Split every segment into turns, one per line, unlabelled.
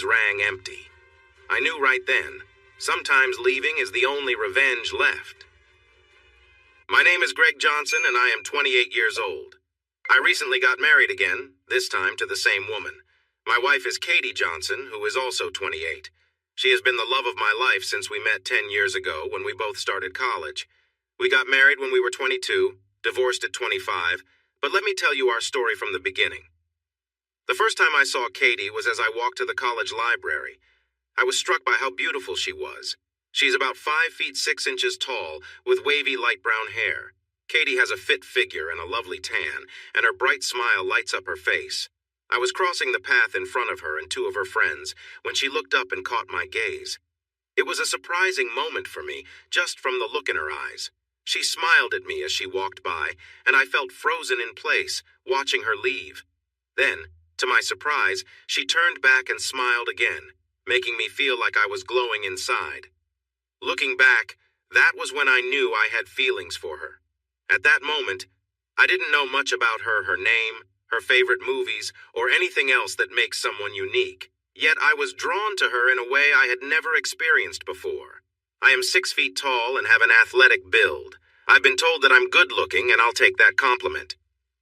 always rang empty. I knew right then, sometimes leaving is the only revenge left. My name is Greg Johnson and I am 28 years old. I recently got married again, this time to the same woman. My wife is Katie Johnson, who is also 28. She has been the love of my life since we met 10 years ago when we both started college. We got married when we were 22, divorced at 25, but let me tell you our story from the beginning. The first time I saw Katie was as I walked to the college library. I was struck by how beautiful she was. She's about 5 feet 6 inches tall, with wavy light brown hair. Katie has a fit figure and a lovely tan, and her bright smile lights up her face. I was crossing the path in front of her and two of her friends when she looked up and caught my gaze. It was a surprising moment for me, just from the look in her eyes. She smiled at me as she walked by, and I felt frozen in place, watching her leave. Then, to my surprise, she turned back and smiled again, making me feel like I was glowing inside. Looking back, that was when I knew I had feelings for her. At that moment, I didn't know much about her name, her favorite movies, or anything else that makes someone unique. Yet I was drawn to her in a way I had never experienced before. I am 6 feet tall and have an athletic build. I've been told that I'm good-looking, and I'll take that compliment.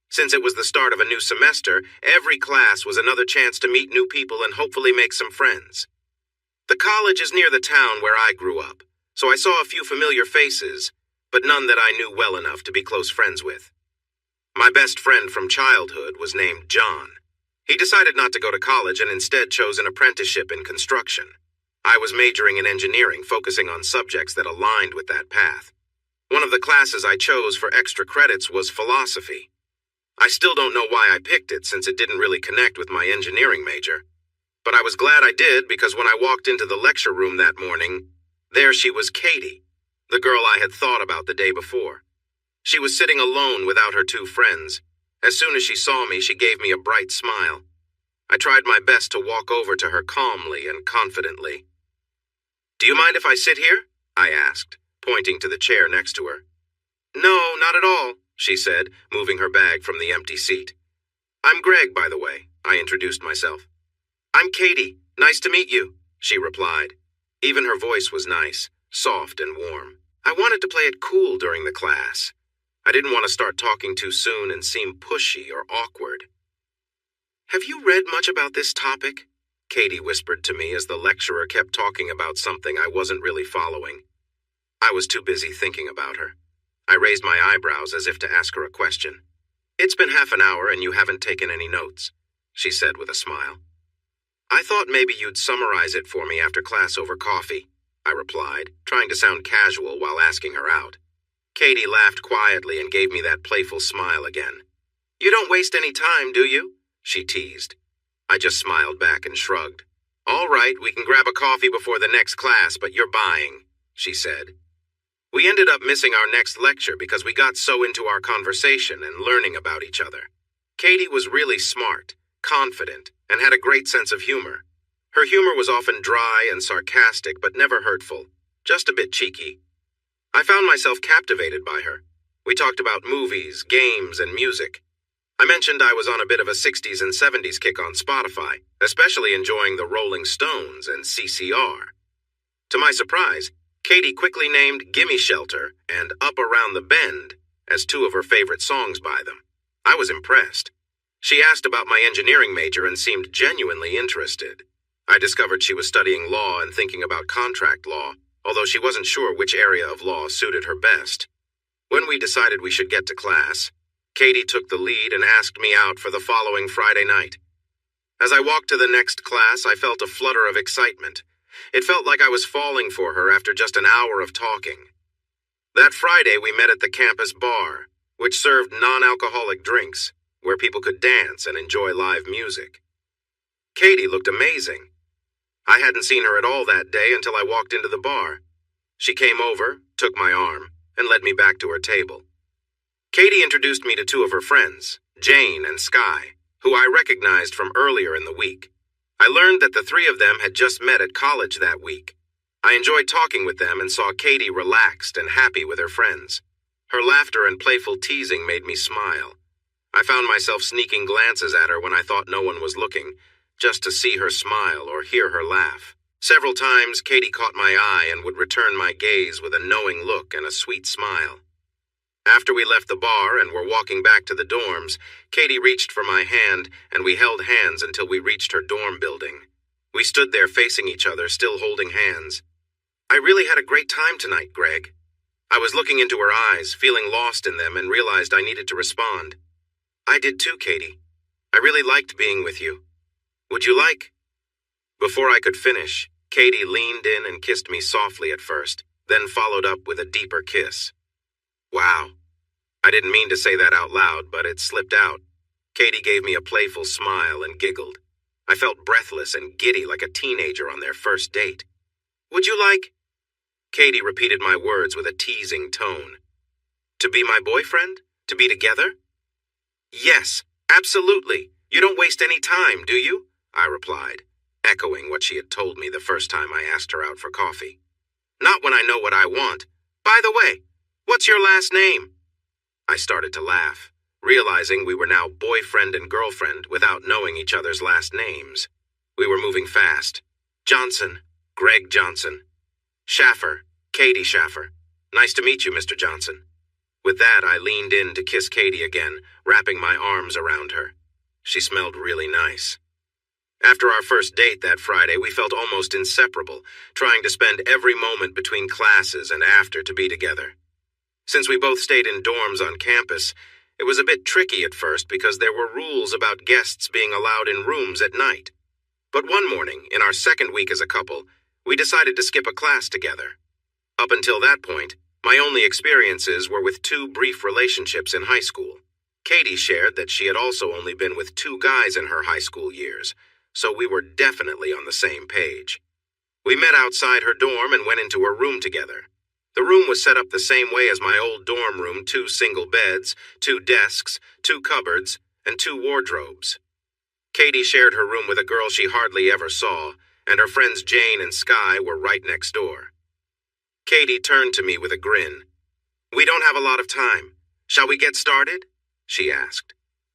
Since it was the start of a new semester, every class was another chance to meet new people and hopefully make some friends. The college is near the town where I grew up, so I saw a few familiar faces, but none that I knew well enough to be close friends with. My best friend from childhood was named John. He decided not to go to college and instead chose an apprenticeship in construction. I was majoring in engineering, focusing on subjects that aligned with that path. One of the classes I chose for extra credits was philosophy. I still don't know why I picked it since it didn't really connect with my engineering major. But I was glad I did because when I walked into the lecture room that morning, there she was, Katie, the girl I had thought about the day before. She was sitting alone without her two friends. As soon as she saw me, she gave me a bright smile. I tried my best to walk over to her calmly and confidently. "Do you mind if I sit here?" I asked, pointing to the chair next to her. "No, not at all," she said, moving her bag from the empty seat. "I'm Greg, by the way," I introduced myself. "I'm Katie. Nice to meet you," she replied. Even her voice was nice, soft and warm. I wanted to play it cool during the class. I didn't want to start talking too soon and seem pushy or awkward. "Have you read much about this topic?" Katie whispered to me as the lecturer kept talking about something I wasn't really following. I was too busy thinking about her. I raised my eyebrows as if to ask her a question. "It's been half an hour and you haven't taken any notes," she said with a smile. "I thought maybe you'd summarize it for me after class over coffee," I replied, trying to sound casual while asking her out. Katie laughed quietly and gave me that playful smile again. "You don't waste any time, do you?" she teased. I just smiled back and shrugged. "All right, we can grab a coffee before the next class, but you're buying," she said. We ended up missing our next lecture because we got so into our conversation and learning about each other. Katie was really smart, confident, and had a great sense of humor. Her humor was often dry and sarcastic, but never hurtful, just a bit cheeky. I found myself captivated by her. We talked about movies, games, and music. I mentioned I was on a bit of a 60s and 70s kick on Spotify, especially enjoying the Rolling Stones and CCR. To my surprise, Katie quickly named "Gimme Shelter" and "Up Around the Bend" as two of her favorite songs by them. I was impressed. She asked about my engineering major and seemed genuinely interested. I discovered she was studying law and thinking about contract law, although she wasn't sure which area of law suited her best. When we decided we should get to class, Katie took the lead and asked me out for the following Friday night. As I walked to the next class, I felt a flutter of excitement. It felt like I was falling for her after just an hour of talking. That Friday, we met at the campus bar, which served non-alcoholic drinks, where people could dance and enjoy live music. Katie looked amazing. I hadn't seen her at all that day until I walked into the bar. She came over, took my arm, and led me back to her table. Katie introduced me to two of her friends, Jane and Sky, who I recognized from earlier in the week. I learned that the three of them had just met at college that week. I enjoyed talking with them and saw Katie relaxed and happy with her friends. Her laughter and playful teasing made me smile. I found myself sneaking glances at her when I thought no one was looking, just to see her smile or hear her laugh. Several times, Katie caught my eye and would return my gaze with a knowing look and a sweet smile. After we left the bar and were walking back to the dorms, Katie reached for my hand, and we held hands until we reached her dorm building. We stood there facing each other, still holding hands. "I really had a great time tonight, Greg." I was looking into her eyes, feeling lost in them, and realized I needed to respond. "I did too, Katie. I really liked being with you. Would you like?" Before I could finish, Katie leaned in and kissed me softly at first, then followed up with a deeper kiss. Wow. I didn't mean to say that out loud, but it slipped out. Katie gave me a playful smile and giggled. I felt breathless and giddy like a teenager on their first date. "Would you like?" Katie repeated my words with a teasing tone. "To be my boyfriend? To be together?" "Yes, absolutely. You don't waste any time, do you?" I replied, echoing what she had told me the first time I asked her out for coffee. "Not when I know what I want. By the way, what's your last name?" I started to laugh, realizing we were now boyfriend and girlfriend without knowing each other's last names. We were moving fast. "Johnson, Greg Johnson. Schaffer, Katie Schaffer. Nice to meet you, Mr. Johnson." With that, I leaned in to kiss Katie again, wrapping my arms around her. She smelled really nice. After our first date that Friday, we felt almost inseparable, trying to spend every moment between classes and after to be together. Since we both stayed in dorms on campus, it was a bit tricky at first because there were rules about guests being allowed in rooms at night. But one morning, in our second week as a couple, we decided to skip a class together. Up until that point, my only experiences were with 2 brief relationships in high school. Katie shared that she had also only been with 2 guys in her high school years, so we were definitely on the same page. We met outside her dorm and went into her room together. The room was set up the same way as my old dorm room, 2 single beds, 2 desks, 2 cupboards, and 2 wardrobes. Katie shared her room with a girl she hardly ever saw, and her friends Jane and Sky were right next door. Katie turned to me with a grin. "We don't have a lot of time. Shall we get started?" she asked.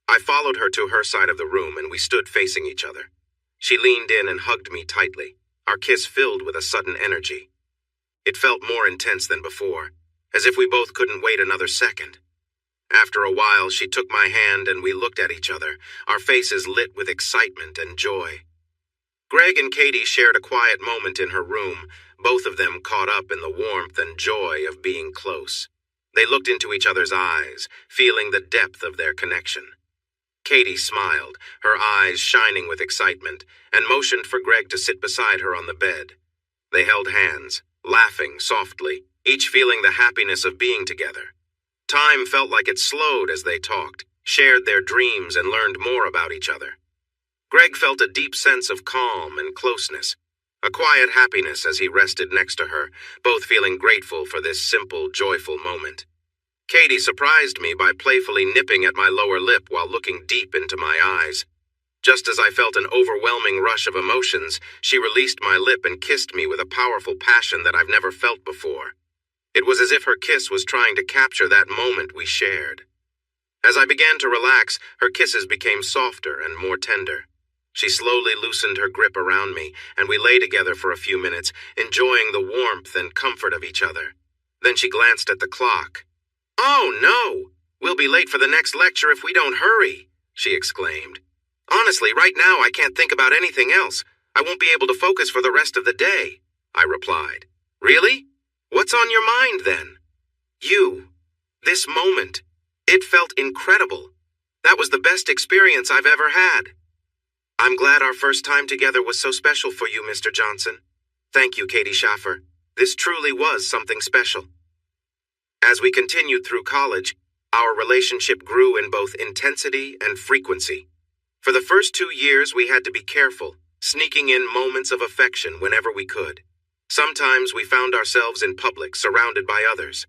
I followed her to her side of the room, and we stood facing each other. She leaned in and hugged me tightly, our kiss filled with a sudden energy. It felt more intense than before, as if we both couldn't wait another second. After a while, she took my hand and we looked at each other, our faces lit with excitement and joy. Greg and Katie shared a quiet moment in her room, both of them caught up in the warmth and joy of being close. They looked into each other's eyes, feeling the depth of their connection. Katie smiled, her eyes shining with excitement, and motioned for Greg to sit beside her on the bed. They held hands, laughing softly, each feeling the happiness of being together. Time felt like it slowed as they talked, shared their dreams, and learned more about each other. Greg felt a deep sense of calm and closeness, a quiet happiness as he rested next to her, both feeling grateful for this simple, joyful moment. Katie surprised me by playfully nipping at my lower lip while looking deep into my eyes. Just as I felt an overwhelming rush of emotions, she released my lip and kissed me with a powerful passion that I've never felt before. It was as if her kiss was trying to capture that moment we shared. As I began to relax, her kisses became softer and more tender. She slowly loosened her grip around me, and we lay together for a few minutes, enjoying the warmth and comfort of each other. Then she glanced at the clock. "Oh, no! We'll be late for the next lecture if we don't hurry," she exclaimed. "Honestly, right now I can't think about anything else. I won't be able to focus for the rest of the day," I replied. "Really? What's on your mind then?" "You. This moment. It felt incredible. That was the best experience I've ever had." "I'm glad our first time together was so special for you, Mr. Johnson. Thank you, Katie Schaffer. This truly was something special." As we continued through college, our relationship grew in both intensity and frequency. For the first 2 years, we had to be careful, sneaking in moments of affection whenever we could. Sometimes we found ourselves in public, surrounded by others.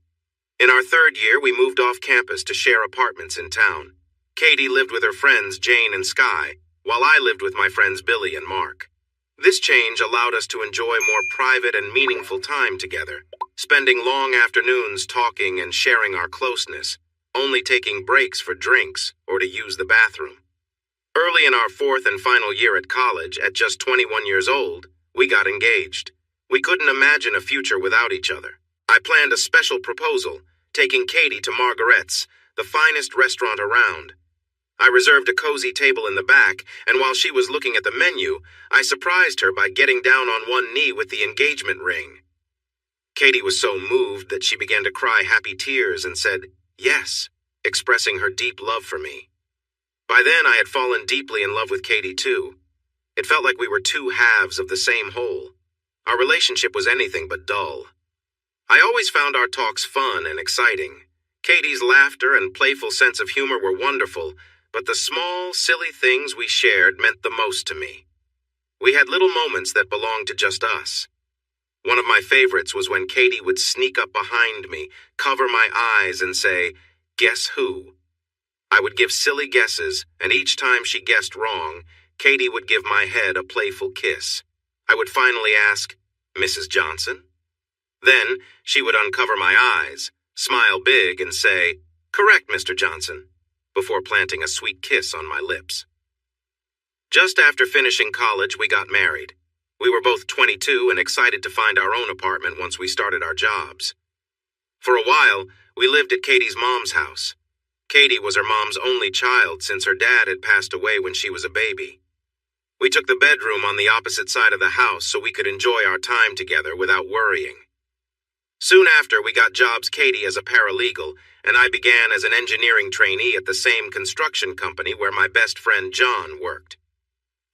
In our 3rd year, we moved off campus to share apartments in town. Katie lived with her friends Jane and Sky, while I lived with my friends Billy and Mark. This change allowed us to enjoy more private and meaningful time together, spending long afternoons talking and sharing our closeness, only taking breaks for drinks or to use the bathroom. Early in our fourth and final year at college, at just 21 years old, we got engaged. We couldn't imagine a future without each other. I planned a special proposal, taking Katie to Margaret's, the finest restaurant around. I reserved a cozy table in the back, and while she was looking at the menu, I surprised her by getting down on one knee with the engagement ring. Katie was so moved that she began to cry happy tears and said, "Yes," expressing her deep love for me. By then, I had fallen deeply in love with Katie, too. It felt like we were two halves of the same whole. Our relationship was anything but dull. I always found our talks fun and exciting. Katie's laughter and playful sense of humor were wonderful, but the small, silly things we shared meant the most to me. We had little moments that belonged to just us. One of my favorites was when Katie would sneak up behind me, cover my eyes, and say, "Guess who?" I would give silly guesses, and each time she guessed wrong, Katie would give my head a playful kiss. I would finally ask, "Mrs. Johnson?" Then she would uncover my eyes, smile big, and say, "Correct, Mr. Johnson," before planting a sweet kiss on my lips. Just after finishing college, we got married. We were both 22 and excited to find our own apartment once we started our jobs. For a while, we lived at Katie's mom's house. Katie was her mom's only child since her dad had passed away when she was a baby. We took the bedroom on the opposite side of the house so we could enjoy our time together without worrying. Soon after, we got jobs Katie as a paralegal, and I began as an engineering trainee at the same construction company where my best friend John worked.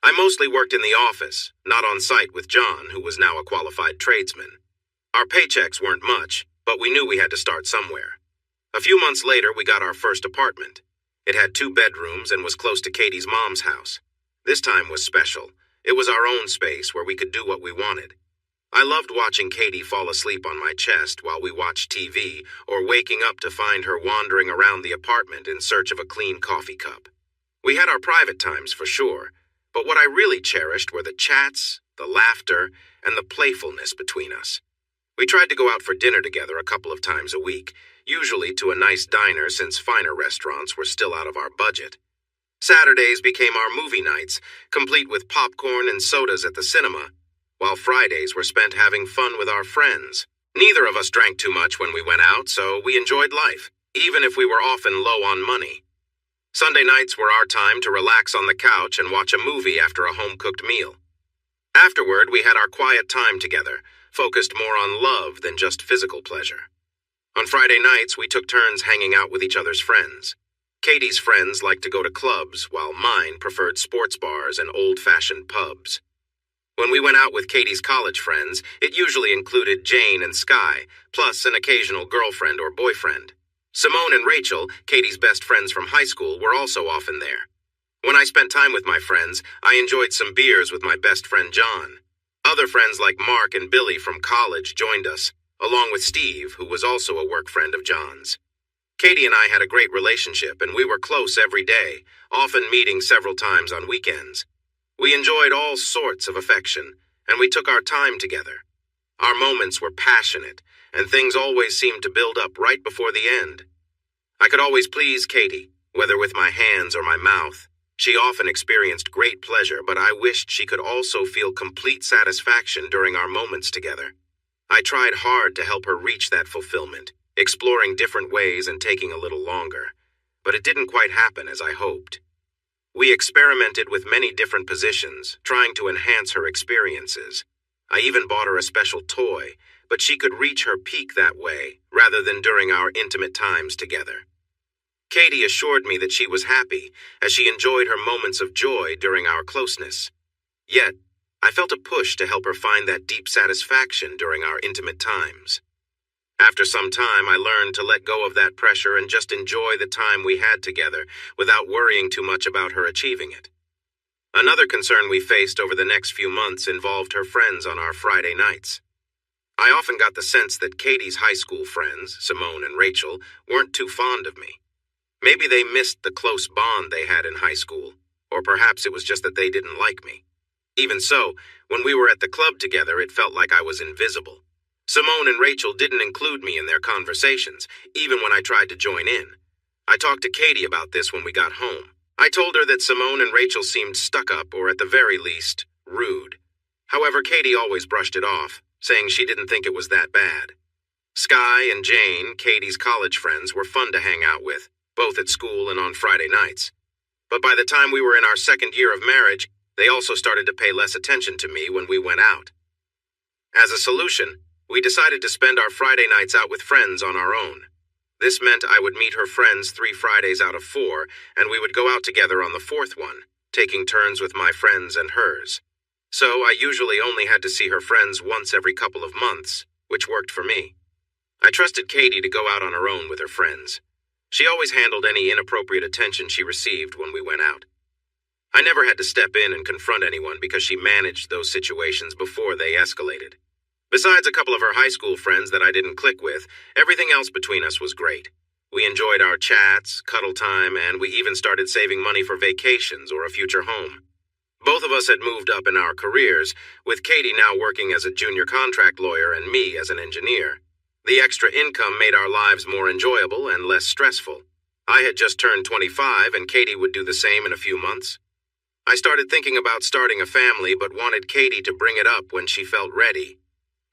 I mostly worked in the office, not on site with John, who was now a qualified tradesman. Our paychecks weren't much, but we knew we had to start somewhere. A few months later, we got our first apartment. It had 2 bedrooms and was close to Katie's mom's house. This time was special. It was our own space where we could do what we wanted. I loved watching Katie fall asleep on my chest while we watched TV, or waking up to find her wandering around the apartment in search of a clean coffee cup. We had our private times for sure, but what I really cherished were the chats, the laughter, and the playfulness between us. We tried to go out for dinner together a couple of times a week, usually to a nice diner since finer restaurants were still out of our budget. Saturdays became our movie nights, complete with popcorn and sodas at the cinema, while Fridays were spent having fun with our friends. Neither of us drank too much when we went out, so we enjoyed life, even if we were often low on money. Sunday nights were our time to relax on the couch and watch a movie after a home-cooked meal. Afterward, we had our quiet time together, focused more on love than just physical pleasure. On Friday nights, we took turns hanging out with each other's friends. Katie's friends liked to go to clubs, while mine preferred sports bars and old-fashioned pubs. When we went out with Katie's college friends, it usually included Jane and Sky, plus an occasional girlfriend or boyfriend. Simone and Rachel, Katie's best friends from high school, were also often there. When I spent time with my friends, I enjoyed some beers with my best friend John. Other friends like Mark and Billy from college joined us, along with Steve, who was also a work friend of John's. Katie and I had a great relationship, and we were close every day, often meeting several times on weekends. We enjoyed all sorts of affection, and we took our time together. Our moments were passionate, and things always seemed to build up right before the end. I could always please Katie, whether with my hands or my mouth. She often experienced great pleasure, but I wished she could also feel complete satisfaction during our moments together. I tried hard to help her reach that fulfillment, exploring different ways and taking a little longer, but it didn't quite happen as I hoped. We experimented with many different positions, trying to enhance her experiences. I even bought her a special toy, but she could reach her peak that way, rather than during our intimate times together. Katie assured me that she was happy, as she enjoyed her moments of joy during our closeness. Yet, I felt a push to help her find that deep satisfaction during our intimate times. After some time, I learned to let go of that pressure and just enjoy the time we had together without worrying too much about her achieving it. Another concern we faced over the next few months involved her friends on our Friday nights. I often got the sense that Katie's high school friends, Simone and Rachel, weren't too fond of me. Maybe they missed the close bond they had in high school, or perhaps it was just that they didn't like me. Even so, when we were at the club together, it felt like I was invisible. Simone and Rachel didn't include me in their conversations, even when I tried to join in. I talked to Katie about this when we got home. I told her that Simone and Rachel seemed stuck up or at the very least, rude. However, Katie always brushed it off, saying she didn't think it was that bad. Sky and Jane, Katie's college friends, were fun to hang out with, both at school and on Friday nights. But by the time we were in our second year of marriage, they also started to pay less attention to me when we went out. As a solution, we decided to spend our Friday nights out with friends on our own. This meant I would meet her friends 3 Fridays out of 4, and we would go out together on the 4th one, taking turns with my friends and hers. So I usually only had to see her friends once every couple of months, which worked for me. I trusted Katie to go out on her own with her friends. She always handled any inappropriate attention she received when we went out. I never had to step in and confront anyone because she managed those situations before they escalated. Besides a couple of her high school friends that I didn't click with, everything else between us was great. We enjoyed our chats, cuddle time, and we even started saving money for vacations or a future home. Both of us had moved up in our careers, with Katie now working as a junior contract lawyer and me as an engineer. The extra income made our lives more enjoyable and less stressful. I had just turned 25 and Katie would do the same in a few months. I started thinking about starting a family but wanted Katie to bring it up when she felt ready.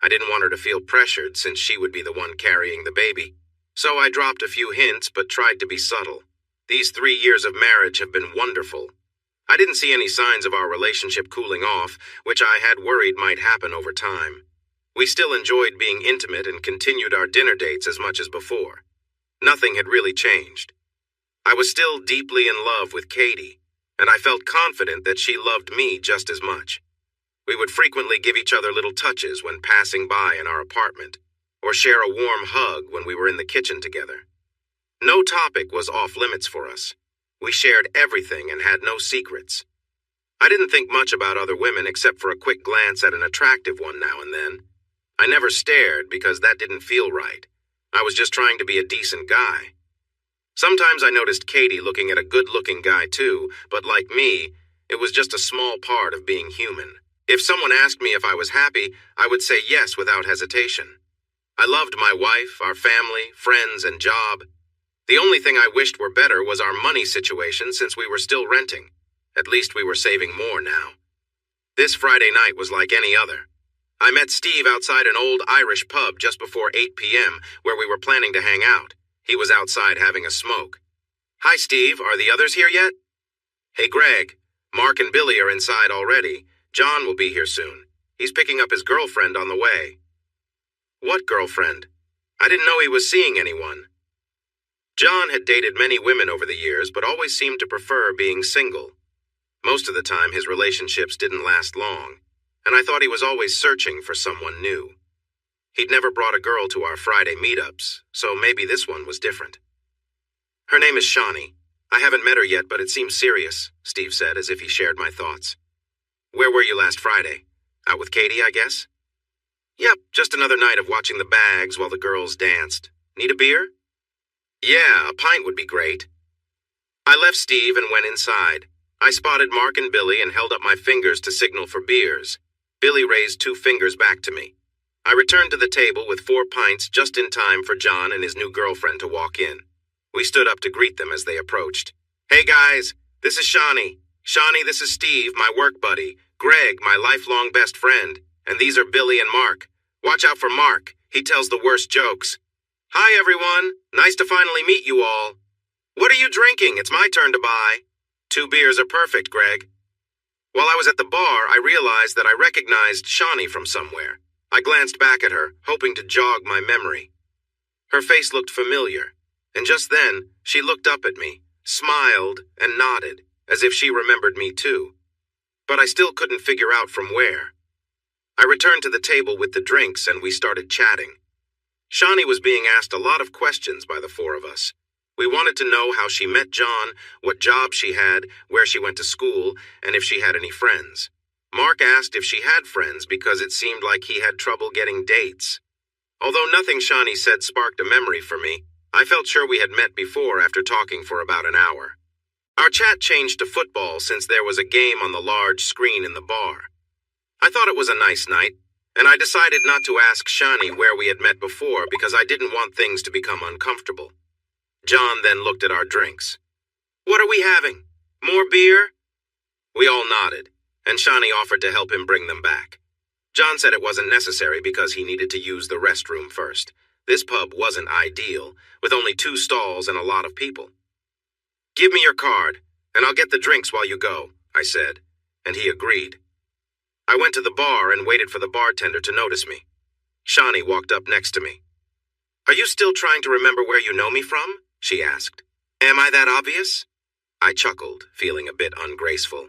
I didn't want her to feel pressured since she would be the one carrying the baby. So I dropped a few hints but tried to be subtle. These 3 years of marriage have been wonderful. I didn't see any signs of our relationship cooling off, which I had worried might happen over time. We still enjoyed being intimate and continued our dinner dates as much as before. Nothing had really changed. I was still deeply in love with Katie, and I felt confident that she loved me just as much. We would frequently give each other little touches when passing by in our apartment, or share a warm hug when we were in the kitchen together. No topic was off limits for us. We shared everything and had no secrets. I didn't think much about other women except for a quick glance at an attractive one now and then. I never stared because that didn't feel right. I was just trying to be a decent guy. Sometimes I noticed Katie looking at a good-looking guy too, but like me, it was just a small part of being human. If someone asked me if I was happy, I would say yes without hesitation. I loved my wife, our family, friends, and job. The only thing I wished were better was our money situation since we were still renting. At least we were saving more now. This Friday night was like any other. I met Steve outside an old Irish pub just before 8 p.m. where we were planning to hang out. He was outside having a smoke. "Hi, Steve. Are the others here yet?" "Hey, Greg. Mark and Billy are inside already. John will be here soon. He's picking up his girlfriend on the way." "What girlfriend? I didn't know he was seeing anyone." John had dated many women over the years, but always seemed to prefer being single. Most of the time, his relationships didn't last long, and I thought he was always searching for someone new. He'd never brought a girl to our Friday meetups, so maybe this one was different. "Her name is Shawnee. I haven't met her yet, but it seems serious," Steve said as if he shared my thoughts. "Where were you last Friday? Out with Katie, I guess?" "Yep, just another night of watching the bags while the girls danced. Need a beer?" "Yeah, a pint would be great." I left Steve and went inside. I spotted Mark and Billy and held up my fingers to signal for beers. Billy raised 2 fingers back to me. I returned to the table with 4 pints just in time for John and his new girlfriend to walk in. We stood up to greet them as they approached. "Hey guys, this is Shawnee. Shawnee, this is Steve, my work buddy. Greg, my lifelong best friend. And these are Billy and Mark. Watch out for Mark. He tells the worst jokes. Hi everyone. Nice to finally meet you all. What are you drinking? It's my turn to buy." 2 beers are perfect, Greg." While I was at the bar, I realized that I recognized Shawnee from somewhere. I glanced back at her, hoping to jog my memory. Her face looked familiar, and just then, she looked up at me, smiled, and nodded, as if she remembered me too. But I still couldn't figure out from where. I returned to the table with the drinks and we started chatting. Shawnee was being asked a lot of questions by the 4 of us. We wanted to know how she met John, what job she had, where she went to school, and if she had any friends. Mark asked if she had friends because it seemed like he had trouble getting dates. Although nothing Shawnee said sparked a memory for me, I felt sure we had met before after talking for about an hour. Our chat changed to football since there was a game on the large screen in the bar. I thought it was a nice night, and I decided not to ask Shawnee where we had met before because I didn't want things to become uncomfortable. John then looked at our drinks. "What are we having?" More beer? We all nodded, and Shawnee offered to help him bring them back. John said it wasn't necessary because he needed to use the restroom first. This pub wasn't ideal, with only 2 stalls and a lot of people. Give me your card, and I'll get the drinks while you go, I said, and he agreed. I went to the bar and waited for the bartender to notice me. Shawnee walked up next to me. Are you still trying to remember where you know me from? She asked. Am I that obvious? I chuckled, feeling a bit ungraceful.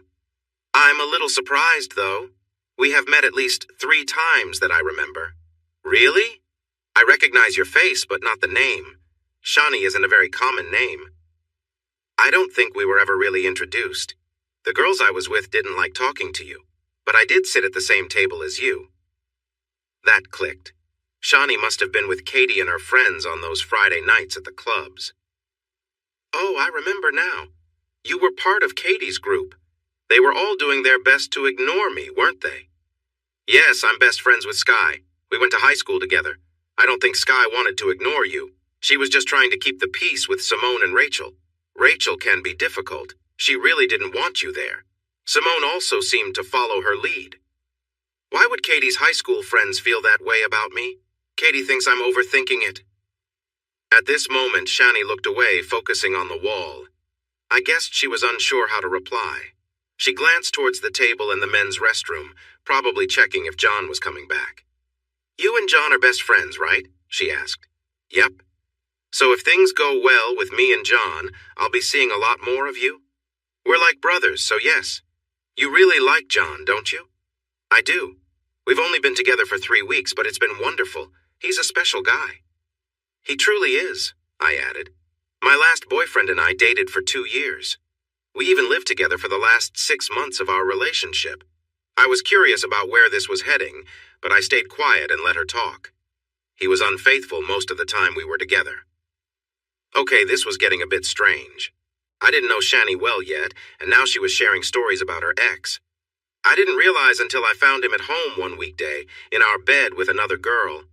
I'm a little surprised, though. We have met at least 3 times that I remember. Really? I recognize your face, but not the name. Shawnee isn't a very common name. I don't think we were ever really introduced. The girls I was with didn't like talking to you, but I did sit at the same table as you. That clicked. Shawnee must have been with Katie and her friends on those Friday nights at the clubs. Oh, I remember now. You were part of Katie's group. They were all doing their best to ignore me, weren't they? Yes, I'm best friends with Sky. We went to high school together. I don't think Sky wanted to ignore you. She was just trying to keep the peace with Simone and Rachel. Rachel can be difficult. She really didn't want you there. Simone also seemed to follow her lead. Why would Katie's high school friends feel that way about me? Katie thinks I'm overthinking it. At this moment, Shani looked away, focusing on the wall. I guessed she was unsure how to reply. She glanced towards the table in the men's restroom, probably checking if John was coming back. You and John are best friends, right? She asked. Yep. So if things go well with me and John, I'll be seeing a lot more of you? We're like brothers, so yes. You really like John, don't you? I do. We've only been together for 3 weeks, but it's been wonderful. He's a special guy. He truly is, I added. My last boyfriend and I dated for 2 years. We even lived together for the last 6 months of our relationship. I was curious about where this was heading, but I stayed quiet and let her talk. He was unfaithful most of the time we were together. Okay, this was getting a bit strange. I didn't know Shani well yet, and now she was sharing stories about her ex. I didn't realize until I found him at home one weekday, in our bed with another girl.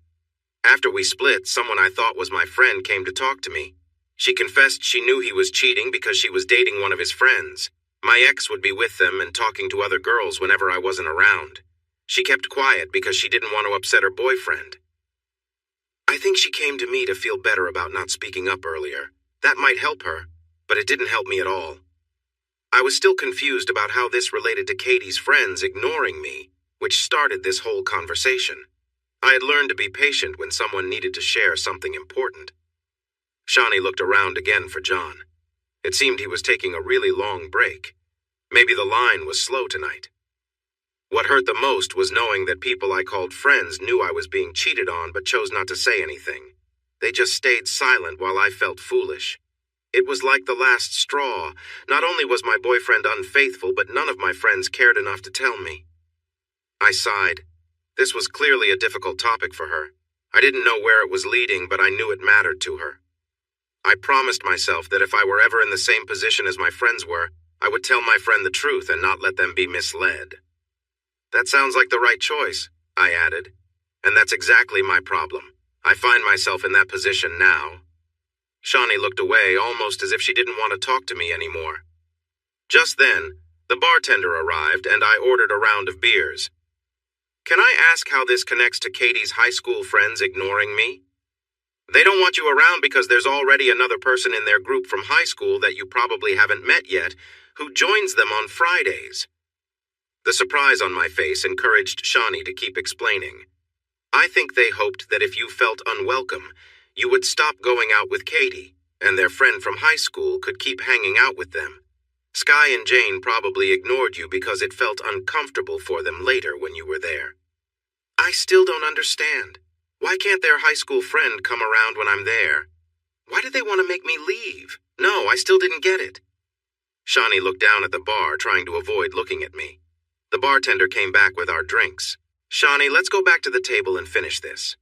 After we split, someone I thought was my friend came to talk to me. She confessed she knew he was cheating because she was dating one of his friends. My ex would be with them and talking to other girls whenever I wasn't around. She kept quiet because she didn't want to upset her boyfriend. I think she came to me to feel better about not speaking up earlier. That might help her, but it didn't help me at all. I was still confused about how this related to Katie's friends ignoring me, which started this whole conversation. I had learned to be patient when someone needed to share something important. Shani looked around again for John. It seemed he was taking a really long break. Maybe the line was slow tonight. What hurt the most was knowing that people I called friends knew I was being cheated on but chose not to say anything. They just stayed silent while I felt foolish. It was like the last straw. Not only was my boyfriend unfaithful, but none of my friends cared enough to tell me. I sighed. This was clearly a difficult topic for her. I didn't know where it was leading, but I knew it mattered to her. I promised myself that if I were ever in the same position as my friends were, I would tell my friend the truth and not let them be misled. That sounds like the right choice, I added. And that's exactly my problem. I find myself in that position now. Shani looked away, almost as if she didn't want to talk to me anymore. Just then, the bartender arrived and I ordered a round of beers. Can I ask how this connects to Katie's high school friends ignoring me? They don't want you around because there's already another person in their group from high school that you probably haven't met yet, who joins them on Fridays. The surprise on my face encouraged Shani to keep explaining. I think they hoped that if you felt unwelcome, you would stop going out with Katie, and their friend from high school could keep hanging out with them. Sky and Jane probably ignored you because it felt uncomfortable for them later when you were there. I still don't understand. Why can't their high school friend come around when I'm there? Why did they want to make me leave? No, I still didn't get it. Shani looked down at the bar, trying to avoid looking at me. The bartender came back with our drinks. Shani, let's go back to the table and finish this.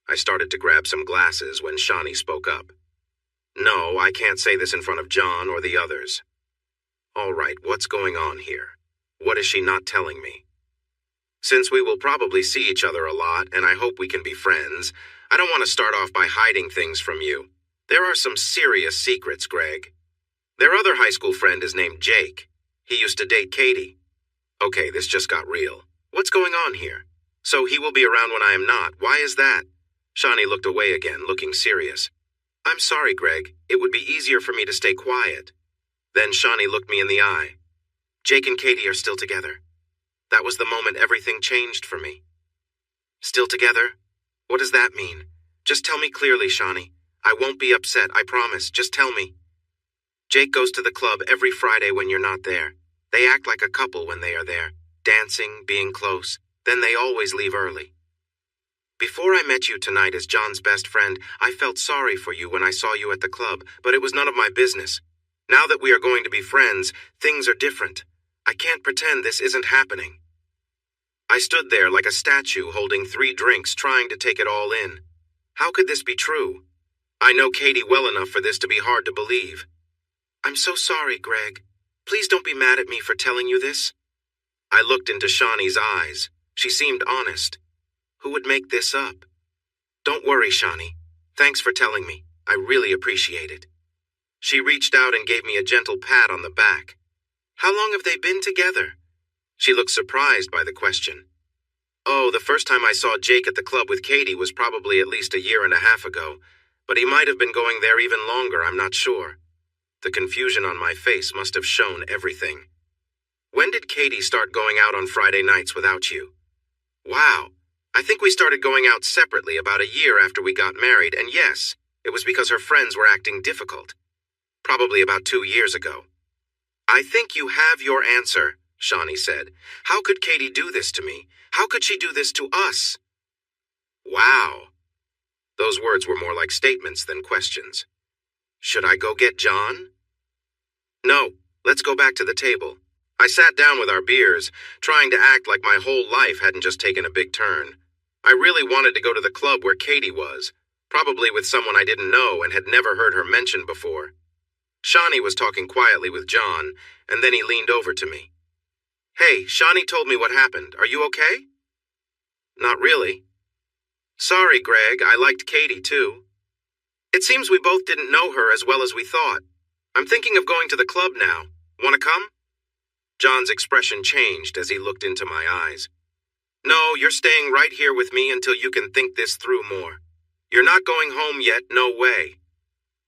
I started to grab some glasses when Shani spoke up. No, I can't say this in front of John or the others. All right, what's going on here? What is she not telling me? Since we will probably see each other a lot, and I hope we can be friends, I don't want to start off by hiding things from you. There are some serious secrets, Greg. Their other high school friend is named Jake. He used to date Katie. Okay, this just got real. What's going on here? So he will be around when I am not. Why is that? Shawnee looked away again, looking serious. I'm sorry, Greg. It would be easier for me to stay quiet. Then Shawnee looked me in the eye. Jake and Katie are still together. That was the moment everything changed for me. Still together? What does that mean? Just tell me clearly, Shawnee. I won't be upset, I promise. Just tell me. Jake goes to the club every Friday when you're not there. They act like a couple when they are there, dancing, being close. Then they always leave early. Before I met you tonight as John's best friend, I felt sorry for you when I saw you at the club, but it was none of my business. Now that we are going to be friends, things are different. I can't pretend this isn't happening. I stood there like a statue holding 3 drinks, trying to take it all in. How could this be true? I know Katie well enough for this to be hard to believe. I'm so sorry, Greg. Please don't be mad at me for telling you this. I looked into Shawnee's eyes. She seemed honest. Who would make this up? Don't worry, Shawnee. Thanks for telling me. I really appreciate it. She reached out and gave me a gentle pat on the back. How long have they been together? She looked surprised by the question. Oh, the first time I saw Jake at the club with Katie was probably at least 1.5 years ago, but he might have been going there even longer, I'm not sure. The confusion on my face must have shown everything. When did Katie start going out on Friday nights without you? Wow, I think we started going out separately about 1 year after we got married, and yes, it was because her friends were acting difficult. Probably about 2 years ago. I think you have your answer, Shawnee said. How could Katie do this to me? How could she do this to us? Wow. Those words were more like statements than questions. Should I go get John? No, let's go back to the table. I sat down with our beers, trying to act like my whole life hadn't just taken a big turn. I really wanted to go to the club where Katie was, probably with someone I didn't know and had never heard her mentioned before. Shawnee was talking quietly with John, and then he leaned over to me. Hey, Shawnee told me what happened. Are you okay? Not really. Sorry, Greg. I liked Katie, too. It seems we both didn't know her as well as we thought. I'm thinking of going to the club now. Want to come? John's expression changed as he looked into my eyes. No, you're staying right here with me until you can think this through more. You're not going home yet, no way.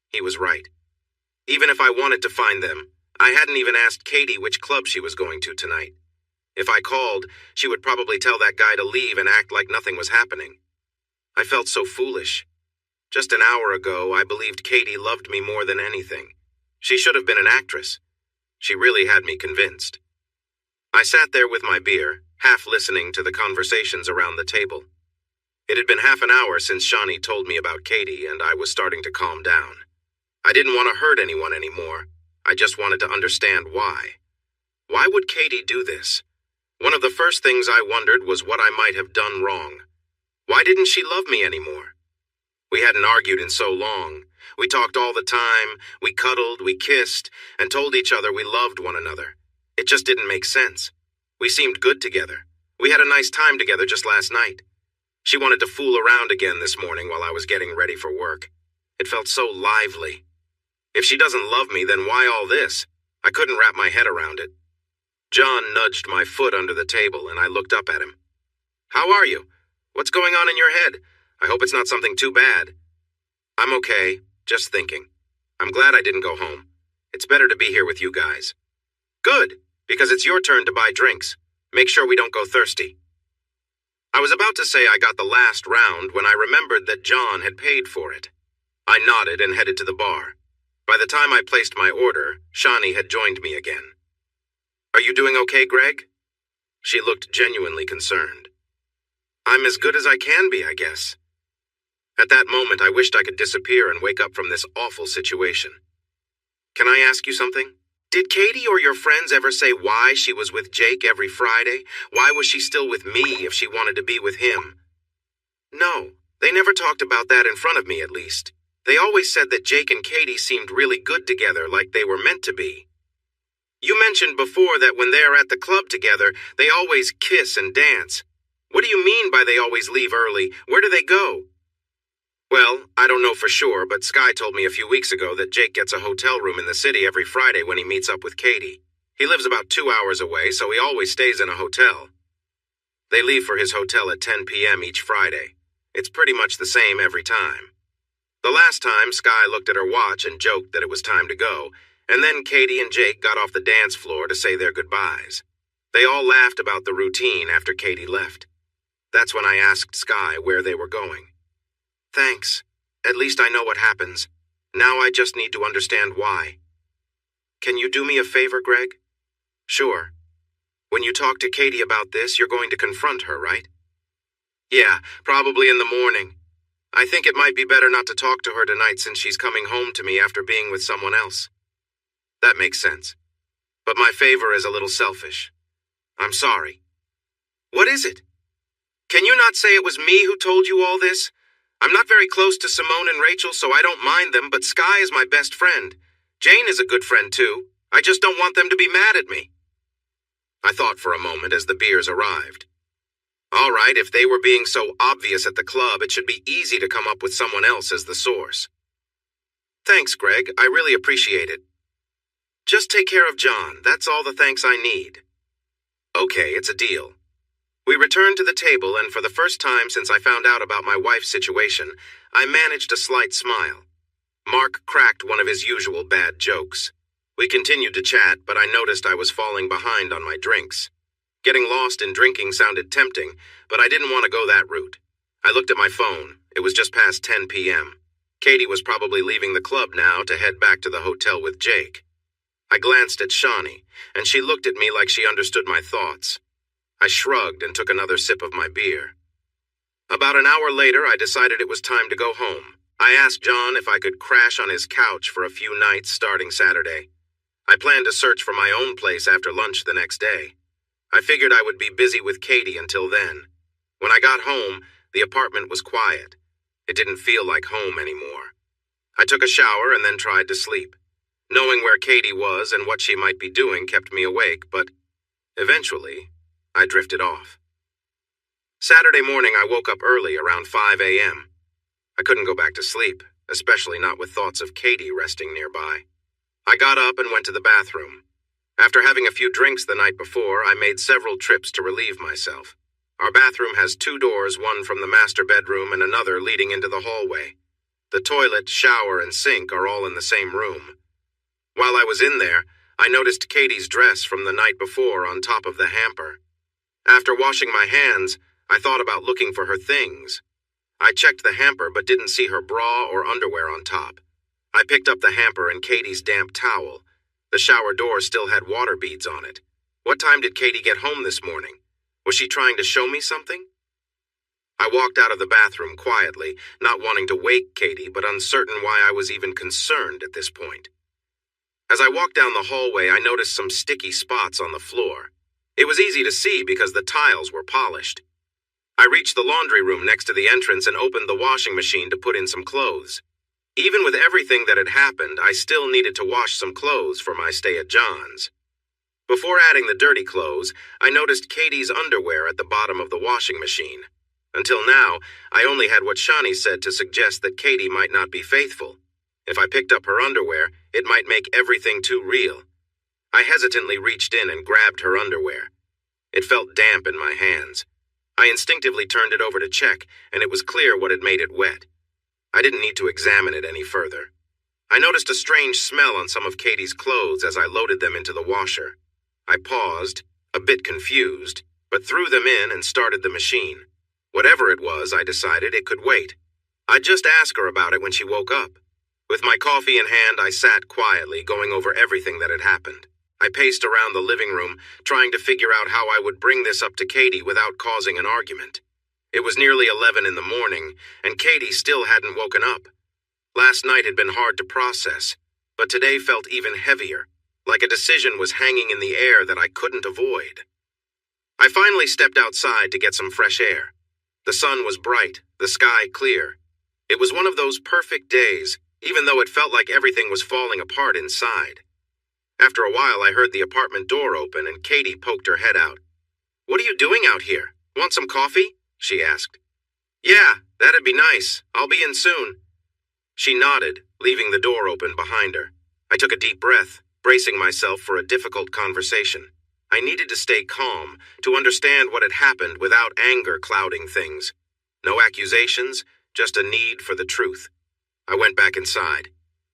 He was right. Even if I wanted to find them, I hadn't even asked Katie which club she was going to tonight. If I called, she would probably tell that guy to leave and act like nothing was happening. I felt so foolish. Just an hour ago, I believed Katie loved me more than anything. She should have been an actress. She really had me convinced. I sat there with my beer, half listening to the conversations around the table. It had been half an hour since Shawnee told me about Katie, and I was starting to calm down. I didn't want to hurt anyone anymore. I just wanted to understand why. Why would Katie do this? One of the first things I wondered was what I might have done wrong. Why didn't she love me anymore? We hadn't argued in so long. We talked all the time, we cuddled, we kissed, and told each other we loved one another. It just didn't make sense. We seemed good together. We had a nice time together just last night. She wanted to fool around again this morning while I was getting ready for work. It felt so lively. If she doesn't love me, then why all this? I couldn't wrap my head around it. John nudged my foot under the table, and I looked up at him. How are you? What's going on in your head? I hope it's not something too bad. I'm okay, just thinking. I'm glad I didn't go home. It's better to be here with you guys. Good, because it's your turn to buy drinks. Make sure we don't go thirsty. I was about to say I got the last round when I remembered that John had paid for it. I nodded and headed to the bar. By the time I placed my order, Shawnee had joined me again. Are you doing okay, Greg? She looked genuinely concerned. I'm as good as I can be, I guess. At that moment, I wished I could disappear and wake up from this awful situation. Can I ask you something? Did Katie or your friends ever say why she was with Jake every Friday? Why was she still with me if she wanted to be with him? No, they never talked about that in front of me, at least. They always said that Jake and Katie seemed really good together, like they were meant to be. You mentioned before that when they're at the club together, they always kiss and dance. What do you mean by they always leave early? Where do they go? Well, I don't know for sure, but Sky told me a few weeks ago that Jake gets a hotel room in the city every Friday when he meets up with Katie. He lives about 2 hours away, so he always stays in a hotel. They leave for his hotel at 10 p.m. each Friday. It's pretty much the same every time. The last time, Sky looked at her watch and joked that it was time to go, and then Katie and Jake got off the dance floor to say their goodbyes. They all laughed about the routine after Katie left. That's when I asked Sky where they were going. Thanks. At least I know what happens. Now I just need to understand why. Can you do me a favor, Greg? Sure. When you talk to Katie about this, you're going to confront her, right? Yeah, probably in the morning. I think it might be better not to talk to her tonight since she's coming home to me after being with someone else. That makes sense. But my favor is a little selfish. I'm sorry. What is it? Can you not say it was me who told you all this? I'm not very close to Simone and Rachel, so I don't mind them, but Sky is my best friend. Jane is a good friend, too. I just don't want them to be mad at me. I thought for a moment as the beers arrived. All right, if they were being so obvious at the club, it should be easy to come up with someone else as the source. Thanks, Greg. I really appreciate it. Just take care of John. That's all the thanks I need. Okay, it's a deal. We returned to the table, and for the first time since I found out about my wife's situation, I managed a slight smile. Mark cracked one of his usual bad jokes. We continued to chat, but I noticed I was falling behind on my drinks. Getting lost in drinking sounded tempting, but I didn't want to go that route. I looked at my phone. It was just past 10 p.m. Katie was probably leaving the club now to head back to the hotel with Jake. I glanced at Shawnee, and she looked at me like she understood my thoughts. I shrugged and took another sip of my beer. About an hour later, I decided it was time to go home. I asked John if I could crash on his couch for a few nights starting Saturday. I planned to search for my own place after lunch the next day. I figured I would be busy with Katie until then. When I got home, the apartment was quiet. It didn't feel like home anymore. I took a shower and then tried to sleep. Knowing where Katie was and what she might be doing kept me awake, but eventually, I drifted off. Saturday morning, I woke up early, around 5 a.m. I couldn't go back to sleep, especially not with thoughts of Katie resting nearby. I got up and went to the bathroom. After having a few drinks the night before, I made several trips to relieve myself. Our bathroom has 2 doors, one from the master bedroom and another leading into the hallway. The toilet, shower, and sink are all in the same room. While I was in there, I noticed Katie's dress from the night before on top of the hamper. After washing my hands, I thought about looking for her things. I checked the hamper but didn't see her bra or underwear on top. I picked up the hamper and Katie's damp towel. The shower door still had water beads on it. What time did Katie get home this morning? Was she trying to show me something? I walked out of the bathroom quietly, not wanting to wake Katie, but uncertain why I was even concerned at this point. As I walked down the hallway, I noticed some sticky spots on the floor. It was easy to see because the tiles were polished. I reached the laundry room next to the entrance and opened the washing machine to put in some clothes. Even with everything that had happened, I still needed to wash some clothes for my stay at John's. Before adding the dirty clothes, I noticed Katie's underwear at the bottom of the washing machine. Until now, I only had what Shawnee said to suggest that Katie might not be faithful. If I picked up her underwear, it might make everything too real. I hesitantly reached in and grabbed her underwear. It felt damp in my hands. I instinctively turned it over to check, and it was clear what had made it wet. I didn't need to examine it any further. I noticed a strange smell on some of Katie's clothes as I loaded them into the washer. I paused, a bit confused, but threw them in and started the machine. Whatever it was, I decided it could wait. I'd just ask her about it when she woke up. With my coffee in hand, I sat quietly, going over everything that had happened. I paced around the living room, trying to figure out how I would bring this up to Katie without causing an argument. It was nearly 11 in the morning, and Katie still hadn't woken up. Last night had been hard to process, but today felt even heavier, like a decision was hanging in the air that I couldn't avoid. I finally stepped outside to get some fresh air. The sun was bright, the sky clear. It was one of those perfect days, even though it felt like everything was falling apart inside. After a while, I heard the apartment door open and Katie poked her head out. "What are you doing out here? Want some coffee?" she asked. Yeah, that'd be nice. I'll be in soon. She nodded, leaving the door open behind her. I took a deep breath, bracing myself for a difficult conversation. I needed to stay calm, to understand what had happened without anger clouding things. No accusations, just a need for the truth. I went back inside.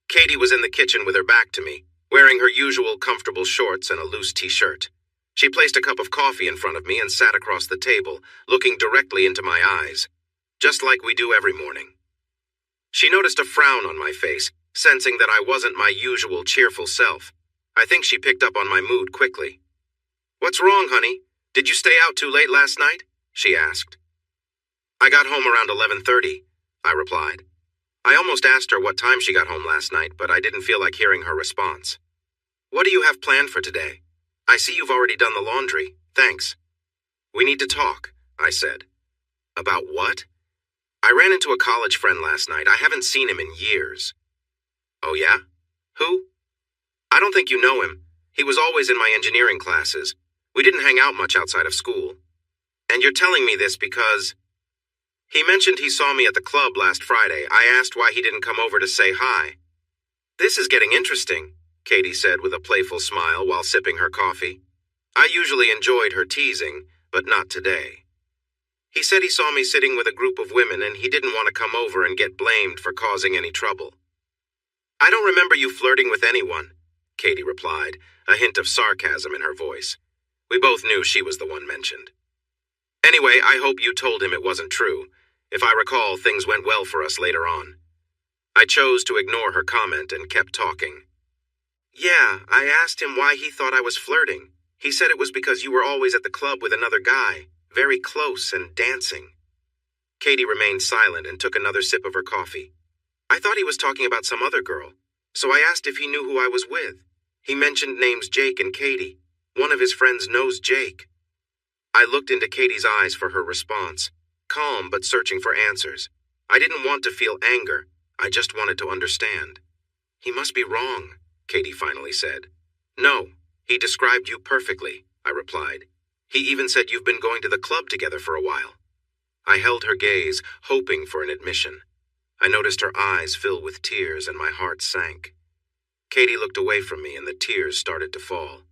Katie was in the kitchen with her back to me, wearing her usual comfortable shorts and a loose t-shirt. She placed a cup of coffee in front of me and sat across the table, looking directly into my eyes, just like we do every morning. She noticed a frown on my face, sensing that I wasn't my usual cheerful self. I think she picked up on my mood quickly. "What's wrong, honey? Did you stay out too late last night?" she asked. "I got home around 11:30, I replied. I almost asked her what time she got home last night, but I didn't feel like hearing her response. "What do you have planned for today? I see you've already done the laundry. Thanks." "We need to talk," I said. "About what?" "I ran into a college friend last night. I haven't seen him in years." "Oh yeah? Who?" "I don't think you know him. He was always in my engineering classes. We didn't hang out much outside of school. And you're telling me this because... He mentioned he saw me at the club last Friday. I asked why he didn't come over to say hi." "This is getting interesting," Katie said with a playful smile while sipping her coffee. I usually enjoyed her teasing, but not today. "He said he saw me sitting with a group of women and he didn't want to come over and get blamed for causing any trouble." "I don't remember you flirting with anyone," Katie replied, a hint of sarcasm in her voice. We both knew she was the one mentioned. "Anyway, I hope you told him it wasn't true. If I recall, things went well for us later on." I chose to ignore her comment and kept talking. "Yeah, I asked him why he thought I was flirting. He said it was because you were always at the club with another guy, very close and dancing." Katie remained silent and took another sip of her coffee. "I thought he was talking about some other girl, so I asked if he knew who I was with. He mentioned names Jake and Katie. One of his friends knows Jake." I looked into Katie's eyes for her response, calm but searching for answers. I didn't want to feel anger. I just wanted to understand. "He must be wrong," Katie finally said. "No, he described you perfectly," I replied. "He even said you've been going to the club together for a while." I held her gaze, hoping for an admission. I noticed her eyes fill with tears and my heart sank. Katie looked away from me and the tears started to fall.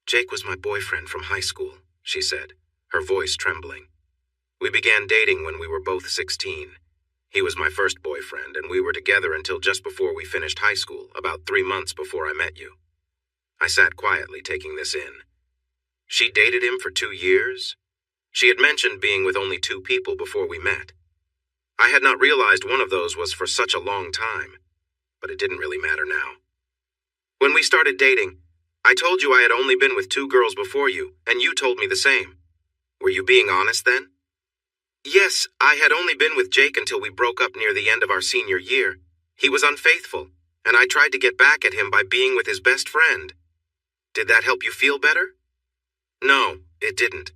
"Jake was my boyfriend from high school," she said, her voice trembling. "We began dating when we were both 16. He was my first boyfriend, and we were together until just before we finished high school, about 3 months before I met you." I sat quietly, taking this in. She dated him for 2 years? She had mentioned being with only 2 people before we met. I had not realized one of those was for such a long time, but it didn't really matter now. "When we started dating, I told you I had only been with 2 girls before you, and you told me the same. Were you being honest then?" "Yes, I had only been with Jake until we broke up near the end of our senior year. He was unfaithful, and I tried to get back at him by being with his best friend." "Did that help you feel better?" "No, it didn't.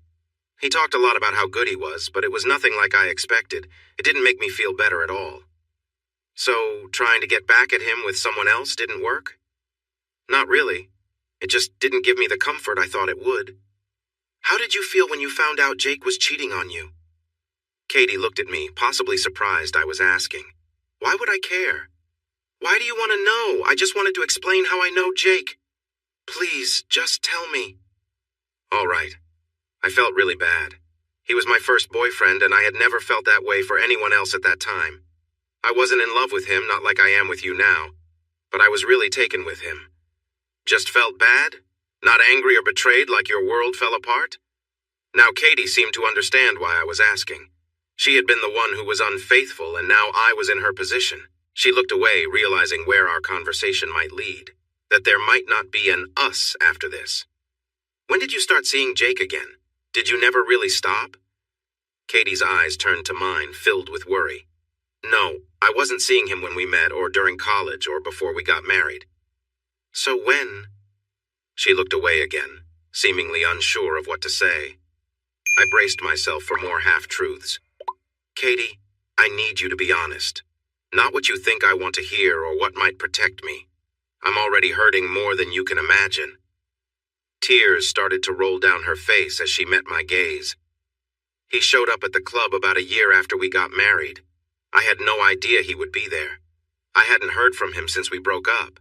He talked a lot about how good he was, but it was nothing like I expected. It didn't make me feel better at all." "So, trying to get back at him with someone else didn't work?" "Not really. It just didn't give me the comfort I thought it would." "How did you feel when you found out Jake was cheating on you?" Katie looked at me, possibly surprised I was asking. Why would I care? "Why do you want to know? I just wanted to explain how I know Jake. Please, just tell me." "All right." I felt really bad. He was my first boyfriend, and I had never felt that way for anyone else at that time. I wasn't in love with him, not like I am with you now, but I was really taken with him. Just felt bad? Not angry or betrayed like your world fell apart? Now Katie seemed to understand why I was asking. She had been the one who was unfaithful, and now I was in her position. She looked away, realizing where our conversation might lead, that there might not be an us after this. "When did you start seeing Jake again? Did you never really stop?" Katie's eyes turned to mine, filled with worry. "No, I wasn't seeing him when we met, or during college, or before we got married." "So when?" She looked away again, seemingly unsure of what to say. I braced myself for more half-truths. "Katie, I need you to be honest. Not what you think I want to hear or what might protect me. I'm already hurting more than you can imagine." Tears started to roll down her face as she met my gaze. He showed up at the club about a year after we got married. I had no idea he would be there. I hadn't heard from him since we broke up.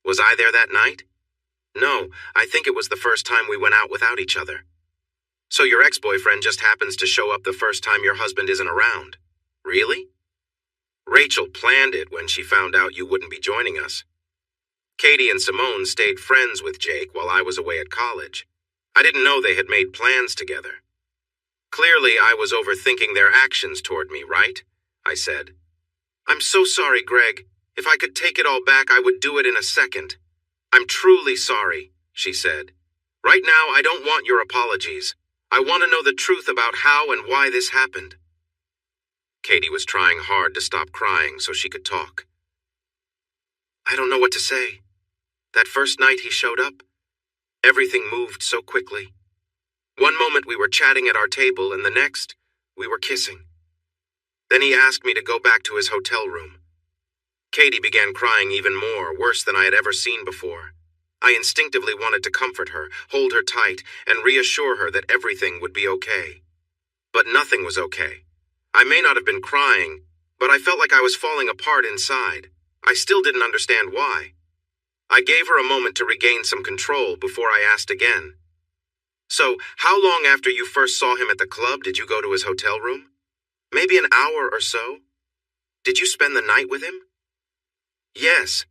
Was I there that night? No, I think it was the first time we went out without each other. So your ex-boyfriend just happens to show up the first time your husband isn't around. Really? Rachel planned it when she found out you wouldn't be joining us. Katie and Simone stayed friends with Jake while I was away at college. I didn't know they had made plans together. Clearly, I was overthinking their actions toward me, right? I said. I'm so sorry, Greg. If I could take it all back, I would do it in a second. I'm truly sorry, she said. Right now, I don't want your apologies. I want to know the truth about how and why this happened. Katie was trying hard to stop crying so she could talk. I don't know what to say. That first night he showed up, everything moved so quickly. One moment we were chatting at our table, and the next, we were kissing. Then he asked me to go back to his hotel room. Katie began crying even more, worse than I had ever seen before. I instinctively wanted to comfort her, hold her tight, and reassure her that everything would be okay. But nothing was okay. I may not have been crying, but I felt like I was falling apart inside. I still didn't understand why. I gave her a moment to regain some control before I asked again. So, how long after you first saw him at the club did you go to his hotel room? Maybe an hour or so? Did you spend the night with him? Yes.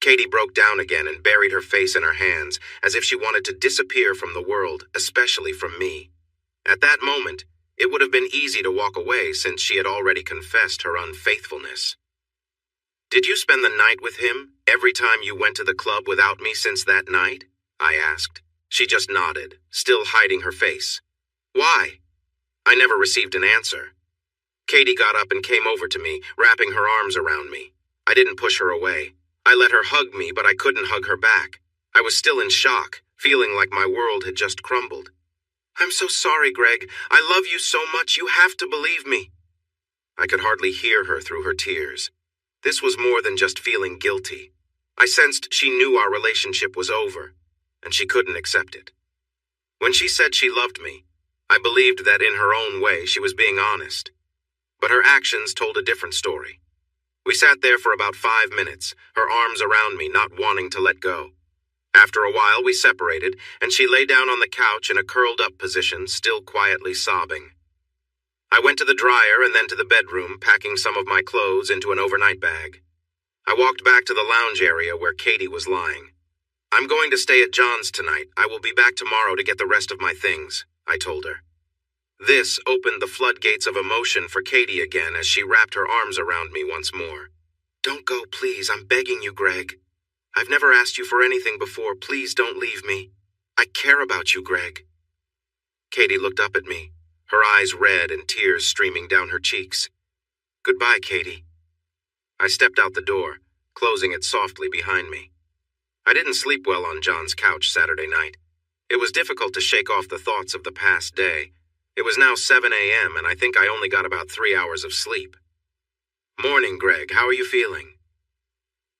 Katie broke down again and buried her face in her hands, as if she wanted to disappear from the world, especially from me. At that moment, it would have been easy to walk away since she had already confessed her unfaithfulness. Did you spend the night with him every time you went to the club without me since that night? I asked. She just nodded, still hiding her face. Why? I never received an answer. Katie got up and came over to me, wrapping her arms around me. I didn't push her away. I let her hug me, but I couldn't hug her back. I was still in shock, feeling like my world had just crumbled. I'm so sorry, Greg. I love you so much. You have to believe me. I could hardly hear her through her tears. This was more than just feeling guilty. I sensed she knew our relationship was over, and she couldn't accept it. When she said she loved me, I believed that in her own way she was being honest. But her actions told a different story. We sat there for about 5 minutes, her arms around me, not wanting to let go. After a while, we separated, and she lay down on the couch in a curled-up position, still quietly sobbing. I went to the dryer and then to the bedroom, packing some of my clothes into an overnight bag. I walked back to the lounge area where Katie was lying. I'm going to stay at John's tonight. I will be back tomorrow to get the rest of my things, I told her. This opened the floodgates of emotion for Katie again as she wrapped her arms around me once more. Don't go, please. I'm begging you, Greg. I've never asked you for anything before. Please don't leave me. I care about you, Greg. Katie looked up at me, her eyes red and tears streaming down her cheeks. Goodbye, Katie. I stepped out the door, closing it softly behind me. I didn't sleep well on John's couch Saturday night. It was difficult to shake off the thoughts of the past day. It was now 7 a.m., and I think I only got about 3 hours of sleep. Morning, Greg. How are you feeling?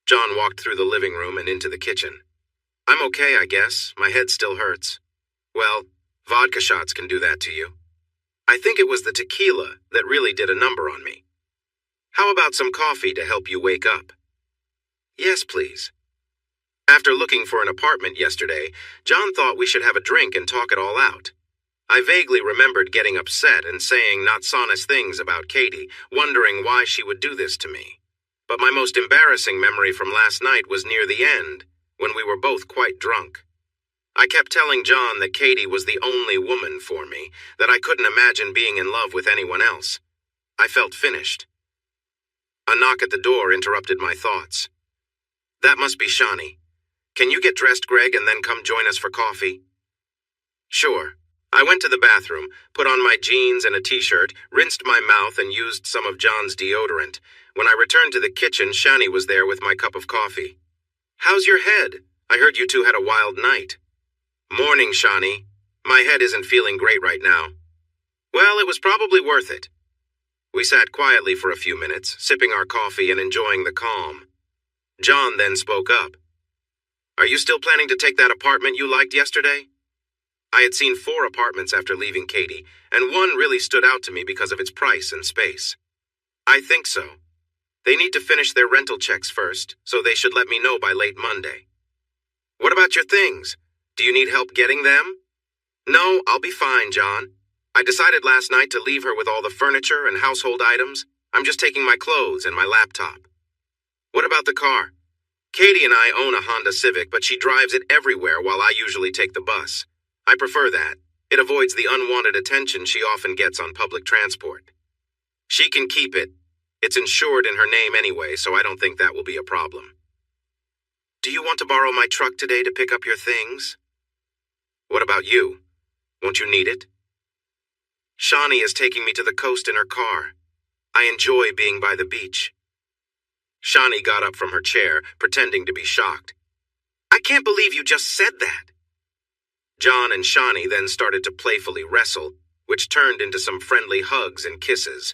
John walked through the living room and into the kitchen. I'm okay, I guess. My head still hurts. Well, vodka shots can do that to you. I think it was the tequila that really did a number on me. How about some coffee to help you wake up? Yes, please. After looking for an apartment yesterday, John thought we should have a drink and talk it all out. I vaguely remembered getting upset and saying not honest things about Katie, wondering why she would do this to me. But my most embarrassing memory from last night was near the end, when we were both quite drunk. I kept telling John that Katie was the only woman for me, that I couldn't imagine being in love with anyone else. I felt finished. A knock at the door interrupted my thoughts. That must be Shani. Can you get dressed, Greg, and then come join us for coffee? Sure. I went to the bathroom, put on my jeans and a t-shirt, rinsed my mouth, and used some of John's deodorant. When I returned to the kitchen, Shani was there with my cup of coffee. How's your head? I heard you two had a wild night. Morning, Shani. My head isn't feeling great right now. Well, it was probably worth it. We sat quietly for a few minutes, sipping our coffee and enjoying the calm. John then spoke up. Are you still planning to take that apartment you liked yesterday? I had seen 4 apartments after leaving Katie, and one really stood out to me because of its price and space. I think so. They need to finish their rental checks first, so they should let me know by late Monday. What about your things? Do you need help getting them? No, I'll be fine, John. I decided last night to leave her with all the furniture and household items. I'm just taking my clothes and my laptop. What about the car? Katie and I own a Honda Civic, but she drives it everywhere while I usually take the bus. I prefer that. It avoids the unwanted attention she often gets on public transport. She can keep it. It's insured in her name anyway, so I don't think that will be a problem. Do you want to borrow my truck today to pick up your things? What about you? Won't you need it? Shawnee is taking me to the coast in her car. I enjoy being by the beach. Shawnee got up from her chair, pretending to be shocked. I can't believe you just said that. John and Shawnee then started to playfully wrestle, which turned into some friendly hugs and kisses.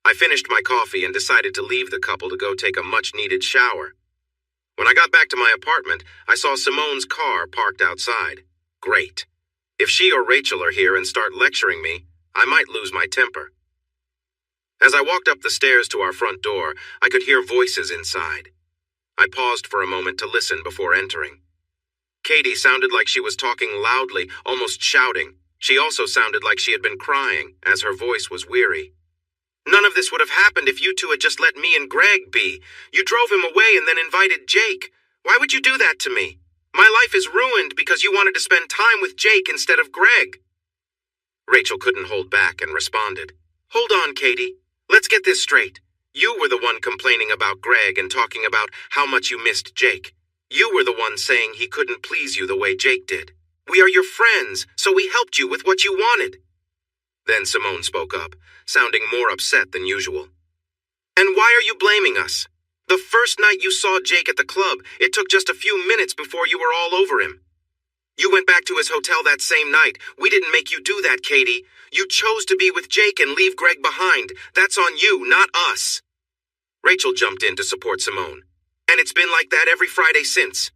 I finished my coffee and decided to leave the couple to go take a much-needed shower. When I got back to my apartment, I saw Simone's car parked outside. Great. If she or Rachel are here and start lecturing me, I might lose my temper. As I walked up the stairs to our front door, I could hear voices inside. I paused for a moment to listen before entering. Katie sounded like she was talking loudly, almost shouting. She also sounded like she had been crying, as her voice was weary. None of this would have happened if you two had just let me and Greg be. You drove him away and then invited Jake. Why would you do that to me? My life is ruined because you wanted to spend time with Jake instead of Greg. Rachel couldn't hold back and responded. Hold on, Katie. Let's get this straight. You were the one complaining about Greg and talking about how much you missed Jake. You were the one saying he couldn't please you the way Jake did. We are your friends, so we helped you with what you wanted. Then Simone spoke up, sounding more upset than usual. And why are you blaming us? The first night you saw Jake at the club, it took just a few minutes before you were all over him. You went back to his hotel that same night. We didn't make you do that, Katie. You chose to be with Jake and leave Greg behind. That's on you, not us. Rachel jumped in to support Simone. And it's been like that every Friday since.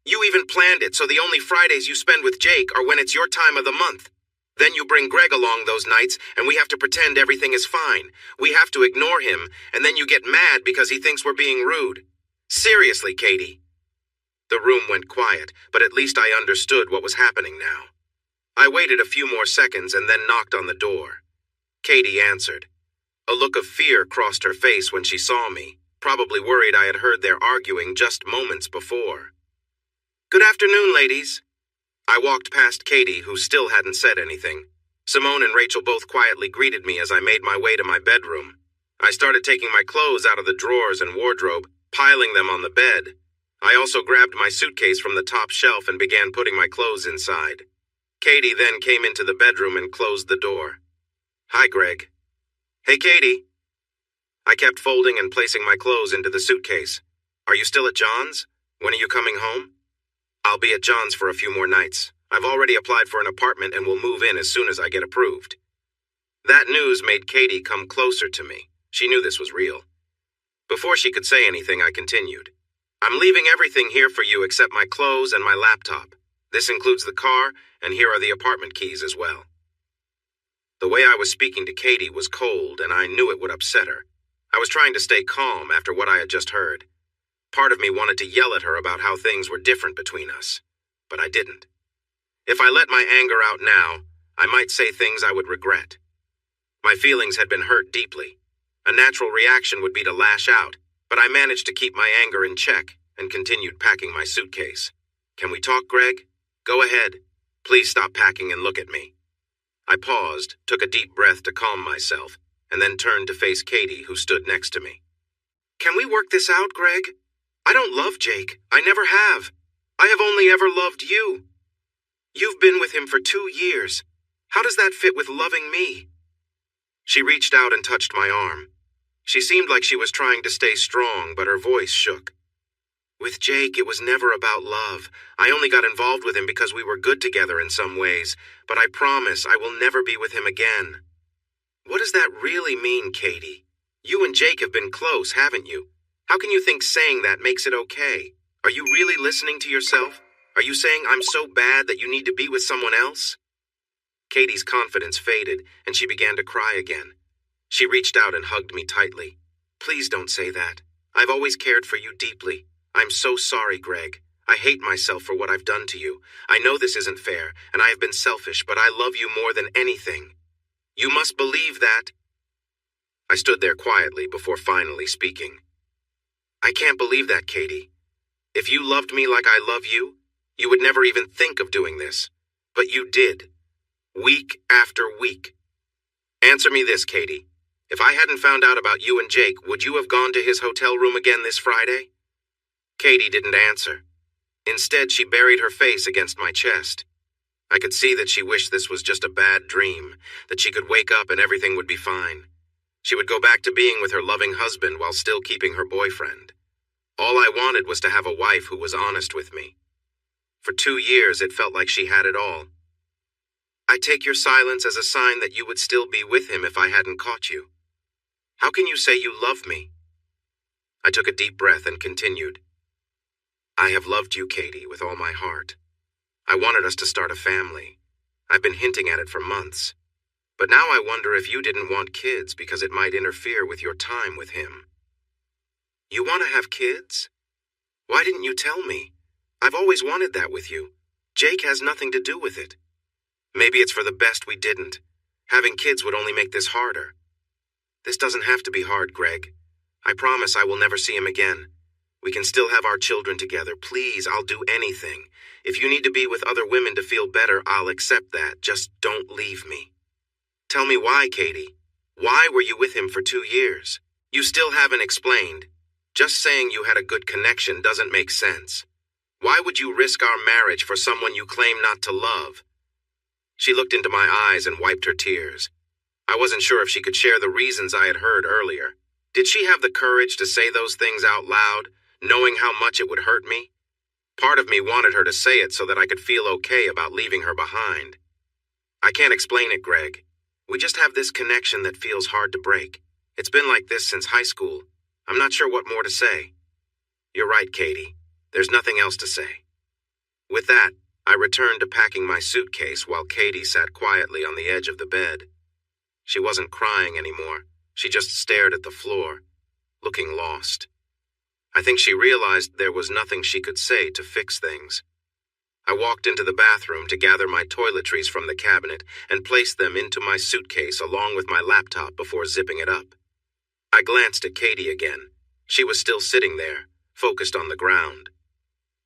You even planned it so the only Fridays you spend with Jake are when it's your time of the month. Then you bring Greg along those nights, and we have to pretend everything is fine. We have to ignore him, and then you get mad because he thinks we're being rude. Seriously, Katie. The room went quiet, but at least I understood what was happening now. I waited a few more seconds and then knocked on the door. Katie answered. A look of fear crossed her face when she saw me, probably worried I had heard their arguing just moments before. Good afternoon, ladies. I walked past Katie, who still hadn't said anything. Simone and Rachel both quietly greeted me as I made my way to my bedroom. I started taking my clothes out of the drawers and wardrobe, piling them on the bed. I also grabbed my suitcase from the top shelf and began putting my clothes inside. Katie then came into the bedroom and closed the door. Hi, Greg. Hey, Katie. I kept folding and placing my clothes into the suitcase. Are you still at John's? When are you coming home? I'll be at John's for a few more nights. I've already applied for an apartment and will move in as soon as I get approved. That news made Katie come closer to me. She knew this was real. Before she could say anything, I continued. I'm leaving everything here for you except my clothes and my laptop. This includes the car, and here are the apartment keys as well. The way I was speaking to Katie was cold, and I knew it would upset her. I was trying to stay calm after what I had just heard. Part of me wanted to yell at her about how things were different between us, but I didn't. If I let my anger out now, I might say things I would regret. My feelings had been hurt deeply. A natural reaction would be to lash out, but I managed to keep my anger in check and continued packing my suitcase. Can we talk, Greg? Go ahead. Please stop packing and look at me. I paused, took a deep breath to calm myself, and then turned to face Katie, who stood next to me. Can we work this out, Greg? I don't love Jake. I never have. I have only ever loved you. You've been with him for 2 years. How does that fit with loving me? She reached out and touched my arm. She seemed like she was trying to stay strong, but her voice shook. With Jake, it was never about love. I only got involved with him because we were good together in some ways, but I promise I will never be with him again. What does that really mean, Katie? You and Jake have been close, haven't you? How can you think saying that makes it okay? Are you really listening to yourself? Are you saying I'm so bad that you need to be with someone else? Katie's confidence faded, and she began to cry again. She reached out and hugged me tightly. "Please don't say that. I've always cared for you deeply. I'm so sorry, Greg. I hate myself for what I've done to you. I know this isn't fair, and I have been selfish, but I love you more than anything. You must believe that." I stood there quietly before finally speaking. "I can't believe that, Katie. If you loved me like I love you, you would never even think of doing this. But you did. Week after week. Answer me this, Katie. If I hadn't found out about you and Jake, would you have gone to his hotel room again this Friday?" Katie didn't answer. Instead, she buried her face against my chest. I could see that she wished this was just a bad dream, that she could wake up and everything would be fine. She would go back to being with her loving husband while still keeping her boyfriend. All I wanted was to have a wife who was honest with me. For 2 years, it felt like she had it all. "I take your silence as a sign that you would still be with him if I hadn't caught you. How can you say you love me?" I took a deep breath and continued. "I have loved you, Katie, with all my heart. I wanted us to start a family. I've been hinting at it for months. But now I wonder if you didn't want kids because it might interfere with your time with him." "You want to have kids? Why didn't you tell me? I've always wanted that with you. Jake has nothing to do with it. Maybe it's for the best we didn't. Having kids would only make this harder. This doesn't have to be hard, Greg. I promise I will never see him again. We can still have our children together. Please, I'll do anything. If you need to be with other women to feel better, I'll accept that. Just don't leave me." "Tell me why, Katie. Why were you with him for 2 years? You still haven't explained. Just saying you had a good connection doesn't make sense. Why would you risk our marriage for someone you claim not to love?" She looked into my eyes and wiped her tears. I wasn't sure if she could share the reasons I had heard earlier. Did she have the courage to say those things out loud, knowing how much it would hurt me? Part of me wanted her to say it so that I could feel okay about leaving her behind. "I can't explain it, Greg. We just have this connection that feels hard to break. It's been like this since high school. I'm not sure what more to say." "You're right, Katie. There's nothing else to say." With that, I returned to packing my suitcase while Katie sat quietly on the edge of the bed. She wasn't crying anymore. She just stared at the floor, looking lost. I think she realized there was nothing she could say to fix things. I walked into the bathroom to gather my toiletries from the cabinet and place them into my suitcase along with my laptop before zipping it up. I glanced at Katie again. She was still sitting there, focused on the ground.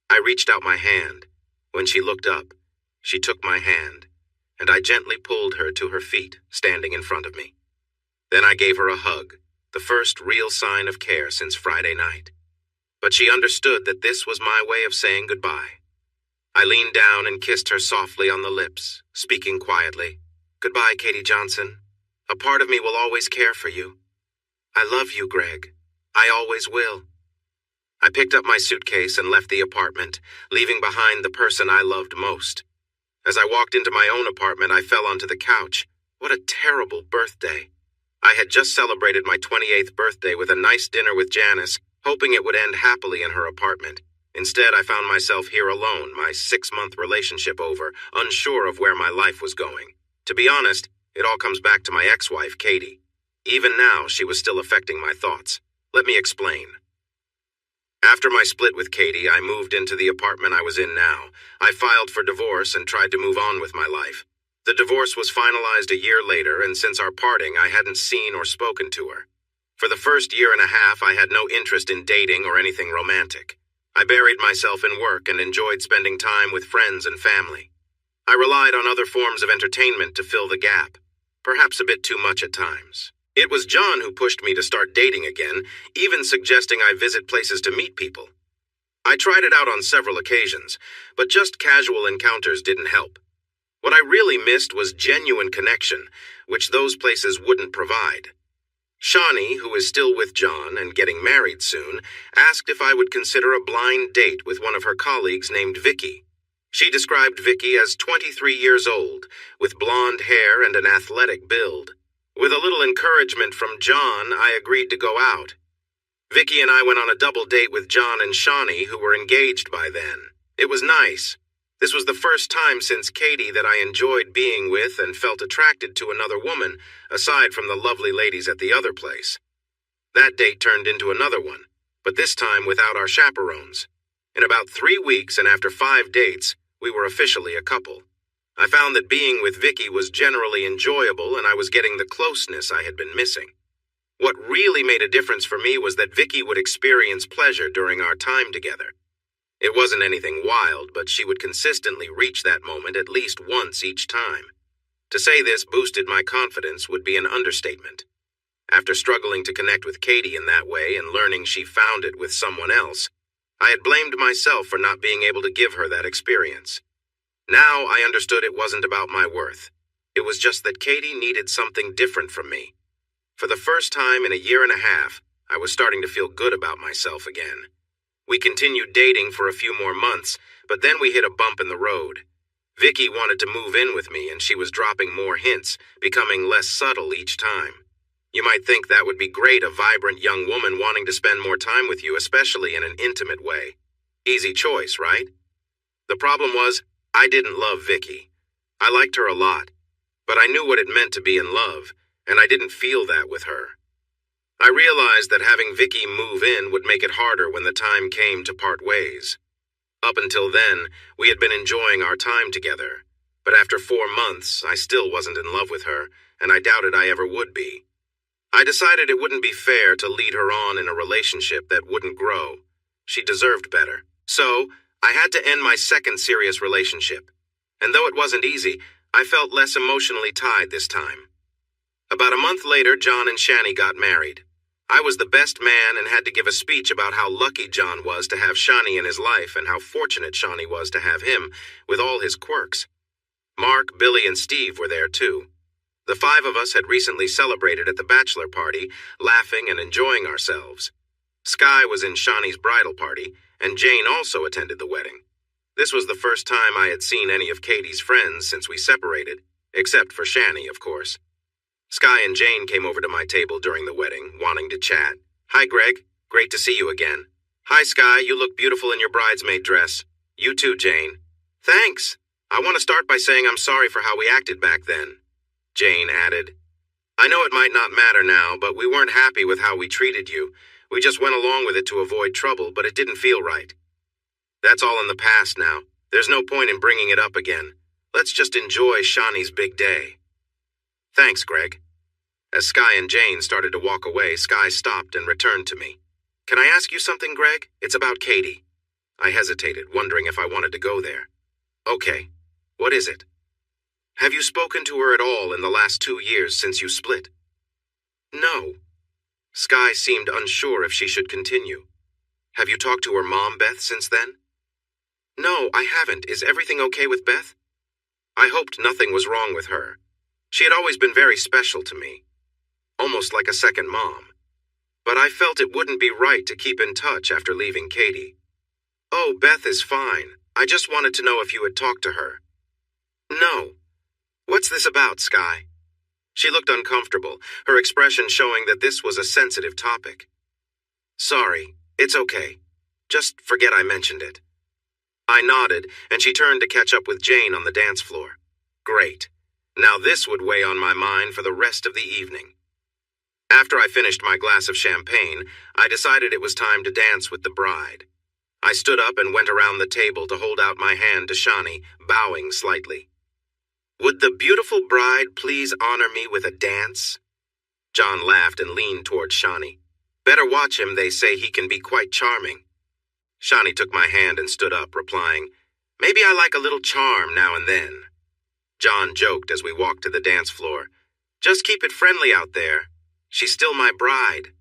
I reached out my hand. When she looked up, she took my hand, and I gently pulled her to her feet, standing in front of me. Then I gave her a hug, the first real sign of care since Friday night. But she understood that this was my way of saying goodbye. I leaned down and kissed her softly on the lips, speaking quietly. "Goodbye, Katie Johnson. A part of me will always care for you. I love you, Greg. I always will." I picked up my suitcase and left the apartment, leaving behind the person I loved most. As I walked into my own apartment, I fell onto the couch. What a terrible birthday. I had just celebrated my 28th birthday with a nice dinner with Janice, hoping it would end happily in her apartment. Instead, I found myself here alone, my 6-month relationship over, unsure of where my life was going. To be honest, it all comes back to my ex-wife, Katie. Even now, she was still affecting my thoughts. Let me explain. After my split with Katie, I moved into the apartment I was in now. I filed for divorce and tried to move on with my life. The divorce was finalized a year later, and since our parting, I hadn't seen or spoken to her. For the first year and a half, I had no interest in dating or anything romantic. I buried myself in work and enjoyed spending time with friends and family. I relied on other forms of entertainment to fill the gap, perhaps a bit too much at times. It was John who pushed me to start dating again, even suggesting I visit places to meet people. I tried it out on several occasions, but just casual encounters didn't help. What I really missed was genuine connection, which those places wouldn't provide. Shawnee, who is still with John and getting married soon, asked if I would consider a blind date with one of her colleagues named Vicky. She described Vicky as 23 years old, with blonde hair and an athletic build. With a little encouragement from John, I agreed to go out. Vicky and I went on a double date with John and Shawnee, who were engaged by then. It was nice. This was the first time since Katie that I enjoyed being with and felt attracted to another woman, aside from the lovely ladies at the other place. That date turned into another one, but this time without our chaperones. In about 3 weeks and after 5 dates, we were officially a couple. I found that being with Vicky was generally enjoyable and I was getting the closeness I had been missing. What really made a difference for me was that Vicky would experience pleasure during our time together. It wasn't anything wild, but she would consistently reach that moment at least once each time. To say this boosted my confidence would be an understatement. After struggling to connect with Katie in that way and learning she found it with someone else, I had blamed myself for not being able to give her that experience. Now I understood it wasn't about my worth. It was just that Katie needed something different from me. For the first time in a year and a half, I was starting to feel good about myself again. We continued dating for a few more months, but then we hit a bump in the road. Vicky wanted to move in with me and she was dropping more hints, becoming less subtle each time. You might think that would be great, a vibrant young woman wanting to spend more time with you, especially in an intimate way. Easy choice, right? The problem was, I didn't love Vicky. I liked her a lot, but I knew what it meant to be in love, and I didn't feel that with her. I realized that having Vicky move in would make it harder when the time came to part ways. Up until then, we had been enjoying our time together, but after 4 months, I still wasn't in love with her, and I doubted I ever would be. I decided it wouldn't be fair to lead her on in a relationship that wouldn't grow. She deserved better. So, I had to end my second serious relationship. And though it wasn't easy, I felt less emotionally tied this time. About a month later, John and Shani got married. I was the best man and had to give a speech about how lucky John was to have Shani in his life and how fortunate Shani was to have him, with all his quirks. Mark, Billy, and Steve were there too. The 5 of us had recently celebrated at the bachelor party, laughing and enjoying ourselves. Sky was in Shani's bridal party, and Jane also attended the wedding. This was the first time I had seen any of Katie's friends since we separated, except for Shani, of course. Sky and Jane came over to my table during the wedding, wanting to chat. "Hi, Greg. Great to see you again." "Hi, Sky. You look beautiful in your bridesmaid dress." "You too, Jane." "Thanks. I want to start by saying I'm sorry for how we acted back then," Jane added. "I know it might not matter now, but we weren't happy with how we treated you. We just went along with it to avoid trouble, but it didn't feel right. That's all in the past now. There's no point in bringing it up again. Let's just enjoy Shani's big day." "Thanks, Greg." As Sky and Jane started to walk away, Sky stopped and returned to me. "Can I ask you something, Greg? It's about Katie." I hesitated, wondering if I wanted to go there. "Okay. What is it?" "Have you spoken to her at all in the last 2 years since you split?" "No." Sky seemed unsure if she should continue. "Have you talked to her mom, Beth, since then?" "No, I haven't. Is everything okay with Beth?" I hoped nothing was wrong with her. She had always been very special to me, almost like a second mom. But I felt it wouldn't be right to keep in touch after leaving Katie. "Oh, Beth is fine. I just wanted to know if you had talked to her." "No." "What's this about, Sky?" She looked uncomfortable, her expression showing that this was a sensitive topic. "Sorry, it's okay. Just forget I mentioned it." I nodded, and she turned to catch up with Jane on the dance floor. Great. Now this would weigh on my mind for the rest of the evening. After I finished my glass of champagne, I decided it was time to dance with the bride. I stood up and went around the table to hold out my hand to Shani, bowing slightly. "Would the beautiful bride please honor me with a dance?" John laughed and leaned toward Shani. "Better watch him, they say he can be quite charming." Shani took my hand and stood up, replying, "Maybe I like a little charm now and then." John joked as we walked to the dance floor. "Just keep it friendly out there. She's still my bride."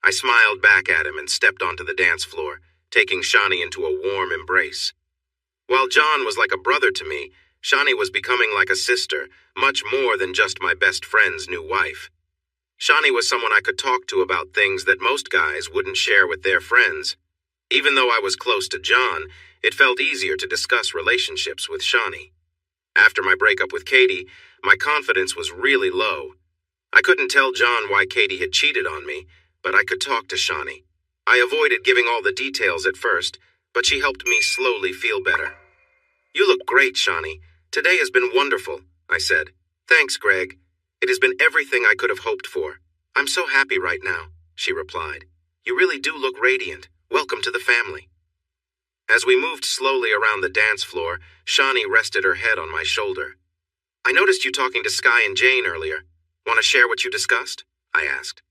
I smiled back at him and stepped onto the dance floor, taking Shani into a warm embrace. While John was like a brother to me, Shani was becoming like a sister, much more than just my best friend's new wife. Shani was someone I could talk to about things that most guys wouldn't share with their friends. Even though I was close to John, it felt easier to discuss relationships with Shani. After my breakup with Katie, my confidence was really low. I couldn't tell John why Katie had cheated on me, but I could talk to Shani. I avoided giving all the details at first, but she helped me slowly feel better. You look great, Shawnee. Today has been wonderful, I said. Thanks, Greg. It has been everything I could have hoped for. I'm so happy right now, she replied. You really do look radiant. Welcome to the family. As we moved slowly around the dance floor, Shawnee rested her head on my shoulder. I noticed you talking to Sky and Jane earlier. Want to share what you discussed? I asked.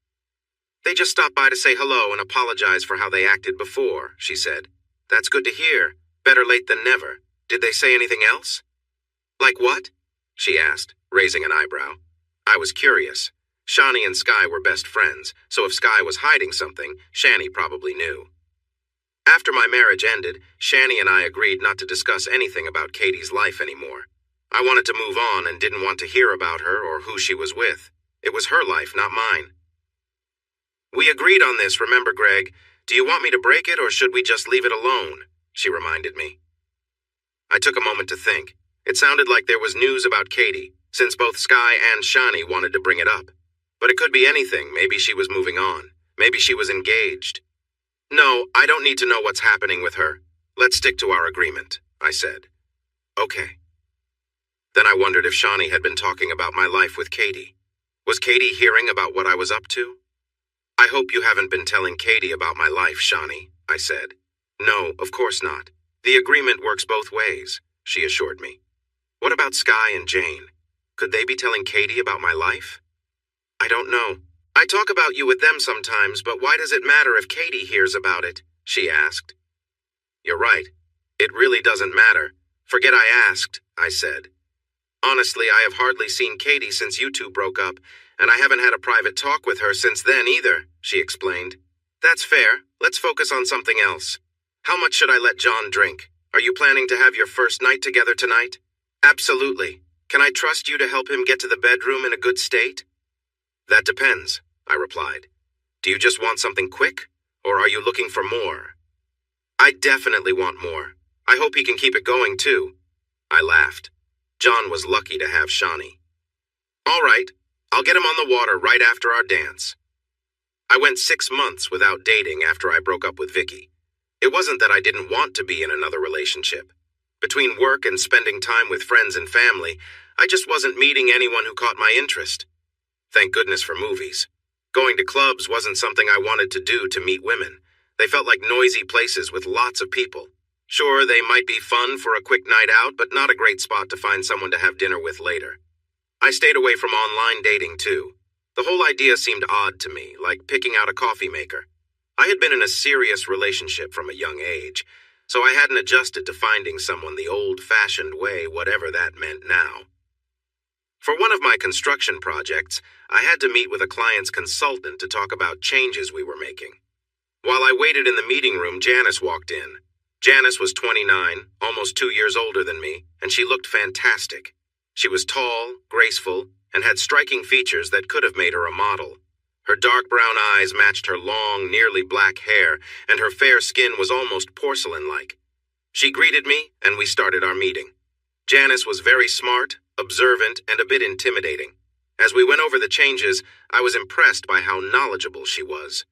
They just stopped by to say hello and apologize for how they acted before, she said. That's good to hear. Better late than never. Did they say anything else? Like what? She asked, raising an eyebrow. I was curious. Shawnee and Sky were best friends, so if Sky was hiding something, Shani probably knew. After my marriage ended, Shani and I agreed not to discuss anything about Katie's life anymore. I wanted to move on and didn't want to hear about her or who she was with. It was her life, not mine. We agreed on this, remember, Greg? Do you want me to break it or should we just leave it alone? She reminded me. I took a moment to think. It sounded like there was news about Katie, since both Sky and Shani wanted to bring it up. But it could be anything. Maybe she was moving on. Maybe she was engaged. No, I don't need to know what's happening with her. Let's stick to our agreement, I said. Okay. Then I wondered if Shani had been talking about my life with Katie. Was Katie hearing about what I was up to? I hope you haven't been telling Katie about my life, Shani, I said. No, of course not. The agreement works both ways, she assured me. What about Sky and Jane? Could they be telling Katie about my life? I don't know. I talk about you with them sometimes, but why does it matter if Katie hears about it? She asked. You're right. It really doesn't matter. Forget I asked, I said. Honestly, I have hardly seen Katie since you two broke up, and I haven't had a private talk with her since then either, she explained. That's fair. Let's focus on something else. How much should I let John drink? Are you planning to have your first night together tonight? Absolutely. Can I trust you to help him get to the bedroom in a good state? That depends, I replied. Do you just want something quick, or are you looking for more? I definitely want more. I hope he can keep it going, too. I laughed. John was lucky to have Shani. All right, I'll get him on the water right after our dance. I went 6 months without dating after I broke up with Vicky. It wasn't that I didn't want to be in another relationship. Between work and spending time with friends and family, I just wasn't meeting anyone who caught my interest. Thank goodness for movies. Going to clubs wasn't something I wanted to do to meet women. They felt like noisy places with lots of people. Sure, they might be fun for a quick night out, but not a great spot to find someone to have dinner with later. I stayed away from online dating, too. The whole idea seemed odd to me, like picking out a coffee maker. I had been in a serious relationship from a young age, so I hadn't adjusted to finding someone the old-fashioned way, whatever that meant now. For one of my construction projects, I had to meet with a client's consultant to talk about changes we were making. While I waited in the meeting room, Janice walked in. Janice was 29, almost 2 years older than me, and she looked fantastic. She was tall, graceful, and had striking features that could have made her a model. Her dark brown eyes matched her long, nearly black hair, and her fair skin was almost porcelain-like. She greeted me, and we started our meeting. Janice was very smart, observant, and a bit intimidating. As we went over the changes, I was impressed by how knowledgeable she was.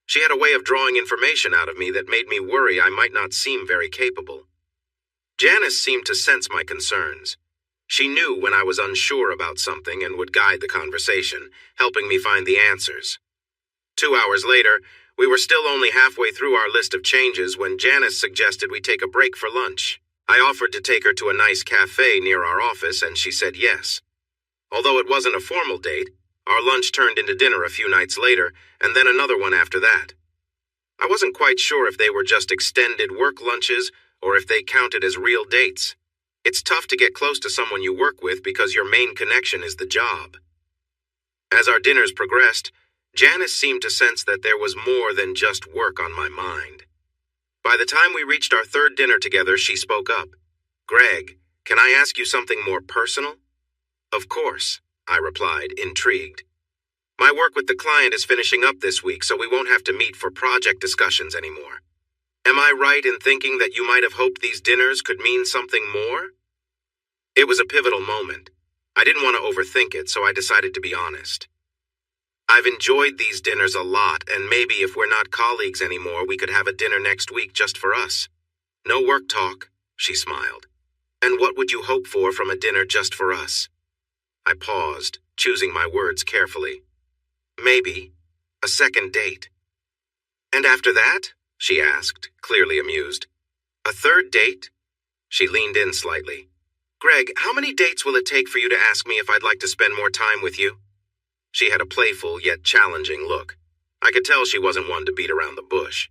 She had a way of drawing information out of me that made me worry I might not seem very capable. Janice seemed to sense my concerns. She knew when I was unsure about something and would guide the conversation, helping me find the answers. 2 hours later, we were still only halfway through our list of changes when Janice suggested we take a break for lunch. I offered to take her to a nice cafe near our office, and she said yes. Although it wasn't a formal date, our lunch turned into dinner a few nights later, and then another one after that. I wasn't quite sure if they were just extended work lunches or if they counted as real dates. It's tough to get close to someone you work with because your main connection is the job. As our dinners progressed, Janice seemed to sense that there was more than just work on my mind. By the time we reached our third dinner together, she spoke up. "Greg, can I ask you something more personal?" "Of course," I replied, intrigued. "My work with the client is finishing up this week, so we won't have to meet for project discussions anymore. Am I right in thinking that you might have hoped these dinners could mean something more?" It was a pivotal moment. I didn't want to overthink it, so I decided to be honest. "I've enjoyed these dinners a lot, and maybe if we're not colleagues anymore, we could have a dinner next week just for us. No work talk," she smiled. And what would you hope for from a dinner just for us? I paused, choosing my words carefully. Maybe a second date. And after that? She asked, clearly amused. A third date? She leaned in slightly. Greg, how many dates will it take for you to ask me if I'd like to spend more time with you? She had a playful yet challenging look. I could tell she wasn't one to beat around the bush.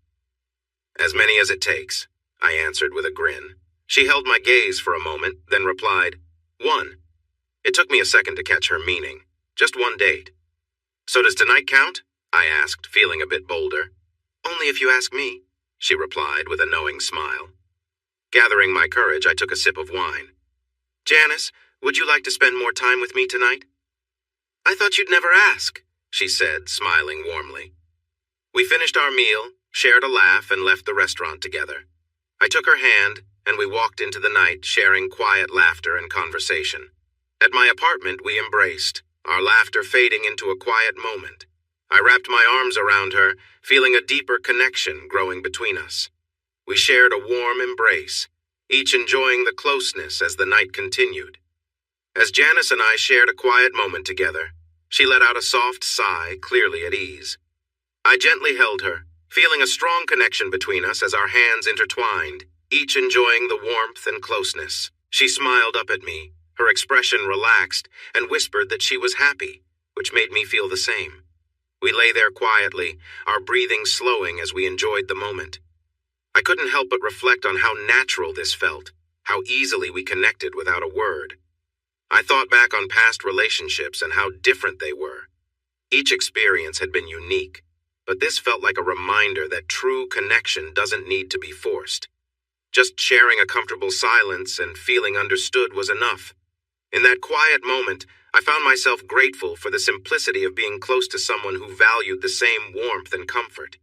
As many as it takes, I answered with a grin. She held my gaze for a moment, then replied, 1. It took me a second to catch her meaning. Just one date. So does tonight count? I asked, feeling a bit bolder. Only if you ask me, she replied with a knowing smile. Gathering my courage, I took a sip of wine. Janice, would you like to spend more time with me tonight? I thought you'd never ask, she said, smiling warmly. We finished our meal, shared a laugh, and left the restaurant together. I took her hand, and we walked into the night, sharing quiet laughter and conversation. At my apartment, we embraced, our laughter fading into a quiet moment. I wrapped my arms around her, feeling a deeper connection growing between us. We shared a warm embrace, each enjoying the closeness as the night continued. As Janice and I shared a quiet moment together, she let out a soft sigh, clearly at ease. I gently held her, feeling a strong connection between us as our hands intertwined, each enjoying the warmth and closeness. She smiled up at me, her expression relaxed, and whispered that she was happy, which made me feel the same. We lay there quietly, our breathing slowing as we enjoyed the moment. I couldn't help but reflect on how natural this felt, how easily we connected without a word. I thought back on past relationships and how different they were. Each experience had been unique, but this felt like a reminder that true connection doesn't need to be forced. Just sharing a comfortable silence and feeling understood was enough. In that quiet moment, I found myself grateful for the simplicity of being close to someone who valued the same warmth and comfort.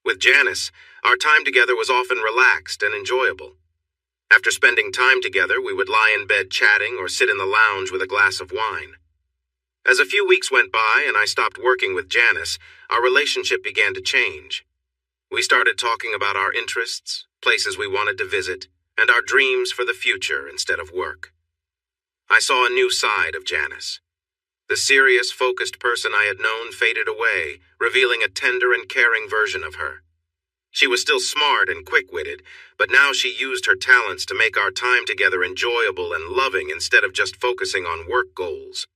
With Janice, our time together was often relaxed and enjoyable. After spending time together, we would lie in bed chatting or sit in the lounge with a glass of wine. As a few weeks went by and I stopped working with Janice, our relationship began to change. We started talking about our interests, places we wanted to visit, and our dreams for the future instead of work. I saw a new side of Janice. The serious, focused person I had known faded away, revealing a tender and caring version of her. She was still smart and quick-witted, but now she used her talents to make our time together enjoyable and loving instead of just focusing on work goals.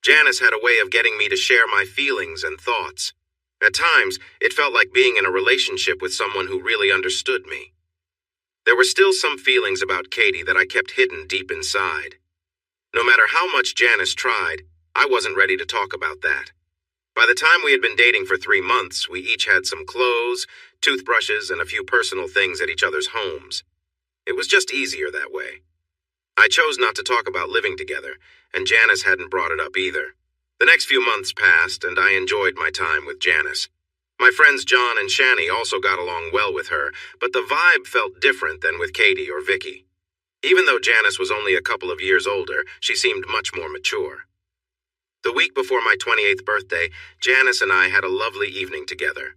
Janice had a way of getting me to share my feelings and thoughts. At times, it felt like being in a relationship with someone who really understood me. There were still some feelings about Katie that I kept hidden deep inside. No matter how much Janice tried, I wasn't ready to talk about that. By the time we had been dating for 3 months, we each had some clothes, toothbrushes, and a few personal things at each other's homes. It was just easier that way. I chose not to talk about living together, and Janice hadn't brought it up either. The next few months passed, and I enjoyed my time with Janice. My friends John and Shani also got along well with her, but the vibe felt different than with Katie or Vicky. Even though Janice was only a couple of years older, she seemed much more mature. The week before my 28th birthday, Janice and I had a lovely evening together.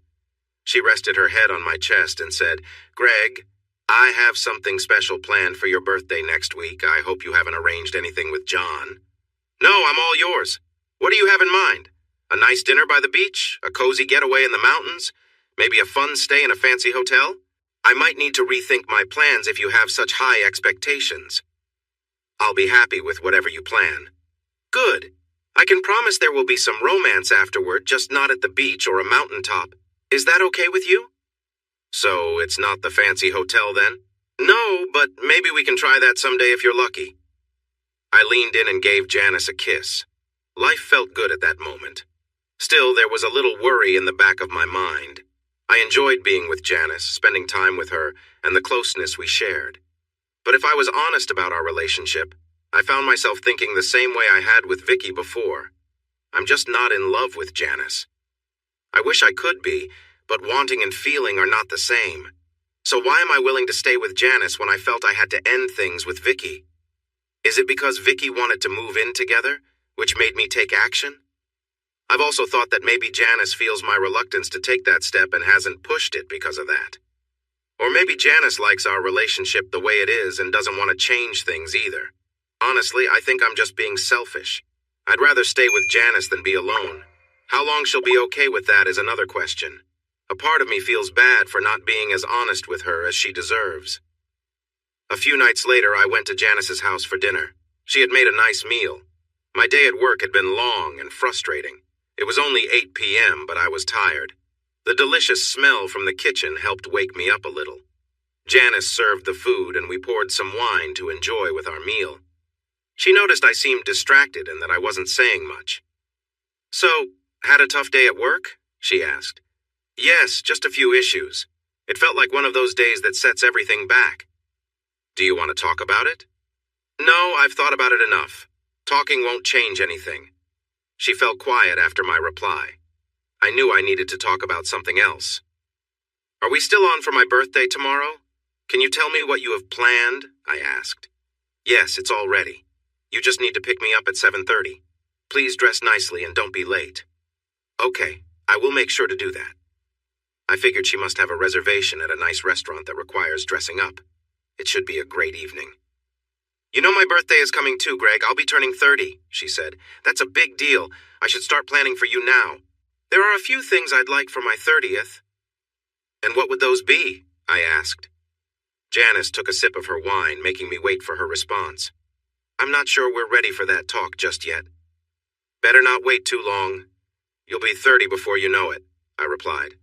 She rested her head on my chest and said, "Greg, I have something special planned for your birthday next week. I hope you haven't arranged anything with John." "No, I'm all yours. What do you have in mind? A nice dinner by the beach? A cozy getaway in the mountains? Maybe a fun stay in a fancy hotel? I might need to rethink my plans if you have such high expectations." "I'll be happy with whatever you plan." "Good. I can promise there will be some romance afterward, just not at the beach or a mountaintop. Is that okay with you?" "So it's not the fancy hotel then?" "No, but maybe we can try that someday if you're lucky." I leaned in and gave Janice a kiss. Life felt good at that moment. Still, there was a little worry in the back of my mind. I enjoyed being with Janice, spending time with her, and the closeness we shared. But if I was honest about our relationship, I found myself thinking the same way I had with Vicky before. I'm just not in love with Janice. I wish I could be, but wanting and feeling are not the same. So why am I willing to stay with Janice when I felt I had to end things with Vicky? Is it because Vicky wanted to move in together, which made me take action? I've also thought that maybe Janice feels my reluctance to take that step and hasn't pushed it because of that. Or maybe Janice likes our relationship the way it is and doesn't want to change things either. Honestly, I think I'm just being selfish. I'd rather stay with Janice than be alone. How long she'll be okay with that is another question. A part of me feels bad for not being as honest with her as she deserves. A few nights later, I went to Janice's house for dinner. She had made a nice meal. My day at work had been long and frustrating. It was only 8 p.m., but I was tired. The delicious smell from the kitchen helped wake me up a little. Janice served the food and we poured some wine to enjoy with our meal. She noticed I seemed distracted and that I wasn't saying much. "So, had a tough day at work?" she asked. "Yes, just a few issues. It felt like one of those days that sets everything back." "Do you want to talk about it?" "No, I've thought about it enough. Talking won't change anything." She fell quiet after my reply. I knew I needed to talk about something else. "Are we still on for my birthday tomorrow? Can you tell me what you have planned?" I asked. "Yes, it's all ready. You just need to pick me up at 7:30. Please dress nicely and don't be late." "Okay, I will make sure to do that." I figured she must have a reservation at a nice restaurant that requires dressing up. It should be a great evening. "You know my birthday is coming too, Greg. I'll be turning 30, she said. "That's a big deal. I should start planning for you now. There are a few things I'd like for my 30th. "And what would those be?" I asked. Janice took a sip of her wine, making me wait for her response. "I'm not sure we're ready for that talk just yet." "Better not wait too long. You'll be 30 before you know it," I replied.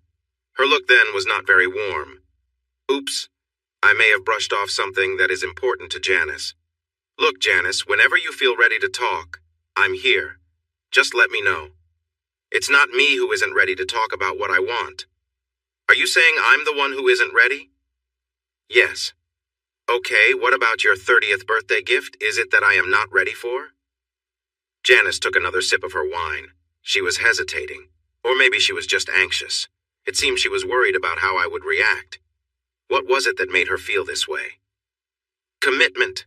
Her look then was not very warm. Oops, I may have brushed off something that is important to Janice. "Look, Janice, whenever you feel ready to talk, I'm here. Just let me know. It's not me who isn't ready to talk about what I want." "Are you saying I'm the one who isn't ready?" "Yes." "Okay, what about your 30th birthday gift? Is it that I am not ready for?" Janice took another sip of her wine. She was hesitating, or maybe she was just anxious. It seemed she was worried about how I would react. What was it that made her feel this way? "Commitment."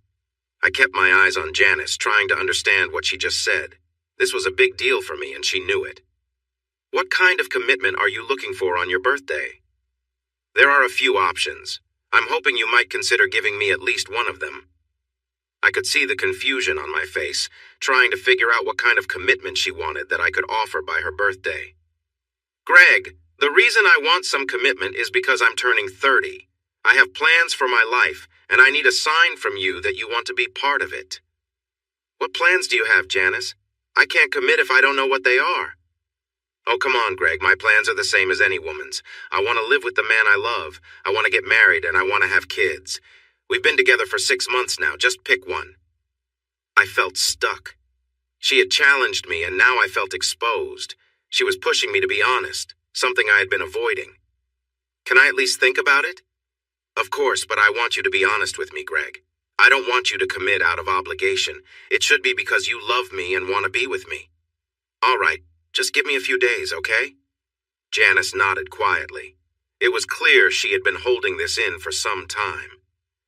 I kept my eyes on Janice, trying to understand what she just said. This was a big deal for me, and she knew it. "What kind of commitment are you looking for on your birthday?" "There are a few options. I'm hoping you might consider giving me at least one of them." I could see the confusion on my face, trying to figure out what kind of commitment she wanted that I could offer by her birthday. "Greg, the reason I want some commitment is because I'm turning 30. I have plans for my life, and I need a sign from you that you want to be part of it." "What plans do you have, Janice? I can't commit if I don't know what they are." "Oh, come on, Greg. My plans are the same as any woman's. I want to live with the man I love. I want to get married, and I want to have kids. We've been together for 6 months now. Just pick one." I felt stuck. She had challenged me, and now I felt exposed. She was pushing me to be honest, something I had been avoiding. "Can I at least think about it?" "Of course, but I want you to be honest with me, Greg. I don't want you to commit out of obligation. It should be because you love me and want to be with me." "All right. Just give me a few days, okay?" Janice nodded quietly. It was clear she had been holding this in for some time.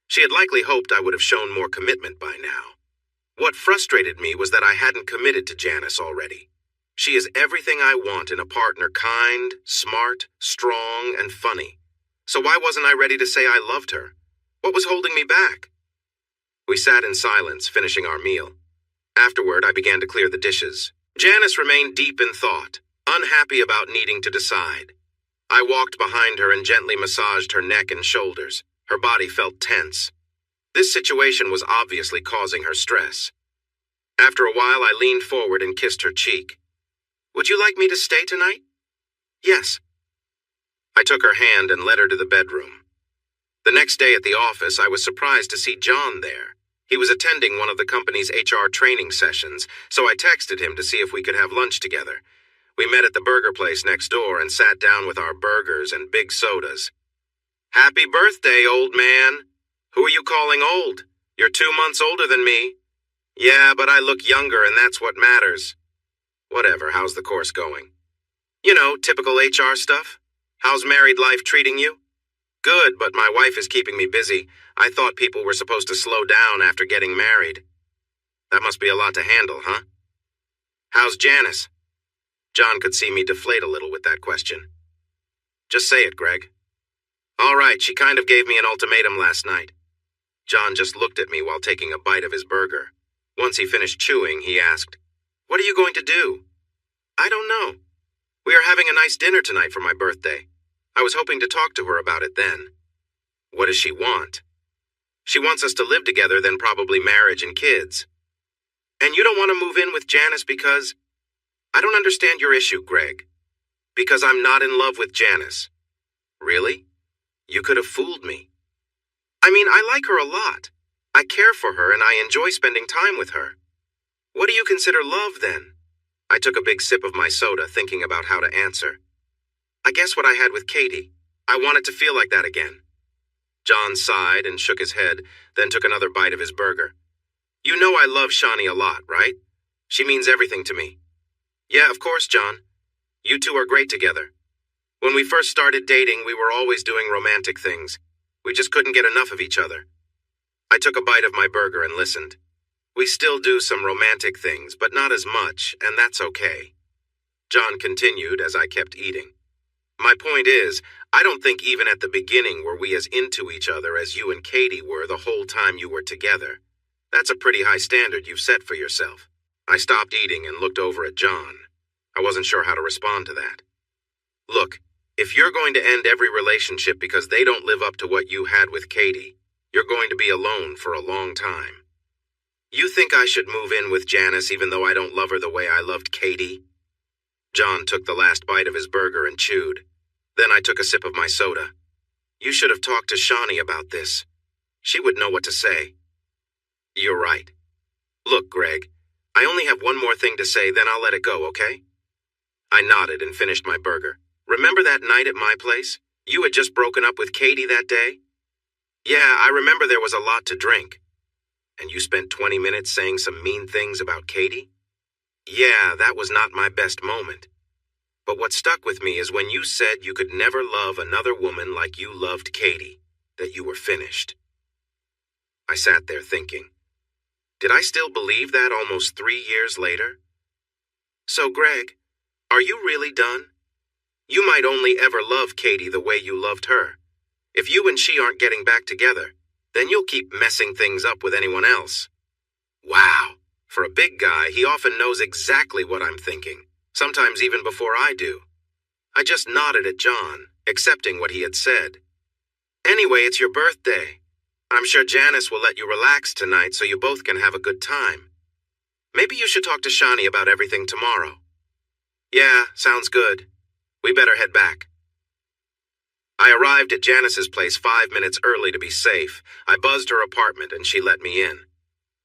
She had likely hoped I would have shown more commitment by now. What frustrated me was that I hadn't committed to Janice already. She is everything I want in a partner: kind, smart, strong, and funny. So why wasn't I ready to say I loved her? What was holding me back? We sat in silence, finishing our meal. Afterward, I began to clear the dishes. Janice remained deep in thought, unhappy about needing to decide. I walked behind her and gently massaged her neck and shoulders. Her body felt tense. This situation was obviously causing her stress. After a while, I leaned forward and kissed her cheek. "Would you like me to stay tonight?" "Yes." I took her hand and led her to the bedroom. The next day at the office, I was surprised to see John there. He was attending one of the company's HR training sessions, so I texted him to see if we could have lunch together. We met at the burger place next door and sat down with our burgers and big sodas. "Happy birthday, old man. Who are you calling old? You're 2 months older than me." "Yeah, but I look younger and that's what matters." "Whatever, how's the course going?" "You know, typical HR stuff. How's married life treating you?" "Good, but my wife is keeping me busy. I thought people were supposed to slow down after getting married." "That must be a lot to handle, huh?" "How's Janice?" John could see me deflate a little with that question. "Just say it, Greg." All right, she kind of gave me an ultimatum last night. John just looked at me while taking a bite of his burger. Once he finished chewing, he asked, "What are you going to do?" "I don't know. We are having a nice dinner tonight for my birthday. I was hoping to talk to her about it then." "What does she want?" "She wants us to live together, then probably marriage and kids." "And you don't want to move in with Janice because—" "I don't understand your issue, Greg." "Because I'm not in love with Janice." "Really? You could have fooled me." "I mean, I like her a lot. I care for her and I enjoy spending time with her." "What do you consider love, then?" I took a big sip of my soda, thinking about how to answer. "I guess what I had with Katie. I wanted to feel like that again." John sighed and shook his head, then took another bite of his burger. "You know I love Shawnee a lot, right? She means everything to me." "Yeah, of course, John. You two are great together. When we first started dating, we were always doing romantic things. We just couldn't get enough of each other." I took a bite of my burger and listened. "We still do some romantic things, but not as much, and that's okay." John continued as I kept eating. "My point is, I don't think even at the beginning were we as into each other as you and Katie were the whole time you were together. That's a pretty high standard you've set for yourself." I stopped eating and looked over at John. I wasn't sure how to respond to that. "Look, if you're going to end every relationship because they don't live up to what you had with Katie, you're going to be alone for a long time. You think I should move in with Janice even though I don't love her the way I loved Katie?" John took the last bite of his burger and chewed. Then I took a sip of my soda. "You should have talked to Shawnee about this. She would know what to say." "You're right. Look, Greg, I only have one more thing to say, then I'll let it go, okay?" I nodded and finished my burger. "Remember that night at my place? You had just broken up with Katie that day?" "Yeah, I remember there was a lot to drink." "And you spent 20 minutes saying some mean things about Katie?" "Yeah, that was not my best moment. But what stuck with me is when you said you could never love another woman like you loved Katie, that you were finished." I sat there thinking, did I still believe that almost 3 years later? "So, Greg, are you really done? You might only ever love Katie the way you loved her. If you and she aren't getting back together, then you'll keep messing things up with anyone else." Wow, for a big guy, he often knows exactly what I'm thinking, sometimes even before I do. I just nodded at John, accepting what he had said. "Anyway, it's your birthday. I'm sure Janice will let you relax tonight so you both can have a good time. Maybe you should talk to Shawnee about everything tomorrow." "Yeah, sounds good. We better head back." I arrived at Janice's place 5 minutes early to be safe. I buzzed her apartment and she let me in.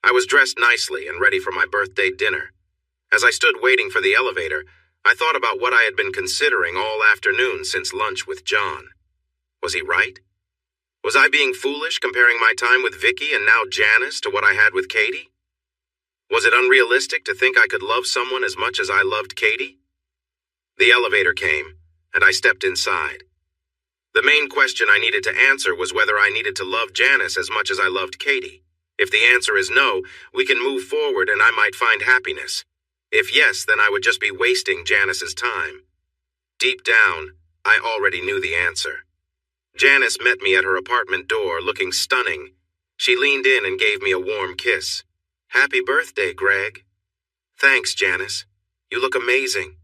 I was dressed nicely and ready for my birthday dinner. As I stood waiting for the elevator, I thought about what I had been considering all afternoon since lunch with John. Was he right? Was I being foolish comparing my time with Vicky and now Janice to what I had with Katie? Was it unrealistic to think I could love someone as much as I loved Katie? The elevator came, and I stepped inside. The main question I needed to answer was whether I needed to love Janice as much as I loved Katie. If the answer is no, we can move forward and I might find happiness. If yes, then I would just be wasting Janice's time. Deep down, I already knew the answer. Janice met me at her apartment door looking stunning. She leaned in and gave me a warm kiss. "Happy birthday, Greg." "Thanks, Janice. You look amazing."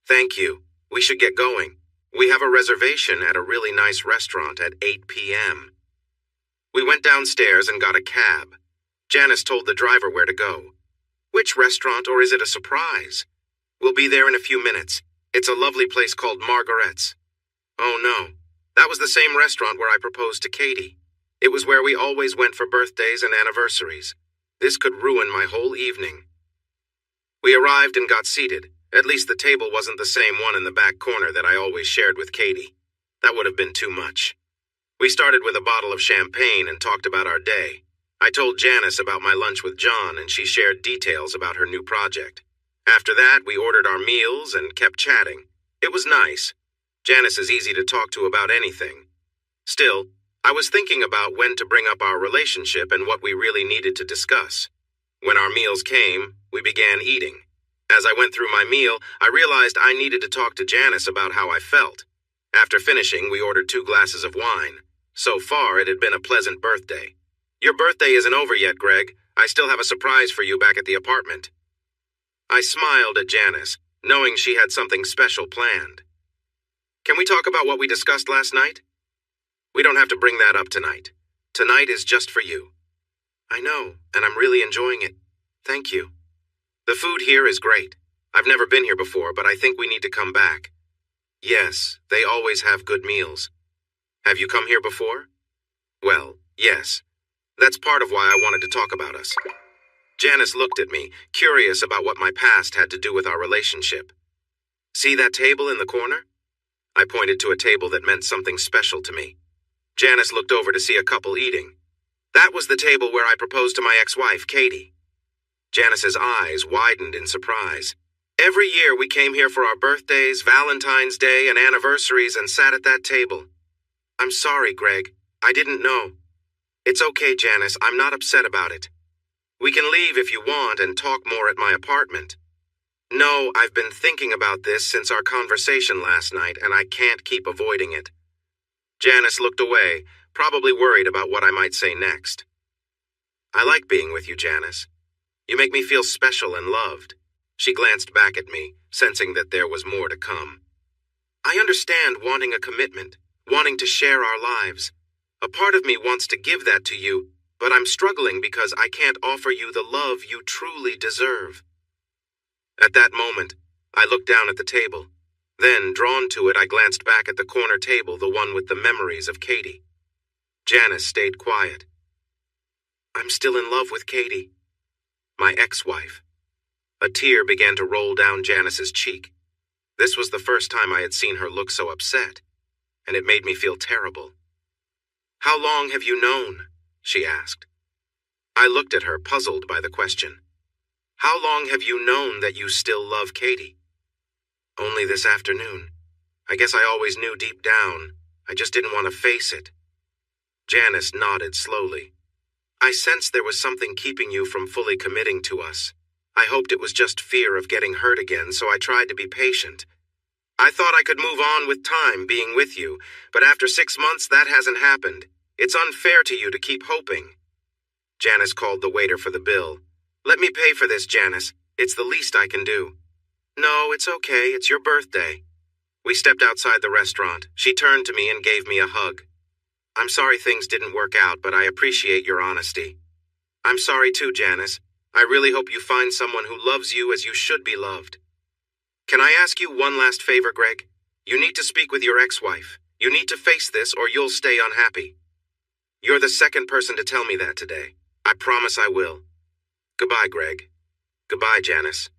"Thank you. We should get going. We have a reservation at a really nice restaurant at 8 p.m. We went downstairs and got a cab. Janice told the driver where to go. "Which restaurant, or is it a surprise?" "We'll be there in a few minutes. It's a lovely place called Margaret's." "Oh no. That was the same restaurant where I proposed to Katie. It was where we always went for birthdays and anniversaries. This could ruin my whole evening." We arrived and got seated. At least the table wasn't the same one in the back corner that I always shared with Katie. That would have been too much. We started with a bottle of champagne and talked about our day. I told Janice about my lunch with John and she shared details about her new project. After that, we ordered our meals and kept chatting. It was nice. Janice is easy to talk to about anything. Still, I was thinking about when to bring up our relationship and what we really needed to discuss. When our meals came, we began eating. As I went through my meal, I realized I needed to talk to Janice about how I felt. After finishing, we ordered 2 glasses of wine. So far, it had been a pleasant birthday. Your birthday isn't over yet, Greg. I still have a surprise for you back at the apartment. I smiled at Janice, knowing she had something special planned. Can we talk about what we discussed last night? We don't have to bring that up tonight. Tonight is just for you. I know, and I'm really enjoying it. Thank you. The food here is great. I've never been here before, but I think we need to come back. Yes, they always have good meals. Have you come here before? Well, yes. That's part of why I wanted to talk about us. Janice looked at me, curious about what my past had to do with our relationship. See that table in the corner? I pointed to a table that meant something special to me. Janice looked over to see a couple eating. That was the table where I proposed to my ex-wife, Katie. Janice's eyes widened in surprise. Every year we came here for our birthdays, Valentine's Day, and anniversaries and sat at that table. I'm sorry, Greg. I didn't know. It's okay, Janice. I'm not upset about it. We can leave if you want and talk more at my apartment. No, I've been thinking about this since our conversation last night, and I can't keep avoiding it. Janice looked away, probably worried about what I might say next. I like being with you, Janice. You make me feel special and loved. She glanced back at me, sensing that there was more to come. I understand wanting a commitment, wanting to share our lives. A part of me wants to give that to you, but I'm struggling because I can't offer you the love you truly deserve. At that moment, I looked down at the table. Then, drawn to it, I glanced back at the corner table, the one with the memories of Katie. Janice stayed quiet. I'm still in love with Katie, my ex-wife. A tear began to roll down Janice's cheek. This was the first time I had seen her look so upset, and it made me feel terrible. How long have you known? She asked. I looked at her, puzzled by the question. How long have you known that you still love Katie? Only this afternoon. I guess I always knew deep down. I just didn't want to face it. Janice nodded slowly. I sensed there was something keeping you from fully committing to us. I hoped it was just fear of getting hurt again, so I tried to be patient. I thought I could move on with time being with you, but after 6 months, that hasn't happened. It's unfair to you to keep hoping. Janice called the waiter for the bill. Let me pay for this, Janice. It's the least I can do. No, it's okay. It's your birthday. We stepped outside the restaurant. She turned to me and gave me a hug. I'm sorry things didn't work out, but I appreciate your honesty. I'm sorry too, Janice. I really hope you find someone who loves you as you should be loved. Can I ask you one last favor, Greg? You need to speak with your ex-wife. You need to face this or you'll stay unhappy. You're the second person to tell me that today. I promise I will. Goodbye, Greg. Goodbye, Janice.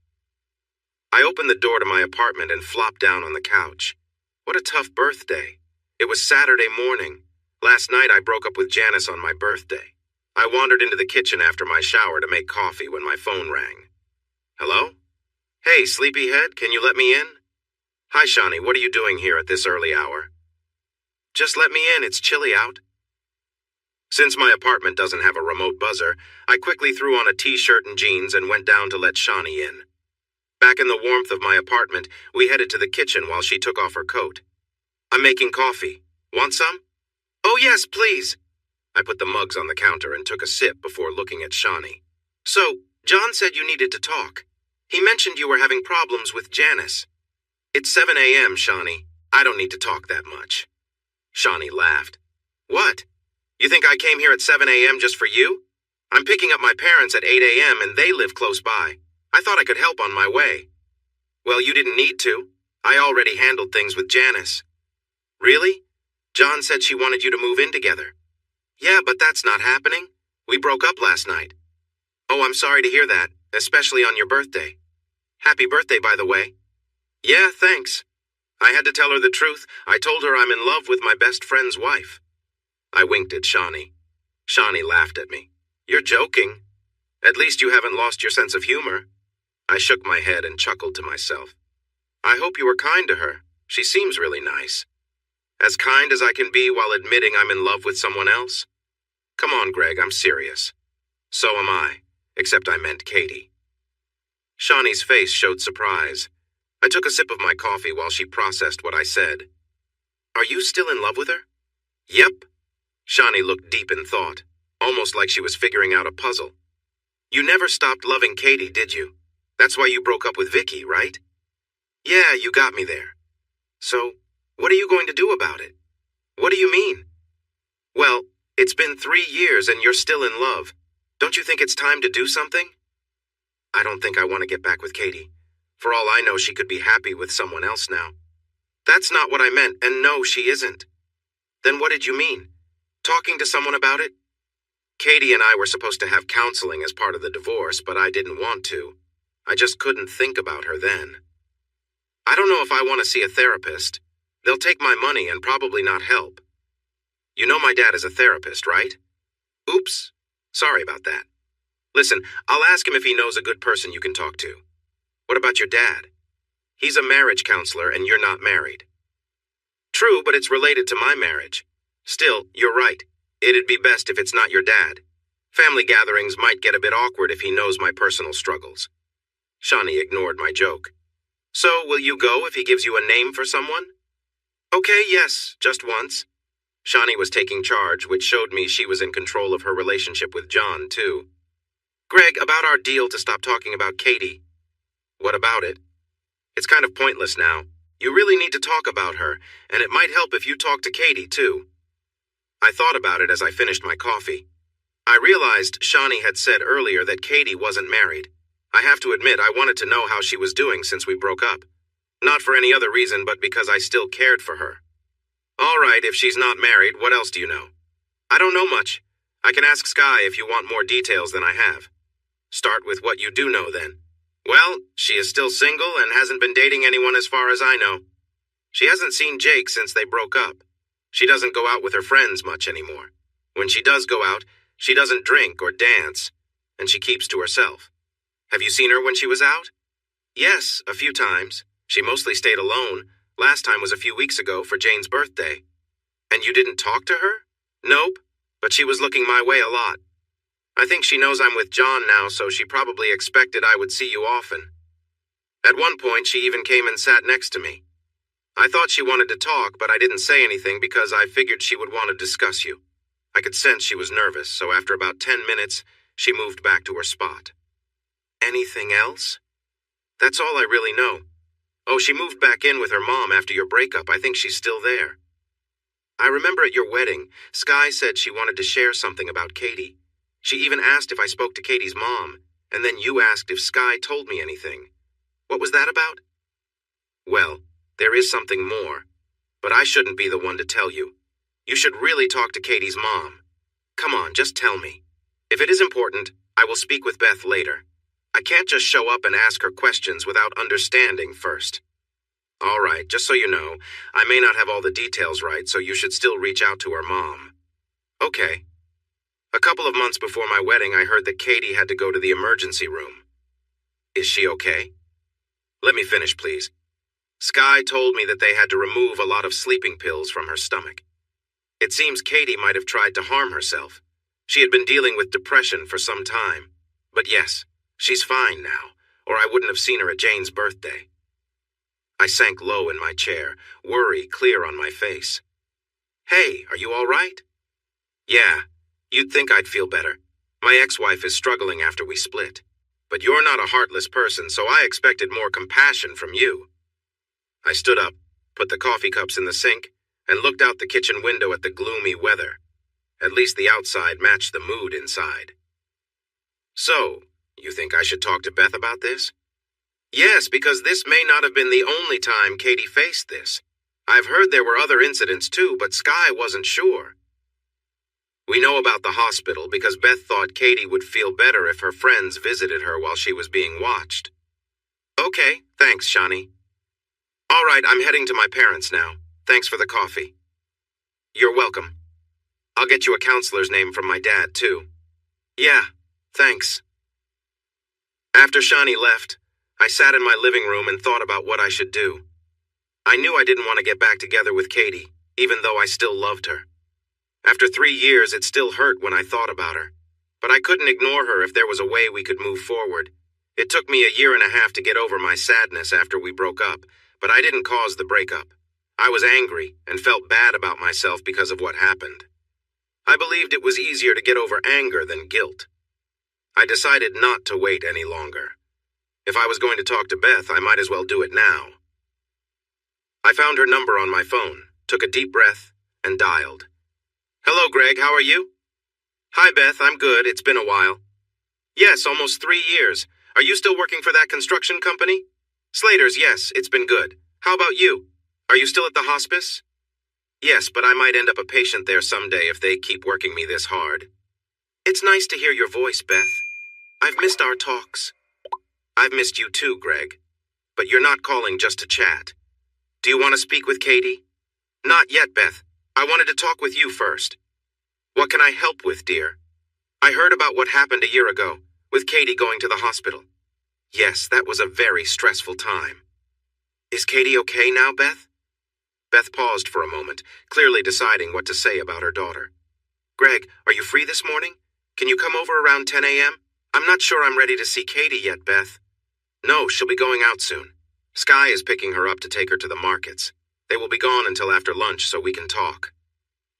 I opened the door to my apartment and flopped down on the couch. What a tough birthday. It was Saturday morning. Last night I broke up with Janice on my birthday. I wandered into the kitchen after my shower to make coffee when my phone rang. Hello? Hey, sleepyhead, can you let me in? Hi, Shawnee, what are you doing here at this early hour? Just let me in, it's chilly out. Since my apartment doesn't have a remote buzzer, I quickly threw on a t-shirt and jeans and went down to let Shawnee in. Back in the warmth of my apartment, we headed to the kitchen while she took off her coat. I'm making coffee. Want some? Oh yes, please. I put the mugs on the counter and took a sip before looking at Shawnee. So, John said you needed to talk. He mentioned you were having problems with Janice. It's 7 a.m., Shawnee. I don't need to talk that much. Shawnee laughed. What? You think I came here at 7 a.m. just for you? I'm picking up my parents at 8 a.m. and they live close by. I thought I could help on my way. Well, you didn't need to. I already handled things with Janice. Really? John said she wanted you to move in together. Yeah, but that's not happening. We broke up last night. Oh, I'm sorry to hear that, especially on your birthday. Happy birthday, by the way. Yeah, thanks. I had to tell her the truth. I told her I'm in love with my best friend's wife. I winked at Shawnee. Shawnee laughed at me. You're joking. At least you haven't lost your sense of humor. I shook my head and chuckled to myself. I hope you were kind to her. She seems really nice. As kind as I can be while admitting I'm in love with someone else? Come on, Greg, I'm serious. So am I, except I meant Katie. Shawnee's face showed surprise. I took a sip of my coffee while she processed what I said. Are you still in love with her? Yep. Shawnee looked deep in thought, almost like she was figuring out a puzzle. You never stopped loving Katie, did you? That's why you broke up with Vicky, right? Yeah, you got me there. So, what are you going to do about it? What do you mean? Well, it's been 3 years and you're still in love. Don't you think it's time to do something? I don't think I want to get back with Katie. For all I know, she could be happy with someone else now. That's not what I meant, and no, she isn't. Then what did you mean? Talking to someone about it? Katie and I were supposed to have counseling as part of the divorce, but I didn't want to. I just couldn't think about her then. I don't know if I want to see a therapist. They'll take my money and probably not help. You know my dad is a therapist, right? Oops. Sorry about that. Listen, I'll ask him if he knows a good person you can talk to. What about your dad? He's a marriage counselor and you're not married. True, but it's related to my marriage. Still, you're right. It'd be best if it's not your dad. Family gatherings might get a bit awkward if he knows my personal struggles. Shawnee ignored my joke. So, will you go if he gives you a name for someone? Okay, yes, just once. Shawnee was taking charge, which showed me she was in control of her relationship with John, too. Greg, about our deal to stop talking about Katie. What about it? It's kind of pointless now. You really need to talk about her, and it might help if you talk to Katie, too. I thought about it as I finished my coffee. I realized Shawnee had said earlier that Katie wasn't married. I have to admit I wanted to know how she was doing since we broke up. Not for any other reason, but because I still cared for her. All right, if she's not married, what else do you know? I don't know much. I can ask Sky if you want more details than I have. Start with what you do know, then. Well, she is still single and hasn't been dating anyone as far as I know. She hasn't seen Jake since they broke up. She doesn't go out with her friends much anymore. When she does go out, she doesn't drink or dance, and she keeps to herself. Have you seen her when she was out? Yes, a few times. She mostly stayed alone. Last time was a few weeks ago for Jane's birthday. And you didn't talk to her? Nope, but she was looking my way a lot. I think she knows I'm with John now, so she probably expected I would see you often. At one point, she even came and sat next to me. I thought she wanted to talk, but I didn't say anything because I figured she would want to discuss you. I could sense she was nervous, so after about 10 minutes, she moved back to her spot. Anything else? That's all I really know. Oh, she moved back in with her mom after your breakup. I think she's still there. I remember at your wedding, Sky said she wanted to share something about Katie. She even asked if I spoke to Katie's mom, and then you asked if Sky told me anything. What was that about? Well, there is something more, but I shouldn't be the one to tell you. You should really talk to Katie's mom. Come on, just tell me. If it is important, I will speak with Beth later. I can't just show up and ask her questions without understanding first. All right, just so you know, I may not have all the details right, so you should still reach out to her mom. Okay. A couple of months before my wedding, I heard that Katie had to go to the emergency room. Is she okay? Let me finish, please. Sky told me that they had to remove a lot of sleeping pills from her stomach. It seems Katie might have tried to harm herself. She had been dealing with depression for some time. But yes, she's fine now, or I wouldn't have seen her at Jane's birthday. I sank low in my chair, worry clear on my face. Hey, are you all right? Yeah, you'd think I'd feel better. My ex-wife is struggling after we split. But you're not a heartless person, so I expected more compassion from you. I stood up, put the coffee cups in the sink, and looked out the kitchen window at the gloomy weather. At least the outside matched the mood inside. So, you think I should talk to Beth about this? Yes, because this may not have been the only time Katie faced this. I've heard there were other incidents too, but Sky wasn't sure. We know about the hospital because Beth thought Katie would feel better if her friends visited her while she was being watched. Okay, thanks, Shawnee. All right, I'm heading to my parents now. Thanks for the coffee. You're welcome. I'll get you a counselor's name from my dad, too. Yeah, thanks. After Shawnee left, I sat in my living room and thought about what I should do. I knew I didn't want to get back together with Katie, even though I still loved her. After 3 years, it still hurt when I thought about her. But I couldn't ignore her if there was a way we could move forward. It took me a year and a half to get over my sadness after we broke up, but I didn't cause the breakup. I was angry and felt bad about myself because of what happened. I believed it was easier to get over anger than guilt. I decided not to wait any longer. If I was going to talk to Beth, I might as well do it now. I found her number on my phone, took a deep breath, and dialed. Hello, Greg, how are you? Hi, Beth, I'm good. It's been a while. Yes, almost 3 years. Are you still working for that construction company? Slater's, yes, it's been good. How about you? Are you still at the hospice? Yes, but I might end up a patient there someday if they keep working me this hard. It's nice to hear your voice, Beth. I've missed our talks. I've missed you too, Greg. But you're not calling just to chat. Do you want to speak with Katie? Not yet, Beth. I wanted to talk with you first. What can I help with, dear? I heard about what happened a year ago, with Katie going to the hospital. Yes, that was a very stressful time. Is Katie okay now, Beth? Beth paused for a moment, clearly deciding what to say about her daughter. Greg, are you free this morning? Can you come over around 10 a.m.? I'm not sure I'm ready to see Katie yet, Beth. No, she'll be going out soon. Sky is picking her up to take her to the markets. They will be gone until after lunch so we can talk.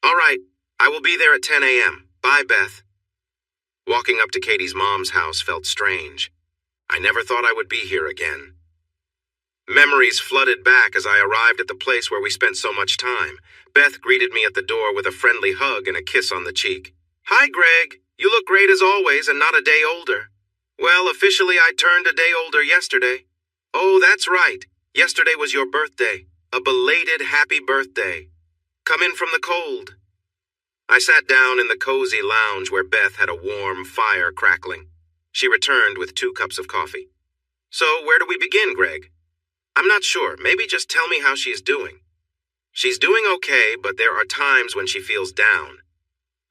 All right, I will be there at 10 a.m. Bye, Beth. Walking up to Katie's mom's house felt strange. I never thought I would be here again. Memories flooded back as I arrived at the place where we spent so much time. Beth greeted me at the door with a friendly hug and a kiss on the cheek. Hi, Greg. You look great as always and not a day older. Well, officially I turned a day older yesterday. Oh, that's right. Yesterday was your birthday. A belated happy birthday. Come in from the cold. I sat down in the cozy lounge where Beth had a warm fire crackling. She returned with 2 cups of coffee. So, where do we begin, Greg? I'm not sure. Maybe just tell me how she is doing. She's doing okay, but there are times when she feels down.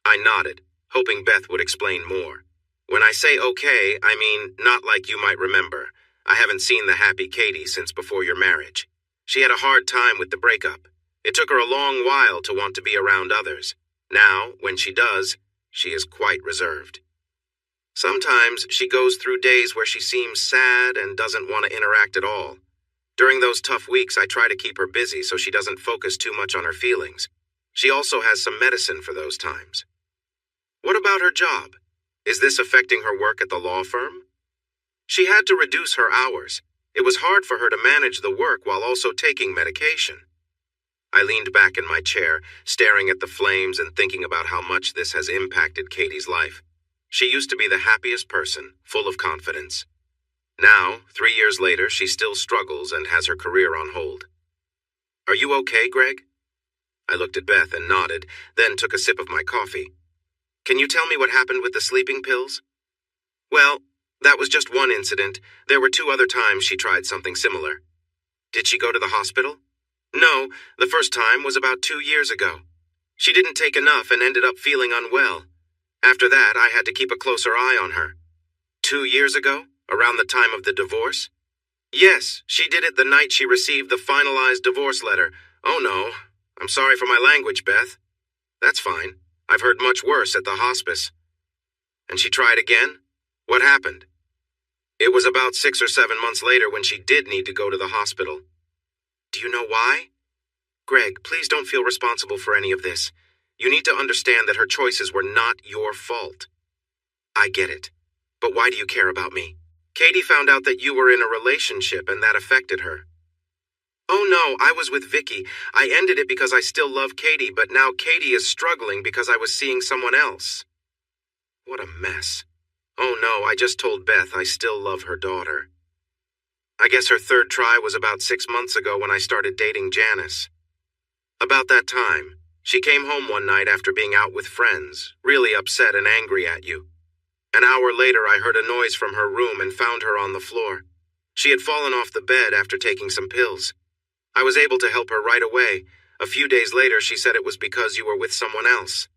I nodded, hoping Beth would explain more. When I say okay, I mean not like you might remember. I haven't seen the happy Katie since before your marriage. She had a hard time with the breakup. It took her a long while to want to be around others. Now, when she does, she is quite reserved. Sometimes she goes through days where she seems sad and doesn't want to interact at all. During those tough weeks, I try to keep her busy so she doesn't focus too much on her feelings. She also has some medicine for those times. What about her job? Is this affecting her work at the law firm? She had to reduce her hours. It was hard for her to manage the work while also taking medication. I leaned back in my chair, staring at the flames and thinking about how much this has impacted Katie's life. She used to be the happiest person, full of confidence. Now, 3 years later, she still struggles and has her career on hold. Are you okay, Greg? I looked at Beth and nodded, then took a sip of my coffee. Can you tell me what happened with the sleeping pills? Well, that was just one incident. There were 2 other times she tried something similar. Did she go to the hospital? No, the first time was about 2 years ago. She didn't take enough and ended up feeling unwell. After that, I had to keep a closer eye on her. 2 years ago? Around the time of the divorce? Yes, she did it the night she received the finalized divorce letter. Oh no, I'm sorry for my language, Beth. That's fine. I've heard much worse at the hospice. And she tried again? What happened? It was about 6 or 7 months later when she did need to go to the hospital. Do you know why? Greg, please don't feel responsible for any of this. You need to understand that her choices were not your fault. I get it. But why do you care about me? Katie found out that you were in a relationship and that affected her. Oh no, I was with Vicky. I ended it because I still love Katie, but now Katie is struggling because I was seeing someone else. What a mess. Oh no, I just told Beth I still love her daughter. I guess her 3rd try was about 6 months ago when I started dating Janice. About that time, she came home one night after being out with friends, really upset and angry at you. An hour later, I heard a noise from her room and found her on the floor. She had fallen off the bed after taking some pills. I was able to help her right away. A few days later, she said it was because you were with someone else.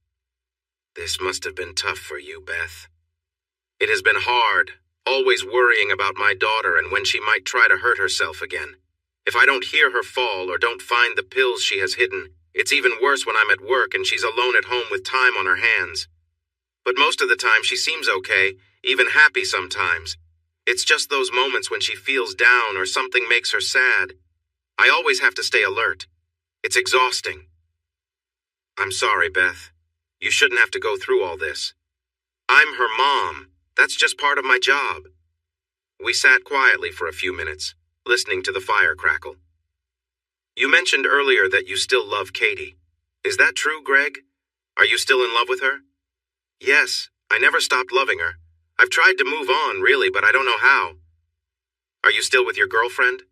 This must have been tough for you, Beth. It has been hard, always worrying about my daughter and when she might try to hurt herself again. If I don't hear her fall or don't find the pills she has hidden, it's even worse when I'm at work and she's alone at home with time on her hands. But most of the time she seems okay, even happy sometimes. It's just those moments when she feels down or something makes her sad. I always have to stay alert. It's exhausting. I'm sorry, Beth. You shouldn't have to go through all this. I'm her mom. That's just part of my job. We sat quietly for a few minutes, listening to the fire crackle. You mentioned earlier that you still love Katie. Is that true, Greg? Are you still in love with her? Yes, I never stopped loving her. I've tried to move on, really, but I don't know how. Are you still with your girlfriend?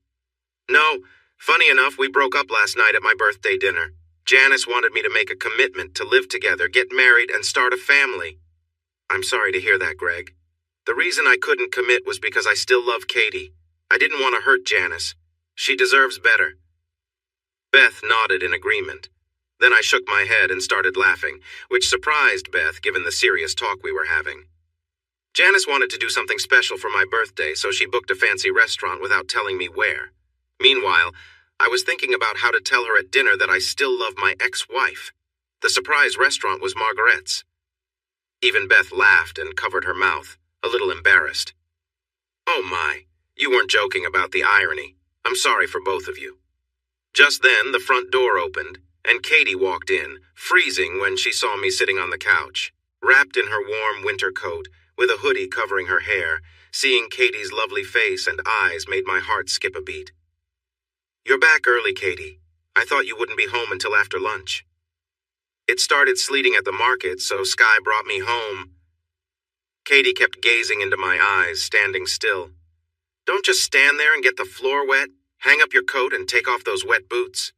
No. Funny enough, we broke up last night at my birthday dinner. Janice wanted me to make a commitment to live together, get married, and start a family. I'm sorry to hear that, Greg. The reason I couldn't commit was because I still love Katie. I didn't want to hurt Janice. She deserves better. Beth nodded in agreement. Then I shook my head and started laughing, which surprised Beth given the serious talk we were having. Janice wanted to do something special for my birthday, so she booked a fancy restaurant without telling me where. Meanwhile, I was thinking about how to tell her at dinner that I still love my ex-wife. The surprise restaurant was Margaret's. Even Beth laughed and covered her mouth, a little embarrassed. Oh my, you weren't joking about the irony. I'm sorry for both of you. Just then, the front door opened, and Katie walked in, freezing when she saw me sitting on the couch. Wrapped in her warm winter coat, with a hoodie covering her hair, seeing Katie's lovely face and eyes made my heart skip a beat. You're back early, Katie. I thought you wouldn't be home until after lunch. It started sleeting at the market, so Sky brought me home. Katie kept gazing into my eyes, standing still. Don't just stand there and get the floor wet. Hang up your coat and take off those wet boots.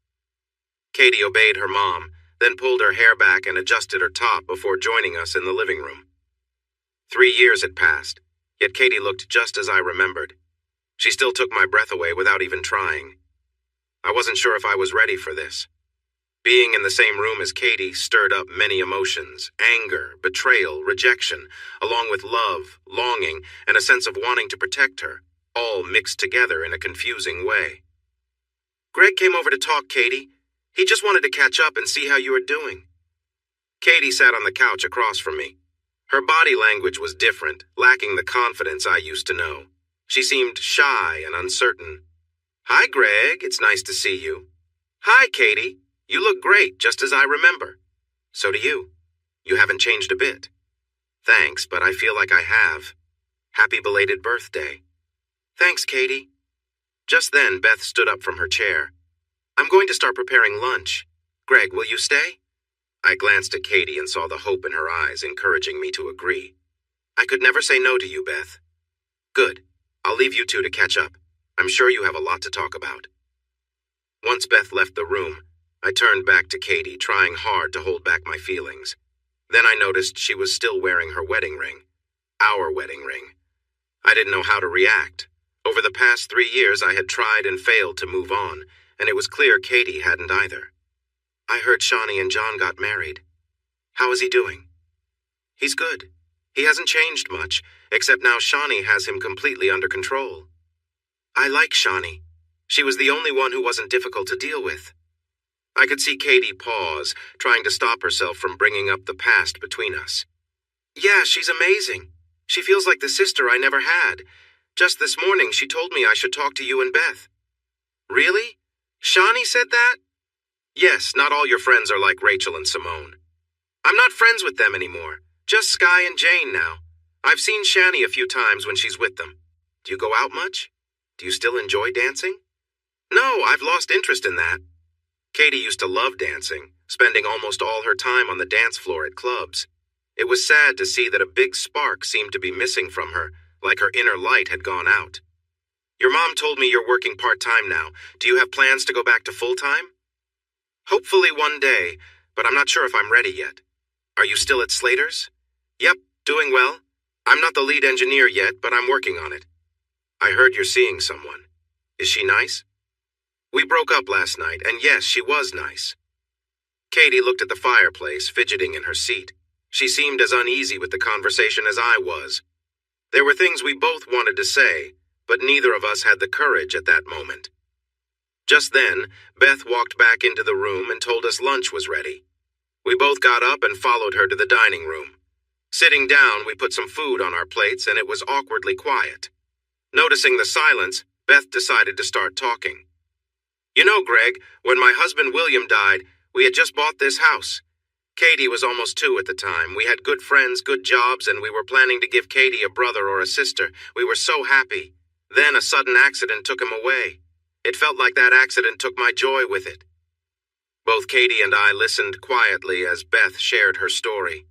Katie obeyed her mom, then pulled her hair back and adjusted her top before joining us in the living room. 3 years had passed, yet Katie looked just as I remembered. She still took my breath away without even trying. I wasn't sure if I was ready for this. Being in the same room as Katie stirred up many emotions: anger, betrayal, rejection, along with love, longing, and a sense of wanting to protect her, all mixed together in a confusing way. Greg came over to talk, Katie. He just wanted to catch up and see how you were doing. Katie sat on the couch across from me. Her body language was different, lacking the confidence I used to know. She seemed shy and uncertain. Hi, Greg. It's nice to see you. Hi, Katie. You look great, just as I remember. So do you. You haven't changed a bit. Thanks, but I feel like I have. Happy belated birthday. Thanks, Katie. Just then, Beth stood up from her chair. I'm going to start preparing lunch. Greg, will you stay? I glanced at Katie and saw the hope in her eyes, encouraging me to agree. I could never say no to you, Beth. Good. I'll leave you two to catch up. I'm sure you have a lot to talk about. Once Beth left the room, I turned back to Katie, trying hard to hold back my feelings. Then I noticed she was still wearing her wedding ring. Our wedding ring. I didn't know how to react. Over the past 3 years, I had tried and failed to move on, and it was clear Katie hadn't either. I heard Shawnee and John got married. How is he doing? He's good. He hasn't changed much, except now Shawnee has him completely under control. I like Shawnee. She was the only one who wasn't difficult to deal with. I could see Katie pause, trying to stop herself from bringing up the past between us. Yeah, she's amazing. She feels like the sister I never had. Just this morning, she told me I should talk to you and Beth. Really? Shawnee said that? Yes, not all your friends are like Rachel and Simone. I'm not friends with them anymore. Just Sky and Jane now. I've seen Shani a few times when she's with them. Do you go out much? Do you still enjoy dancing? No, I've lost interest in that. Katie used to love dancing, spending almost all her time on the dance floor at clubs. It was sad to see that a big spark seemed to be missing from her, like her inner light had gone out. Your mom told me you're working part-time now. Do you have plans to go back to full-time? Hopefully one day, but I'm not sure if I'm ready yet. Are you still at Slater's? Yep, doing well. I'm not the lead engineer yet, but I'm working on it. I heard you're seeing someone. Is she nice? We broke up last night, and yes, she was nice. Katie looked at the fireplace, fidgeting in her seat. She seemed as uneasy with the conversation as I was. There were things we both wanted to say, but neither of us had the courage at that moment. Just then, Beth walked back into the room and told us lunch was ready. We both got up and followed her to the dining room. Sitting down, we put some food on our plates, and it was awkwardly quiet. Noticing the silence, Beth decided to start talking. You know, Greg, when my husband William died, we had just bought this house. Katie was almost 2 at the time. We had good friends, good jobs, and we were planning to give Katie a brother or a sister. We were so happy. Then a sudden accident took him away. It felt like that accident took my joy with it. Both Katie and I listened quietly as Beth shared her story.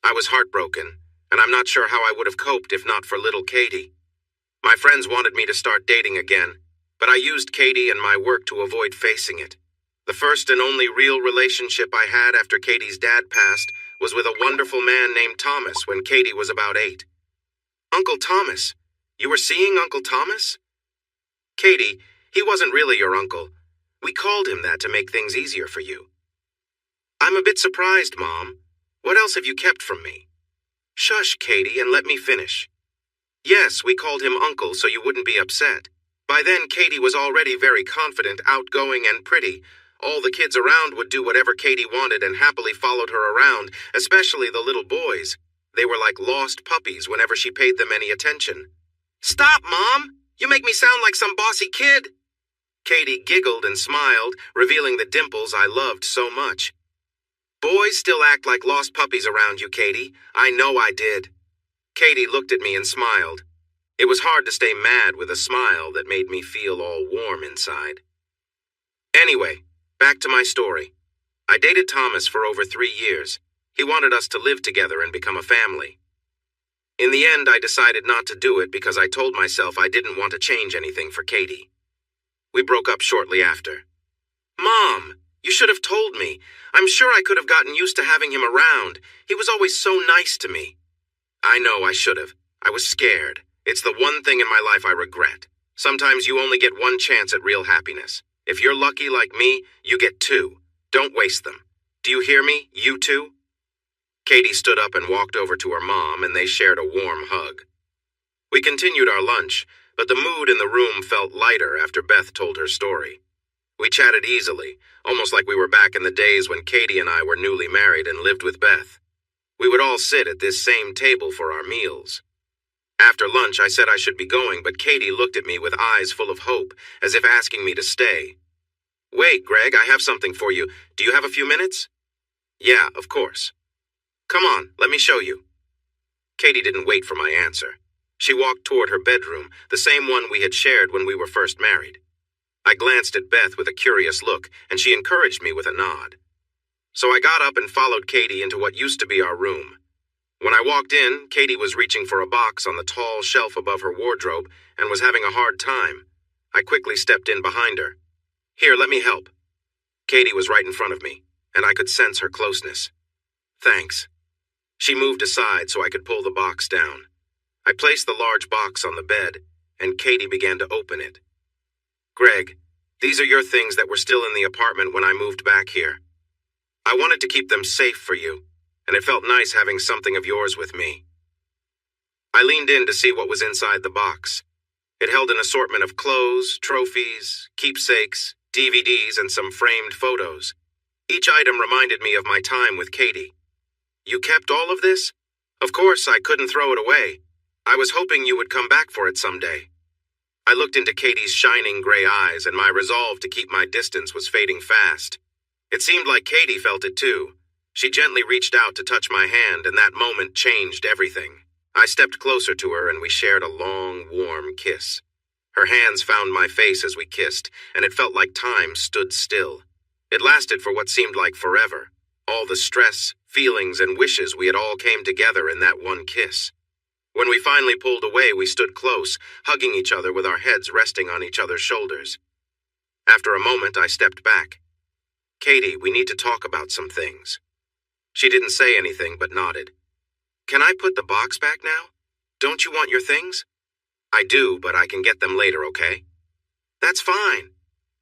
I was heartbroken, and I'm not sure how I would have coped if not for little Katie. My friends wanted me to start dating again, but I used Katie and my work to avoid facing it. The first and only real relationship I had after Katie's dad passed was with a wonderful man named Thomas when Katie was about 8. Uncle Thomas? You were seeing Uncle Thomas? Katie, he wasn't really your uncle. We called him that to make things easier for you. I'm a bit surprised, Mom. What else have you kept from me? Shush, Katie, and let me finish. Yes, we called him Uncle so you wouldn't be upset. By then, Katie was already very confident, outgoing, and pretty. All the kids around would do whatever Katie wanted and happily followed her around, especially the little boys. They were like lost puppies whenever she paid them any attention. Stop, Mom! You make me sound like some bossy kid! Katie giggled and smiled, revealing the dimples I loved so much. Boys still act like lost puppies around you, Katie. I know I did. Katie looked at me and smiled. It was hard to stay mad with a smile that made me feel all warm inside. Anyway, back to my story. I dated Thomas for over 3 years. He wanted us to live together and become a family. In the end, I decided not to do it because I told myself I didn't want to change anything for Katie. We broke up shortly after. Mom, you should have told me. I'm sure I could have gotten used to having him around. He was always so nice to me. I know I should have. I was scared. It's the one thing in my life I regret. Sometimes you only get one chance at real happiness. If you're lucky like me, you get 2. Don't waste them. Do you hear me, you two? Katie stood up and walked over to her mom, and they shared a warm hug. We continued our lunch, but the mood in the room felt lighter after Beth told her story. We chatted easily, almost like we were back in the days when Katie and I were newly married and lived with Beth. We would all sit at this same table for our meals. After lunch, I said I should be going, but Katie looked at me with eyes full of hope, as if asking me to stay. Wait, Greg, I have something for you. Do you have a few minutes? Yeah, of course. Come on, let me show you. Katie didn't wait for my answer. She walked toward her bedroom, the same one we had shared when we were first married. I glanced at Beth with a curious look, and she encouraged me with a nod. So I got up and followed Katie into what used to be our room. When I walked in, Katie was reaching for a box on the tall shelf above her wardrobe and was having a hard time. I quickly stepped in behind her. Here, let me help. Katie was right in front of me, and I could sense her closeness. Thanks. She moved aside so I could pull the box down. I placed the large box on the bed, and Katie began to open it. Greg, these are your things that were still in the apartment when I moved back here. I wanted to keep them safe for you, and it felt nice having something of yours with me. I leaned in to see what was inside the box. It held an assortment of clothes, trophies, keepsakes, DVDs, and some framed photos. Each item reminded me of my time with Katie. You kept all of this? Of course, I couldn't throw it away. I was hoping you would come back for it someday. I looked into Katie's shining gray eyes, and my resolve to keep my distance was fading fast. It seemed like Katie felt it too. She gently reached out to touch my hand, and that moment changed everything. I stepped closer to her, and we shared a long, warm kiss. Her hands found my face as we kissed, and it felt like time stood still. It lasted for what seemed like forever. All the stress, feelings, and wishes we had all came together in that one kiss. When we finally pulled away, we stood close, hugging each other with our heads resting on each other's shoulders. After a moment, I stepped back. Katie, we need to talk about some things. She didn't say anything but nodded. Can I put the box back now? Don't you want your things? I do, but I can get them later, okay? That's fine.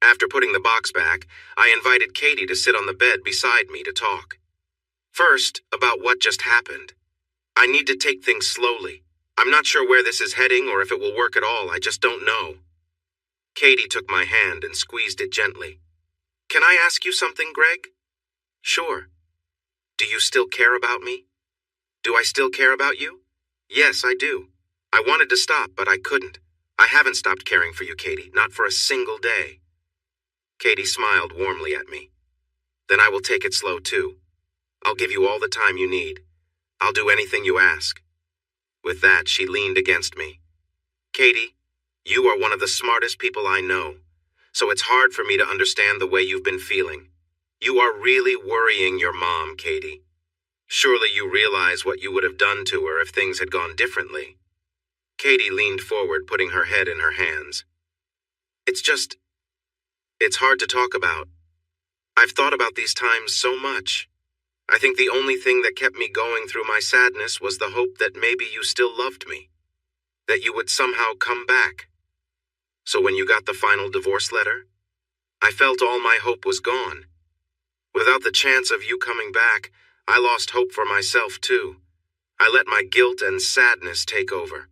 After putting the box back, I invited Katie to sit on the bed beside me to talk. First, about what just happened. I need to take things slowly. I'm not sure where this is heading or if it will work at all. I just don't know. Katie took my hand and squeezed it gently. Can I ask you something, Greg? Sure. Do you still care about me? Do I still care about you? Yes, I do. I wanted to stop, but I couldn't. I haven't stopped caring for you, Katie, not for a single day. Katie smiled warmly at me. Then I will take it slow too. I'll give you all the time you need. I'll do anything you ask. With that, she leaned against me. Katie, you are one of the smartest people I know, so it's hard for me to understand the way you've been feeling. You are really worrying your mom, Katie. Surely you realize what you would have done to her if things had gone differently. Katie leaned forward, putting her head in her hands. It's hard to talk about. I've thought about these times so much. I think the only thing that kept me going through my sadness was the hope that maybe you still loved me, that you would somehow come back. So when you got the final divorce letter, I felt all my hope was gone. Without the chance of you coming back, I lost hope for myself too. I let my guilt and sadness take over.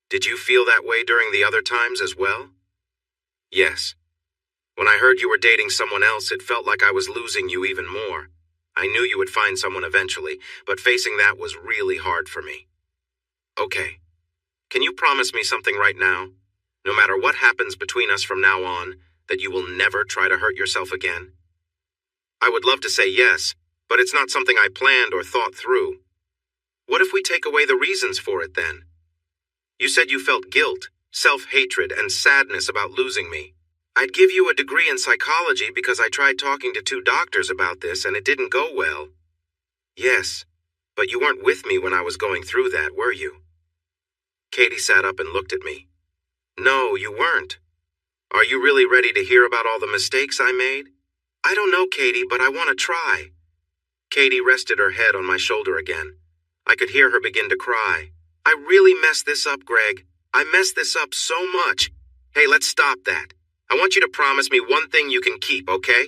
Did you feel that way during the other times as well? Yes. When I heard you were dating someone else, it felt like I was losing you even more. I knew you would find someone eventually, but facing that was really hard for me. Okay. Can you promise me something right now? No matter what happens between us from now on, that you will never try to hurt yourself again? I would love to say yes, but it's not something I planned or thought through. What if we take away the reasons for it then? You said you felt guilt, self-hatred, and sadness about losing me. I'd give you a degree in psychology because I tried talking to 2 doctors about this and it didn't go well. Yes, but you weren't with me when I was going through that, were you? Katie sat up and looked at me. No, you weren't. Are you really ready to hear about all the mistakes I made? I don't know, Katie, but I want to try. Katie rested her head on my shoulder again. I could hear her begin to cry. I really messed this up, Greg. I messed this up so much. Hey, let's stop that. I want you to promise me one thing you can keep, okay?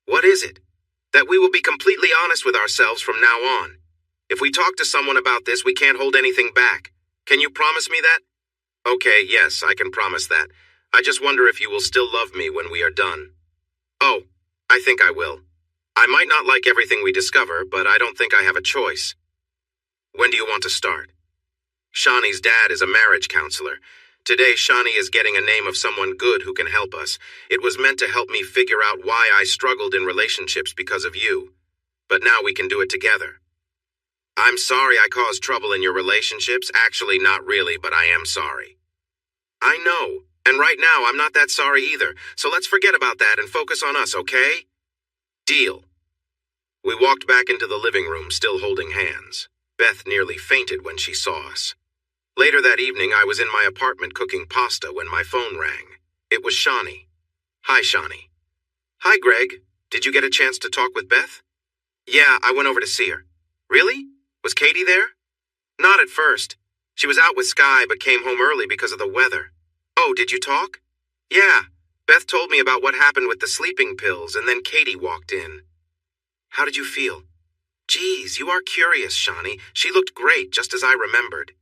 What is it? That we will be completely honest with ourselves from now on. If we talk to someone about this, we can't hold anything back. Can you promise me that? Okay, yes, I can promise that. I just wonder if you will still love me when we are done. Oh, I think I will. I might not like everything we discover, but I don't think I have a choice. When do you want to start? Shani's dad is a marriage counselor. Today, Shani is getting a name of someone good who can help us. It was meant to help me figure out why I struggled in relationships because of you. But now we can do it together. I'm sorry I caused trouble in your relationships. Actually, not really, but I am sorry. I know, and right now I'm not that sorry either, so let's forget about that and focus on us, okay? Deal. We walked back into the living room, still holding hands. Beth nearly fainted when she saw us. Later that evening, I was in my apartment cooking pasta when my phone rang. It was Shani. Hi, Shani. Hi, Greg. Did you get a chance to talk with Beth? Yeah, I went over to see her. Really? Was Katie there? Not at first. She was out with Sky but came home early because of the weather. Oh, did you talk? Yeah. Beth told me about what happened with the sleeping pills and then Katie walked in. How did you feel? Geez, you are curious, Shani. She looked great, just as I remembered.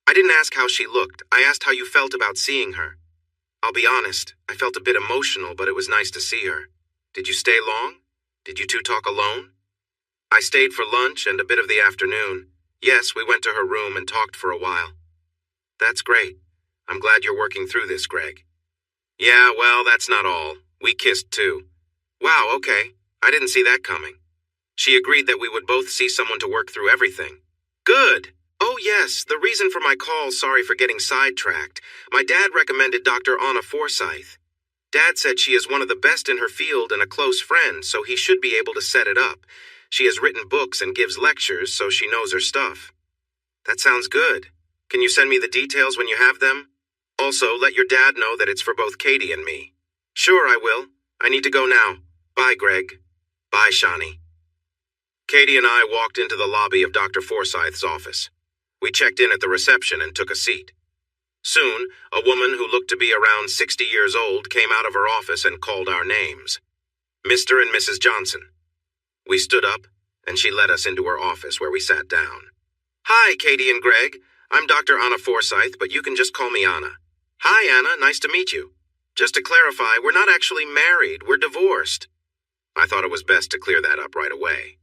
I didn't ask how she looked. I asked how you felt about seeing her. I'll be honest, I felt a bit emotional, but it was nice to see her. Did you stay long? Did you 2 talk alone? I stayed for lunch and a bit of the afternoon. Yes, we went to her room and talked for a while. That's great. I'm glad you're working through this, Greg. Yeah, well, that's not all. We kissed too. Wow, okay. I didn't see that coming. She agreed that we would both see someone to work through everything. Good. Oh yes, the reason for my call, sorry for getting sidetracked. My dad recommended Dr. Anna Forsyth. Dad said she is one of the best in her field and a close friend, so he should be able to set it up. She has written books and gives lectures, so she knows her stuff. That sounds good. Can you send me the details when you have them? Also, let your dad know that it's for both Katie and me. Sure, I will. I need to go now. Bye, Greg. Bye, Shani. Katie and I walked into the lobby of Dr. Forsyth's office. We checked in at the reception and took a seat. Soon, a woman who looked to be around 60 years old came out of her office and called our names. Mr. and Mrs. Johnson. We stood up, and she led us into her office where we sat down. Hi, Katie and Greg. I'm Dr. Anna Forsyth, but you can just call me Anna. Hi, Anna. Nice to meet you. Just to clarify, we're not actually married. We're divorced. I thought it was best to clear that up right away.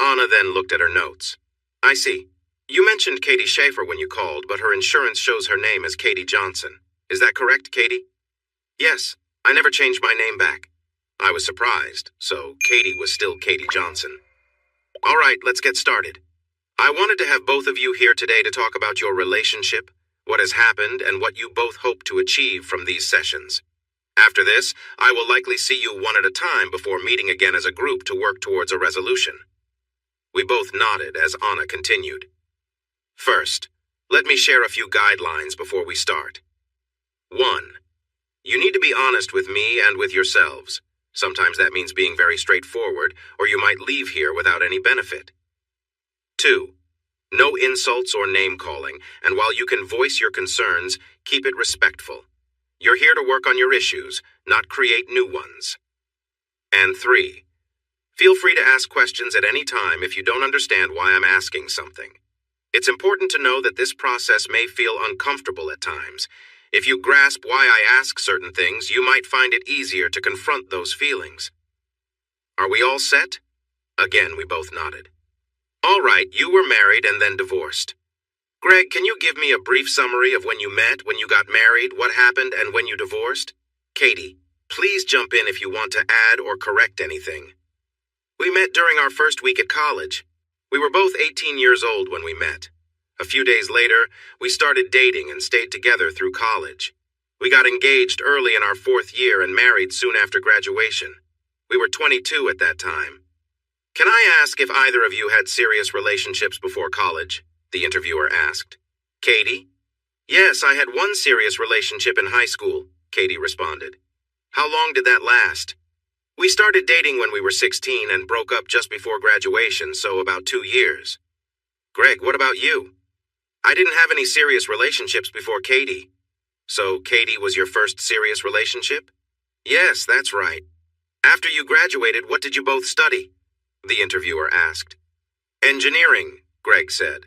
Anna then looked at her notes. I see. You mentioned Katie Schaefer when you called, but her insurance shows her name as Katie Johnson. Is that correct, Katie? Yes. I never changed my name back. I was surprised, so Katie was still Katie Johnson. All right, let's get started. I wanted to have both of you here today to talk about your relationship, what has happened, and what you both hope to achieve from these sessions. After this, I will likely see you one at a time before meeting again as a group to work towards a resolution. We both nodded as Anna continued. First, let me share a few guidelines before we start. 1. You need to be honest with me and with yourselves. Sometimes that means being very straightforward, or you might leave here without any benefit. 2. No insults or name-calling, and while you can voice your concerns, keep it respectful. You're here to work on your issues, not create new ones. And 3. Feel free to ask questions at any time if you don't understand why I'm asking something. It's important to know that this process may feel uncomfortable at times. If you grasp why I ask certain things, you might find it easier to confront those feelings. Are we all set? Again, we both nodded. All right, you were married and then divorced. Greg, can you give me a brief summary of when you met, when you got married, what happened, and when you divorced? Katie, please jump in if you want to add or correct anything. We met during our first week at college. We were both 18 years old when we met. A few days later, we started dating and stayed together through college. We got engaged early in our 4th year and married soon after graduation. We were 22 at that time. Can I ask if either of you had serious relationships before college? The interviewer asked. Katie? Yes, I had one serious relationship in high school, Katie responded. How long did that last? We started dating when we were 16 and broke up just before graduation, so about 2 years. Greg, what about you? I didn't have any serious relationships before Katie. So Katie was your first serious relationship? Yes, that's right. After you graduated, what did you both study? The interviewer asked. Engineering, Greg said.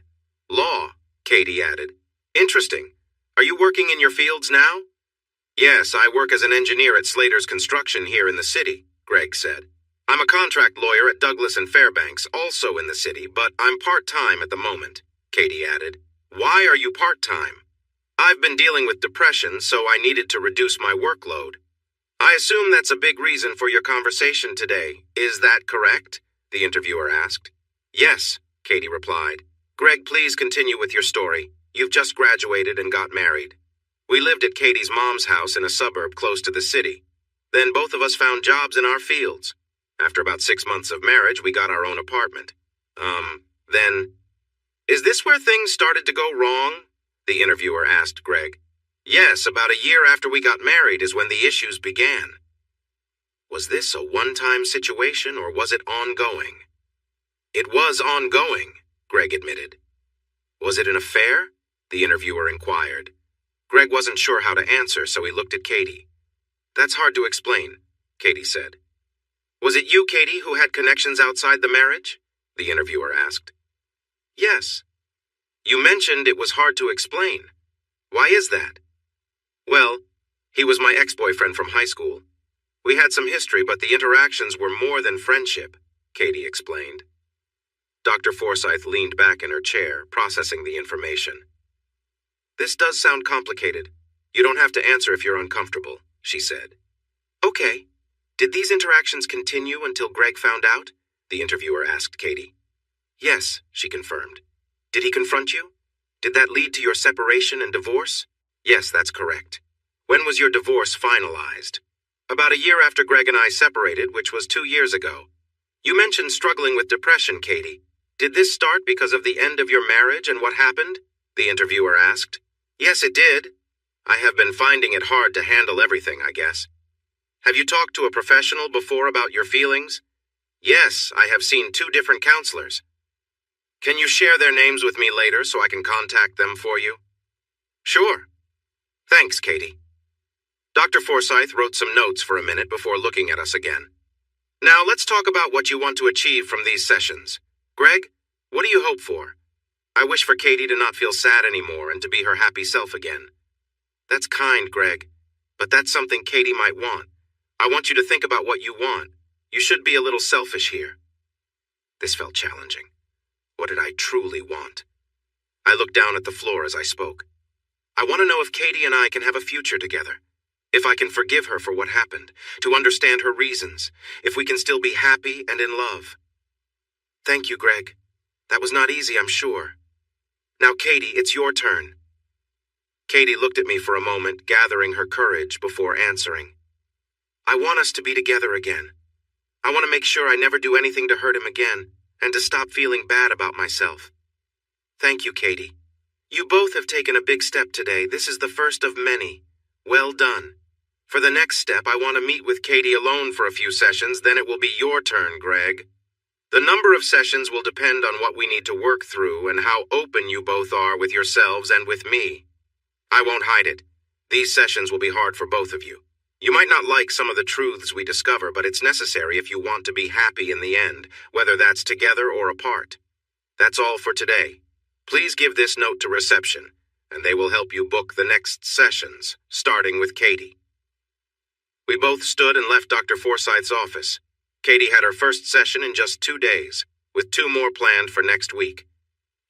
Law, Katie added. Interesting. Are you working in your fields now? Yes, I work as an engineer at Slater's Construction here in the city, Greg said. I'm a contract lawyer at Douglas and Fairbanks, also in the city, but I'm part-time at the moment, Katie added. Why are you part-time? I've been dealing with depression, so I needed to reduce my workload. I assume that's a big reason for your conversation today. Is that correct? The interviewer asked. Yes, Katie replied. Greg, please continue with your story. You've just graduated and got married. We lived at Katie's mom's house in a suburb close to the city. Then both of us found jobs in our fields. After about 6 months of marriage, we got our own apartment. Then... Is this where things started to go wrong? The interviewer asked Greg. Yes, about a year after we got married is when the issues began. Was this a one-time situation or was it ongoing? It was ongoing, Greg admitted. Was it an affair? The interviewer inquired. Greg wasn't sure how to answer, so he looked at Katie. That's hard to explain, Katie said. Was it you, Katie, who had connections outside the marriage? The interviewer asked. Yes. You mentioned it was hard to explain. Why is that? Well, he was my ex-boyfriend from high school. We had some history, but the interactions were more than friendship, Katie explained. Dr. Forsythe leaned back in her chair, processing the information. This does sound complicated. You don't have to answer if you're uncomfortable, she said. Okay. Did these interactions continue until Greg found out? The interviewer asked Katie. Yes, she confirmed. Did he confront you? Did that lead to your separation and divorce? Yes, that's correct. When was your divorce finalized? About a year after Greg and I separated, which was 2 years ago. You mentioned struggling with depression, Katie. Did this start because of the end of your marriage and what happened? The interviewer asked. Yes, it did. I have been finding it hard to handle everything, I guess. Have you talked to a professional before about your feelings? Yes, I have seen 2 different counselors. Can you share their names with me later so I can contact them for you? Sure. Thanks, Katie. Dr. Forsythe wrote some notes for a minute before looking at us again. Now let's talk about what you want to achieve from these sessions. Greg, what do you hope for? I wish for Katie to not feel sad anymore and to be her happy self again. That's kind, Greg, but that's something Katie might want. I want you to think about what you want. You should be a little selfish here. This felt challenging. What did I truly want? I looked down at the floor as I spoke. I want to know if Katie and I can have a future together. If I can forgive her for what happened, to understand her reasons, if we can still be happy and in love. Thank you, Greg. That was not easy, I'm sure. Now, Katie, it's your turn. Katie looked at me for a moment, gathering her courage before answering. I want us to be together again. I want to make sure I never do anything to hurt him again, and to stop feeling bad about myself. Thank you, Katie. You both have taken a big step today. This is the first of many. Well done. For the next step, I want to meet with Katie alone for a few sessions, then it will be your turn, Greg. The number of sessions will depend on what we need to work through and how open you both are with yourselves and with me. I won't hide it. These sessions will be hard for both of you. You might not like some of the truths we discover, but it's necessary if you want to be happy in the end, whether that's together or apart. That's all for today. Please give this note to reception, and they will help you book the next sessions, starting with Katie. We both stood and left Dr. Forsythe's office. Katie had her first session in just 2 days, with 2 more planned for next week.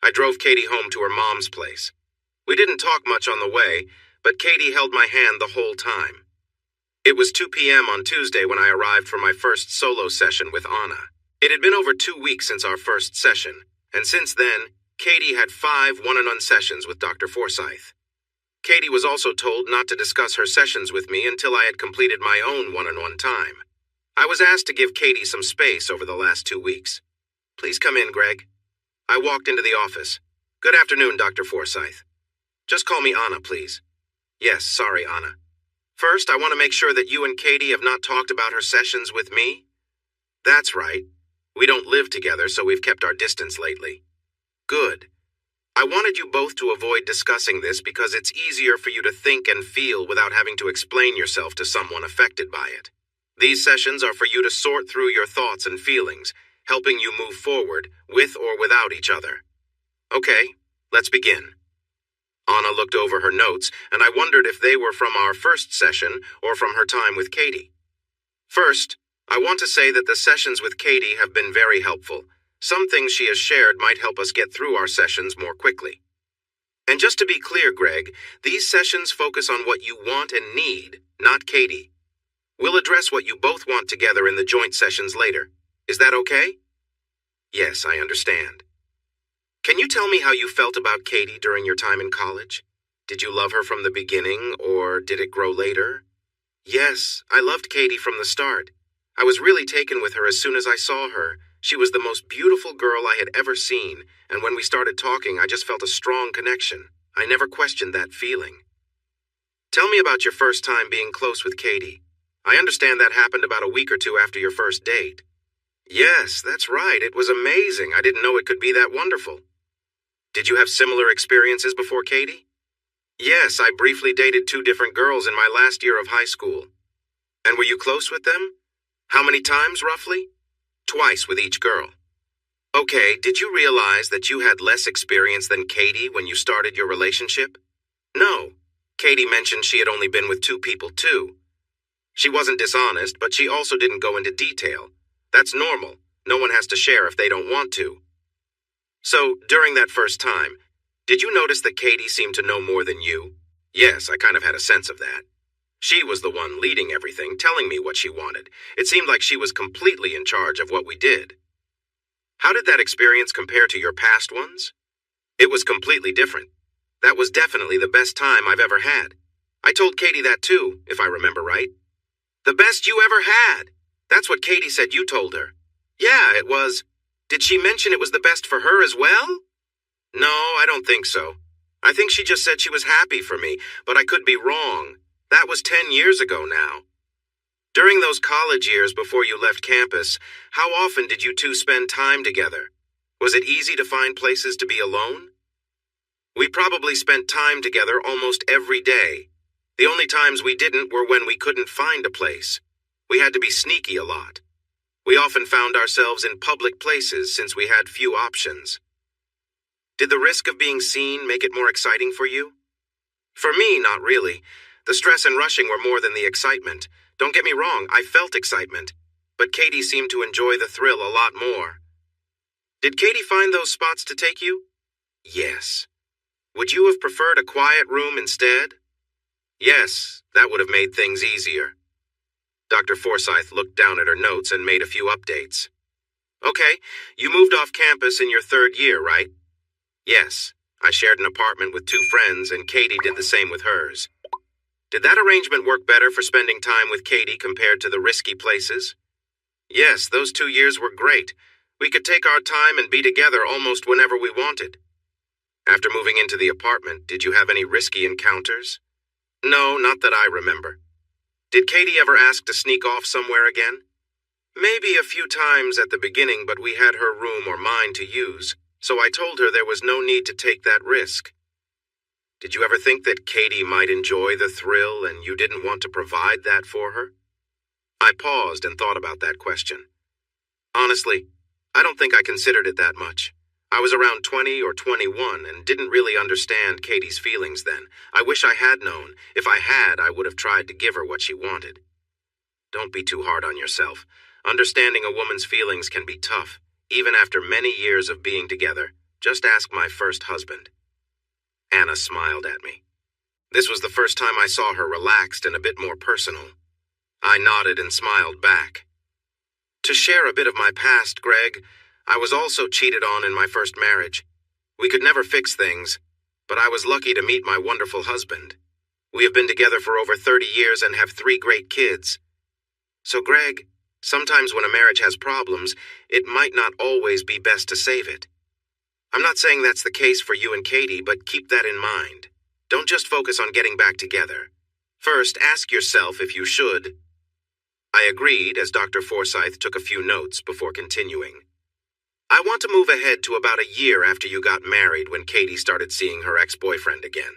I drove Katie home to her mom's place. We didn't talk much on the way, but Katie held my hand the whole time. It was 2 p.m. on Tuesday when I arrived for my first solo session with Anna. It had been over 2 weeks since our first session, and since then, Katie had 5 one-on-one sessions with Dr. Forsythe. Katie was also told not to discuss her sessions with me until I had completed my own one-on-one time. I was asked to give Katie some space over the last 2 weeks. Please come in, Greg. I walked into the office. Good afternoon, Dr. Forsythe. Just call me Anna, please. Yes, sorry, Anna. First, I want to make sure that you and Katie have not talked about her sessions with me. That's right. We don't live together, so we've kept our distance lately. Good. I wanted you both to avoid discussing this because it's easier for you to think and feel without having to explain yourself to someone affected by it. These sessions are for you to sort through your thoughts and feelings, helping you move forward, with or without each other. Okay, let's begin. Anna looked over her notes, and I wondered if they were from our first session or from her time with Katie. First, I want to say that the sessions with Katie have been very helpful. Some things she has shared might help us get through our sessions more quickly. And just to be clear, Greg, these sessions focus on what you want and need, not Katie. We'll address what you both want together in the joint sessions later. Is that okay? Yes, I understand. Can you tell me how you felt about Katie during your time in college? Did you love her from the beginning, or did it grow later? Yes, I loved Katie from the start. I was really taken with her as soon as I saw her. She was the most beautiful girl I had ever seen, and when we started talking, I just felt a strong connection. I never questioned that feeling. Tell me about your first time being close with Katie. I understand that happened about a week or 2 after your first date. Yes, that's right. It was amazing. I didn't know it could be that wonderful. Did you have similar experiences before Katie? Yes, I briefly dated 2 different girls in my last year of high school. And were you close with them? How many times, roughly? Twice with each girl. Okay, did you realize that you had less experience than Katie when you started your relationship? No. Katie mentioned she had only been with 2 people too. She wasn't dishonest, but she also didn't go into detail. That's normal. No one has to share if they don't want to. So, during that first time, did you notice that Katie seemed to know more than you? Yes, I kind of had a sense of that. She was the one leading everything, telling me what she wanted. It seemed like she was completely in charge of what we did. How did that experience compare to your past ones? It was completely different. That was definitely the best time I've ever had. I told Katie that too, if I remember right. The best you ever had! That's what Katie said you told her. Yeah, it was. Did she mention it was the best for her as well? No, I don't think so. I think she just said she was happy for me, but I could be wrong. That was 10 years ago now. During those college years before you left campus, how often did you two spend time together? Was it easy to find places to be alone? We probably spent time together almost every day. The only times we didn't were when we couldn't find a place. We had to be sneaky a lot. We often found ourselves in public places since we had few options. Did the risk of being seen make it more exciting for you? For me, not really. The stress and rushing were more than the excitement. Don't get me wrong, I felt excitement. But Katie seemed to enjoy the thrill a lot more. Did Katie find those spots to take you? Yes. Would you have preferred a quiet room instead? Yes, that would have made things easier. Dr. Forsyth looked down at her notes and made a few updates. Okay, you moved off campus in your third year, right? Yes, I shared an apartment with 2 friends and Katie did the same with hers. Did that arrangement work better for spending time with Katie compared to the risky places? Yes, those 2 years were great. We could take our time and be together almost whenever we wanted. After moving into the apartment, did you have any risky encounters? No, not that I remember. Did Katie ever ask to sneak off somewhere again? Maybe a few times at the beginning, but we had her room or mine to use, so I told her there was no need to take that risk. Did you ever think that Katie might enjoy the thrill and you didn't want to provide that for her? I paused and thought about that question. Honestly, I don't think I considered it that much. I was around 20 or 21 and didn't really understand Katie's feelings then. I wish I had known. If I had, I would have tried to give her what she wanted. Don't be too hard on yourself. Understanding a woman's feelings can be tough, even after many years of being together. Just ask my first husband. Anna smiled at me. This was the first time I saw her relaxed and a bit more personal. I nodded and smiled back. To share a bit of my past, Greg, I was also cheated on in my first marriage. We could never fix things, but I was lucky to meet my wonderful husband. We have been together for over 30 years and have 3 great kids. So, Greg, sometimes when a marriage has problems, it might not always be best to save it. I'm not saying that's the case for you and Katie, but keep that in mind. Don't just focus on getting back together. First, ask yourself if you should. I agreed as Dr. Forsyth took a few notes before continuing. I want to move ahead to about a year after you got married when Katie started seeing her ex-boyfriend again.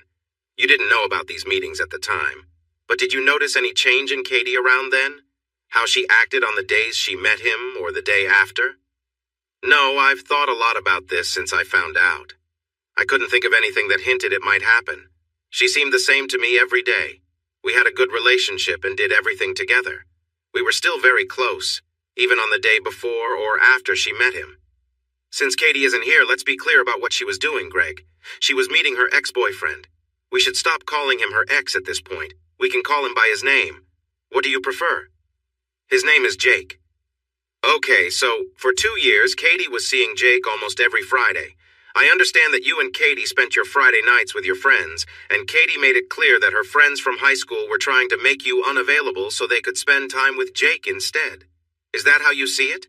You didn't know about these meetings at the time, but did you notice any change in Katie around then? How she acted on the days she met him or the day after? No, I've thought a lot about this since I found out. I couldn't think of anything that hinted it might happen. She seemed the same to me every day. We had a good relationship and did everything together. We were still very close, even on the day before or after she met him. Since Katie isn't here, let's be clear about what she was doing, Greg. She was meeting her ex-boyfriend. We should stop calling him her ex at this point. We can call him by his name. What do you prefer? His name is Jake. Okay, so for 2 years, Katie was seeing Jake almost every Friday. I understand that you and Katie spent your Friday nights with your friends, and Katie made it clear that her friends from high school were trying to make you unavailable so they could spend time with Jake instead. Is that how you see it?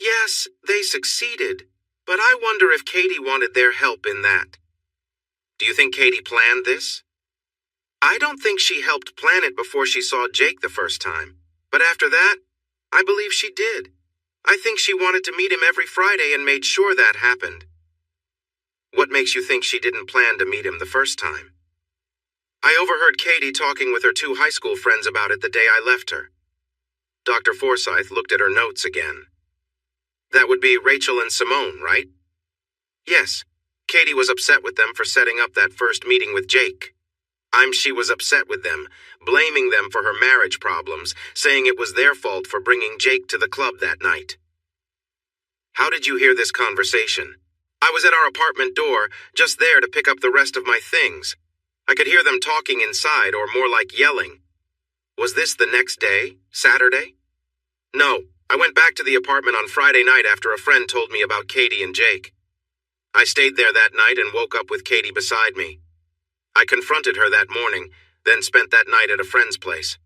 Yes, they succeeded, but I wonder if Katie wanted their help in that. Do you think Katie planned this? I don't think she helped plan it before she saw Jake the first time, but after that, I believe she did. I think she wanted to meet him every Friday and made sure that happened. What makes you think she didn't plan to meet him the first time? I overheard Katie talking with her 2 high school friends about it the day I left her. Dr. Forsyth looked at her notes again. That would be Rachel and Simone, right? Yes. Katie was upset with them for setting up that first meeting with Jake. She was upset with them, blaming them for her marriage problems, saying it was their fault for bringing Jake to the club that night. How did you hear this conversation? I was at our apartment door, just there to pick up the rest of my things. I could hear them talking inside, or more like yelling. Was this the next day, Saturday? No, I went back to the apartment on Friday night after a friend told me about Katie and Jake. I stayed there that night and woke up with Katie beside me. I confronted her that morning, then spent that night at a friend's place.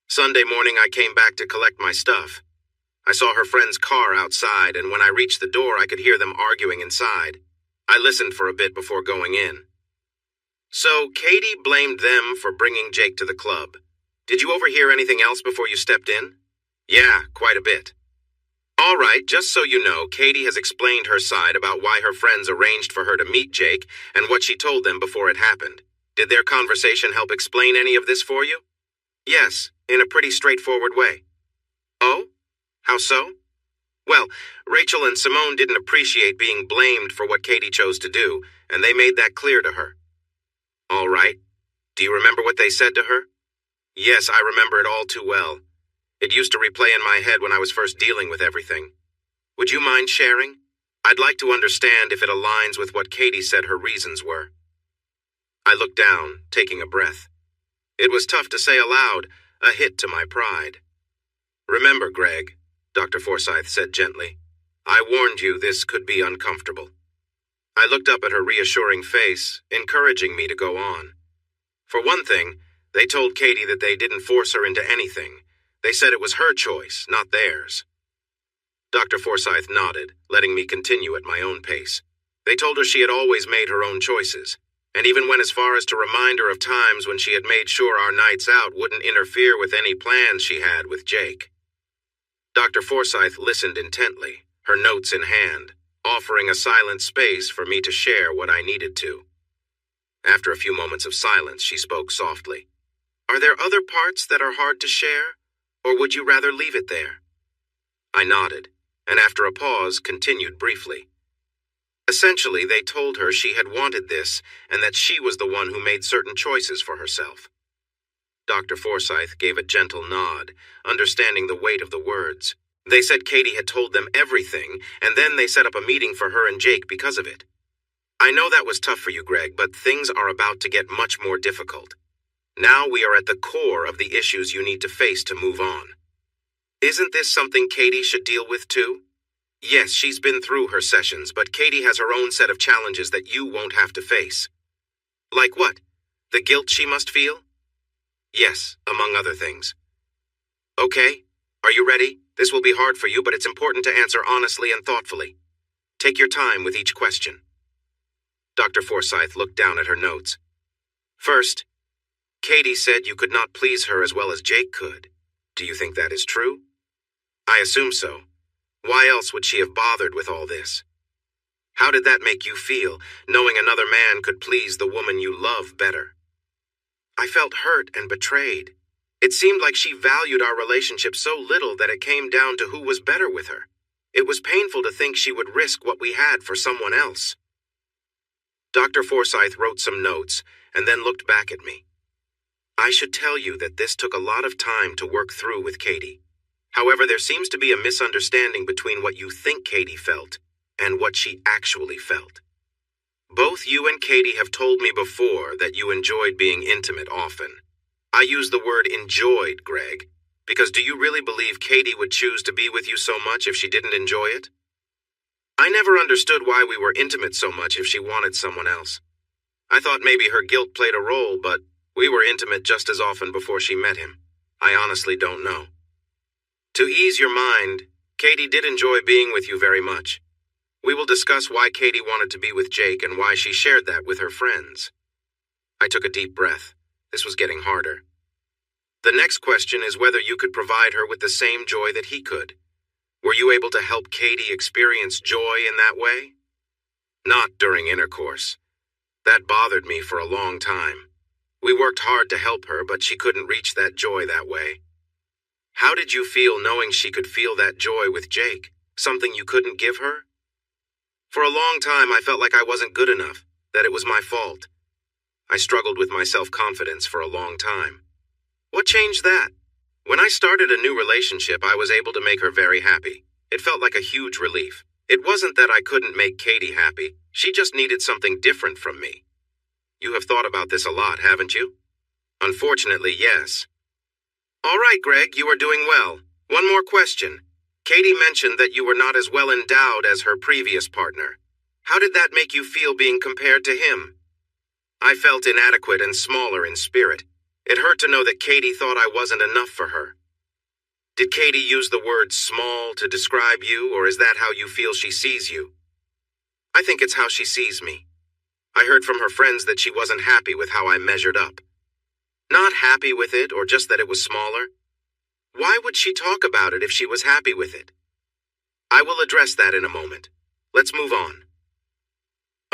Sunday morning, I came back to collect my stuff. I saw her friend's car outside, and when I reached the door, I could hear them arguing inside. I listened for a bit before going in. So, Katie blamed them for bringing Jake to the club. Did you overhear anything else before you stepped in? Yeah, quite a bit. All right, just so you know, Katie has explained her side about why her friends arranged for her to meet Jake and what she told them before it happened. Did their conversation help explain any of this for you? Yes, in a pretty straightforward way. Oh? How so? Well, Rachel and Simone didn't appreciate being blamed for what Katie chose to do, and they made that clear to her. All right. Do you remember what they said to her? Yes, I remember it all too well. It used to replay in my head when I was first dealing with everything. Would you mind sharing? I'd like to understand if it aligns with what Katie said her reasons were. I looked down, taking a breath. It was tough to say aloud, a hit to my pride. "Remember, Greg," Dr. Forsyth said gently, "I warned you this could be uncomfortable." I looked up at her reassuring face, encouraging me to go on. For one thing, they told Katie that they didn't force her into anything. They said it was her choice, not theirs. Dr. Forsyth nodded, letting me continue at my own pace. They told her she had always made her own choices, and even went as far as to remind her of times when she had made sure our nights out wouldn't interfere with any plans she had with Jake. Dr. Forsyth listened intently, her notes in hand, offering a silent space for me to share what I needed to. After a few moments of silence, she spoke softly. "Are there other parts that are hard to share, or would you rather leave it there?" I nodded, and after a pause, continued briefly. Essentially, they told her she had wanted this and that she was the one who made certain choices for herself. Dr. Forsyth gave a gentle nod, understanding the weight of the words. They said Katie had told them everything, and then they set up a meeting for her and Jake because of it. I know that was tough for you, Greg, but things are about to get much more difficult. Now we are at the core of the issues you need to face to move on. Isn't this something Katie should deal with too? Yes, she's been through her sessions, but Katie has her own set of challenges that you won't have to face. Like what? The guilt she must feel? Yes, among other things. Okay, are you ready? This will be hard for you, but it's important to answer honestly and thoughtfully. Take your time with each question. Dr. Forsyth looked down at her notes. First, Katie said you could not please her as well as Jake could. Do you think that is true? I assume so. Why else would she have bothered with all this? How did that make you feel, knowing another man could please the woman you love better? I felt hurt and betrayed. It seemed like she valued our relationship so little that it came down to who was better with her. It was painful to think she would risk what we had for someone else. Dr. Forsyth wrote some notes and then looked back at me. I should tell you that this took a lot of time to work through with Katie. However, there seems to be a misunderstanding between what you think Katie felt and what she actually felt. Both you and Katie have told me before that you enjoyed being intimate often. I use the word enjoyed, Greg, because do you really believe Katie would choose to be with you so much if she didn't enjoy it? I never understood why we were intimate so much if she wanted someone else. I thought maybe her guilt played a role, but we were intimate just as often before she met him. I honestly don't know. To ease your mind, Katie did enjoy being with you very much. We will discuss why Katie wanted to be with Jake and why she shared that with her friends. I took a deep breath. This was getting harder. The next question is whether you could provide her with the same joy that he could. Were you able to help Katie experience joy in that way? Not during intercourse. That bothered me for a long time. We worked hard to help her, but she couldn't reach that joy that way. How did you feel knowing she could feel that joy with Jake? Something you couldn't give her? For a long time, I felt like I wasn't good enough, that it was my fault. I struggled with my self-confidence for a long time. What changed that? When I started a new relationship, I was able to make her very happy. It felt like a huge relief. It wasn't that I couldn't make Katie happy. She just needed something different from me. You have thought about this a lot, haven't you? Unfortunately, yes. All right, Greg, you are doing well. One more question. Katie mentioned that you were not as well endowed as her previous partner. How did that make you feel being compared to him? I felt inadequate and smaller in spirit. It hurt to know that Katie thought I wasn't enough for her. Did Katie use the word small to describe you, or is that how you feel she sees you? I think it's how she sees me. I heard from her friends that she wasn't happy with how I measured up. Not happy with it, or just that it was smaller. Why would she talk about it if she was happy with it? I will address that in a moment. Let's move on.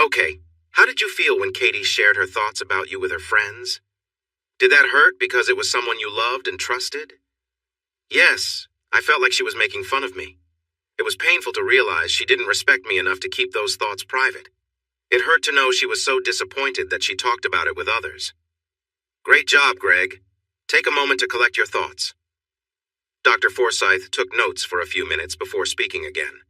Okay, how did you feel when Katie shared her thoughts about you with her friends? Did that hurt because it was someone you loved and trusted? Yes, I felt like she was making fun of me. It was painful to realize she didn't respect me enough to keep those thoughts private. It hurt to know she was so disappointed that she talked about it with others. Great job, Greg. Take a moment to collect your thoughts. Dr. Forsyth took notes for a few minutes before speaking again.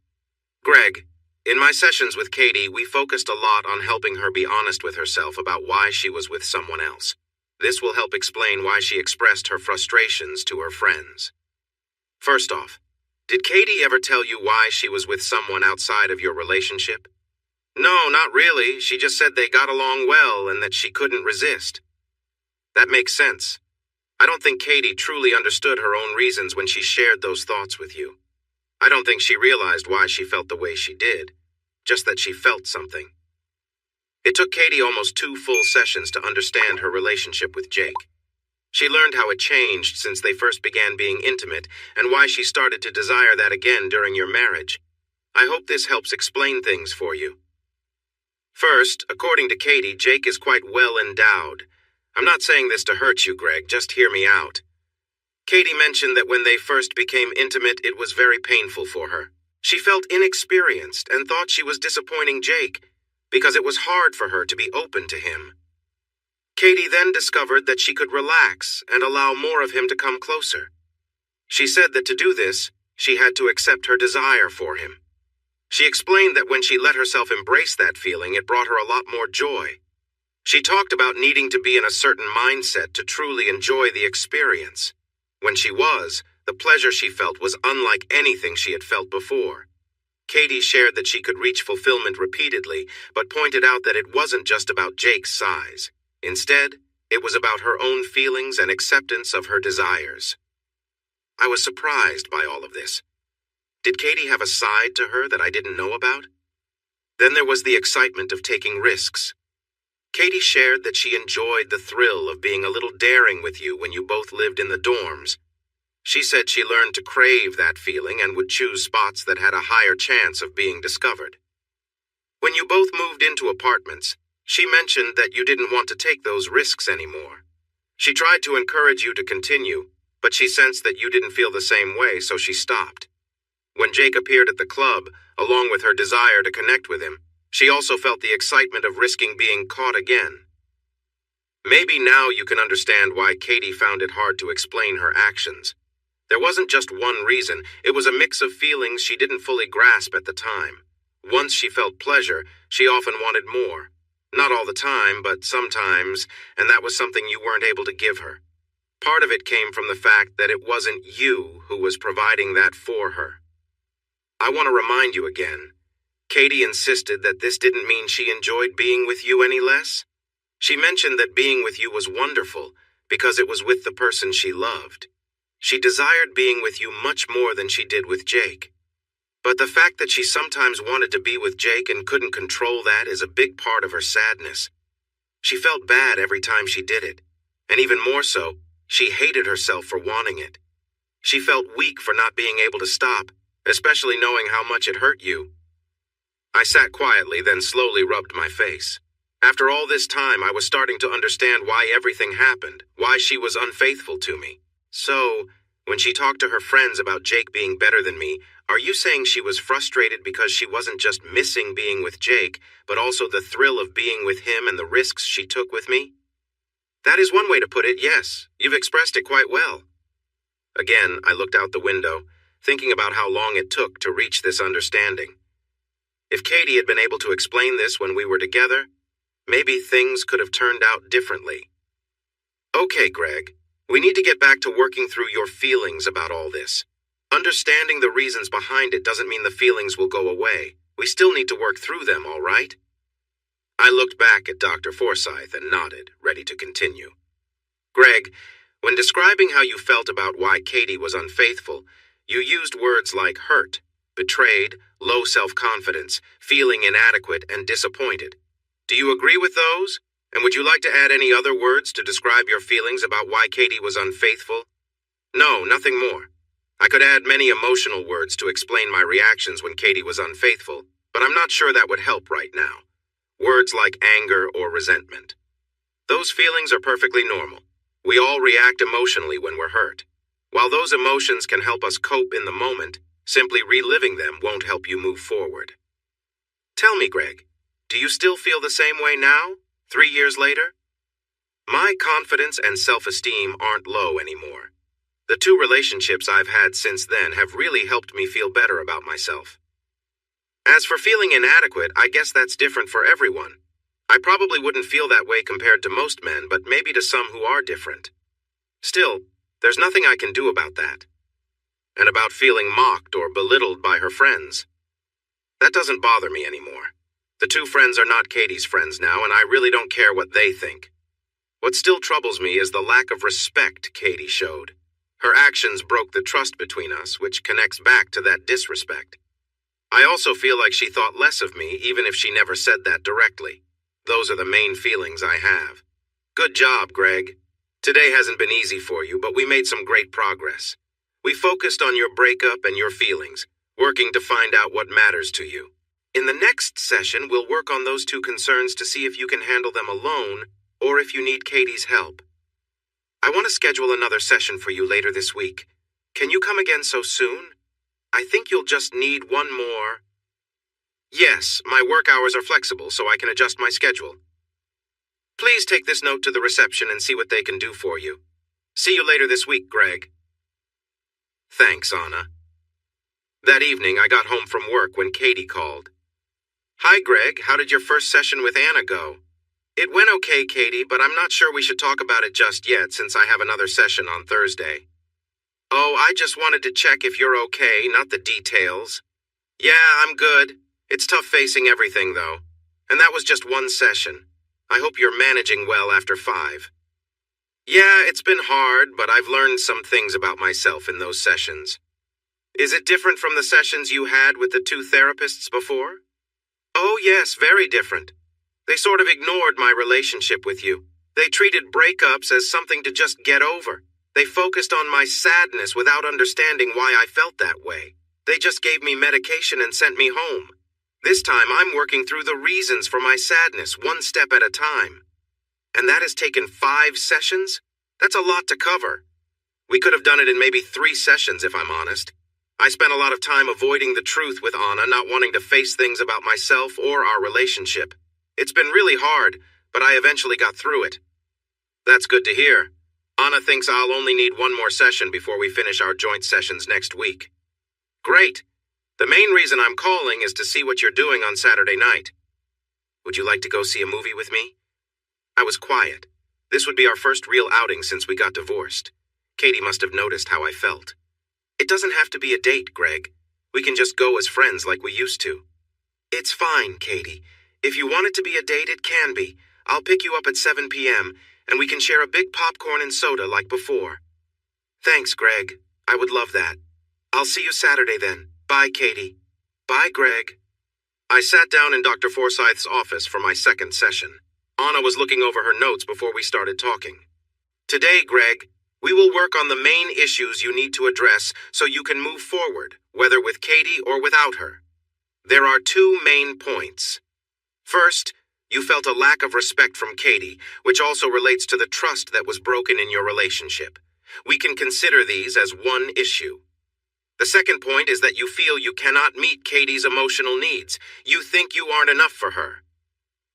Greg, In my sessions with Katie, we focused a lot on helping her be honest with herself about why she was with someone else. This will help explain why she expressed her frustrations to her friends. First off, did Katie ever tell you why she was with someone outside of your relationship? No, not really. She just said they got along well and that she couldn't resist. That makes sense. I don't think Katie truly understood her own reasons when she shared those thoughts with you. I don't think she realized why she felt the way she did, just that she felt something. It took Katie almost 2 full sessions to understand her relationship with Jake. She learned how it changed since they first began being intimate and why she started to desire that again during your marriage. I hope this helps explain things for you. First, according to Katie, Jake is quite well endowed. I'm not saying this to hurt you, Greg, just hear me out. Katie mentioned that when they first became intimate, it was very painful for her. She felt inexperienced and thought she was disappointing Jake because it was hard for her to be open to him. Katie then discovered that she could relax and allow more of him to come closer. She said that to do this, she had to accept her desire for him. She explained that when she let herself embrace that feeling, it brought her a lot more joy. She talked about needing to be in a certain mindset to truly enjoy the experience. When she was, the pleasure she felt was unlike anything she had felt before. Katie shared that she could reach fulfillment repeatedly, but pointed out that it wasn't just about Jake's size. Instead, it was about her own feelings and acceptance of her desires. I was surprised by all of this. Did Katie have a side to her that I didn't know about? Then there was the excitement of taking risks. Katie shared that she enjoyed the thrill of being a little daring with you when you both lived in the dorms. She said she learned to crave that feeling and would choose spots that had a higher chance of being discovered. When you both moved into apartments, she mentioned that you didn't want to take those risks anymore. She tried to encourage you to continue, but she sensed that you didn't feel the same way, so she stopped. When Jake appeared at the club, along with her desire to connect with him, she also felt the excitement of risking being caught again. Maybe now you can understand why Katie found it hard to explain her actions. There wasn't just one reason, it was a mix of feelings she didn't fully grasp at the time. Once she felt pleasure, she often wanted more. Not all the time, but sometimes, and that was something you weren't able to give her. Part of it came from the fact that it wasn't you who was providing that for her. I want to remind you again, Katie insisted that this didn't mean she enjoyed being with you any less. She mentioned that being with you was wonderful because it was with the person she loved. She desired being with you much more than she did with Jake. But the fact that she sometimes wanted to be with Jake and couldn't control that is a big part of her sadness. She felt bad every time she did it, and even more so, she hated herself for wanting it. She felt weak for not being able to stop, especially knowing how much it hurt you. I sat quietly, then slowly rubbed my face. After all this time, I was starting to understand why everything happened, why she was unfaithful to me. So, when she talked to her friends about Jake being better than me, are you saying she was frustrated because she wasn't just missing being with Jake, but also the thrill of being with him and the risks she took with me? That is one way to put it, yes. You've expressed it quite well. Again, I looked out the window, thinking about how long it took to reach this understanding. If Katie had been able to explain this when we were together, maybe things could have turned out differently. Okay, Greg, we need to get back to working through your feelings about all this. Understanding the reasons behind it doesn't mean the feelings will go away. We still need to work through them, all right? I looked back at Dr. Forsyth and nodded, ready to continue. Greg, when describing how you felt about why Katie was unfaithful, you used words like hurt, betrayed, low self-confidence, feeling inadequate, and disappointed. Do you agree with those? And would you like to add any other words to describe your feelings about why Katie was unfaithful? No, nothing more. I could add many emotional words to explain my reactions when Katie was unfaithful, but I'm not sure that would help right now. Words like anger or resentment. Those feelings are perfectly normal. We all react emotionally when we're hurt. While those emotions can help us cope in the moment, simply reliving them won't help you move forward. Tell me, Greg, do you still feel the same way now, 3 years later? My confidence and self-esteem aren't low anymore. The 2 relationships I've had since then have really helped me feel better about myself. As for feeling inadequate, I guess that's different for everyone. I probably wouldn't feel that way compared to most men, but maybe to some who are different. Still, there's nothing I can do about that. And about feeling mocked or belittled by her friends. That doesn't bother me anymore. The two friends are not Katie's friends now, and I really don't care what they think. What still troubles me is the lack of respect Katie showed. Her actions broke the trust between us, which connects back to that disrespect. I also feel like she thought less of me, even if she never said that directly. Those are the main feelings I have. Good job, Greg. Today hasn't been easy for you, but we made some great progress. We focused on your breakup and your feelings, working to find out what matters to you. In the next session, we'll work on those two concerns to see if you can handle them alone or if you need Katie's help. I want to schedule another session for you later this week. Can you come again so soon? I think you'll just need one more. Yes, my work hours are flexible, so I can adjust my schedule. Please take this note to the reception and see what they can do for you. See you later this week, Greg. Thanks, Anna. That evening, I got home from work when Katie called. Hi, Greg. How did your first session with Anna go? It went okay, Katie, but I'm not sure we should talk about it just yet since I have another session on Thursday. Oh, I just wanted to check if you're okay, not the details. Yeah, I'm good. It's tough facing everything, though. And that was just one session. I hope you're managing well after 5. Yeah, it's been hard, but I've learned some things about myself in those sessions. Is it different from the sessions you had with the 2 therapists before? Oh, yes, very different. They sort of ignored my relationship with you. They treated breakups as something to just get over. They focused on my sadness without understanding why I felt that way. They just gave me medication and sent me home. This time I'm working through the reasons for my sadness, one step at a time. And that has taken 5 sessions? That's a lot to cover. We could have done it in maybe 3 sessions, if I'm honest. I spent a lot of time avoiding the truth with Anna, not wanting to face things about myself or our relationship. It's been really hard, but I eventually got through it. That's good to hear. Anna thinks I'll only need 1 more session before we finish our joint sessions next week. Great. The main reason I'm calling is to see what you're doing on Saturday night. Would you like to go see a movie with me? I was quiet. This would be our first real outing since we got divorced. Katie must have noticed how I felt. It doesn't have to be a date, Greg. We can just go as friends like we used to. It's fine, Katie. If you want it to be a date, it can be. I'll pick you up at 7 p.m., and we can share a big popcorn and soda like before. Thanks, Greg. I would love that. I'll see you Saturday then. Bye, Katie. Bye, Greg. I sat down in Dr. Forsyth's office for my second session. Anna was looking over her notes before we started talking. Today, Greg, we will work on the main issues you need to address so you can move forward, whether with Katie or without her. There are 2 main points. First, you felt a lack of respect from Katie, which also relates to the trust that was broken in your relationship. We can consider these as one issue. The second point is that you feel you cannot meet Katie's emotional needs. You think you aren't enough for her.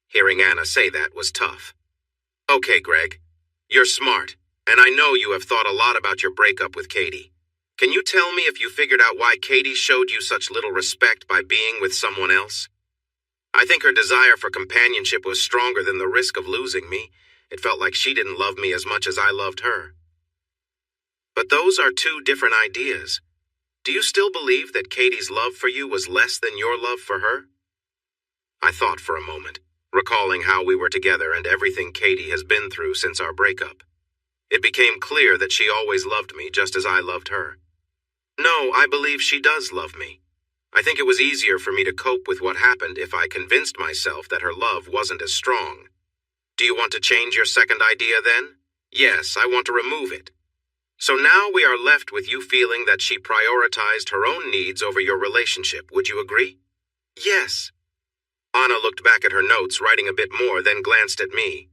Hearing Anna say that was tough. Okay, Greg. You're smart, and I know you have thought a lot about your breakup with Katie. Can you tell me if you figured out why Katie showed you such little respect by being with someone else? I think her desire for companionship was stronger than the risk of losing me. It felt like she didn't love me as much as I loved her. But those are 2 different ideas. Do you still believe that Katie's love for you was less than your love for her? I thought for a moment, recalling how we were together and everything Katie has been through since our breakup. It became clear that she always loved me just as I loved her. No, I believe she does love me. I think it was easier for me to cope with what happened if I convinced myself that her love wasn't as strong. Do you want to change your second idea then? Yes, I want to remove it. So now we are left with you feeling that she prioritized her own needs over your relationship. Would you agree? Yes. Anna looked back at her notes, writing a bit more, then glanced at me.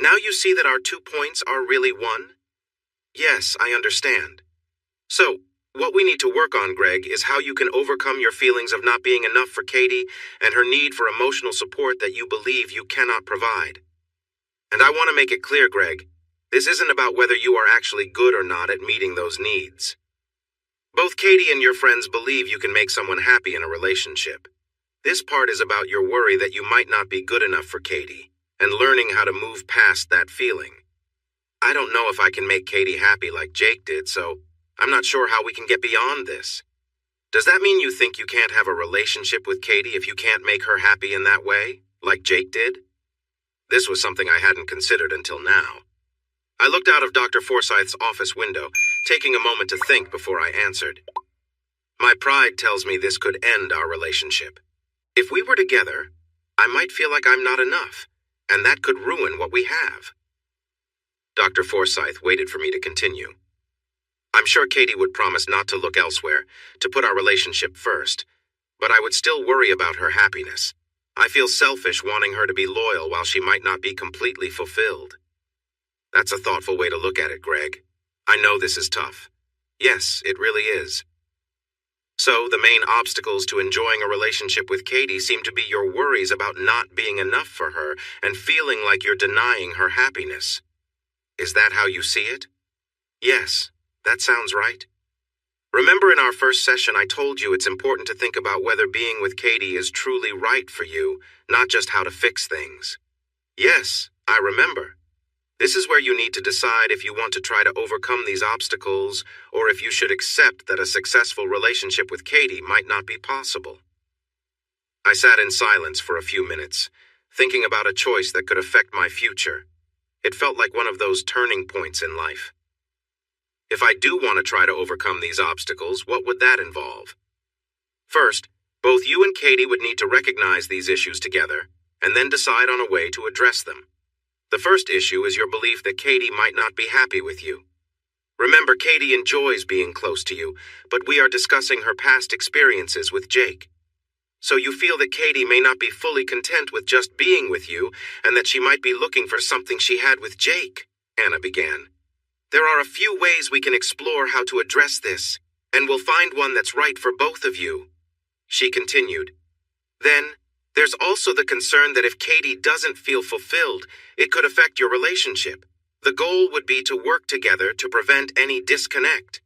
Now you see that our 2 points are really one? Yes, I understand. So, what we need to work on, Greg, is how you can overcome your feelings of not being enough for Katie and her need for emotional support that you believe you cannot provide. And I want to make it clear, Greg, this isn't about whether you are actually good or not at meeting those needs. Both Katie and your friends believe you can make someone happy in a relationship. This part is about your worry that you might not be good enough for Katie, and learning how to move past that feeling. I don't know if I can make Katie happy like Jake did, so I'm not sure how we can get beyond this. Does that mean you think you can't have a relationship with Katie if you can't make her happy in that way, like Jake did? This was something I hadn't considered until now. I looked out of Dr. Forsyth's office window, taking a moment to think before I answered. My pride tells me this could end our relationship. If we were together, I might feel like I'm not enough, and that could ruin what we have. Dr. Forsyth waited for me to continue. I'm sure Katie would promise not to look elsewhere, to put our relationship first, but I would still worry about her happiness. I feel selfish wanting her to be loyal while she might not be completely fulfilled. That's a thoughtful way to look at it, Greg. I know this is tough. Yes, it really is. So, the main obstacles to enjoying a relationship with Katie seem to be your worries about not being enough for her and feeling like you're denying her happiness. Is that how you see it? Yes, that sounds right. Remember in our first session I told you it's important to think about whether being with Katie is truly right for you, not just how to fix things. Yes, I remember. This is where you need to decide if you want to try to overcome these obstacles or if you should accept that a successful relationship with Katie might not be possible. I sat in silence for a few minutes, thinking about a choice that could affect my future. It felt like one of those turning points in life. If I do want to try to overcome these obstacles, what would that involve? First, both you and Katie would need to recognize these issues together and then decide on a way to address them. The first issue is your belief that Katie might not be happy with you. Remember, Katie enjoys being close to you, but we are discussing her past experiences with Jake. So you feel that Katie may not be fully content with just being with you and that she might be looking for something she had with Jake, Anna began. There are a few ways we can explore how to address this, and we'll find one that's right for both of you. She continued. Then, there's also the concern that if Katie doesn't feel fulfilled, it could affect your relationship. The goal would be to work together to prevent any disconnect.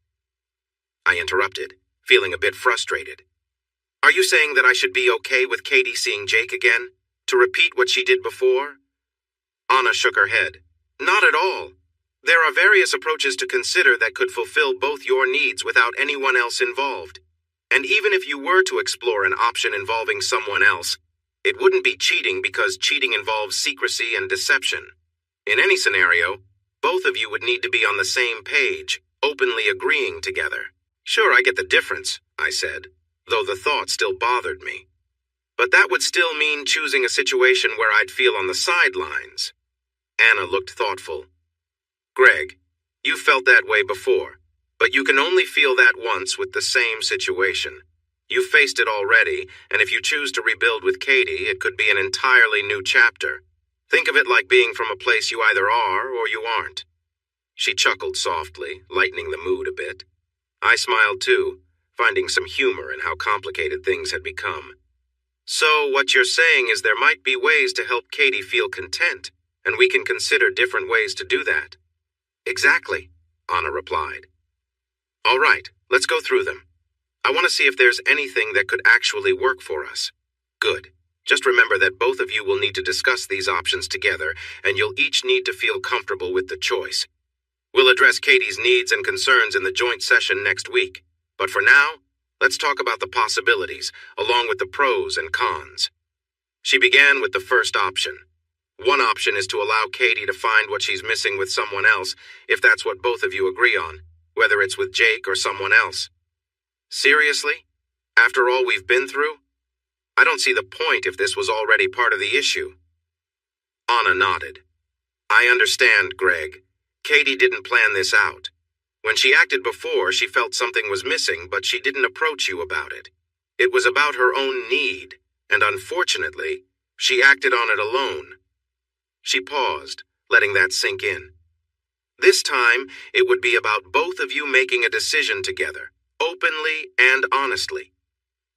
I interrupted, feeling a bit frustrated. Are you saying that I should be okay with Katie seeing Jake again? To repeat what she did before? Anna shook her head. Not at all. There are various approaches to consider that could fulfill both your needs without anyone else involved. And even if you were to explore an option involving someone else, it wouldn't be cheating because cheating involves secrecy and deception. In any scenario, both of you would need to be on the same page, openly agreeing together. Sure, I get the difference, I said, though the thought still bothered me. But that would still mean choosing a situation where I'd feel on the sidelines. Anna looked thoughtful. Greg, you felt that way before, but you can only feel that once with the same situation. You've faced it already, and if you choose to rebuild with Katie, it could be an entirely new chapter. Think of it like being from a place you either are or you aren't. She chuckled softly, lightening the mood a bit. I smiled too, finding some humor in how complicated things had become. So what you're saying is there might be ways to help Katie feel content, and we can consider different ways to do that. Exactly, Anna replied. All right, let's go through them. I want to see if there's anything that could actually work for us. Good. Just remember that both of you will need to discuss these options together, and you'll each need to feel comfortable with the choice. We'll address Katie's needs and concerns in the joint session next week. But for now, let's talk about the possibilities, along with the pros and cons. She began with the first option. One option is to allow Katie to find what she's missing with someone else, if that's what both of you agree on, whether it's with Jake or someone else. Seriously? After all we've been through? I don't see the point if this was already part of the issue. Anna nodded. I understand, Greg. Katie didn't plan this out. When she acted before, she felt something was missing, but she didn't approach you about it. It was about her own need, and unfortunately, she acted on it alone. She paused, letting that sink in. This time, it would be about both of you making a decision together, openly and honestly.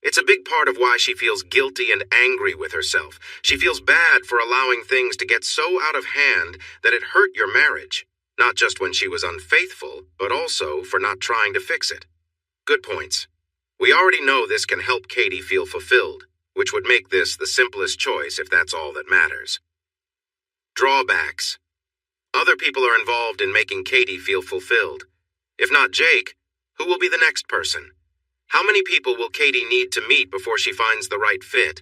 It's a big part of why she feels guilty and angry with herself. She feels bad for allowing things to get so out of hand that it hurt your marriage, not just when she was unfaithful, but also for not trying to fix it. Good points. We already know this can help Katie feel fulfilled, which would make this the simplest choice if that's all that matters. Drawbacks. Other people are involved in making Katie feel fulfilled. If not Jake, who will be the next person? How many people will Katie need to meet before she finds the right fit?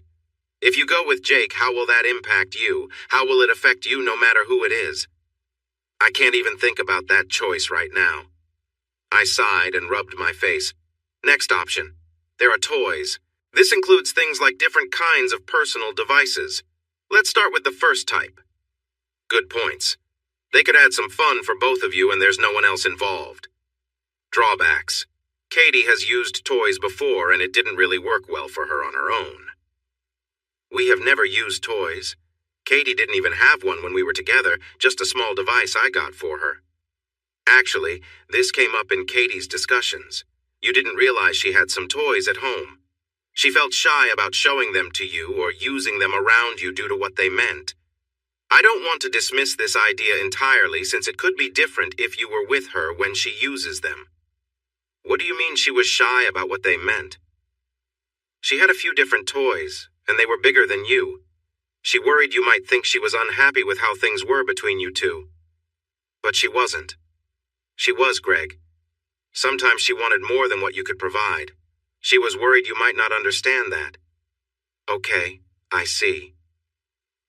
If you go with Jake, how will that impact you? How will it affect you no matter who it is? I can't even think about that choice right now. I sighed and rubbed my face. Next option. There are toys. This includes things like different kinds of personal devices. Let's start with the first type. Good points. They could add some fun for both of you and there's no one else involved. Drawbacks. Katie has used toys before and it didn't really work well for her on her own. We have never used toys. Katie didn't even have one when we were together, just a small device I got for her. Actually, this came up in Katie's discussions. You didn't realize she had some toys at home. She felt shy about showing them to you or using them around you due to what they meant. I don't want to dismiss this idea entirely since it could be different if you were with her when she uses them. What do you mean she was shy about what they meant? She had a few different toys, and they were bigger than you. She worried you might think she was unhappy with how things were between you two. But she wasn't. She was, Greg. Sometimes she wanted more than what you could provide. She was worried you might not understand that. Okay, I see.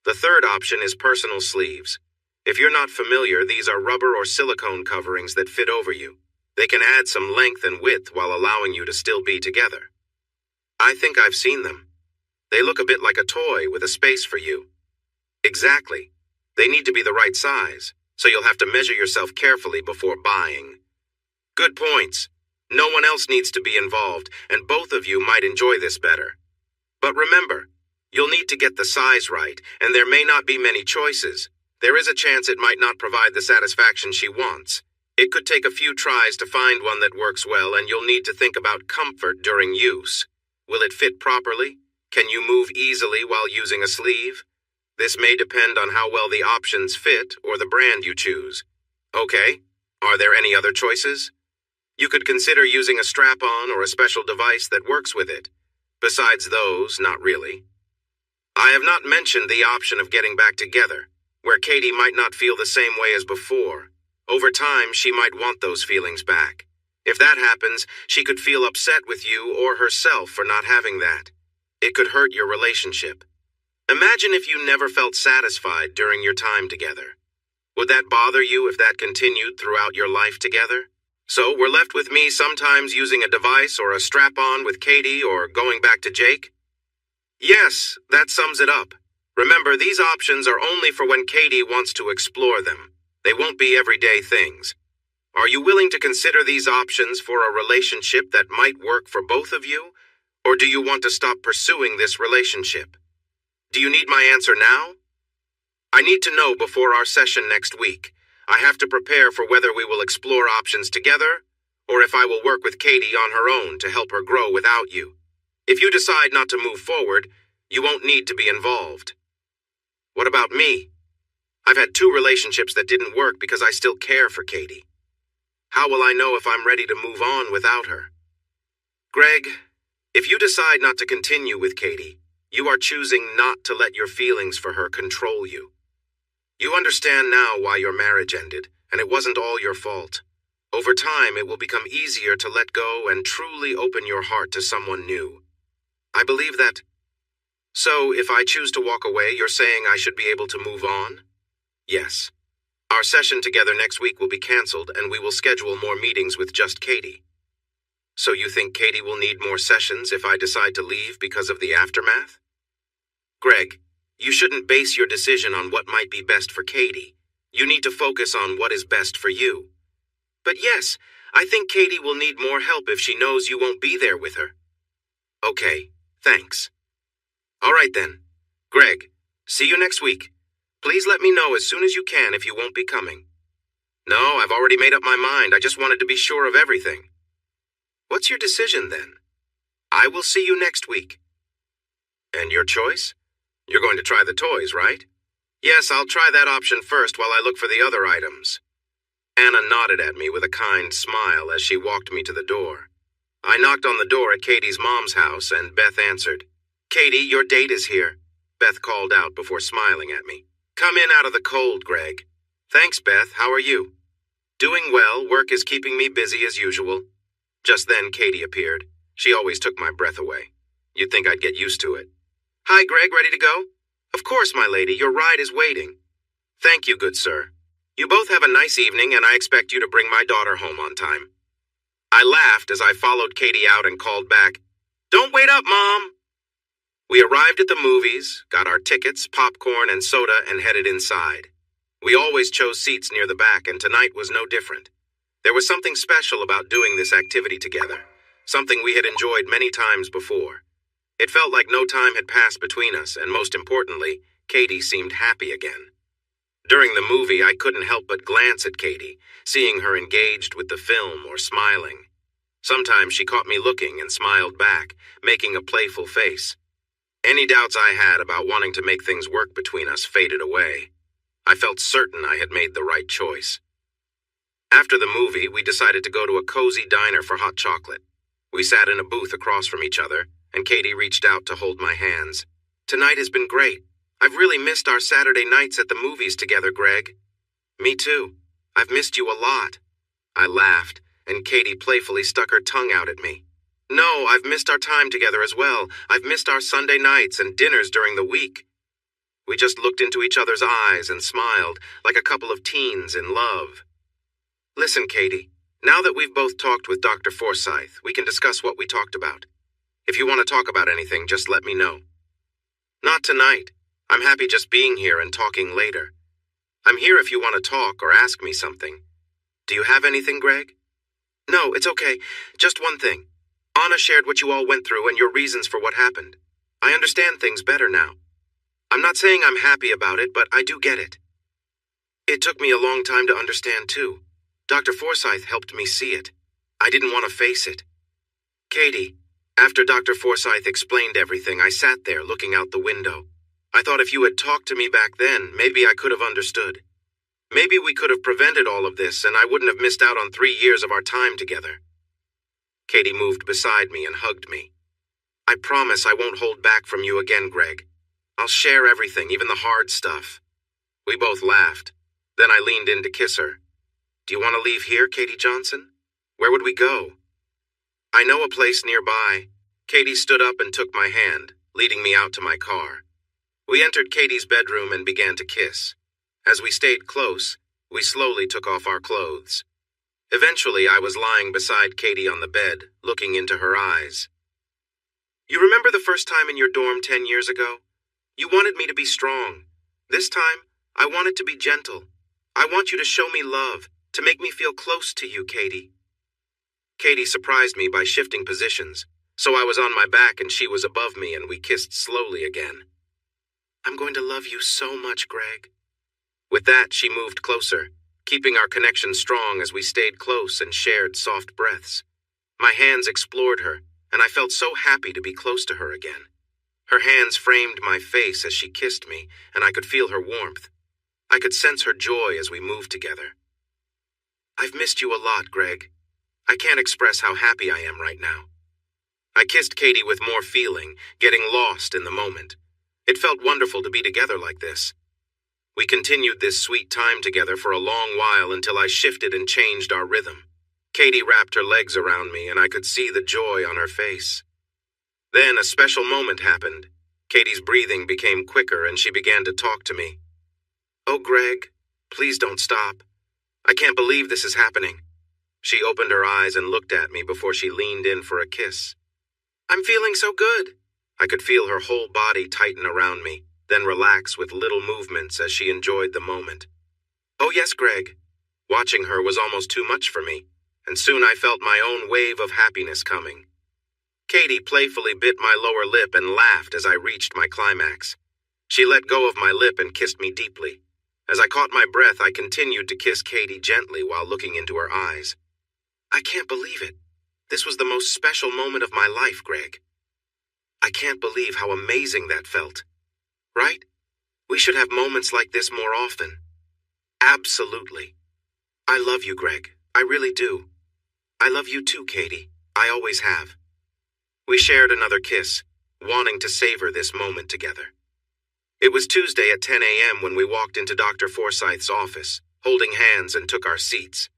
The third option is personal sleeves. If you're not familiar, these are rubber or silicone coverings that fit over you. They can add some length and width while allowing you to still be together. I think I've seen them. They look a bit like a toy with a space for you. Exactly. They need to be the right size, so you'll have to measure yourself carefully before buying. Good points. No one else needs to be involved, and both of you might enjoy this better. But remember, you'll need to get the size right, and there may not be many choices. There is a chance it might not provide the satisfaction she wants. It could take a few tries to find one that works well, and you'll need to think about comfort during use. Will it fit properly? Can you move easily while using a sleeve? This may depend on how well the options fit or the brand you choose. Okay, are there any other choices? You could consider using a strap-on or a special device that works with it. Besides those, not really. I have not mentioned the option of getting back together, where Katie might not feel the same way as before. Over time, she might want those feelings back. If that happens, she could feel upset with you or herself for not having that. It could hurt your relationship. Imagine if you never felt satisfied during your time together. Would that bother you if that continued throughout your life together? So we're left with me sometimes using a device or a strap-on with Katie or going back to Jake? Yes, that sums it up. Remember, these options are only for when Katie wants to explore them. They won't be everyday things. Are you willing to consider these options for a relationship that might work for both of you? Or do you want to stop pursuing this relationship? Do you need my answer now? I need to know before our session next week. I have to prepare for whether we will explore options together, or if I will work with Katie on her own to help her grow without you. If you decide not to move forward, you won't need to be involved. What about me? I've had 2 relationships that didn't work because I still care for Katie. How will I know if I'm ready to move on without her? Greg, if you decide not to continue with Katie, you are choosing not to let your feelings for her control you. You understand now why your marriage ended, and it wasn't all your fault. Over time, it will become easier to let go and truly open your heart to someone new. I believe that. So, if I choose to walk away, you're saying I should be able to move on? Yes. Our session together next week will be canceled, and we will schedule more meetings with just Katie. So you think Katie will need more sessions if I decide to leave because of the aftermath? Greg, you shouldn't base your decision on what might be best for Katie. You need to focus on what is best for you. But yes, I think Katie will need more help if she knows you won't be there with her. Okay, thanks. All right then. Greg, see you next week. Please let me know as soon as you can if you won't be coming. No, I've already made up my mind. I just wanted to be sure of everything. What's your decision then? I will see you next week. And your choice? You're going to try the toys, right? Yes, I'll try that option first while I look for the other items. Anna nodded at me with a kind smile as she walked me to the door. I knocked on the door at Katie's mom's house and Beth answered. Katie, your date is here, Beth called out before smiling at me. Come in out of the cold, Greg. Thanks, Beth. How are you? Doing well. Work is keeping me busy as usual. Just then, Katie appeared. She always took my breath away. You'd think I'd get used to it. Hi, Greg. Ready to go? Of course, my lady. Your ride is waiting. Thank you, good sir. You both have a nice evening, and I expect you to bring my daughter home on time. I laughed as I followed Katie out and called back, Don't wait up, Mom! We arrived at the movies, got our tickets, popcorn, and soda, and headed inside. We always chose seats near the back, and tonight was no different. There was something special about doing this activity together, something we had enjoyed many times before. It felt like no time had passed between us, and most importantly, Katie seemed happy again. During the movie, I couldn't help but glance at Katie, seeing her engaged with the film or smiling. Sometimes she caught me looking and smiled back, making a playful face. Any doubts I had about wanting to make things work between us faded away. I felt certain I had made the right choice. After the movie, we decided to go to a cozy diner for hot chocolate. We sat in a booth across from each other, and Katie reached out to hold my hands. Tonight has been great. I've really missed our Saturday nights at the movies together, Greg. Me too. I've missed you a lot. I laughed, and Katie playfully stuck her tongue out at me. No, I've missed our time together as well. I've missed our Sunday nights and dinners during the week. We just looked into each other's eyes and smiled, like a couple of teens in love. Listen, Katie, now that we've both talked with Dr. Forsyth, we can discuss what we talked about. If you want to talk about anything, just let me know. Not tonight. I'm happy just being here and talking later. I'm here if you want to talk or ask me something. Do you have anything, Greg? No, it's okay. Just one thing. Anna shared what you all went through and your reasons for what happened. I understand things better now. I'm not saying I'm happy about it, but I do get it. It took me a long time to understand, too. Dr. Forsyth helped me see it. I didn't want to face it. Katie, after Dr. Forsyth explained everything, I sat there looking out the window. I thought if you had talked to me back then, maybe I could have understood. Maybe we could have prevented all of this, and I wouldn't have missed out on 3 years of our time together. Katie moved beside me and hugged me. I promise I won't hold back from you again, Greg. I'll share everything, even the hard stuff. We both laughed. Then I leaned in to kiss her. Do you want to leave here, Katie Johnson? Where would we go? I know a place nearby. Katie stood up and took my hand, leading me out to my car. We entered Katie's bedroom and began to kiss. As we stayed close, we slowly took off our clothes. Eventually, I was lying beside Katie on the bed, looking into her eyes. You remember the first time in your dorm 10 years ago? You wanted me to be strong. This time, I wanted to be gentle. I want you to show me love, to make me feel close to you, Katie. Katie surprised me by shifting positions, so I was on my back and she was above me and we kissed slowly again. I'm going to love you so much, Greg. With that, she moved closer, keeping our connection strong as we stayed close and shared soft breaths. My hands explored her, and I felt so happy to be close to her again. Her hands framed my face as she kissed me, and I could feel her warmth. I could sense her joy as we moved together. I've missed you a lot, Greg. I can't express how happy I am right now. I kissed Katie with more feeling, getting lost in the moment. It felt wonderful to be together like this. We continued this sweet time together for a long while until I shifted and changed our rhythm. Katie wrapped her legs around me, and I could see the joy on her face. Then a special moment happened. Katie's breathing became quicker, and she began to talk to me. Oh, Greg, please don't stop. I can't believe this is happening. She opened her eyes and looked at me before she leaned in for a kiss. I'm feeling so good. I could feel her whole body tighten around me, then relax with little movements as she enjoyed the moment. Oh yes, Greg. Watching her was almost too much for me, and soon I felt my own wave of happiness coming. Katie playfully bit my lower lip and laughed as I reached my climax. She let go of my lip and kissed me deeply. As I caught my breath, I continued to kiss Katie gently while looking into her eyes. I can't believe it. This was the most special moment of my life, Greg. I can't believe how amazing that felt. Right? We should have moments like this more often. Absolutely. I love you, Greg. I really do. I love you too, Katie. I always have. We shared another kiss, wanting to savor this moment together. It was Tuesday at 10 a.m. when we walked into Dr. Forsyth's office, holding hands and took our seats.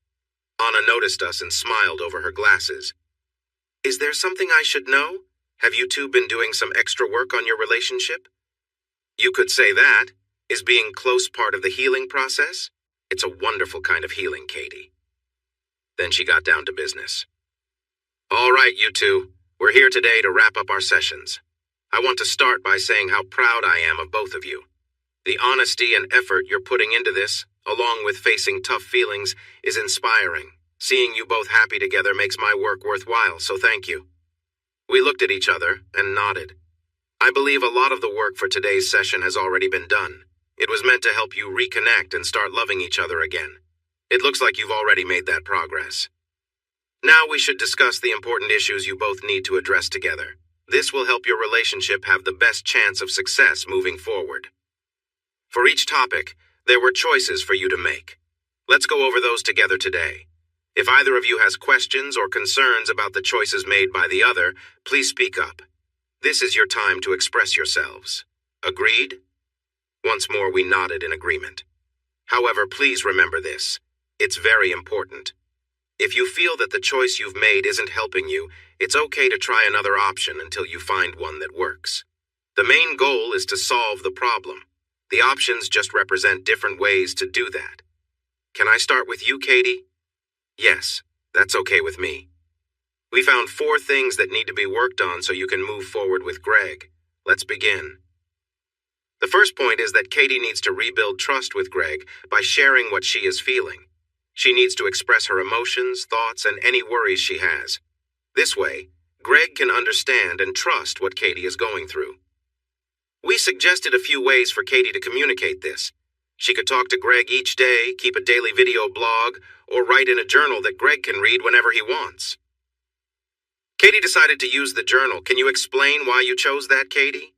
Anna noticed us and smiled over her glasses. "Is there something I should know? Have you two been doing some extra work on your relationship?" "You could say that. Is being close part of the healing process? It's a wonderful kind of healing, Katie." Then she got down to business. "All right, you two. We're here today to wrap up our sessions. I want to start by saying how proud I am of both of you. The honesty and effort you're putting into this, along with facing tough feelings, is inspiring. Seeing you both happy together makes my work worthwhile, so thank you." We looked at each other and nodded. I believe a lot of the work for today's session has already been done. It was meant to help you reconnect and start loving each other again. It looks like you've already made that progress. Now we should discuss the important issues you both need to address together. This will help your relationship have the best chance of success moving forward. For each topic, there were choices for you to make. Let's go over those together today. If either of you has questions or concerns about the choices made by the other, please speak up. This is your time to express yourselves. Agreed? Once more, we nodded in agreement. However, please remember this. It's very important. If you feel that the choice you've made isn't helping you, it's okay to try another option until you find one that works. The main goal is to solve the problem. The options just represent different ways to do that. Can I start with you, Katie? Yes, that's okay with me. We found 4 things that need to be worked on so you can move forward with Greg. Let's begin. The first point is that Katie needs to rebuild trust with Greg by sharing what she is feeling. She needs to express her emotions, thoughts, and any worries she has. This way, Greg can understand and trust what Katie is going through. We suggested a few ways for Katie to communicate this. She could talk to Greg each day, keep a daily video blog, or write in a journal that Greg can read whenever he wants. Katie decided to use the journal. Can you explain why you chose that, Katie?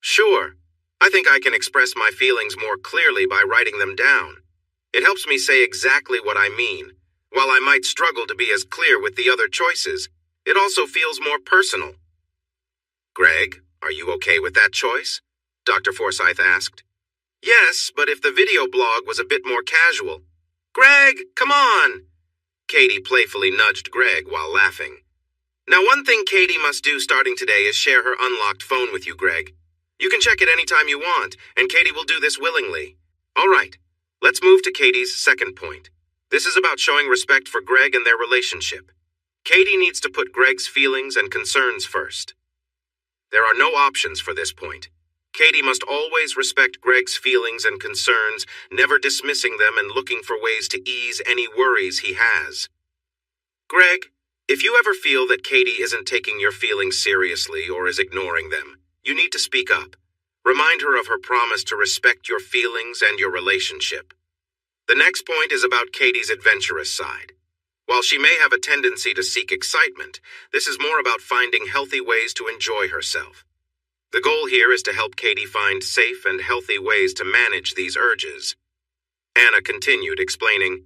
Sure. I think I can express my feelings more clearly by writing them down. It helps me say exactly what I mean. While I might struggle to be as clear with the other choices, it also feels more personal. Greg, are you okay with that choice? Dr. Forsyth asked. Yes, but if the video blog was a bit more casual. Greg, come on! Katie playfully nudged Greg while laughing. Now, one thing Katie must do starting today is share her unlocked phone with you, Greg. You can check it anytime you want, and Katie will do this willingly. All right, let's move to Katie's second point. This is about showing respect for Greg and their relationship. Katie needs to put Greg's feelings and concerns first. There are no options for this point. Katie must always respect Greg's feelings and concerns, never dismissing them and looking for ways to ease any worries he has. Greg, if you ever feel that Katie isn't taking your feelings seriously or is ignoring them, you need to speak up. Remind her of her promise to respect your feelings and your relationship. The next point is about Katie's adventurous side. While she may have a tendency to seek excitement, this is more about finding healthy ways to enjoy herself. The goal here is to help Katie find safe and healthy ways to manage these urges. Anna continued, explaining,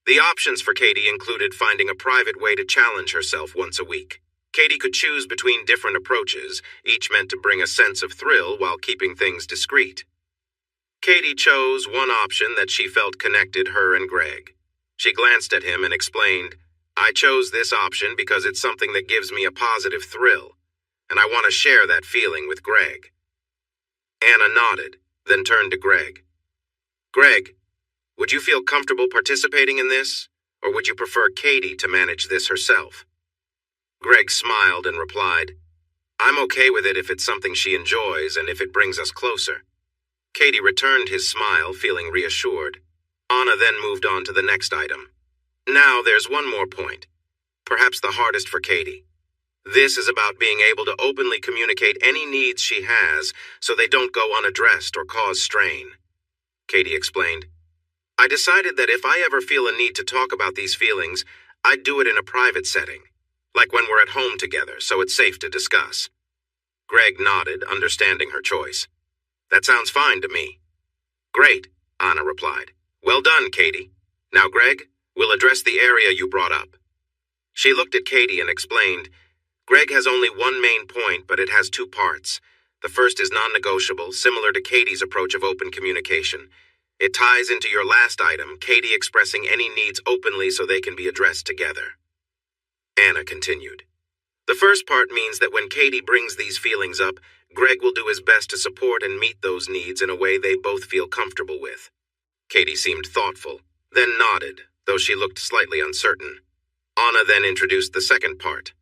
the options for Katie included finding a private way to challenge herself once a week. Katie could choose between different approaches, each meant to bring a sense of thrill while keeping things discreet. Katie chose one option that she felt connected her and Greg. She glanced at him and explained, I chose this option because it's something that gives me a positive thrill, and I want to share that feeling with Greg. Anna nodded, then turned to Greg. Greg, would you feel comfortable participating in this, or would you prefer Katie to manage this herself? Greg smiled and replied, I'm okay with it if it's something she enjoys and if it brings us closer. Katie returned his smile, feeling reassured. Anna then moved on to the next item. Now there's one more point, perhaps the hardest for Katie. This is about being able to openly communicate any needs she has so they don't go unaddressed or cause strain. Katie explained, I decided that if I ever feel a need to talk about these feelings, I'd do it in a private setting, like when we're at home together, so it's safe to discuss. Greg nodded, understanding her choice. That sounds fine to me. Great, Anna replied. Well done, Katie. Now, Greg, we'll address the area you brought up. She looked at Katie and explained, Greg has only one main point, but it has two parts. The first is non-negotiable, similar to Katie's approach of open communication. It ties into your last item, Katie expressing any needs openly so they can be addressed together. Anna continued. The first part means that when Katie brings these feelings up, Greg will do his best to support and meet those needs in a way they both feel comfortable with. Katie seemed thoughtful, then nodded, though she looked slightly uncertain. Anna then introduced the second part.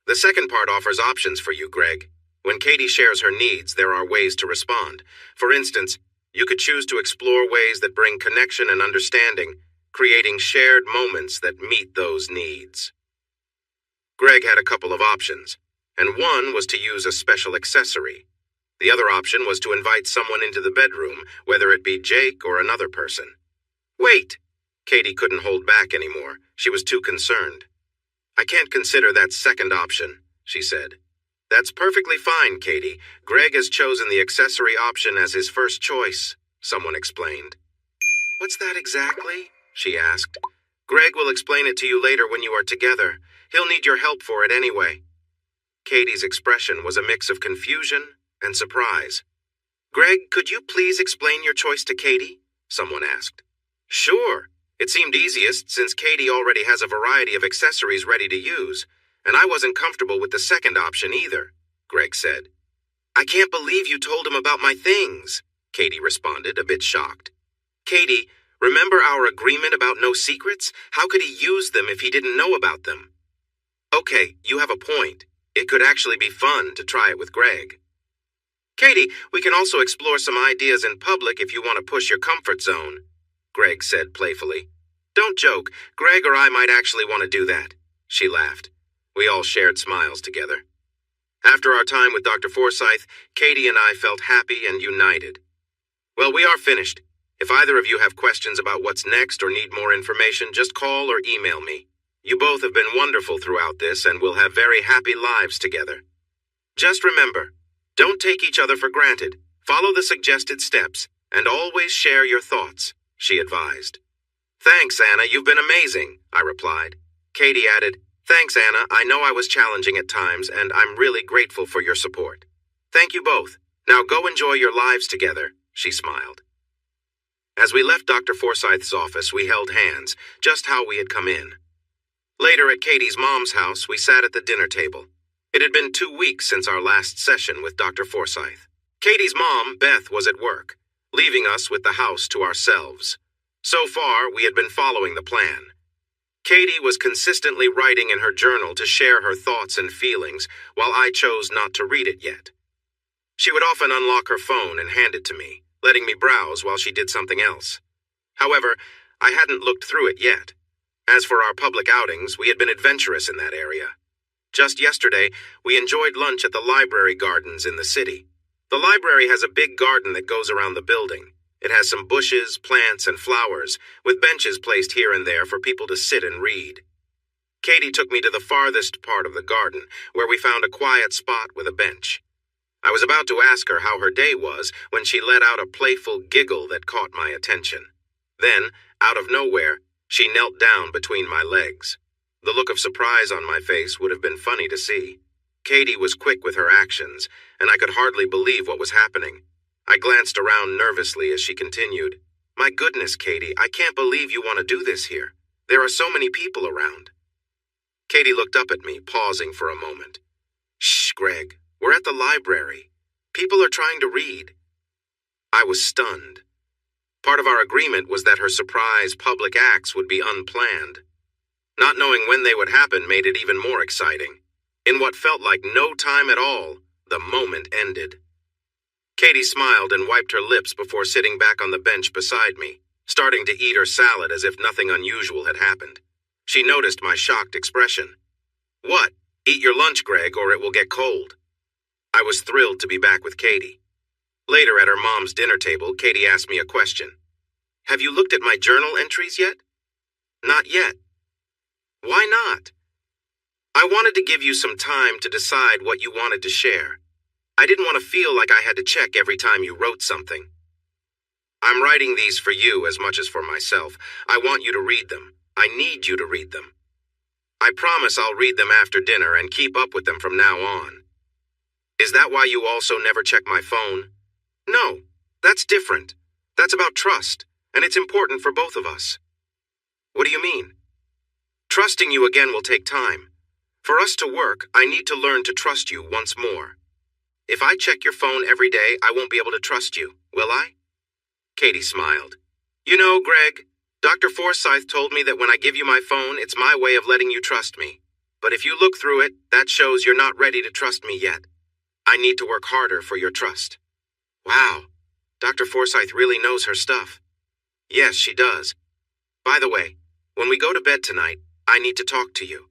The second part offers options for you, Greg. When Katie shares her needs, there are ways to respond. For instance, you could choose to explore ways that bring connection and understanding, creating shared moments that meet those needs. Greg had a couple of options, and one was to use a special accessory. The other option was to invite someone into the bedroom, whether it be Jake or another person. Wait! Katie couldn't hold back anymore. She was too concerned. I can't consider that second option, she said. That's perfectly fine, Katie. Greg has chosen the accessory option as his first choice, someone explained. What's that exactly? She asked. Greg will explain it to you later when you are together. He'll need your help for it anyway. Katie's expression was a mix of confusion and surprise. Greg, could you please explain your choice to Katie? Someone asked. Sure. It seemed easiest since Katie already has a variety of accessories ready to use, and I wasn't comfortable with the second option either, Greg said. I can't believe you told him about my things, Katie responded, a bit shocked. Katie, remember our agreement about no secrets? How could he use them if he didn't know about them? Okay, you have a point. It could actually be fun to try it with Greg. Katie, we can also explore some ideas in public if you want to push your comfort zone, Greg said playfully. Don't joke. Greg or I might actually want to do that. She laughed. We all shared smiles together. After our time with Dr. Forsyth, Katie and I felt happy and united. Well, we are finished. If either of you have questions about what's next or need more information, just call or email me. You both have been wonderful throughout this and will have very happy lives together. Just remember, don't take each other for granted. Follow the suggested steps and always share your thoughts, she advised. Thanks, Anna, you've been amazing, I replied. Katie added, Thanks, Anna, I know I was challenging at times and I'm really grateful for your support. Thank you both. Now go enjoy your lives together, she smiled. As we left Dr. Forsyth's office, we held hands, just how we had come in. Later at Katie's mom's house, we sat at the dinner table. It had been 2 weeks since our last session with Dr. Forsyth. Katie's mom, Beth, was at work, leaving us with the house to ourselves. So far, we had been following the plan. Katie was consistently writing in her journal to share her thoughts and feelings, while I chose not to read it yet. She would often unlock her phone and hand it to me, letting me browse while she did something else. However, I hadn't looked through it yet. As for our public outings, we had been adventurous in that area. Just yesterday, we enjoyed lunch at the library gardens in the city. The library has a big garden that goes around the building. It has some bushes, plants, and flowers, with benches placed here and there for people to sit and read. Katie took me to the farthest part of the garden, where we found a quiet spot with a bench. I was about to ask her how her day was when she let out a playful giggle that caught my attention. Then, out of nowhere, she knelt down between my legs. The look of surprise on my face would have been funny to see. Katie was quick with her actions, and I could hardly believe what was happening. I glanced around nervously as she continued. My goodness, Katie, I can't believe you want to do this here. There are so many people around. Katie looked up at me, pausing for a moment. Shh, Greg, we're at the library. People are trying to read. I was stunned. Part of our agreement was that her surprise public acts would be unplanned. Not knowing when they would happen made it even more exciting. In what felt like no time at all, the moment ended. Katie smiled and wiped her lips before sitting back on the bench beside me, starting to eat her salad as if nothing unusual had happened. She noticed my shocked expression. What? Eat your lunch, Greg, or it will get cold. I was thrilled to be back with Katie. Later at her mom's dinner table, Katie asked me a question. Have you looked at my journal entries yet? Not yet. Why not? I wanted to give you some time to decide what you wanted to share. I didn't want to feel like I had to check every time you wrote something. I'm writing these for you as much as for myself. I want you to read them. I need you to read them. I promise I'll read them after dinner and keep up with them from now on. Is that why you also never check my phone? No, that's different. That's about trust, and it's important for both of us. What do you mean? Trusting you again will take time. For us to work, I need to learn to trust you once more. If I check your phone every day, I won't be able to trust you, will I? Katie smiled. You know, Greg, Dr. Forsyth told me that when I give you my phone, it's my way of letting you trust me. But if you look through it, that shows you're not ready to trust me yet. I need to work harder for your trust. Wow, Dr. Forsyth really knows her stuff. Yes, she does. By the way, when we go to bed tonight, I need to talk to you.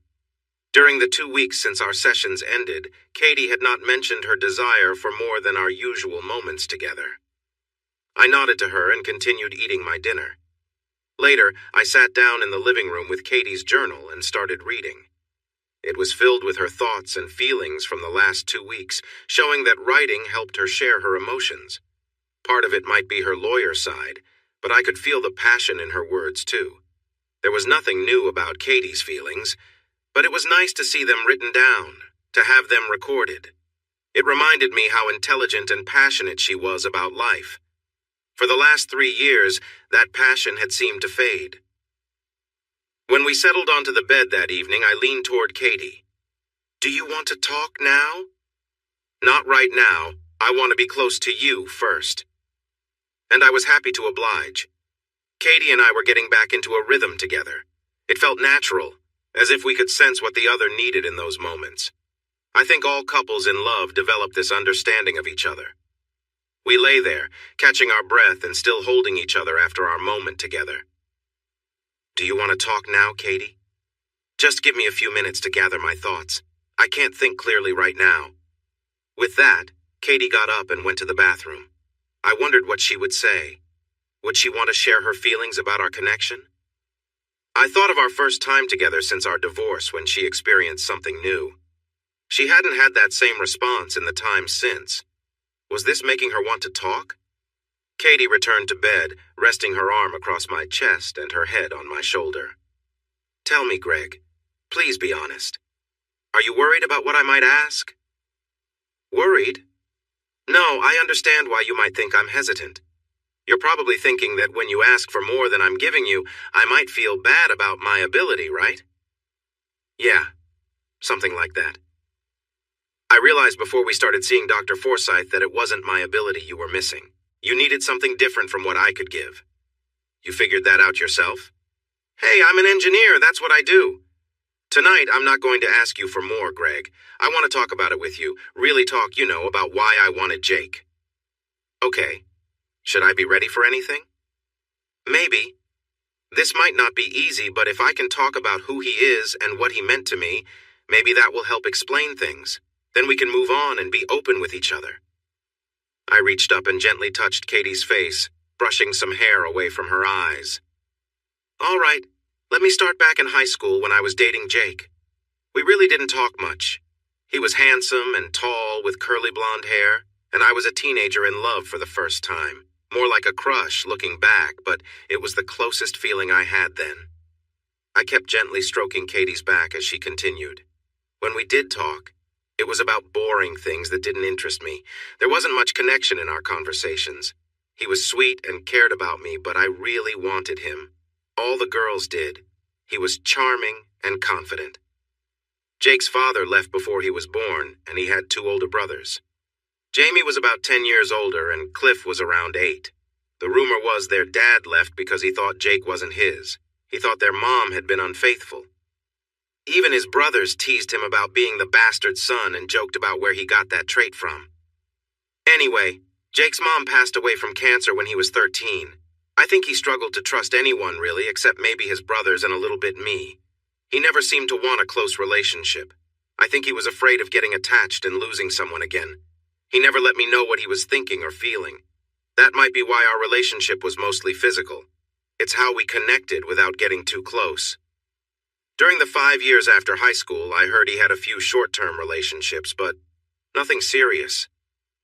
During the 2 weeks since our sessions ended, Katie had not mentioned her desire for more than our usual moments together. I nodded to her and continued eating my dinner. Later, I sat down in the living room with Katie's journal and started reading. It was filled with her thoughts and feelings from the last 2 weeks, showing that writing helped her share her emotions. Part of it might be her lawyer side, but I could feel the passion in her words too. There was nothing new about Katie's feelings, but it was nice to see them written down, to have them recorded. It reminded me how intelligent and passionate she was about life. For the last 3 years, that passion had seemed to fade. When we settled onto the bed that evening, I leaned toward Katie. Do you want to talk now? Not right now. I want to be close to you first. And I was happy to oblige. Katie and I were getting back into a rhythm together. It felt natural, as if we could sense what the other needed in those moments. I think all couples in love develop this understanding of each other. We lay there, catching our breath and still holding each other after our moment together. Do you want to talk now, Katie? Just give me a few minutes to gather my thoughts. I can't think clearly right now. With that, Katie got up and went to the bathroom. I wondered what she would say. Would she want to share her feelings about our connection? I thought of our first time together since our divorce when she experienced something new. She hadn't had that same response in the time since. Was this making her want to talk? Katie returned to bed, resting her arm across my chest and her head on my shoulder. Tell me, Greg, please be honest. Are you worried about what I might ask? Worried? No, I understand why you might think I'm hesitant. You're probably thinking that when you ask for more than I'm giving you, I might feel bad about my ability, right? Yeah, something like that. I realized before we started seeing Dr. Forsyth that it wasn't my ability you were missing. You needed something different from what I could give. You figured that out yourself? Hey, I'm an engineer, that's what I do. Tonight, I'm not going to ask you for more, Greg. I want to talk about it with you, really talk, about why I wanted Jake. Okay. Should I be ready for anything? Maybe. This might not be easy, but if I can talk about who he is and what he meant to me, maybe that will help explain things. Then we can move on and be open with each other. I reached up and gently touched Katie's face, brushing some hair away from her eyes. All right, let me start back in high school when I was dating Jake. We really didn't talk much. He was handsome and tall with curly blonde hair, and I was a teenager in love for the first time. More like a crush looking back, but it was the closest feeling I had then. I kept gently stroking Katie's back as she continued. When we did talk, it was about boring things that didn't interest me. There wasn't much connection in our conversations. He was sweet and cared about me, but I really wanted him. All the girls did. He was charming and confident. Jake's father left before he was born, and he had 2 older brothers. Jamie was about 10 years older, and Cliff was around 8. The rumor was their dad left because he thought Jake wasn't his. He thought their mom had been unfaithful. Even his brothers teased him about being the bastard son and joked about where he got that trait from. Anyway, Jake's mom passed away from cancer when he was 13. I think he struggled to trust anyone, really, except maybe his brothers and a little bit me. He never seemed to want a close relationship. I think he was afraid of getting attached and losing someone again. He never let me know what he was thinking or feeling. That might be why our relationship was mostly physical. It's how we connected without getting too close. During the 5 years after high school, I heard he had a few short-term relationships, but nothing serious.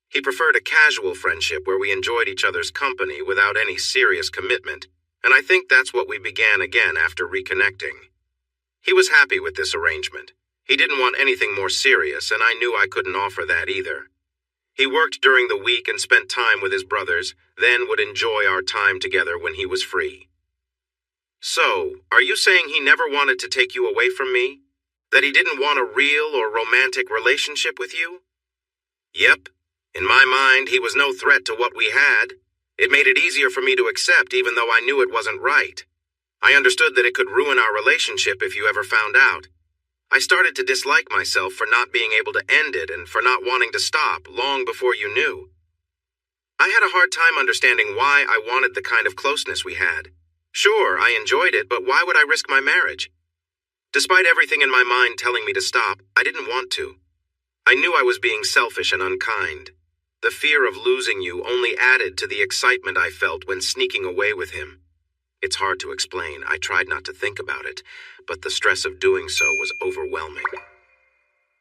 He preferred a casual friendship where we enjoyed each other's company without any serious commitment, and I think that's what we began again after reconnecting. He was happy with this arrangement. He didn't want anything more serious, and I knew I couldn't offer that either. He worked during the week and spent time with his brothers, then would enjoy our time together when he was free. So, are you saying he never wanted to take you away from me? That he didn't want a real or romantic relationship with you? Yep. In my mind, he was no threat to what we had. It made it easier for me to accept even though I knew it wasn't right. I understood that it could ruin our relationship if you ever found out. I started to dislike myself for not being able to end it and for not wanting to stop long before you knew. I had a hard time understanding why I wanted the kind of closeness we had. Sure, I enjoyed it, but why would I risk my marriage? Despite everything in my mind telling me to stop, I didn't want to. I knew I was being selfish and unkind. The fear of losing you only added to the excitement I felt when sneaking away with him. It's hard to explain. I tried not to think about it, but the stress of doing so was overwhelming.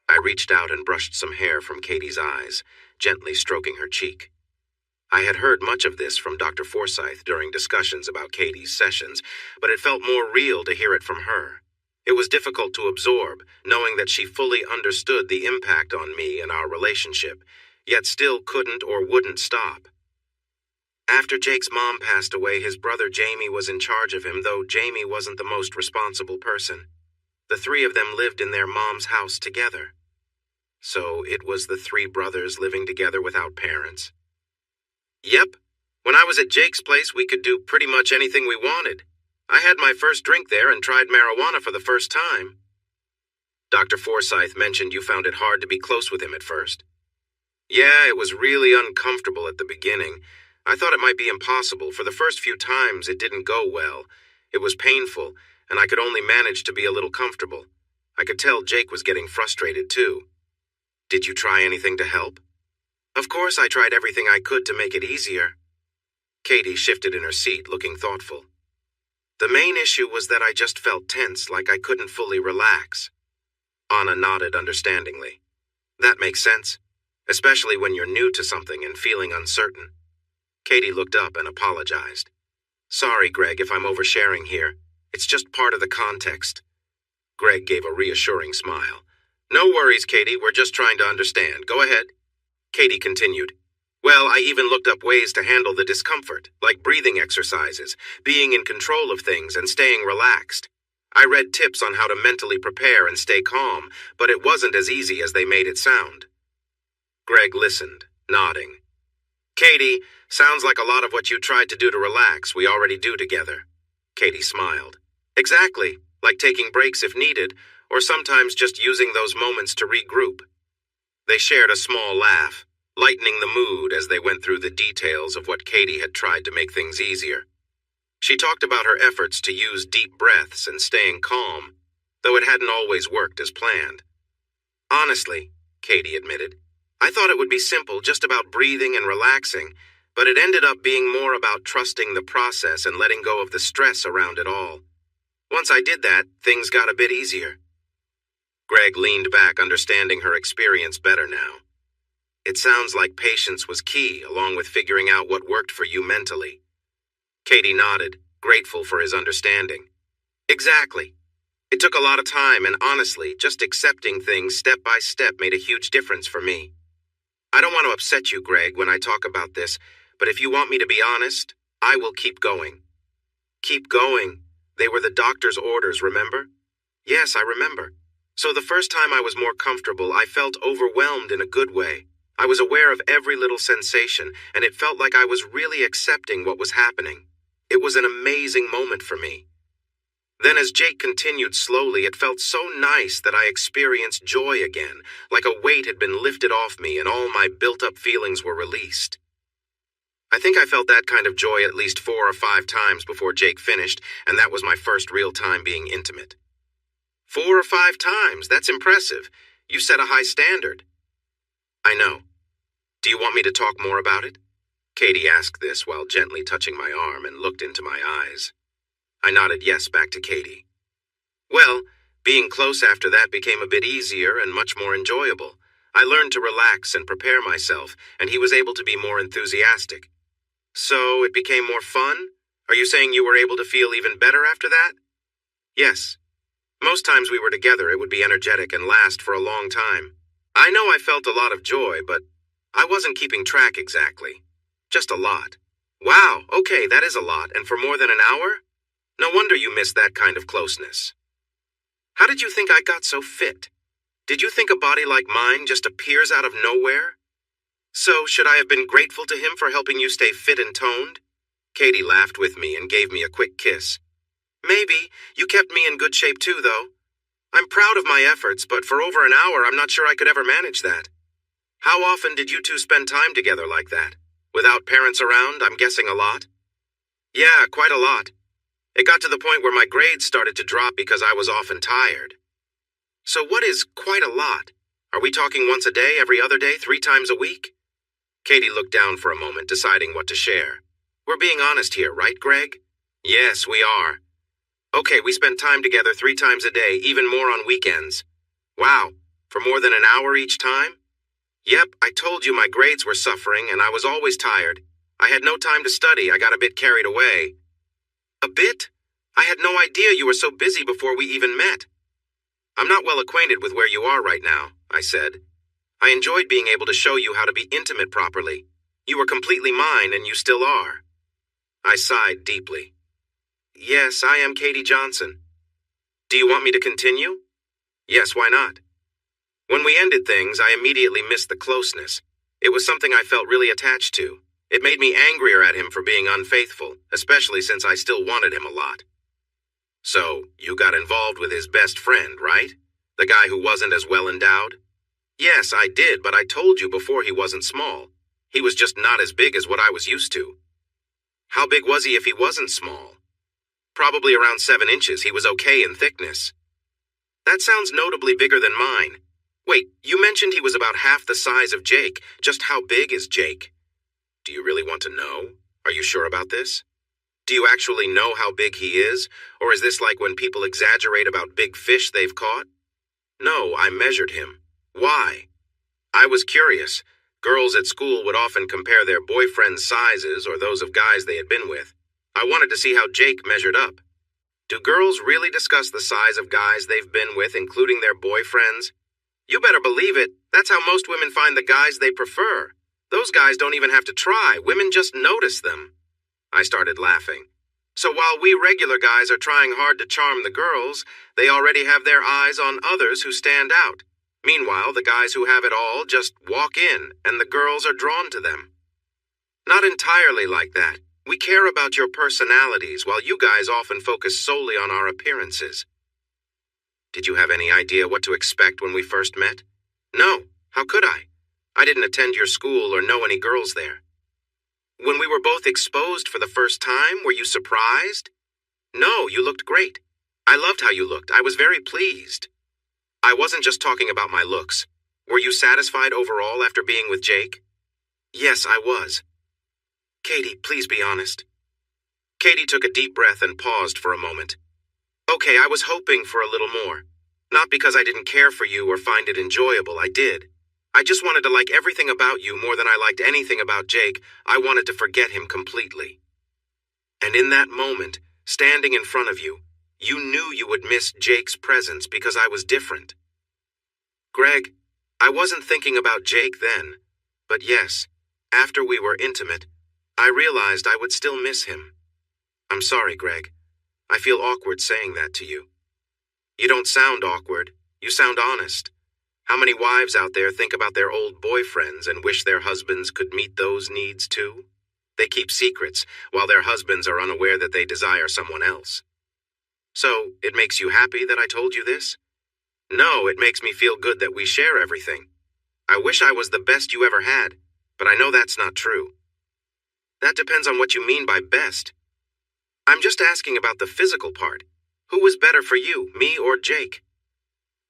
I reached out and brushed some hair from Katie's eyes, gently stroking her cheek. I had heard much of this from Dr. Forsyth during discussions about Katie's sessions, but it felt more real to hear it from her. It was difficult to absorb, knowing that she fully understood the impact on me and our relationship, yet still couldn't or wouldn't stop. After Jake's mom passed away, his brother Jamie was in charge of him, though Jamie wasn't the most responsible person. The three of them lived in their mom's house together. So it was the three brothers living together without parents. Yep. When I was at Jake's place, we could do pretty much anything we wanted. I had my first drink there and tried marijuana for the first time. Dr. Forsyth mentioned you found it hard to be close with him at first. Yeah, it was really uncomfortable at the beginning. I thought it might be impossible. For the first few times, it didn't go well. It was painful, and I could only manage to be a little comfortable. I could tell Jake was getting frustrated, too. Did you try anything to help? Of course I tried everything I could to make it easier. Katie shifted in her seat, looking thoughtful. The main issue was that I just felt tense, like I couldn't fully relax. Anna nodded understandingly. That makes sense, especially when you're new to something and feeling uncertain. Katie looked up and apologized. Sorry, Greg, if I'm oversharing here. It's just part of the context. Greg gave a reassuring smile. No worries, Katie. We're just trying to understand. Go ahead. Katie continued. Well, I even looked up ways to handle the discomfort, like breathing exercises, being in control of things, and staying relaxed. I read tips on how to mentally prepare and stay calm, but it wasn't as easy as they made it sound. Greg listened, nodding. Katie, sounds like a lot of what you tried to do to relax we already do together. Katie smiled. Exactly, like taking breaks if needed, or sometimes just using those moments to regroup. They shared a small laugh, lightening the mood as they went through the details of what Katie had tried to make things easier. She talked about her efforts to use deep breaths and staying calm, though it hadn't always worked as planned. Honestly, Katie admitted, I thought it would be simple, just about breathing and relaxing, but it ended up being more about trusting the process and letting go of the stress around it all. Once I did that, things got a bit easier. Greg leaned back, understanding her experience better now. It sounds like patience was key, along with figuring out what worked for you mentally. Katie nodded, grateful for his understanding. Exactly. It took a lot of time, and honestly, just accepting things step by step made a huge difference for me. I don't want to upset you, Greg, when I talk about this, but if you want me to be honest, I will keep going. Keep going. They were the doctor's orders, remember? Yes, I remember. So the first time I was more comfortable, I felt overwhelmed in a good way. I was aware of every little sensation, and it felt like I was really accepting what was happening. It was an amazing moment for me. Then as Jake continued slowly, it felt so nice that I experienced joy again, like a weight had been lifted off me and all my built-up feelings were released. I think I felt that kind of joy at least 4 or 5 times before Jake finished, and that was my first real time being intimate. 4 or 5 times, that's impressive. You set a high standard. I know. Do you want me to talk more about it? Katie asked this while gently touching my arm and looked into my eyes. I nodded yes back to Katie. Well, being close after that became a bit easier and much more enjoyable. I learned to relax and prepare myself, and he was able to be more enthusiastic. So it became more fun? Are you saying you were able to feel even better after that? Yes. Most times we were together, it would be energetic and last for a long time. I know I felt a lot of joy, but I wasn't keeping track exactly. Just a lot. Wow, okay, that is a lot, and for more than an hour? No wonder you missed that kind of closeness. How did you think I got so fit? Did you think a body like mine just appears out of nowhere? So, should I have been grateful to him for helping you stay fit and toned? Katie laughed with me and gave me a quick kiss. Maybe. You kept me in good shape too, though. I'm proud of my efforts, but for over an hour, I'm not sure I could ever manage that. How often did you two spend time together like that? Without parents around, I'm guessing a lot? Yeah, quite a lot. It got to the point where my grades started to drop because I was often tired. So what is quite a lot? Are we talking once a day, every other day, 3 times a week? Katie looked down for a moment, deciding what to share. We're being honest here, right, Greg? Yes, we are. Okay, we spent time together 3 times a day, even more on weekends. Wow, for more than an hour each time? Yep, I told you my grades were suffering and I was always tired. I had no time to study, I got a bit carried away. A bit? I had no idea you were so busy before we even met. I'm not well acquainted with where you are right now, I said. I enjoyed being able to show you how to be intimate properly. You were completely mine and you still are. I sighed deeply. Yes, I am Katie Johnson. Do you want me to continue? Yes, why not? When we ended things, I immediately missed the closeness. It was something I felt really attached to. It made me angrier at him for being unfaithful, especially since I still wanted him a lot. So, you got involved with his best friend, right? The guy who wasn't as well endowed? Yes, I did, but I told you before he wasn't small. He was just not as big as what I was used to. How big was he if he wasn't small? Probably around 7 inches. He was okay in thickness. That sounds notably bigger than mine. Wait, you mentioned he was about half the size of Jake. Just how big is Jake? Do you really want to know? Are you sure about this? Do you actually know how big he is? Or is this like when people exaggerate about big fish they've caught? No, I measured him. Why? I was curious. Girls at school would often compare their boyfriends' sizes or those of guys they had been with. I wanted to see how Jake measured up. Do girls really discuss the size of guys they've been with, including their boyfriends? You better believe it. That's how most women find the guys they prefer. Those guys don't even have to try. Women just notice them. I started laughing. So while we regular guys are trying hard to charm the girls, they already have their eyes on others who stand out. Meanwhile, the guys who have it all just walk in, and the girls are drawn to them. Not entirely like that. We care about your personalities, while you guys often focus solely on our appearances. Did you have any idea what to expect when we first met? No. How could I? I didn't attend your school or know any girls there. When we were both exposed for the first time, were you surprised? No, you looked great. I loved how you looked. I was very pleased. I wasn't just talking about my looks. Were you satisfied overall after being with Jake? Yes, I was. Katie, please be honest. Katie took a deep breath and paused for a moment. Okay, I was hoping for a little more. Not because I didn't care for you or find it enjoyable, I did. I just wanted to like everything about you more than I liked anything about Jake. I wanted to forget him completely. And in that moment, standing in front of you, you knew you would miss Jake's presence because I was different. Greg, I wasn't thinking about Jake then, but yes, after we were intimate, I realized I would still miss him. I'm sorry, Greg. I feel awkward saying that to you. You don't sound awkward. You sound honest. How many wives out there think about their old boyfriends and wish their husbands could meet those needs too? They keep secrets, while their husbands are unaware that they desire someone else. So, it makes you happy that I told you this? No, it makes me feel good that we share everything. I wish I was the best you ever had, but I know that's not true. That depends on what you mean by best. I'm just asking about the physical part. Who was better for you, me or Jake?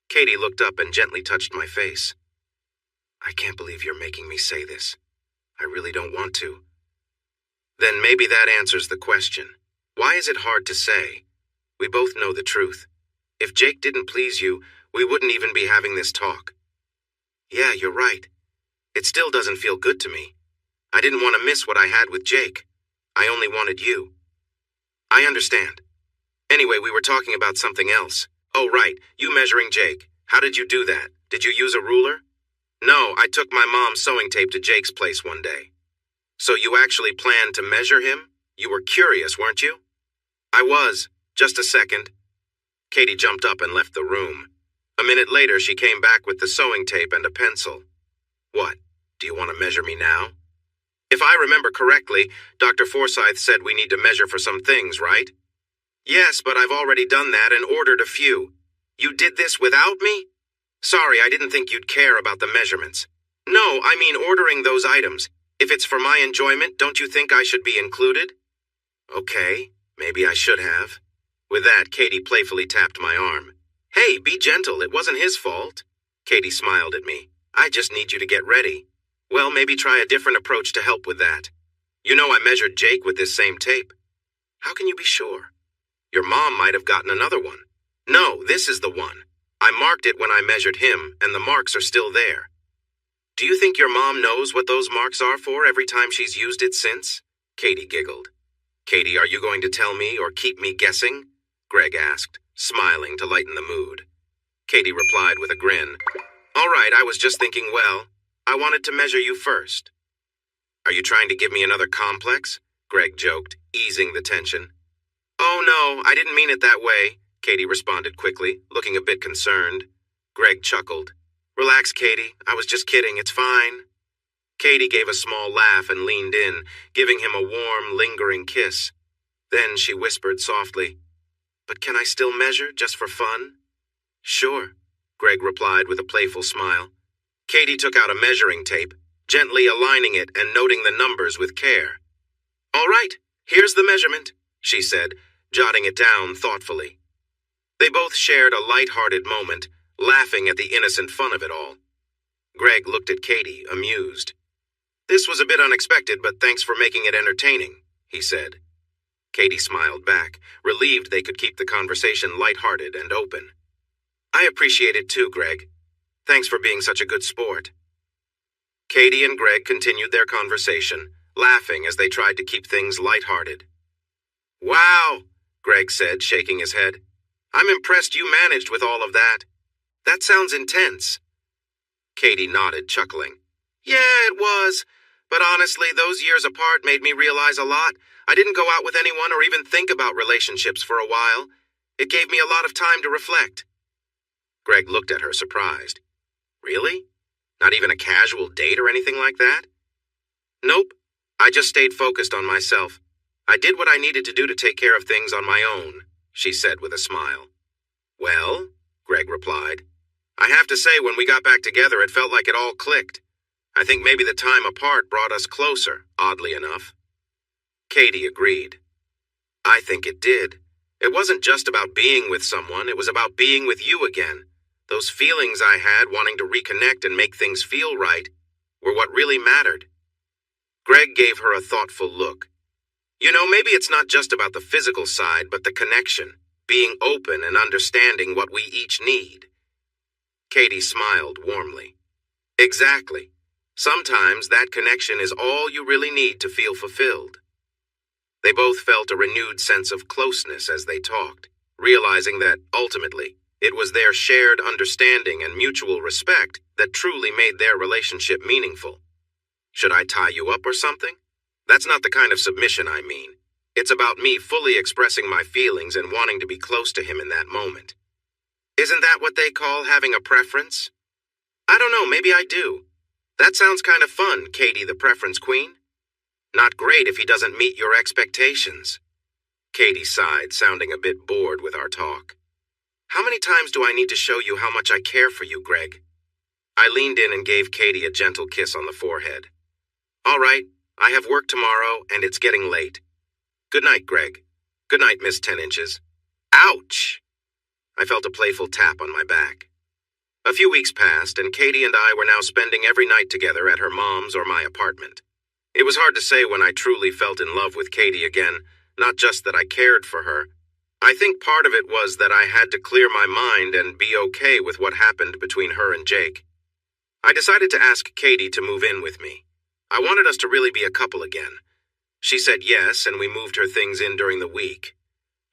Katie looked up and gently touched my face. I can't believe you're making me say this. I really don't want to. Then maybe that answers the question. Why is it hard to say? We both know the truth. If Jake didn't please you, we wouldn't even be having this talk. Yeah, you're right. It still doesn't feel good to me. I didn't want to miss what I had with Jake. I only wanted you. I understand. Anyway, we were talking about something else. Oh, right, you measuring Jake. How did you do that? Did you use a ruler? No, I took my mom's sewing tape to Jake's place one day. So you actually planned to measure him? You were curious, weren't you? I was. Just a second. Katie jumped up and left the room. A minute later, she came back with the sewing tape and a pencil. What? Do you want to measure me now? If I remember correctly, Dr. Forsyth said we need to measure for some things, right? Yes, but I've already done that and ordered a few. You did this without me? Sorry, I didn't think you'd care about the measurements. No, I mean ordering those items. If it's for my enjoyment, don't you think I should be included? Okay, maybe I should have. With that, Katie playfully tapped my arm. Hey, be gentle, it wasn't his fault. Katie smiled at me. I just need you to get ready. Well, maybe try a different approach to help with that. You know I measured Jake with this same tape. How can you be sure? Your mom might have gotten another one. No, this is the one. I marked it when I measured him, and the marks are still there. Do you think your mom knows what those marks are for every time she's used it since? Katie giggled. Katie, are you going to tell me or keep me guessing? Greg asked, smiling to lighten the mood. Katie replied with a grin. All right, I was just thinking, well, I wanted to measure you first. Are you trying to give me another complex? Greg joked, easing the tension. Oh no, I didn't mean it that way, Katie responded quickly, looking a bit concerned. Greg chuckled. Relax, Katie, I was just kidding, it's fine. Katie gave a small laugh and leaned in, giving him a warm, lingering kiss. Then she whispered softly, But can I still measure, just for fun? Sure, Greg replied with a playful smile. Katie took out a measuring tape, gently aligning it and noting the numbers with care. All right, here's the measurement, she said, jotting it down thoughtfully. They both shared a light-hearted moment, laughing at the innocent fun of it all. Greg looked at Katie, amused. This was a bit unexpected, but thanks for making it entertaining, he said. Katie smiled back, relieved they could keep the conversation light-hearted and open. I appreciate it too, Greg. Thanks for being such a good sport. Katie and Greg continued their conversation, laughing as they tried to keep things light-hearted. Wow, Greg said, shaking his head. I'm impressed you managed with all of that. That sounds intense. Katie nodded, chuckling. Yeah, it was. But honestly, those years apart made me realize a lot. I didn't go out with anyone or even think about relationships for a while. It gave me a lot of time to reflect. Greg looked at her, surprised. Really? Not even a casual date or anything like that? Nope. I just stayed focused on myself. I did what I needed to do to take care of things on my own, she said with a smile. Well, Greg replied, I have to say when we got back together it felt like it all clicked. I think maybe the time apart brought us closer, oddly enough. Katie agreed. I think it did. It wasn't just about being with someone, it was about being with you again. Those feelings I had wanting to reconnect and make things feel right were what really mattered. Greg gave her a thoughtful look. You know, maybe it's not just about the physical side, but the connection, being open and understanding what we each need. Katie smiled warmly. Exactly. Sometimes that connection is all you really need to feel fulfilled. They both felt a renewed sense of closeness as they talked, realizing that, ultimately, it was their shared understanding and mutual respect that truly made their relationship meaningful. Should I tie you up or something? That's not the kind of submission I mean. It's about me fully expressing my feelings and wanting to be close to him in that moment. Isn't that what they call having a preference? I don't know, maybe I do. That sounds kind of fun, Katie the preference queen. Not great if he doesn't meet your expectations. Katie sighed, sounding a bit bored with our talk. How many times do I need to show you how much I care for you, Greg? I leaned in and gave Katie a gentle kiss on the forehead. All right, I have work tomorrow, and it's getting late. Good night, Greg. Good night, Miss 10 Inches. Ouch! I felt a playful tap on my back. A few weeks passed, and Katie and I were now spending every night together at her mom's or my apartment. It was hard to say when I truly felt in love with Katie again, not just that I cared for her. I think part of it was that I had to clear my mind and be okay with what happened between her and Jake. I decided to ask Katie to move in with me. I wanted us to really be a couple again. She said yes, and we moved her things in during the week.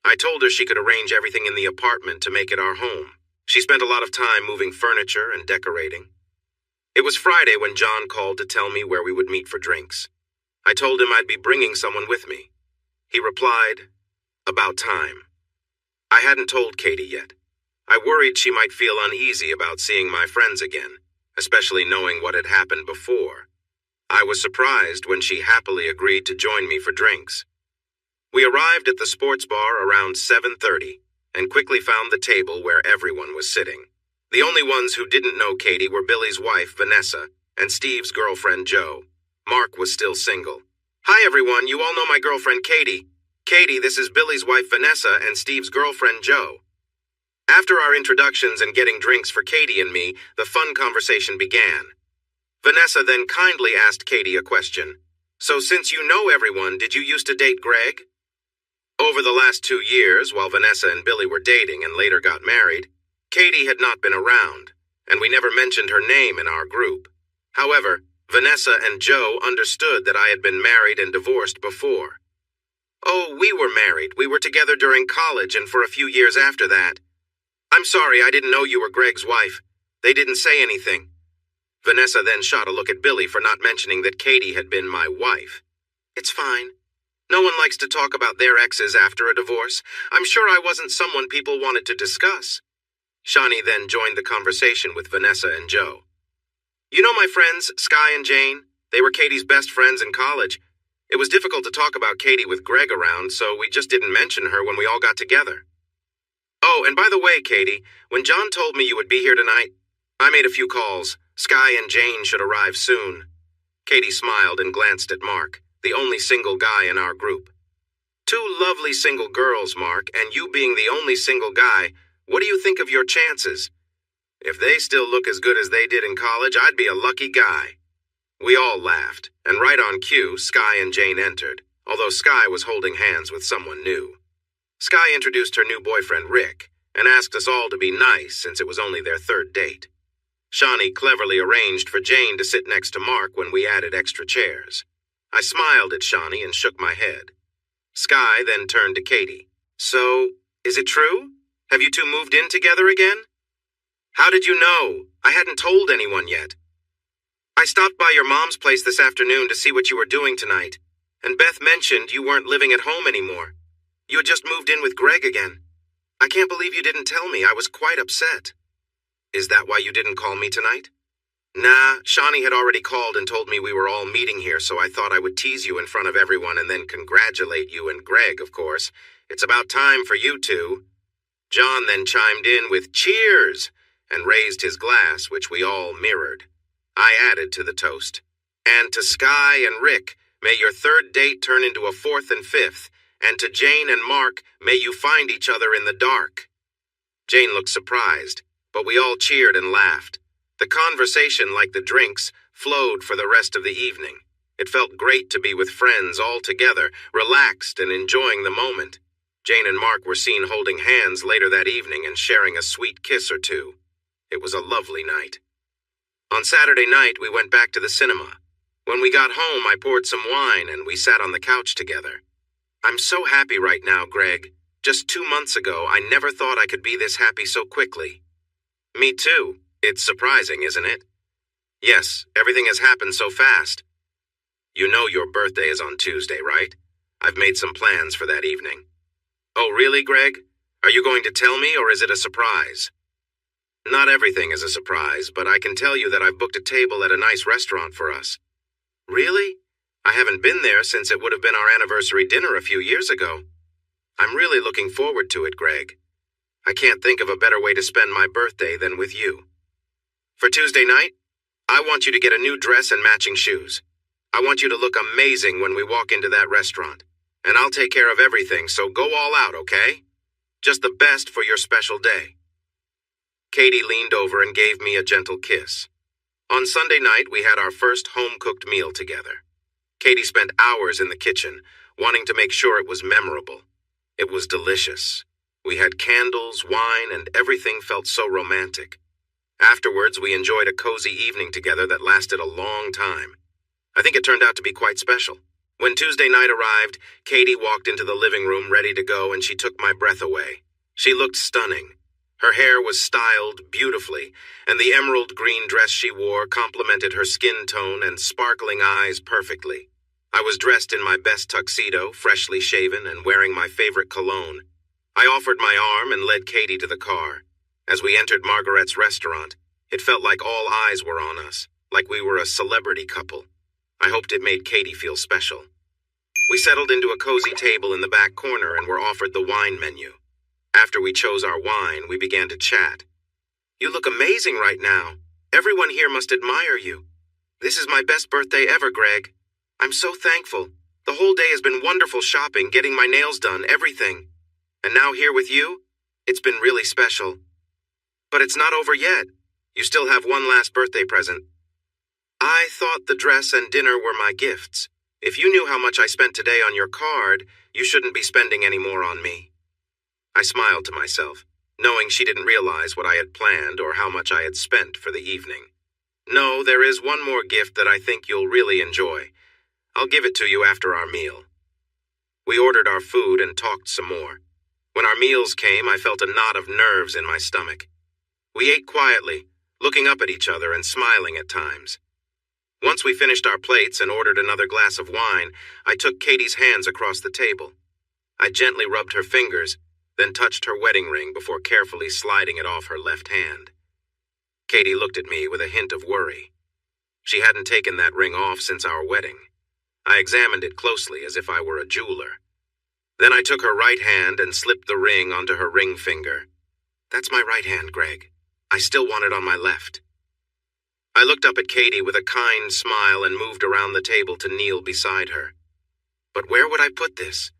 I told her she could arrange everything in the apartment to make it our home. She spent a lot of time moving furniture and decorating. It was Friday when John called to tell me where we would meet for drinks. I told him I'd be bringing someone with me. He replied, "About time." I hadn't told Katie yet. I worried she might feel uneasy about seeing my friends again, especially knowing what had happened before. I was surprised when she happily agreed to join me for drinks. We arrived at the sports bar around 7:30 and quickly found the table where everyone was sitting. The only ones who didn't know Katie were Billy's wife, Vanessa, and Steve's girlfriend, Joe. Mark was still single. "Hi, everyone. You all know my girlfriend, Katie. Katie, this is Billy's wife, Vanessa, and Steve's girlfriend, Joe." After our introductions and getting drinks for Katie and me, the fun conversation began. Vanessa then kindly asked Katie a question. "So since you know everyone, did you used to date Greg?" Over the last 2 years, while Vanessa and Billy were dating and later got married, Katie had not been around, and we never mentioned her name in our group. However, Vanessa and Joe understood that I had been married and divorced before. "Oh, we were married. We were together during college and for a few years after that. I'm sorry, I didn't know you were Greg's wife. They didn't say anything." Vanessa then shot a look at Billy for not mentioning that Katie had been my wife. "It's fine. No one likes to talk about their exes after a divorce. I'm sure I wasn't someone people wanted to discuss." Shani then joined the conversation with Vanessa and Joe. "You know my friends, Sky and Jane? They were Katie's best friends in college. It was difficult to talk about Katie with Greg around, so we just didn't mention her when we all got together. Oh, and by the way, Katie, when John told me you would be here tonight, I made a few calls. Sky and Jane should arrive soon." Katie smiled and glanced at Mark, the only single guy in our group. "Two lovely single girls, Mark, and you being the only single guy, what do you think of your chances? If they still look as good as they did in college, I'd be a lucky guy." We all laughed, and right on cue, Sky and Jane entered, although Sky was holding hands with someone new. Sky introduced her new boyfriend, Rick, and asked us all to be nice since it was only their 3rd date. Shani cleverly arranged for Jane to sit next to Mark when we added extra chairs. I smiled at Shani and shook my head. Sky then turned to Katie. "So, is it true? Have you two moved in together again?" "How did you know? I hadn't told anyone yet." "I stopped by your mom's place this afternoon to see what you were doing tonight, and Beth mentioned you weren't living at home anymore. You had just moved in with Greg again. I can't believe you didn't tell me. I was quite upset." "Is that why you didn't call me tonight?" "Nah, Shani had already called and told me we were all meeting here, so I thought I would tease you in front of everyone and then congratulate you and Greg, of course. It's about time for you two." John then chimed in with "Cheers!" and raised his glass, which we all mirrored. I added to the toast. "And to Sky and Rick, may your 3rd date turn into a 4th and 5th, and to Jane and Mark, may you find each other in the dark." Jane looked surprised, but we all cheered and laughed. The conversation, like the drinks, flowed for the rest of the evening. It felt great to be with friends all together, relaxed and enjoying the moment. Jane and Mark were seen holding hands later that evening and sharing a sweet kiss or two. It was a lovely night. On Saturday night, we went back to the cinema. When we got home, I poured some wine and we sat on the couch together. "I'm so happy right now, Greg. Just 2 months ago, I never thought I could be this happy so quickly." "Me too. It's surprising, isn't it?" "Yes, everything has happened so fast." "You know your birthday is on Tuesday, right? I've made some plans for that evening." "Oh, really, Greg? Are you going to tell me, or is it a surprise?" "Not everything is a surprise, but I can tell you that I've booked a table at a nice restaurant for us." "Really? I haven't been there since it would have been our anniversary dinner a few years ago." "I'm really looking forward to it, Greg. I can't think of a better way to spend my birthday than with you. For Tuesday night, I want you to get a new dress and matching shoes. I want you to look amazing when we walk into that restaurant. And I'll take care of everything, so go all out, okay? Just the best for your special day." Katie leaned over and gave me a gentle kiss. On Sunday night, we had our first home-cooked meal together. Katie spent hours in the kitchen, wanting to make sure it was memorable. It was delicious. We had candles, wine, and everything felt so romantic. Afterwards, we enjoyed a cozy evening together that lasted a long time. I think it turned out to be quite special. When Tuesday night arrived, Katie walked into the living room ready to go, and she took my breath away. She looked stunning. Her hair was styled beautifully, and the emerald green dress she wore complemented her skin tone and sparkling eyes perfectly. I was dressed in my best tuxedo, freshly shaven, and wearing my favorite cologne. I offered my arm and led Katie to the car. As we entered Margaret's restaurant, it felt like all eyes were on us, like we were a celebrity couple. I hoped it made Katie feel special. We settled into a cozy table in the back corner and were offered the wine menu. After we chose our wine, we began to chat. "You look amazing right now. Everyone here must admire you. This is my best birthday ever, Greg. I'm so thankful. The whole day has been wonderful shopping, getting my nails done, everything. And now here with you? It's been really special. But it's not over yet. You still have one last birthday present." I thought the dress and dinner were my gifts. If you knew how much I spent today on your card, you shouldn't be spending any more on me. I smiled to myself, knowing she didn't realize what I had planned or how much I had spent for the evening. "No, there is one more gift that I think you'll really enjoy. I'll give it to you after our meal." We ordered our food and talked some more. When our meals came, I felt a knot of nerves in my stomach. We ate quietly, looking up at each other and smiling at times. Once we finished our plates and ordered another glass of wine, I took Katie's hands across the table. I gently rubbed her fingers, then touched her wedding ring before carefully sliding it off her left hand. Katie looked at me with a hint of worry. She hadn't taken that ring off since our wedding. I examined it closely as if I were a jeweler. Then I took her right hand and slipped the ring onto her ring finger. "That's my right hand, Greg. I still want it on my left." I looked up at Katie with a kind smile and moved around the table to kneel beside her. But where would I put this?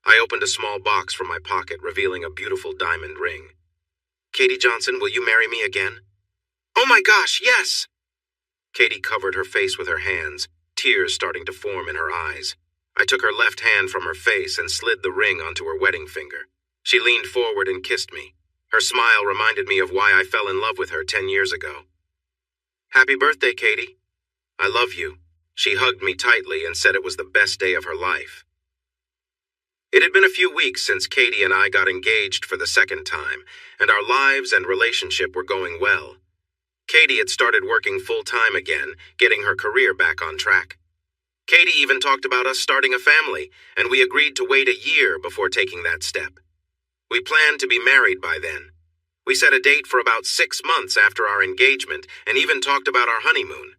I opened a small box from my pocket, revealing a beautiful diamond ring. "Katie Johnson, will you marry me again?" "Oh my gosh, yes!" Katie covered her face with her hands, tears starting to form in her eyes. I took her left hand from her face and slid the ring onto her wedding finger. She leaned forward and kissed me. Her smile reminded me of why I fell in love with her 10 years ago. "Happy birthday, Katie. I love you." She hugged me tightly and said it was the best day of her life. It had been a few weeks since Katie and I got engaged for the second time, and our lives and relationship were going well. Katie had started working full-time again, getting her career back on track. Katie even talked about us starting a family, and we agreed to wait a year before taking that step. We planned to be married by then. We set a date for about 6 months after our engagement and even talked about our honeymoon.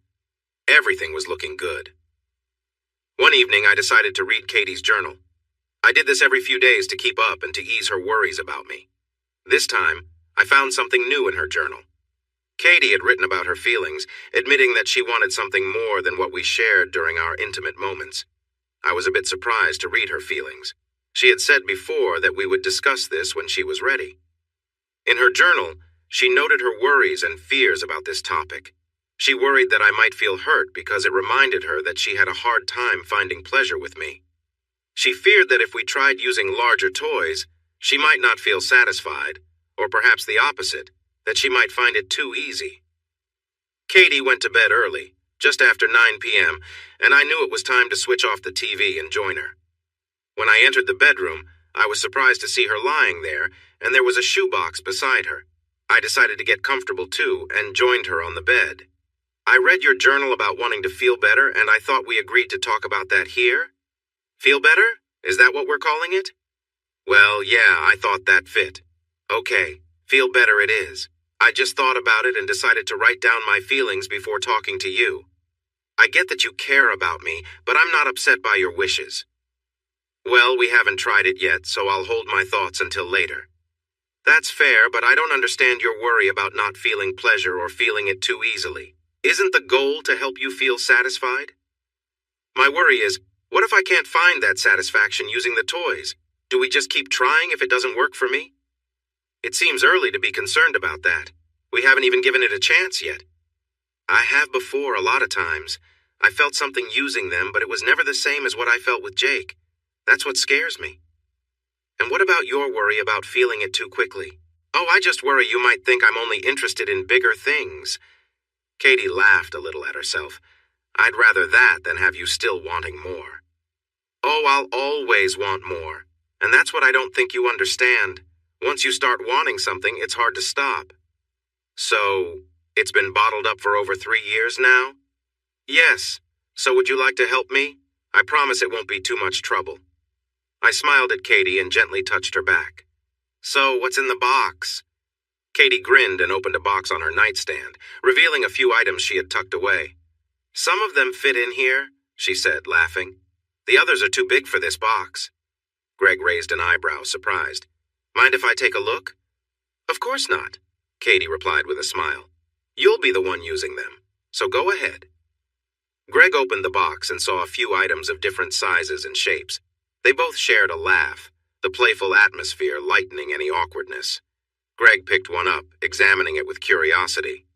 Everything was looking good. One evening, I decided to read Katie's journal. I did this every few days to keep up and to ease her worries about me. This time, I found something new in her journal. Katie had written about her feelings, admitting that she wanted something more than what we shared during our intimate moments. I was a bit surprised to read her feelings. She had said before that we would discuss this when she was ready. In her journal, she noted her worries and fears about this topic. She worried that I might feel hurt because it reminded her that she had a hard time finding pleasure with me. She feared that if we tried using larger toys, she might not feel satisfied, or perhaps the opposite, that she might find it too easy. Katie went to bed early, just after 9 p.m., and I knew it was time to switch off the TV and join her. When I entered the bedroom, I was surprised to see her lying there, and there was a shoebox beside her. I decided to get comfortable too, and joined her on the bed. "I read your journal about wanting to feel better, and I thought we agreed to talk about that here." "Feel better? Is that what we're calling it?" "Well, yeah, I thought that fit." "Okay, feel better it is. I just thought about it and decided to write down my feelings before talking to you. I get that you care about me, but I'm not upset by your wishes." "Well, we haven't tried it yet, so I'll hold my thoughts until later." "That's fair, but I don't understand your worry about not feeling pleasure or feeling it too easily. Isn't the goal to help you feel satisfied?" "My worry is, what if I can't find that satisfaction using the toys? Do we just keep trying if it doesn't work for me?" "It seems early to be concerned about that. We haven't even given it a chance yet." "I have before a lot of times. I felt something using them, but it was never the same as what I felt with Jake. That's what scares me." "And what about your worry about feeling it too quickly?" "Oh, I just worry you might think I'm only interested in bigger things." Katie laughed a little at herself. "I'd rather that than have you still wanting more." Oh, I'll always want more. And that's what I don't think you understand. Once you start wanting something, it's hard to stop. So, it's been bottled up for over 3 years now? Yes. So would you like to help me? I promise it won't be too much trouble. I smiled at Katie and gently touched her back. So, what's in the box? Katie grinned and opened a box on her nightstand, revealing a few items she had tucked away. Some of them fit in here, she said, laughing. The others are too big for this box. Greg raised an eyebrow, surprised. Mind if I take a look? Of course not, Katie replied with a smile. You'll be the one using them, so go ahead. Greg opened the box and saw a few items of different sizes and shapes. They both shared a laugh, the playful atmosphere lightening any awkwardness. Greg picked one up, examining it with curiosity.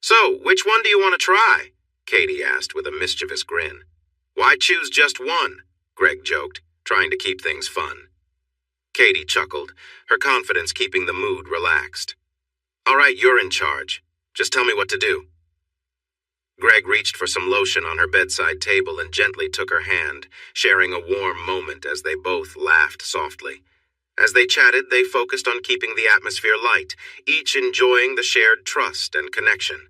So, which one do you want to try? Katie asked with a mischievous grin. Why choose just one? Greg joked, trying to keep things fun. Katie chuckled, her confidence keeping the mood relaxed. All right, you're in charge. Just tell me what to do. Greg reached for some lotion on her bedside table and gently took her hand, sharing a warm moment as they both laughed softly. As they chatted, they focused on keeping the atmosphere light, each enjoying the shared trust and connection.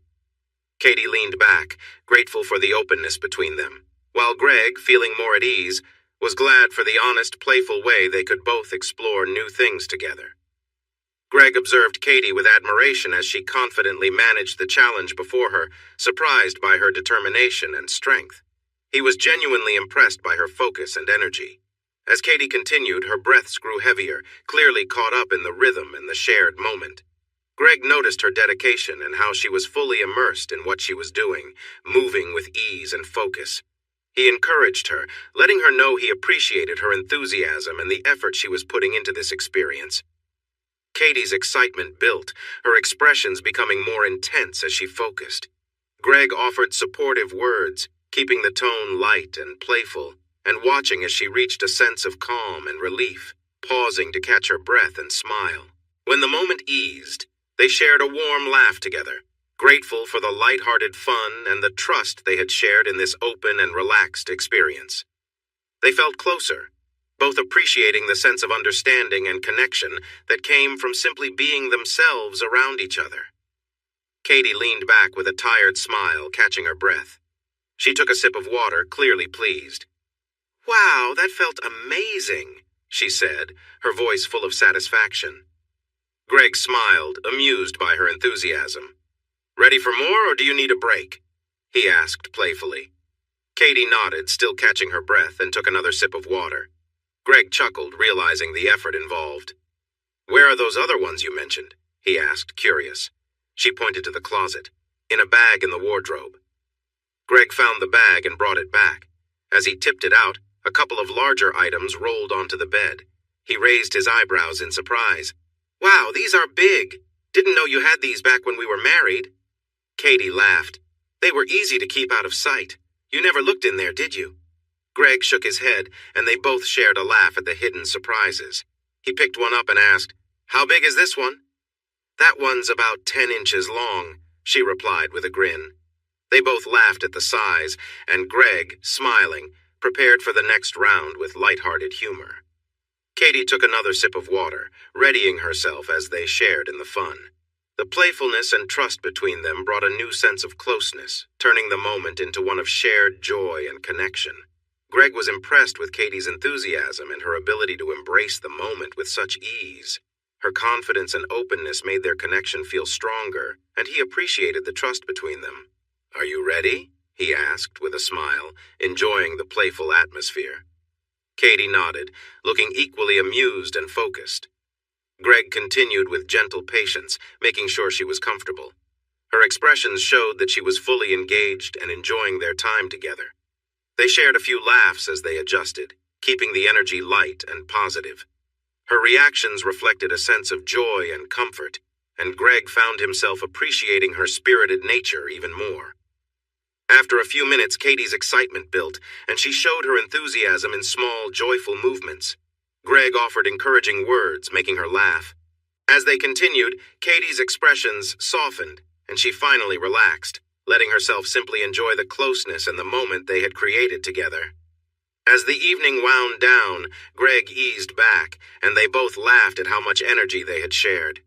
Katie leaned back, grateful for the openness between them, while Greg, feeling more at ease, was glad for the honest, playful way they could both explore new things together. Greg observed Katie with admiration as she confidently managed the challenge before her, surprised by her determination and strength. He was genuinely impressed by her focus and energy. As Katie continued, her breaths grew heavier, clearly caught up in the rhythm and the shared moment. Greg noticed her dedication and how she was fully immersed in what she was doing, moving with ease and focus. He encouraged her, letting her know he appreciated her enthusiasm and the effort she was putting into this experience. Katie's excitement built, her expressions becoming more intense as she focused. Greg offered supportive words, keeping the tone light and playful, and watching as she reached a sense of calm and relief, pausing to catch her breath and smile. When the moment eased, they shared a warm laugh together, grateful for the light-hearted fun and the trust they had shared in this open and relaxed experience. They felt closer, both appreciating the sense of understanding and connection that came from simply being themselves around each other. Katie leaned back with a tired smile, catching her breath. She took a sip of water, clearly pleased. Wow, that felt amazing, she said, her voice full of satisfaction. Greg smiled, amused by her enthusiasm. Ready for more, or do you need a break? He asked playfully. Katie nodded, still catching her breath, and took another sip of water. Greg chuckled, realizing the effort involved. Where are those other ones you mentioned? He asked, curious. She pointed to the closet, in a bag in the wardrobe. Greg found the bag and brought it back. As he tipped it out, a couple of larger items rolled onto the bed. He raised his eyebrows in surprise. Wow, these are big. Didn't know you had these back when we were married. Katie laughed. They were easy to keep out of sight. You never looked in there, did you? Greg shook his head, and they both shared a laugh at the hidden surprises. He picked one up and asked, How big is this one? That one's about 10 inches long, she replied with a grin. They both laughed at the size, and Greg, smiling, prepared for the next round with light-hearted humor. Katie took another sip of water, readying herself as they shared in the fun. The playfulness and trust between them brought a new sense of closeness, turning the moment into one of shared joy and connection. Greg was impressed with Katie's enthusiasm and her ability to embrace the moment with such ease. Her confidence and openness made their connection feel stronger, and he appreciated the trust between them. Are you ready? He asked with a smile, enjoying the playful atmosphere. Katie nodded, looking equally amused and focused. Greg continued with gentle patience, making sure she was comfortable. Her expressions showed that she was fully engaged and enjoying their time together. They shared a few laughs as they adjusted, keeping the energy light and positive. Her reactions reflected a sense of joy and comfort, and Greg found himself appreciating her spirited nature even more. After a few minutes, Katie's excitement built, and she showed her enthusiasm in small, joyful movements. Greg offered encouraging words, making her laugh. As they continued, Katie's expressions softened, and she finally relaxed, letting herself simply enjoy the closeness and the moment they had created together. As the evening wound down, Greg eased back, and they both laughed at how much energy they had shared.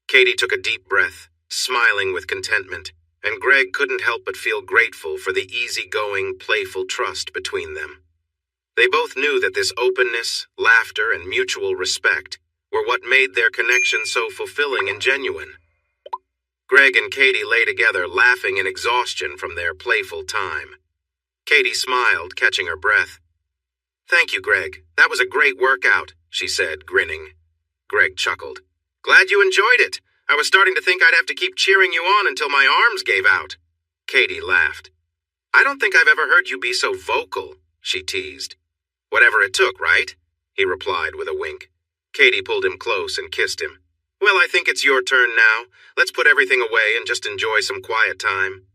Katie took a deep breath, smiling with contentment, and Greg couldn't help but feel grateful for the easygoing, playful trust between them. They both knew that this openness, laughter, and mutual respect were what made their connection so fulfilling and genuine. Greg and Katie lay together, laughing in exhaustion from their playful time. Katie smiled, catching her breath. "Thank you, Greg. That was a great workout," she said, grinning. Greg chuckled. "Glad you enjoyed it. I was starting to think I'd have to keep cheering you on until my arms gave out." Katie laughed. "I don't think I've ever heard you be so vocal," she teased. "Whatever it took, right?" he replied with a wink. Katie pulled him close and kissed him. "Well, I think it's your turn now. Let's put everything away and just enjoy some quiet time."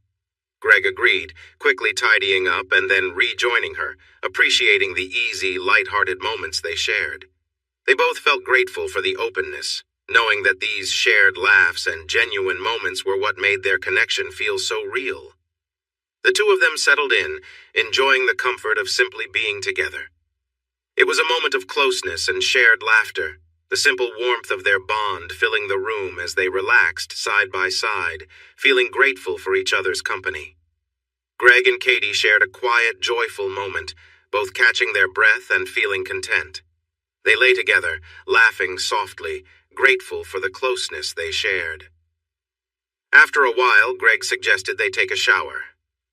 Greg agreed, quickly tidying up and then rejoining her, appreciating the easy, light-hearted moments they shared. They both felt grateful for the openness, knowing that these shared laughs and genuine moments were what made their connection feel so real. The two of them settled in, enjoying the comfort of simply being together. It was a moment of closeness and shared laughter, the simple warmth of their bond filling the room as they relaxed side by side, feeling grateful for each other's company. Greg and Katie shared a quiet, joyful moment, both catching their breath and feeling content. They lay together, laughing softly, grateful for the closeness they shared. After a while, Greg suggested they take a shower.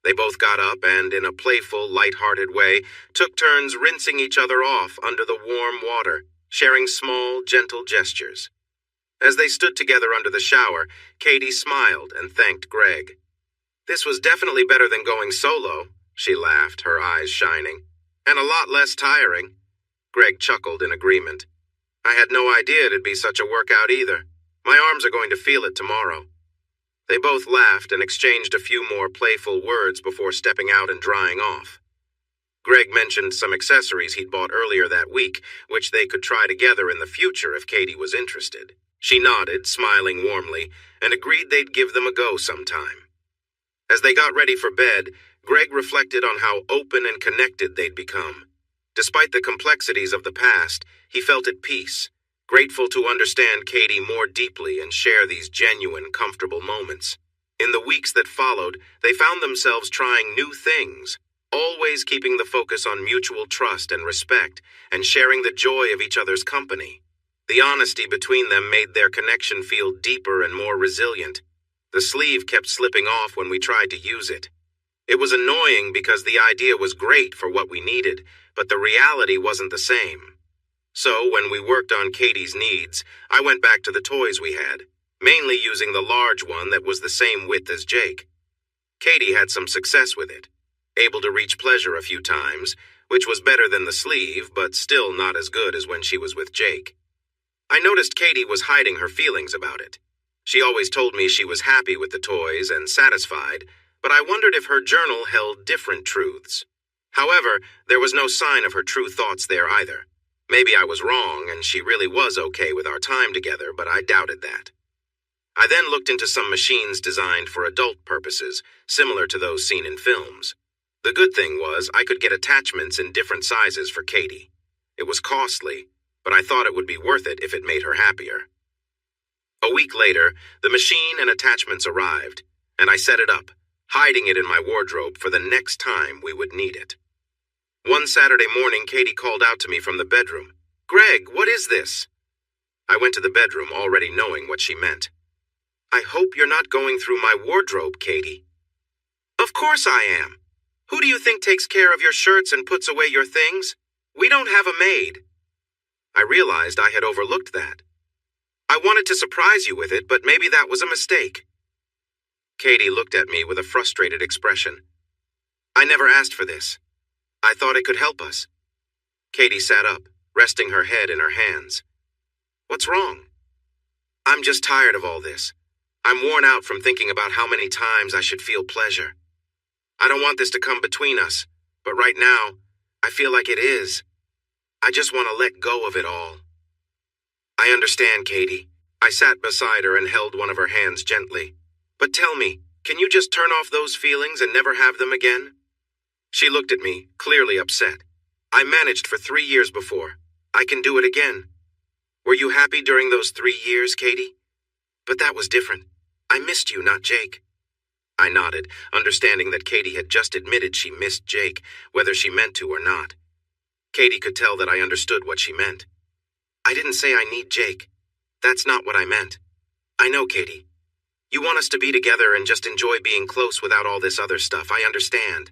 They both got up and, in a playful, light-hearted way, took turns rinsing each other off under the warm water, sharing small, gentle gestures. As they stood together under the shower, Katie smiled and thanked Greg. "This was definitely better than going solo," she laughed, her eyes shining. "And a lot less tiring." Greg chuckled in agreement. "I had no idea it'd be such a workout either. My arms are going to feel it tomorrow." They both laughed and exchanged a few more playful words before stepping out and drying off. Greg mentioned some accessories he'd bought earlier that week, which they could try together in the future if Katie was interested. She nodded, smiling warmly, and agreed they'd give them a go sometime. As they got ready for bed, Greg reflected on how open and connected they'd become. Despite the complexities of the past, he felt at peace, grateful to understand Katie more deeply and share these genuine, comfortable moments. In the weeks that followed, they found themselves trying new things, always keeping the focus on mutual trust and respect, and sharing the joy of each other's company. The honesty between them made their connection feel deeper and more resilient. The sleeve kept slipping off when we tried to use it. It was annoying because the idea was great for what we needed, but the reality wasn't the same. So, when we worked on Katie's needs, I went back to the toys we had, mainly using the large one that was the same width as Jake. Katie had some success with it, able to reach pleasure a few times, which was better than the sleeve, but still not as good as when she was with Jake. I noticed Katie was hiding her feelings about it. She always told me she was happy with the toys and satisfied, but I wondered if her journal held different truths. However, there was no sign of her true thoughts there either. Maybe I was wrong and she really was okay with our time together, but I doubted that. I then looked into some machines designed for adult purposes, similar to those seen in films. The good thing was I could get attachments in different sizes for Katie. It was costly, but I thought it would be worth it if it made her happier. A week later, the machine and attachments arrived, and I set it up, hiding it in my wardrobe for the next time we would need it. One Saturday morning, Katie called out to me from the bedroom. "Greg, what is this?" I went to the bedroom, already knowing what she meant. "I hope you're not going through my wardrobe, Katie." "Of course I am. Who do you think takes care of your shirts and puts away your things? We don't have a maid." I realized I had overlooked that. I wanted to surprise you with it, but maybe that was a mistake. Katie looked at me with a frustrated expression. "I never asked for this. I thought it could help us." Katie sat up, resting her head in her hands. "What's wrong?" "I'm just tired of all this. I'm worn out from thinking about how many times I should feel pleasure. I don't want this to come between us, but right now, I feel like it is. I just want to let go of it all." "I understand, Katie." I sat beside her and held one of her hands gently. "But tell me, can you just turn off those feelings and never have them again?" She looked at me, clearly upset. I managed for 3 years before. I can do it again. Were you happy during those 3 years, Katie? But that was different. I missed you, not Jake. I nodded, understanding that Katie had just admitted she missed Jake, whether she meant to or not. Katie could tell that I understood what she meant. I didn't say I need Jake. That's not what I meant. I know, Katie. You want us to be together and just enjoy being close without all this other stuff, I understand.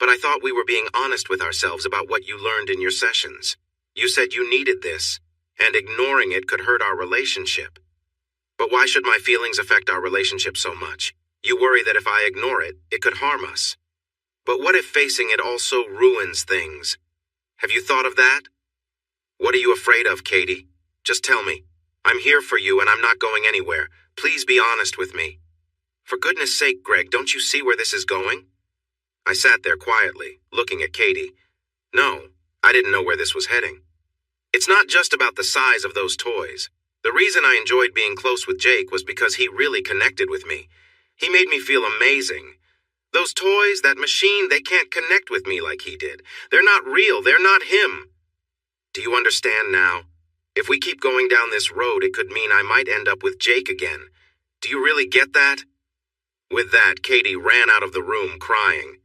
But I thought we were being honest with ourselves about what you learned in your sessions. You said you needed this, and ignoring it could hurt our relationship. But why should my feelings affect our relationship so much? You worry that if I ignore it, it could harm us. But what if facing it also ruins things? Have you thought of that? What are you afraid of, Katie? Just tell me. I'm here for you and I'm not going anywhere. Please be honest with me. For goodness sake, Greg, don't you see where this is going? I sat there quietly, looking at Katie. No, I didn't know where this was heading. It's not just about the size of those toys. The reason I enjoyed being close with Jake was because he really connected with me. He made me feel amazing. Those toys, that machine, they can't connect with me like he did. They're not real. They're not him. Do you understand now? If we keep going down this road, it could mean I might end up with Jake again. Do you really get that? With that, Katie ran out of the room crying.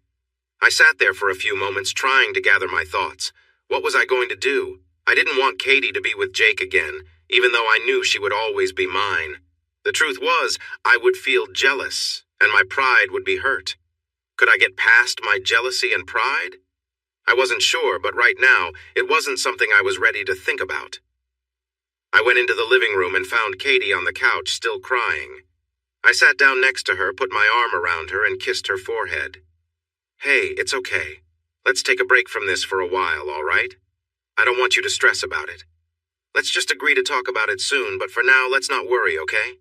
I sat there for a few moments trying to gather my thoughts. What was I going to do? I didn't want Katie to be with Jake again, even though I knew she would always be mine. The truth was, I would feel jealous, and my pride would be hurt. Could I get past my jealousy and pride? I wasn't sure, but right now, it wasn't something I was ready to think about. I went into the living room and found Katie on the couch, still crying. I sat down next to her, put my arm around her, and kissed her forehead. Hey, it's okay. Let's take a break from this for a while, all right? I don't want you to stress about it. Let's just agree to talk about it soon, but for now, let's not worry, okay?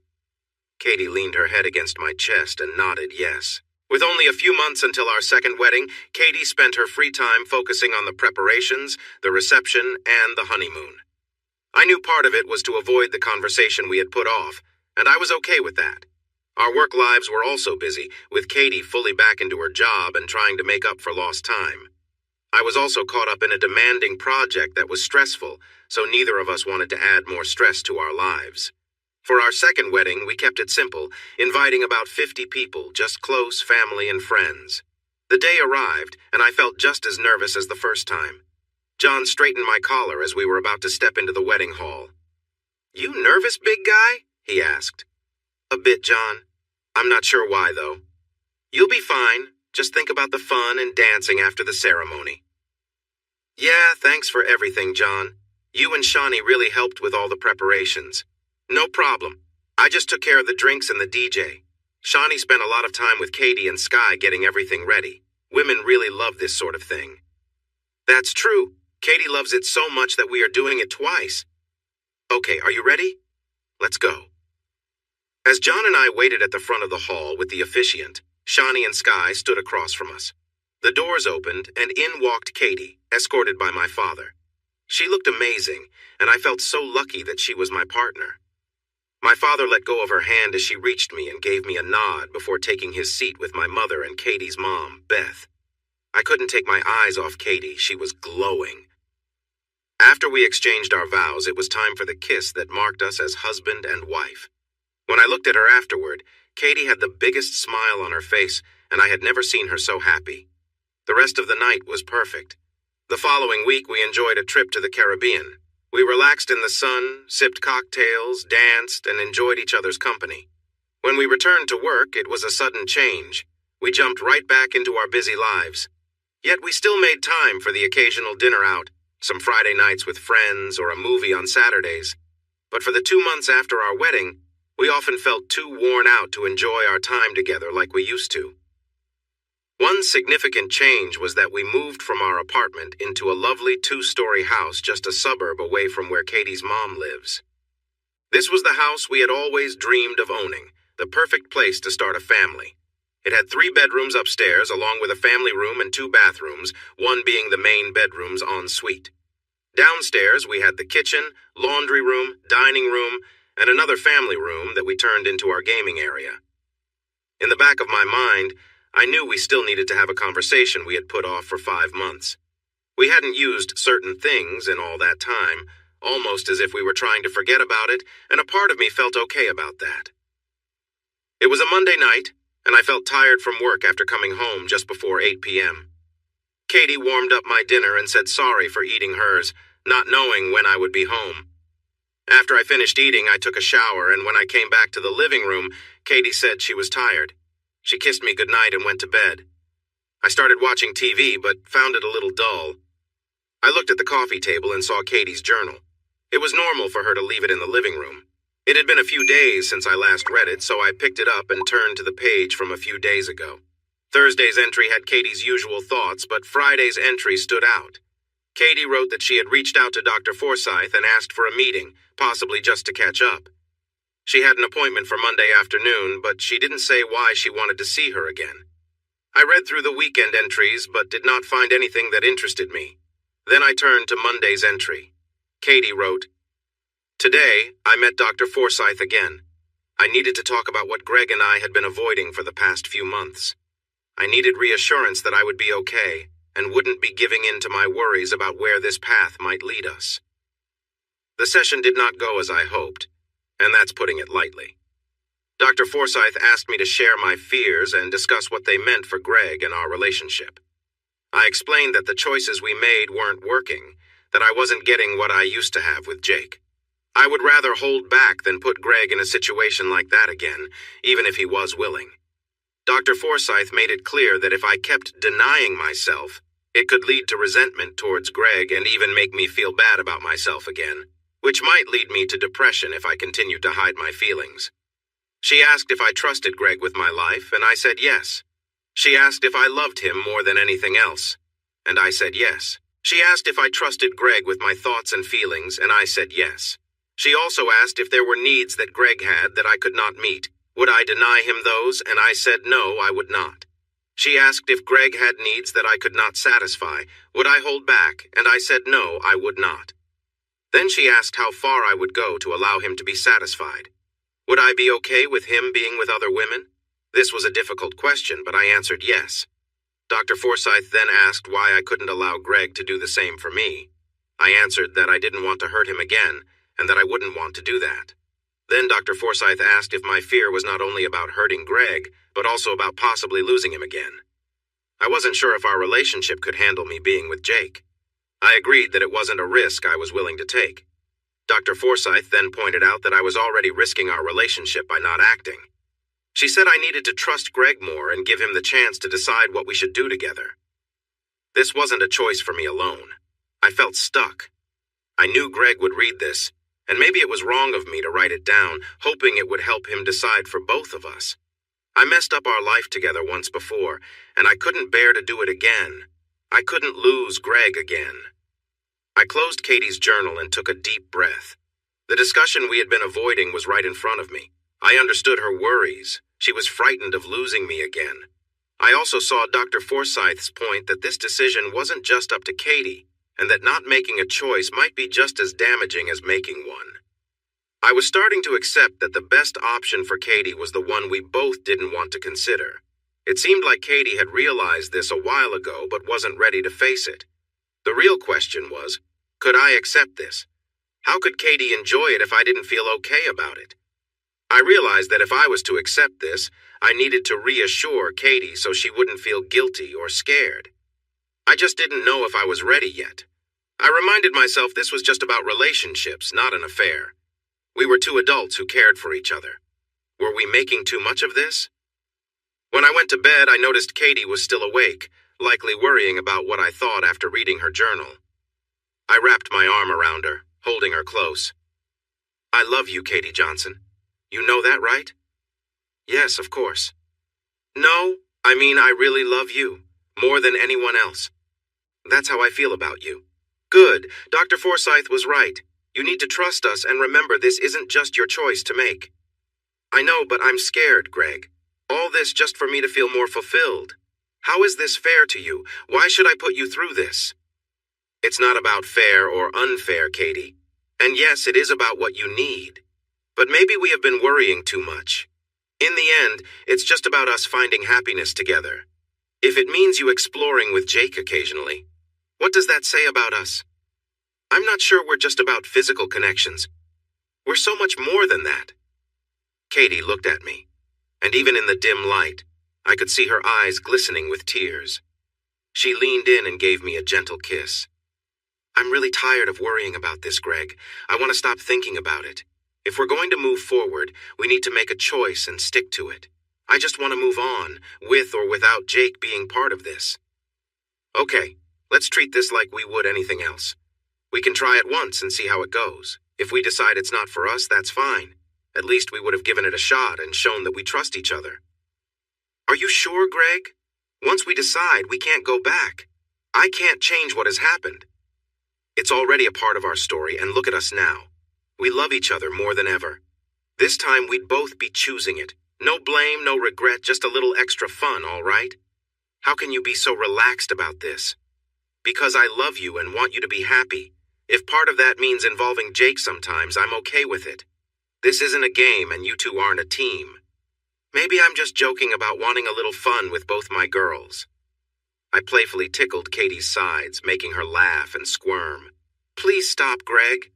Katie leaned her head against my chest and nodded yes. With only a few months until our second wedding, Katie spent her free time focusing on the preparations, the reception, and the honeymoon. I knew part of it was to avoid the conversation we had put off, and I was okay with that. Our work lives were also busy, with Katie fully back into her job and trying to make up for lost time. I was also caught up in a demanding project that was stressful, so neither of us wanted to add more stress to our lives. For our second wedding, we kept it simple, inviting about 50 people, just close family and friends. The day arrived, and I felt just as nervous as the first time. John straightened my collar as we were about to step into the wedding hall. "You nervous, big guy?" he asked. "A bit, John. I'm not sure why, though." "You'll be fine. Just think about the fun and dancing after the ceremony." "Yeah, thanks for everything, John. You and Shawnee really helped with all the preparations." "No problem. I just took care of the drinks and the DJ. Shawnee spent a lot of time with Katie and Sky getting everything ready. Women really love this sort of thing." "That's true. Katie loves it so much that we are doing it twice." "Okay, are you ready? Let's go." As John and I waited at the front of the hall with the officiant, Shawnee and Sky stood across from us. The doors opened, and in walked Katie, escorted by my father. She looked amazing, and I felt so lucky that she was my partner. My father let go of her hand as she reached me and gave me a nod before taking his seat with my mother and Katie's mom, Beth. I couldn't take my eyes off Katie. She was glowing. After we exchanged our vows, it was time for the kiss that marked us as husband and wife. When I looked at her afterward, Katie had the biggest smile on her face, and I had never seen her so happy. The rest of the night was perfect. The following week, we enjoyed a trip to the Caribbean. We relaxed in the sun, sipped cocktails, danced, and enjoyed each other's company. When we returned to work, it was a sudden change. We jumped right back into our busy lives. Yet we still made time for the occasional dinner out, some Friday nights with friends, or a movie on Saturdays. But for the 2 months after our wedding, we often felt too worn out to enjoy our time together like we used to. One significant change was that we moved from our apartment into a lovely 2-story house just a suburb away from where Katie's mom lives. This was the house we had always dreamed of owning, the perfect place to start a family. It had 3 bedrooms upstairs, along with a family room and 2 bathrooms, one being the main bedroom's ensuite. Downstairs, we had the kitchen, laundry room, dining room, and another family room that we turned into our gaming area. In the back of my mind, I knew we still needed to have a conversation we had put off for 5 months. We hadn't used certain things in all that time, almost as if we were trying to forget about it, and a part of me felt okay about that. It was a Monday night, and I felt tired from work after coming home just before 8 p.m. Katie warmed up my dinner and said sorry for eating hers, not knowing when I would be home. After I finished eating, I took a shower, and when I came back to the living room, Katie said she was tired. She kissed me goodnight and went to bed. I started watching TV, but found it a little dull. I looked at the coffee table and saw Katie's journal. It was normal for her to leave it in the living room. It had been a few days since I last read it, so I picked it up and turned to the page from a few days ago. Thursday's entry had Katie's usual thoughts, but Friday's entry stood out. Katie wrote that she had reached out to Dr. Forsyth and asked for a meeting, possibly just to catch up. She had an appointment for Monday afternoon, but she didn't say why she wanted to see her again. I read through the weekend entries, but did not find anything that interested me. Then I turned to Monday's entry. Katie wrote, "Today, I met Dr. Forsyth again. I needed to talk about what Greg and I had been avoiding for the past few months. I needed reassurance that I would be okay and wouldn't be giving in to my worries about where this path might lead us." The session did not go as I hoped, and that's putting it lightly. Dr. Forsyth asked me to share my fears and discuss what they meant for Greg and our relationship. I explained that the choices we made weren't working, that I wasn't getting what I used to have with Jake. I would rather hold back than put Greg in a situation like that again, even if he was willing. Dr. Forsyth made it clear that if I kept denying myself, it could lead to resentment towards Greg and even make me feel bad about myself again, which might lead me to depression if I continued to hide my feelings. She asked if I trusted Greg with my life, and I said yes. She asked if I loved him more than anything else, and I said yes. She asked if I trusted Greg with my thoughts and feelings, and I said yes. She also asked if there were needs that Greg had that I could not meet. Would I deny him those? And I said no, I would not. She asked if Greg had needs that I could not satisfy. Would I hold back? And I said no, I would not. Then she asked how far I would go to allow him to be satisfied. Would I be okay with him being with other women? This was a difficult question, but I answered yes. Dr. Forsyth then asked why I couldn't allow Greg to do the same for me. I answered that I didn't want to hurt him again, and that I wouldn't want to do that. Then Dr. Forsyth asked if my fear was not only about hurting Greg, but also about possibly losing him again. I wasn't sure if our relationship could handle me being with Jake. I agreed that it wasn't a risk I was willing to take. Dr. Forsyth then pointed out that I was already risking our relationship by not acting. She said I needed to trust Greg more and give him the chance to decide what we should do together. This wasn't a choice for me alone. I felt stuck. I knew Greg would read this, and maybe it was wrong of me to write it down, hoping it would help him decide for both of us. I messed up our life together once before, and I couldn't bear to do it again. I couldn't lose Greg again. I closed Katie's journal and took a deep breath. The discussion we had been avoiding was right in front of me. I understood her worries. She was frightened of losing me again. I also saw Dr. Forsyth's point that this decision wasn't just up to Katie, and that not making a choice might be just as damaging as making one. I was starting to accept that the best option for Katie was the one we both didn't want to consider. It seemed like Katie had realized this a while ago but wasn't ready to face it. The real question was, could I accept this? How could Katie enjoy it if I didn't feel okay about it? I realized that if I was to accept this, I needed to reassure Katie so she wouldn't feel guilty or scared. I just didn't know if I was ready yet. I reminded myself this was just about relationships, not an affair. We were two adults who cared for each other. Were we making too much of this? When I went to bed, I noticed Katie was still awake, likely worrying about what I thought after reading her journal. I wrapped my arm around her, holding her close. "I love you, Katie Johnson. You know that, right?" "Yes, of course." "No, I mean I really love you, more than anyone else. That's how I feel about you." "Good. Dr. Forsyth was right. You need to trust us and remember this isn't just your choice to make." "I know, but I'm scared, Greg. All this just for me to feel more fulfilled. How is this fair to you? Why should I put you through this?" "It's not about fair or unfair, Katie. And yes, it is about what you need. But maybe we have been worrying too much. In the end, it's just about us finding happiness together. If it means you exploring with Jake occasionally, What does that say about us? I'm not sure we're just about physical connections. We're so much more than that. Katie looked at me, and even in the dim light, I could see her eyes glistening with tears. She leaned in and gave me a gentle kiss. I'm really tired of worrying about this, Greg. I want to stop thinking about it. If we're going to move forward, we need to make a choice and stick to it. I just want to move on, with or without Jake being part of this. Okay, let's treat this like we would anything else. We can try it once and see how it goes. If we decide it's not for us, that's fine. At least we would have given it a shot and shown that we trust each other. Are you sure, Greg? Once we decide, we can't go back. I can't change what has happened. It's already a part of our story, and look at us now. We love each other more than ever. This time we'd both be choosing it. No blame, no regret, just a little extra fun, all right? How can you be so relaxed about this? Because I love you and want you to be happy. If part of that means involving Jake sometimes, I'm okay with it. This isn't a game and you two aren't a team. Maybe I'm just joking about wanting a little fun with both my girls. I playfully tickled Katie's sides, making her laugh and squirm. Please stop, Greg.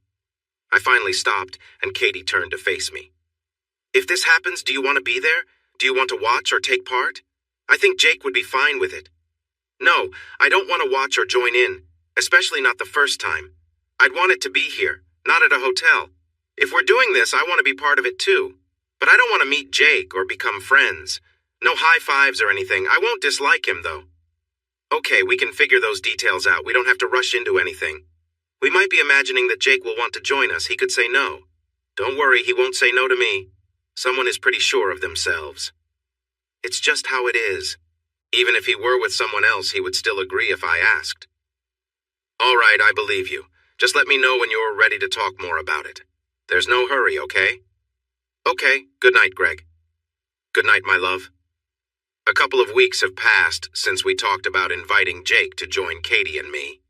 I finally stopped, and Katie turned to face me. If this happens, do you want to be there? Do you want to watch or take part? I think Jake would be fine with it. No, I don't want to watch or join in, especially not the first time. I'd want it to be here, not at a hotel. If we're doing this, I want to be part of it too. But I don't want to meet Jake or become friends. No high fives or anything. I won't dislike him, though. Okay, we can figure those details out. We don't have to rush into anything. We might be imagining that Jake will want to join us. He could say no. Don't worry, he won't say no to me. Someone is pretty sure of themselves. It's just how it is. Even if he were with someone else, he would still agree if I asked. All right, I believe you. Just let me know when you're ready to talk more about it. There's no hurry, okay? Okay, good night, Greg. Good night, my love. A couple of weeks have passed since we talked about inviting Jake to join Katie and me.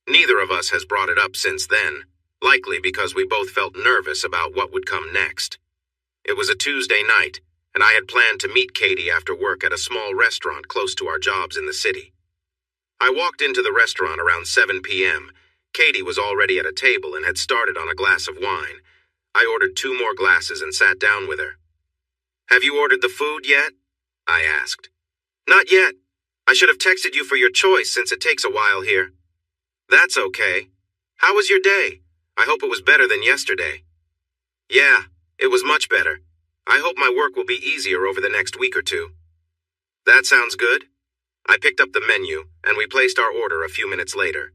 Neither of us has brought it up since then, likely because we both felt nervous about what would come next. It was a Tuesday night, and I had planned to meet Katie after work at a small restaurant close to our jobs in the city. I walked into the restaurant around 7 p.m. Katie was already at a table and had started on a glass of wine. I ordered 2 more glasses and sat down with her. Have you ordered the food yet? I asked. Not yet. I should have texted you for your choice since it takes a while here. That's okay. How was your day? I hope it was better than yesterday. Yeah, it was much better. I hope my work will be easier over the next week or two. That sounds good. I picked up the menu, and we placed our order a few minutes later.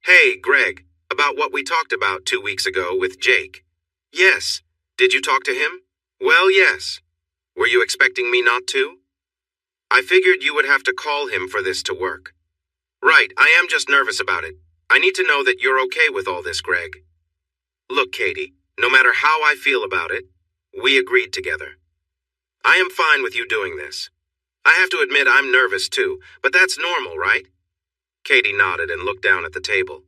Hey, Greg, about what we talked about 2 weeks ago with Jake. Yes. Did you talk to him? Well, yes. Were you expecting me not to? I figured you would have to call him for this to work. Right, I am just nervous about it. I need to know that you're okay with all this, Greg. Look, Katie, no matter how I feel about it, we agreed together. I am fine with you doing this. I have to admit I'm nervous too, but that's normal, right? Katie nodded and looked down at the table.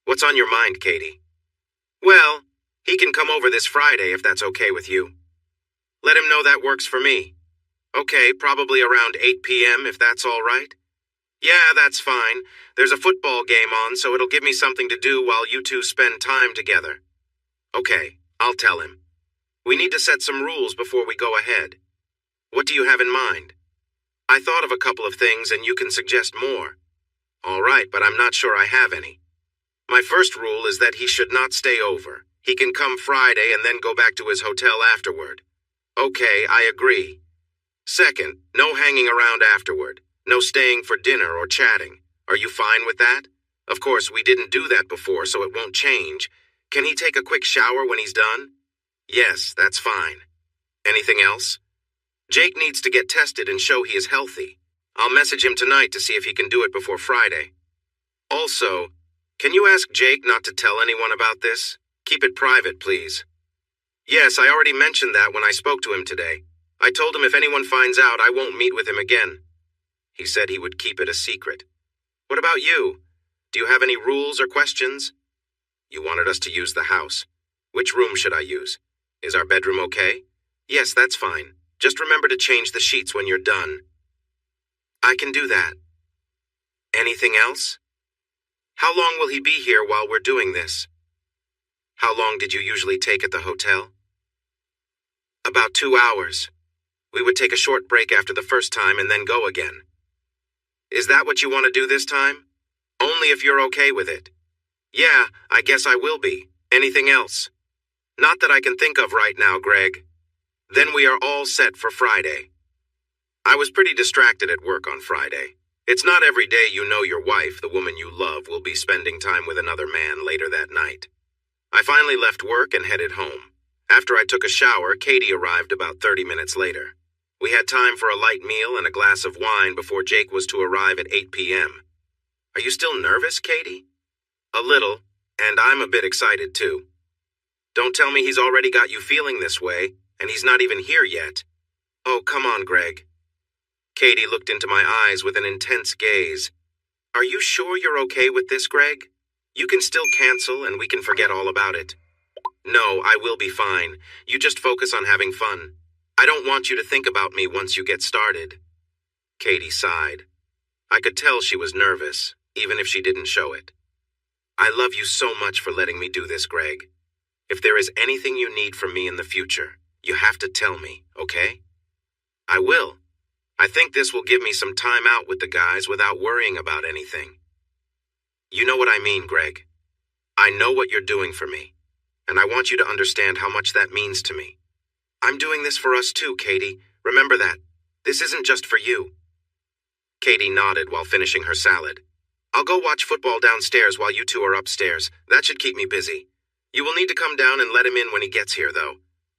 What's on your mind, Katie? Well, he can come over this Friday if that's okay with you. Let him know that works for me. Okay, probably around 8 p.m. if that's all right. Yeah, that's fine. There's a football game on, so it'll give me something to do while you two spend time together. Okay, I'll tell him. We need to set some rules before we go ahead. What do you have in mind? I thought of a couple of things and you can suggest more. All right, but I'm not sure I have any. My first rule is that he should not stay over. He can come Friday and then go back to his hotel afterward. Okay, I agree. Second, no hanging around afterward. No staying for dinner or chatting. Are you fine with that? Of course, we didn't do that before, so it won't change. Can he take a quick shower when he's done? Yes, that's fine. Anything else? Jake needs to get tested and show he is healthy. I'll message him tonight to see if he can do it before Friday. Also, can you ask Jake not to tell anyone about this? Keep it private, please. Yes, I already mentioned that when I spoke to him today. I told him if anyone finds out, I won't meet with him again. He said he would keep it a secret. What about you? Do you have any rules or questions? You wanted us to use the house. Which room should I use? Is our bedroom okay? Yes, that's fine. Just remember to change the sheets when you're done. I can do that. Anything else? How long will he be here while we're doing this? How long did you usually take at the hotel? About 2 hours. We would take a short break after the first time and then go again. Is that what you want to do this time? Only if you're okay with it. Yeah, I guess I will be. Anything else? Not that I can think of right now, Greg. Then we are all set for Friday. I was pretty distracted at work on Friday. It's not every day you know your wife, the woman you love, will be spending time with another man later that night. I finally left work and headed home. After I took a shower, Katie arrived about 30 minutes later. We had time for a light meal and a glass of wine before Jake was to arrive at 8 p.m. Are you still nervous, Katie? A little, and I'm a bit excited too. Don't tell me he's already got you feeling this way, and he's not even here yet. Oh, come on, Greg. Katie looked into my eyes with an intense gaze. Are you sure you're okay with this, Greg? You can still cancel and we can forget all about it. No, I will be fine. You just focus on having fun. I don't want you to think about me once you get started. Katie sighed. I could tell she was nervous, even if she didn't show it. I love you so much for letting me do this, Greg. If there is anything you need from me in the future, you have to tell me, okay? I will. I think this will give me some time out with the guys without worrying about anything. You know what I mean, Greg. I know what you're doing for me, and I want you to understand how much that means to me. I'm doing this for us too, Katie. Remember that. This isn't just for you. Katie nodded while finishing her salad. I'll go watch football downstairs while you two are upstairs. That should keep me busy. You will need to come down and let him in when he gets here, though.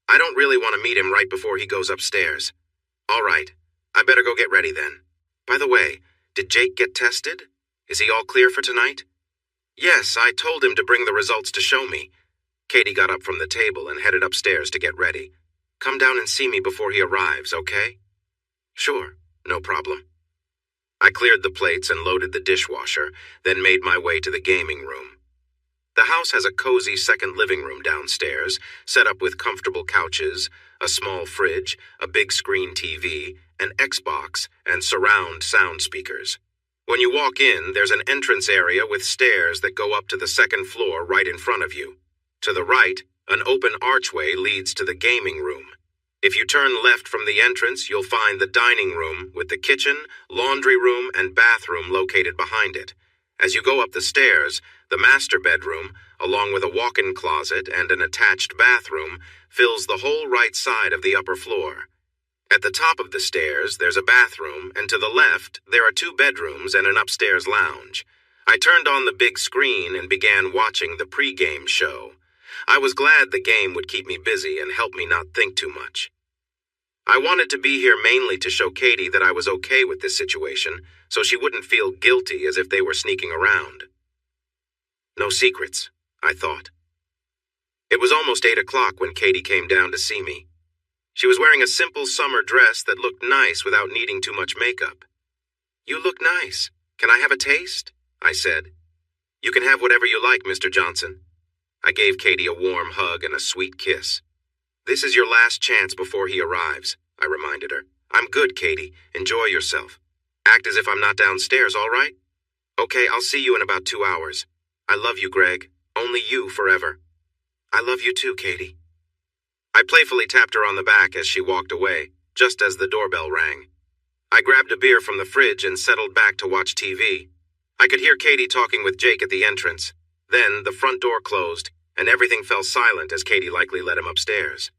I don't really want to meet him right before he goes upstairs. All right. I better go get ready then. By the way, did Jake get tested? Is he all clear for tonight? Yes, I told him to bring the results to show me. Katie got up from the table and headed upstairs to get ready. Come down and see me before he arrives, okay? Sure, no problem. I cleared the plates and loaded the dishwasher, then made my way to the gaming room. The house has a cozy second living room downstairs, set up with comfortable couches, a small fridge, a big screen TV, an Xbox, and surround sound speakers. When you walk in, there's an entrance area with stairs that go up to the second floor right in front of you. To the right, an open archway leads to the gaming room. If you turn left from the entrance, you'll find the dining room with the kitchen, laundry room, and bathroom located behind it. As you go up the stairs, the master bedroom, along with a walk-in closet and an attached bathroom, fills the whole right side of the upper floor. At the top of the stairs, there's a bathroom, and to the left, there are 2 bedrooms and an upstairs lounge. I turned on the big screen and began watching the pre-game show. I was glad the game would keep me busy and help me not think too much. I wanted to be here mainly to show Katie that I was okay with this situation, so she wouldn't feel guilty as if they were sneaking around. No secrets, I thought. It was almost 8 o'clock when Katie came down to see me. She was wearing a simple summer dress that looked nice without needing too much makeup. You look nice. Can I have a taste? I said. You can have whatever you like, Mr. Johnson. I gave Katie a warm hug and a sweet kiss. This is your last chance before he arrives, I reminded her. I'm good, Katie. Enjoy yourself. Act as if I'm not downstairs, all right? Okay, I'll see you in about 2 hours. I love you, Greg. Only you forever. I love you too, Katie. I playfully tapped her on the back as she walked away, just as the doorbell rang. I grabbed a beer from the fridge and settled back to watch TV. I could hear Katie talking with Jake at the entrance. Then the front door closed, and everything fell silent as Katie likely led him upstairs.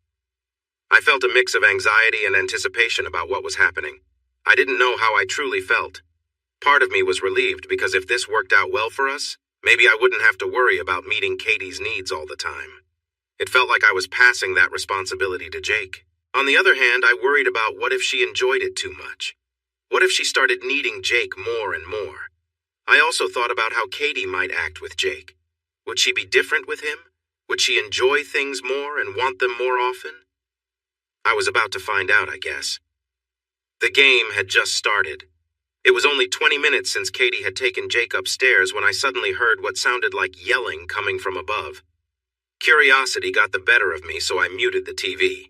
I felt a mix of anxiety and anticipation about what was happening. I didn't know how I truly felt. Part of me was relieved because if this worked out well for us, maybe I wouldn't have to worry about meeting Katie's needs all the time. It felt like I was passing that responsibility to Jake. On the other hand, I worried about what if she enjoyed it too much. What if she started needing Jake more and more? I also thought about how Katie might act with Jake. Would she be different with him? Would she enjoy things more and want them more often? I was about to find out, I guess. The game had just started. It was only 20 minutes since Katie had taken Jake upstairs when I suddenly heard what sounded like yelling coming from above. Curiosity got the better of me, so I muted the TV.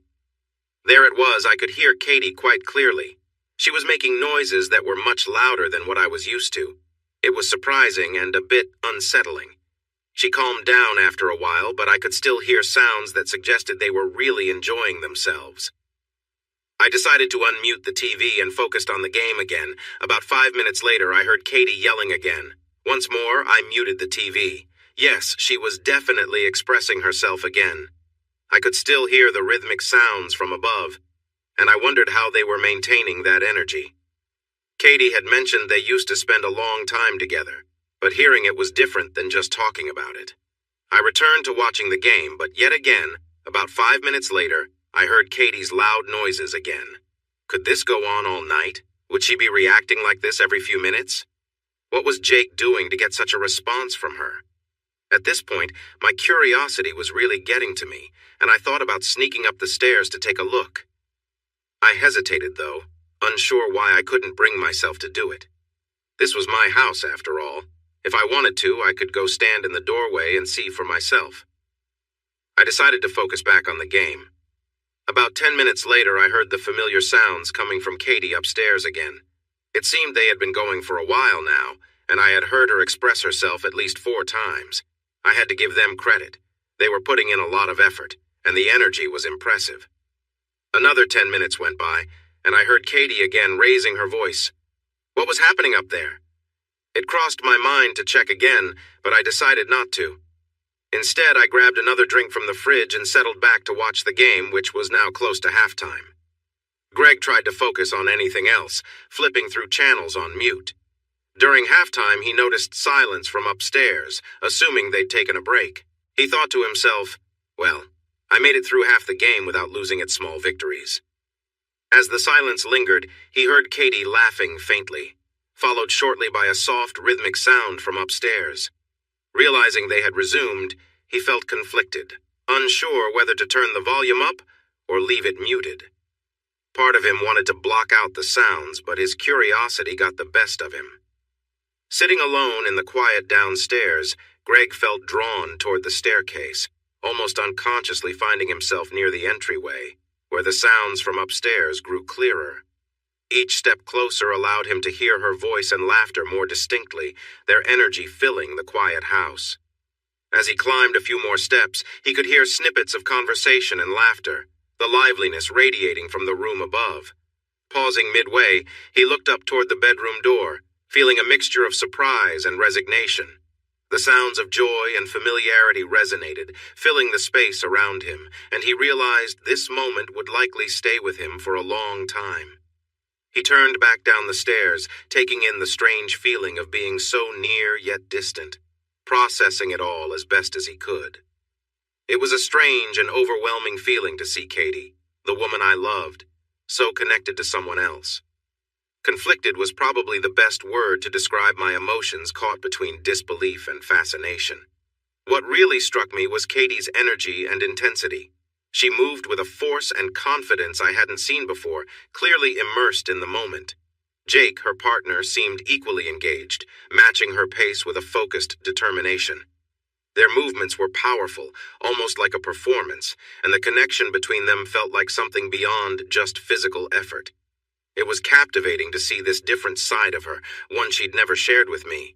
There it was, I could hear Katie quite clearly. She was making noises that were much louder than what I was used to. It was surprising and a bit unsettling. She calmed down after a while, but I could still hear sounds that suggested they were really enjoying themselves. I decided to unmute the TV and focused on the game again. About 5 minutes later, I heard Katie yelling again. Once more, I muted the TV. Yes, she was definitely expressing herself again. I could still hear the rhythmic sounds from above, and I wondered how they were maintaining that energy. Katie had mentioned they used to spend a long time together, but hearing it was different than just talking about it. I returned to watching the game, but yet again, about 5 minutes later, I heard Katie's loud noises again. Could this go on all night? Would she be reacting like this every few minutes? What was Jake doing to get such a response from her? At this point, my curiosity was really getting to me, and I thought about sneaking up the stairs to take a look. I hesitated, though, unsure why I couldn't bring myself to do it. This was my house, after all. If I wanted to, I could go stand in the doorway and see for myself. I decided to focus back on the game. About 10 minutes later, I heard the familiar sounds coming from Katie upstairs again. It seemed they had been going for a while now, and I had heard her express herself at least 4 times. I had to give them credit. They were putting in a lot of effort, and the energy was impressive. Another 10 minutes went by, and I heard Katie again raising her voice. What was happening up there? It crossed my mind to check again, but I decided not to. Instead, I grabbed another drink from the fridge and settled back to watch the game, which was now close to halftime. Greg tried to focus on anything else, flipping through channels on mute. During halftime, he noticed silence from upstairs, assuming they'd taken a break. He thought to himself, well, I made it through half the game without losing its small victories. As the silence lingered, he heard Katie laughing faintly, followed shortly by a soft, rhythmic sound from upstairs. Realizing they had resumed, he felt conflicted, unsure whether to turn the volume up or leave it muted. Part of him wanted to block out the sounds, but his curiosity got the best of him. Sitting alone in the quiet downstairs, Greg felt drawn toward the staircase, almost unconsciously finding himself near the entryway, where the sounds from upstairs grew clearer. Each step closer allowed him to hear her voice and laughter more distinctly, their energy filling the quiet house. As he climbed a few more steps, he could hear snippets of conversation and laughter, the liveliness radiating from the room above. Pausing midway, he looked up toward the bedroom door, feeling a mixture of surprise and resignation. The sounds of joy and familiarity resonated, filling the space around him, and he realized this moment would likely stay with him for a long time. He turned back down the stairs, taking in the strange feeling of being so near yet distant, processing it all as best as he could. It was a strange and overwhelming feeling to see Katie, the woman I loved, so connected to someone else. Conflicted was probably the best word to describe my emotions caught between disbelief and fascination. What really struck me was Katie's energy and intensity. She moved with a force and confidence I hadn't seen before, clearly immersed in the moment. Jake, her partner, seemed equally engaged, matching her pace with a focused determination. Their movements were powerful, almost like a performance, and the connection between them felt like something beyond just physical effort. It was captivating to see this different side of her, one she'd never shared with me.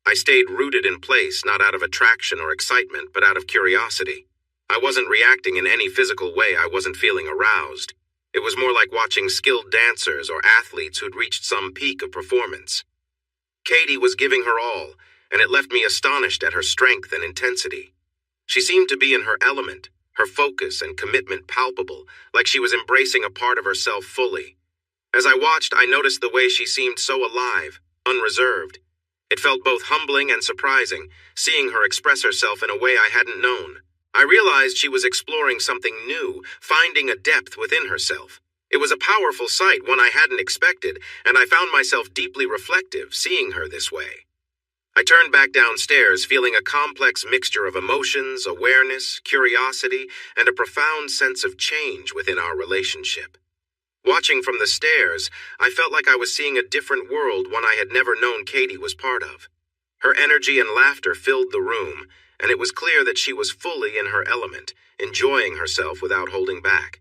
I stayed rooted in place, not out of attraction or excitement, but out of curiosity. I wasn't reacting in any physical way. I wasn't feeling aroused. It was more like watching skilled dancers or athletes who'd reached some peak of performance. Katie was giving her all, and it left me astonished at her strength and intensity. She seemed to be in her element, her focus and commitment palpable, like she was embracing a part of herself fully. As I watched, I noticed the way she seemed so alive, unreserved. It felt both humbling and surprising, seeing her express herself in a way I hadn't known. I realized she was exploring something new, finding a depth within herself. It was a powerful sight, one I hadn't expected, and I found myself deeply reflective, seeing her this way. I turned back downstairs, feeling a complex mixture of emotions, awareness, curiosity, and a profound sense of change within our relationship. Watching from the stairs, I felt like I was seeing a different world, one I had never known Katie was part of. Her energy and laughter filled the room, and it was clear that she was fully in her element, enjoying herself without holding back.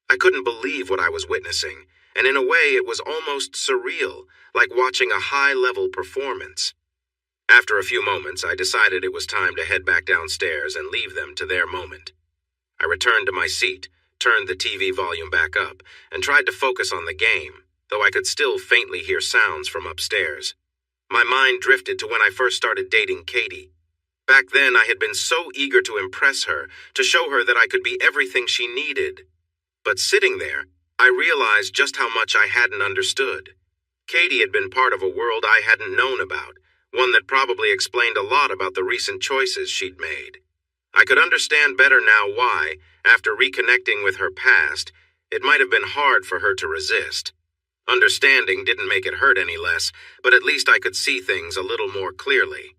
I couldn't believe what I was witnessing, and in a way it was almost surreal, like watching a high-level performance. After a few moments, I decided it was time to head back downstairs and leave them to their moment. I returned to my seat, turned the TV volume back up, and tried to focus on the game, though I could still faintly hear sounds from upstairs. My mind drifted to when I first started dating Katie. Back then, I had been so eager to impress her, to show her that I could be everything she needed. But sitting there, I realized just how much I hadn't understood. Katie had been part of a world I hadn't known about, one that probably explained a lot about the recent choices she'd made. I could understand better now why, after reconnecting with her past, it might have been hard for her to resist. Understanding didn't make it hurt any less, but at least I could see things a little more clearly.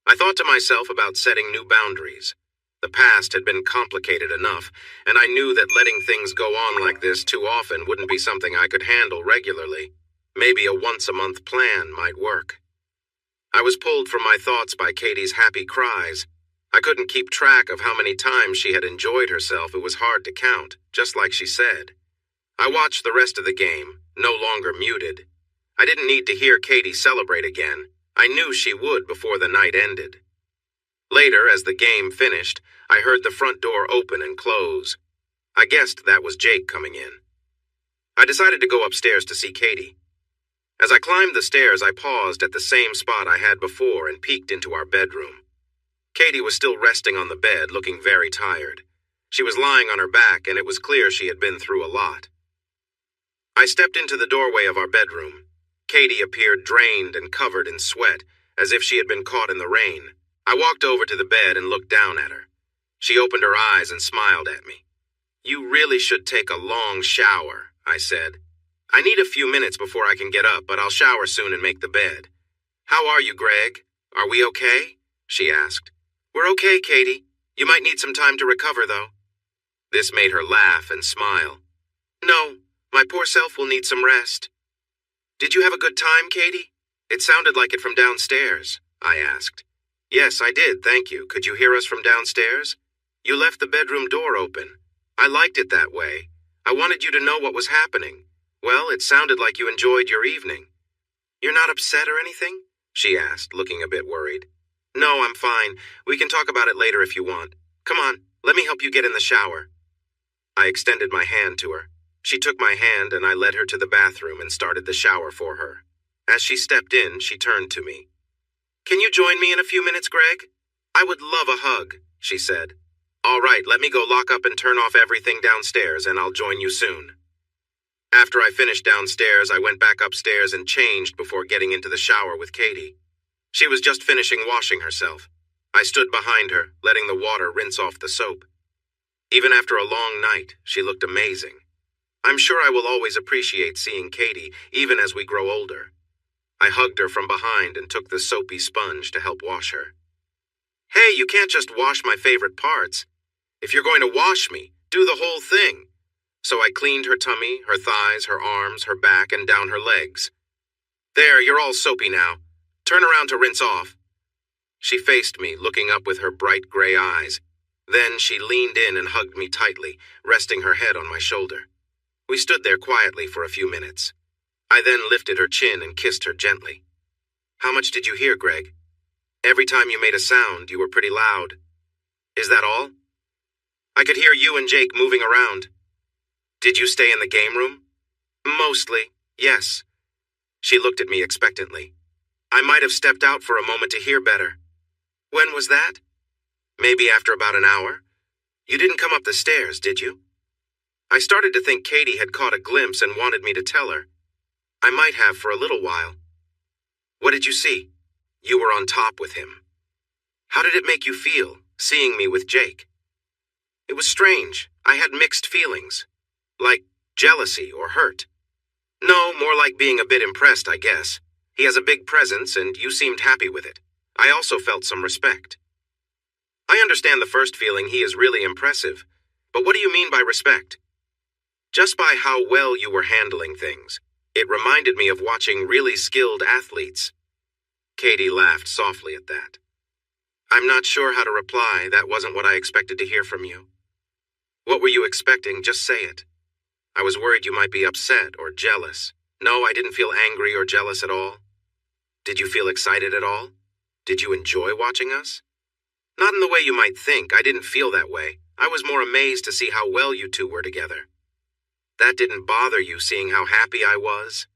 I thought to myself about setting new boundaries. The past had been complicated enough, and I knew that letting things go on like this too often wouldn't be something I could handle regularly. Maybe a once-a-month plan might work. I was pulled from my thoughts by Katie's happy cries. I couldn't keep track of how many times she had enjoyed herself. It was hard to count, just like she said. I watched the rest of the game, no longer muted. I didn't need to hear Katie celebrate again. I knew she would before the night ended. Later, as the game finished, I heard the front door open and close. I guessed that was Jake coming in. I decided to go upstairs to see Katie. As I climbed the stairs, I paused at the same spot I had before and peeked into our bedroom. Katie was still resting on the bed, looking very tired. She was lying on her back, and it was clear she had been through a lot. I stepped into the doorway of our bedroom. Katie appeared drained and covered in sweat, as if she had been caught in the rain. I walked over to the bed and looked down at her. She opened her eyes and smiled at me. "You really should take a long shower," I said. "I need a few minutes before I can get up, but I'll shower soon and make the bed." "How are you, Greg? Are we okay?" she asked. "We're okay, Katie. You might need some time to recover, though." This made her laugh and smile. "No, my poor self will need some rest." "Did you have a good time, Katie? It sounded like it from downstairs," I asked. "Yes, I did, thank you. Could you hear us from downstairs? You left the bedroom door open. I liked it that way. I wanted you to know what was happening. Well, it sounded like you enjoyed your evening." "You're not upset or anything?" she asked, looking a bit worried. "No, I'm fine. We can talk about it later if you want. Come on, let me help you get in the shower." I extended my hand to her. She took my hand and I led her to the bathroom and started the shower for her. As she stepped in, she turned to me. "Can you join me in a few minutes, Greg? I would love a hug," she said. "All right, let me go lock up and turn off everything downstairs, and I'll join you soon." After I finished downstairs, I went back upstairs and changed before getting into the shower with Katie. She was just finishing washing herself. I stood behind her, letting the water rinse off the soap. Even after a long night, she looked amazing. I'm sure I will always appreciate seeing Katie, even as we grow older. I hugged her from behind and took the soapy sponge to help wash her. "Hey, you can't just wash my favorite parts. If you're going to wash me, do the whole thing." So I cleaned her tummy, her thighs, her arms, her back, and down her legs. "There, you're all soapy now. Turn around to rinse off." She faced me, looking up with her bright gray eyes. Then she leaned in and hugged me tightly, resting her head on my shoulder. We stood there quietly for a few minutes. I then lifted her chin and kissed her gently. "How much did you hear, Greg? Every time you made a sound, you were pretty loud. Is that all? I could hear you and Jake moving around. Did you stay in the game room?" "Mostly, yes." She looked at me expectantly. "I might have stepped out for a moment to hear better." "When was that?" "Maybe after about an hour. You didn't come up the stairs, did you?" I started to think Katie had caught a glimpse and wanted me to tell her. I might have for a little while. "What did you see?" "You were on top with him." "How did it make you feel, seeing me with Jake?" "It was strange. I had mixed feelings. Like jealousy or hurt." "No, more like being a bit impressed, I guess. He has a big presence and you seemed happy with it. I also felt some respect." "I understand the first feeling. He is really impressive. But what do you mean by respect?" "Just by how well you were handling things. It reminded me of watching really skilled athletes." Katie laughed softly at that. "I'm not sure how to reply. That wasn't what I expected to hear from you." "What were you expecting? Just say it." I was worried you might be upset or jealous. No, I didn't feel angry or jealous at all. Did you feel excited at all? Did you enjoy watching us? Not in the way you might think. I didn't feel that way. I was more amazed to see how well you two were together. That didn't bother you, seeing how happy I was?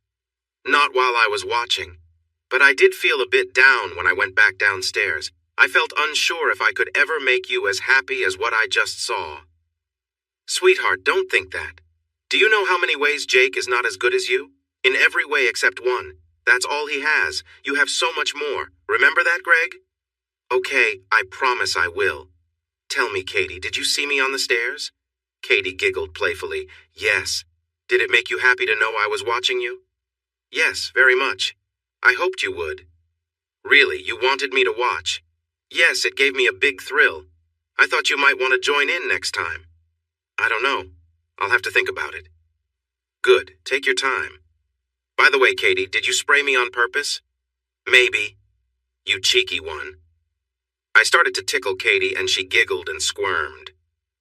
Not while I was watching. But I did feel a bit down when I went back downstairs. I felt unsure if I could ever make you as happy as what I just saw. Sweetheart, don't think that. Do you know how many ways Jake is not as good as you? In every way except one. That's all he has. You have so much more. Remember that, Greg? Okay, I promise I will. Tell me, Katie, did you see me on the stairs? Katie giggled playfully. Yes. Did it make you happy to know I was watching you? Yes, very much. I hoped you would. Really, you wanted me to watch? Yes, it gave me a big thrill. I thought you might want to join in next time. I don't know. I'll have to think about it. Good. Take your time. By the way, Katie, did you spray me on purpose? Maybe. You cheeky one. I started to tickle Katie, and she giggled and squirmed.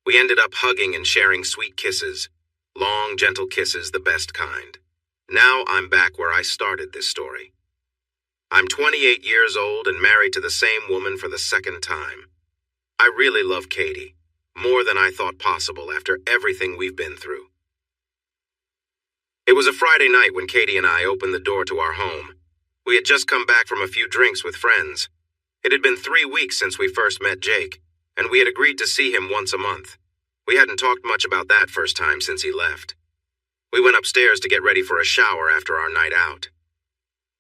We ended up hugging and sharing sweet kisses. Long, gentle kisses, the best kind. Now I'm back where I started this story. I'm 28 years old and married to the same woman for the second time. I really love Katie, more than I thought possible after everything we've been through. It was a Friday night when Katie and I opened the door to our home. We had just come back from a few drinks with friends. It had been 3 weeks since we first met Jake, and we had agreed to see him once a month. We hadn't talked much about that first time since he left. We went upstairs to get ready for a shower after our night out.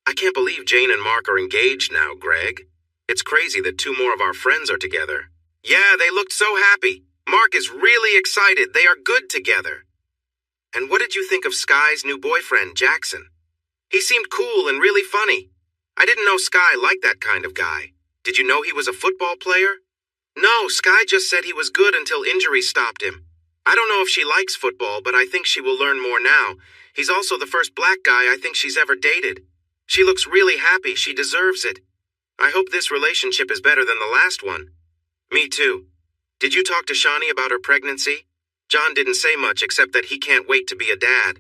I can't believe Jane and Mark are engaged now, Greg. It's crazy that 2 more of our friends are together. Yeah, they looked so happy. Mark is really excited. They are good together. And what did you think of Sky's new boyfriend, Jackson? He seemed cool and really funny. I didn't know Sky liked that kind of guy. Did you know he was a football player? No, Sky just said he was good until injuries stopped him. I don't know if she likes football, but I think she will learn more now. He's also the first black guy I think she's ever dated. She looks really happy. She deserves it. I hope this relationship is better than the last one. Me too. Did you talk to Shani about her pregnancy? John didn't say much except that he can't wait to be a dad.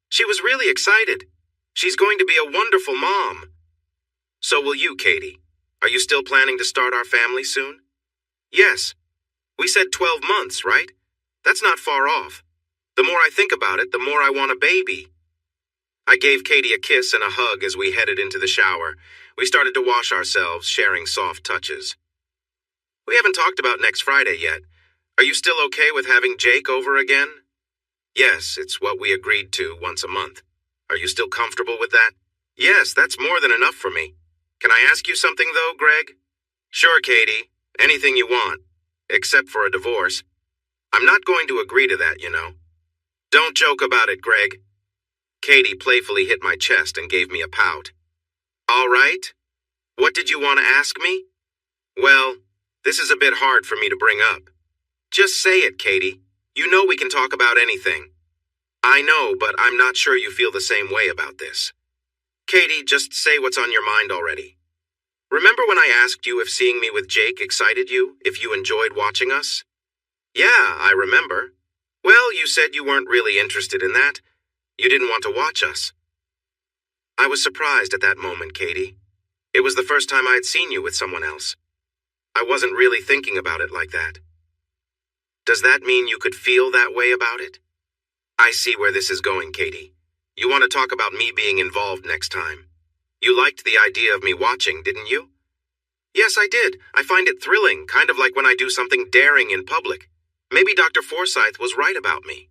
She was really excited. She's going to be a wonderful mom. So will you, Katie. Are you still planning to start our family soon? Yes. We said 12 months, right? That's not far off. The more I think about it, the more I want a baby. I gave Katie a kiss and a hug as we headed into the shower. We started to wash ourselves, sharing soft touches. We haven't talked about next Friday yet. Are you still okay with having Jake over again? Yes, it's what we agreed to once a month. Are you still comfortable with that? Yes, that's more than enough for me. Can I ask you something, though, Greg? Sure, Katie. Anything you want. Except for a divorce. I'm not going to agree to that, you know. Don't joke about it, Greg. Katie playfully hit my chest and gave me a pout. All right. What did you want to ask me? Well, this is a bit hard for me to bring up. Just say it, Katie. You know we can talk about anything. I know, but I'm not sure you feel the same way about this. Katie, just say what's on your mind already. Remember when I asked you if seeing me with Jake excited you, if you enjoyed watching us? Yeah, I remember. Well, you said you weren't really interested in that. You didn't want to watch us. I was surprised at that moment, Katie. It was the first time I had seen you with someone else. I wasn't really thinking about it like that. Does that mean you could feel that way about it? I see where this is going, Katie. You want to talk about me being involved next time. You liked the idea of me watching, didn't you? Yes, I did. I find it thrilling, kind of like when I do something daring in public. Maybe Dr. Forsyth was right about me.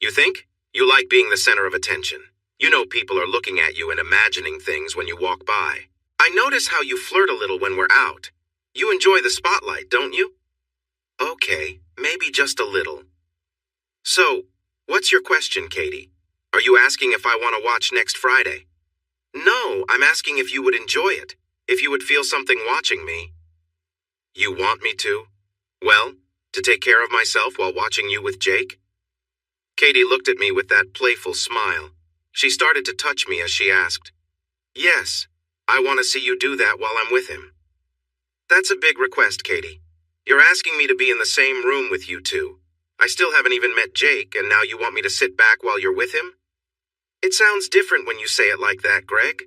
You think? You like being the center of attention. You know people are looking at you and imagining things when you walk by. I notice how you flirt a little when we're out. You enjoy the spotlight, don't you? Okay, maybe just a little. So, what's your question, Katie? Are you asking if I want to watch next Friday? No, I'm asking if you would enjoy it, if you would feel something watching me. You want me to? Well, to take care of myself while watching you with Jake? Katie looked at me with that playful smile. She started to touch me as she asked, Yes, I want to see you do that while I'm with him. That's a big request, Katie. You're asking me to be in the same room with you two. I still haven't even met Jake, and now you want me to sit back while you're with him? It sounds different when you say it like that, Greg.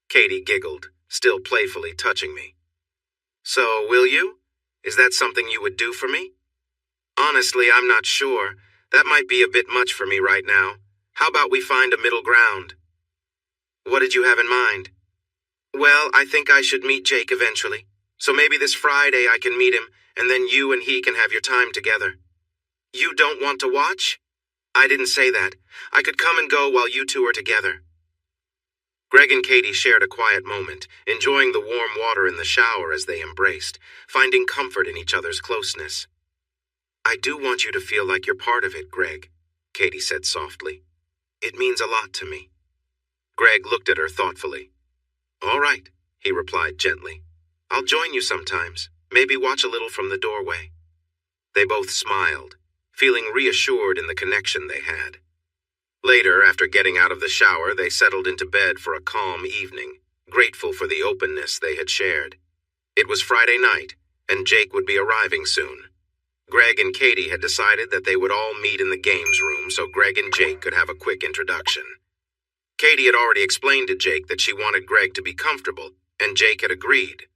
Katie giggled, still playfully touching me. So, will you? Is that something you would do for me? Honestly, I'm not sure. That might be a bit much for me right now. How about we find a middle ground? What did you have in mind? Well, I think I should meet Jake eventually. So maybe this Friday I can meet him, and then you and he can have your time together. You don't want to watch? I didn't say that. I could come and go while you two are together. Greg and Katie shared a quiet moment, enjoying the warm water in the shower as they embraced, finding comfort in each other's closeness. I do want you to feel like you're part of it, Greg, Katie said softly. It means a lot to me. Greg looked at her thoughtfully. All right, he replied gently. I'll join you sometimes, maybe watch a little from the doorway. They both smiled, feeling reassured in the connection they had. Later, after getting out of the shower, they settled into bed for a calm evening, grateful for the openness they had shared. It was Friday night, and Jake would be arriving soon. Greg and Katie had decided that they would all meet in the games room so Greg and Jake could have a quick introduction. Katie had already explained to Jake that she wanted Greg to be comfortable, and Jake had agreed.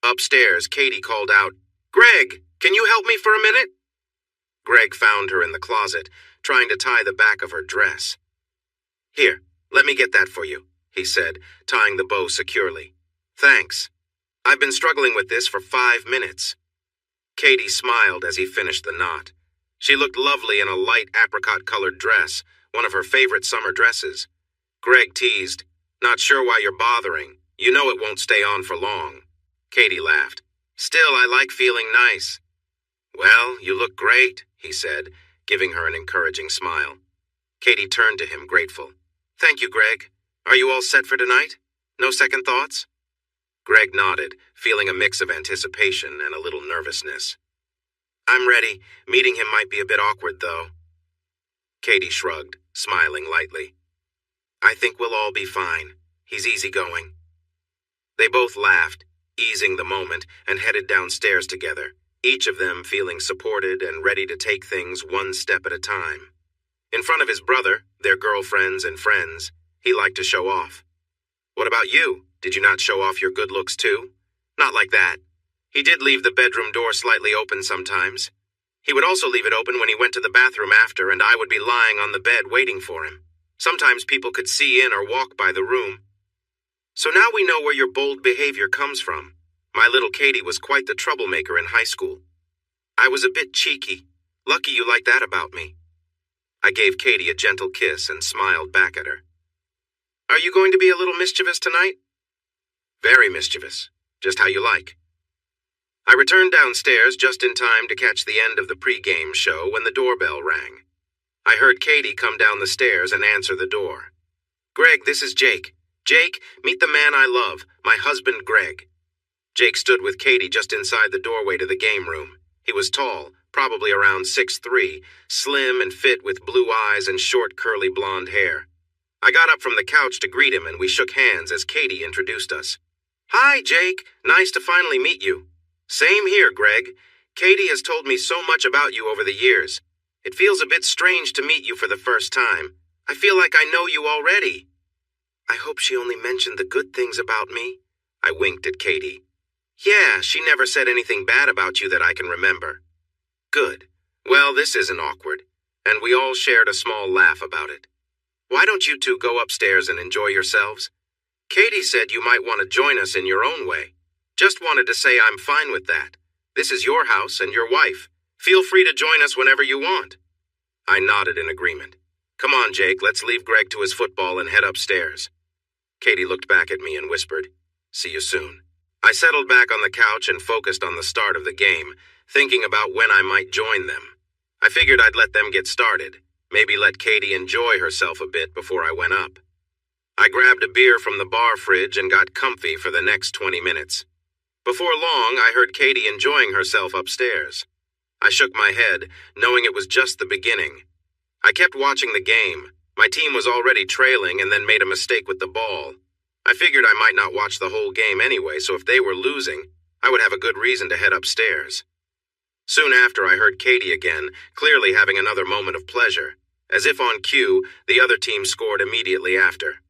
Upstairs, Katie called out, "Greg, can you help me for a minute?" Greg found her in the closet, trying to tie the back of her dress. Here, let me get that for you, he said, tying the bow securely. Thanks. I've been struggling with this for 5 minutes. Katie smiled as he finished the knot. She looked lovely in a light apricot-colored dress, one of her favorite summer dresses. Greg teased, "Not sure why you're bothering. You know it won't stay on for long." Katie laughed. "Still, I like feeling nice." "Well, you look great," he said, giving her an encouraging smile. Katie turned to him, grateful. "Thank you, Greg. Are you all set for tonight? No second thoughts?" Greg nodded, feeling a mix of anticipation and a little nervousness. "I'm ready. Meeting him might be a bit awkward, though." Katie shrugged, smiling lightly. "I think we'll all be fine. He's easygoing." They both laughed, easing the moment, and headed downstairs together, each of them feeling supported and ready to take things one step at a time. In front of his brother, their girlfriends and friends, he liked to show off. "What about you? Did you not show off your good looks too?" "Not like that. He did leave the bedroom door slightly open sometimes. He would also leave it open when he went to the bathroom after, and I would be lying on the bed waiting for him. Sometimes people could see in or walk by the room. So now we know where your bold behavior comes from. My little Katie was quite the troublemaker in high school. I was a bit cheeky. Lucky you like that about me." I gave Katie a gentle kiss and smiled back at her. "Are you going to be a little mischievous tonight?" "Very mischievous. Just how you like." I returned downstairs just in time to catch the end of the pre-game show when the doorbell rang. I heard Katie come down the stairs and answer the door. "Greg, this is Jake. Jake, meet the man I love, my husband Greg." Jake stood with Katie just inside the doorway to the game room. He was tall, probably around 6'3", slim and fit with blue eyes and short curly blonde hair. I got up from the couch to greet him and we shook hands as Katie introduced us. "Hi, Jake. Nice to finally meet you." "Same here, Greg. Katie has told me so much about you over the years. It feels a bit strange to meet you for the first time. I feel like I know you already." "I hope she only mentioned the good things about me." I winked at Katie. "Yeah, she never said anything bad about you that I can remember." "Good. Well, this isn't awkward." And we all shared a small laugh about it. "Why don't you two go upstairs and enjoy yourselves? Katie said you might want to join us in your own way. Just wanted to say I'm fine with that. This is your house and your wife. Feel free to join us whenever you want." I nodded in agreement. "Come on, Jake, let's leave Greg to his football and head upstairs." Katie looked back at me and whispered, "See you soon." I settled back on the couch and focused on the start of the game, thinking about when I might join them. I figured I'd let them get started, maybe let Katie enjoy herself a bit before I went up. I grabbed a beer from the bar fridge and got comfy for the next 20 minutes. Before long, I heard Katie enjoying herself upstairs. I shook my head, knowing it was just the beginning. I kept watching the game. My team was already trailing and then made a mistake with the ball. I figured I might not watch the whole game anyway, so if they were losing, I would have a good reason to head upstairs. Soon after, I heard Katie again, clearly having another moment of pleasure. As if on cue, the other team scored immediately after.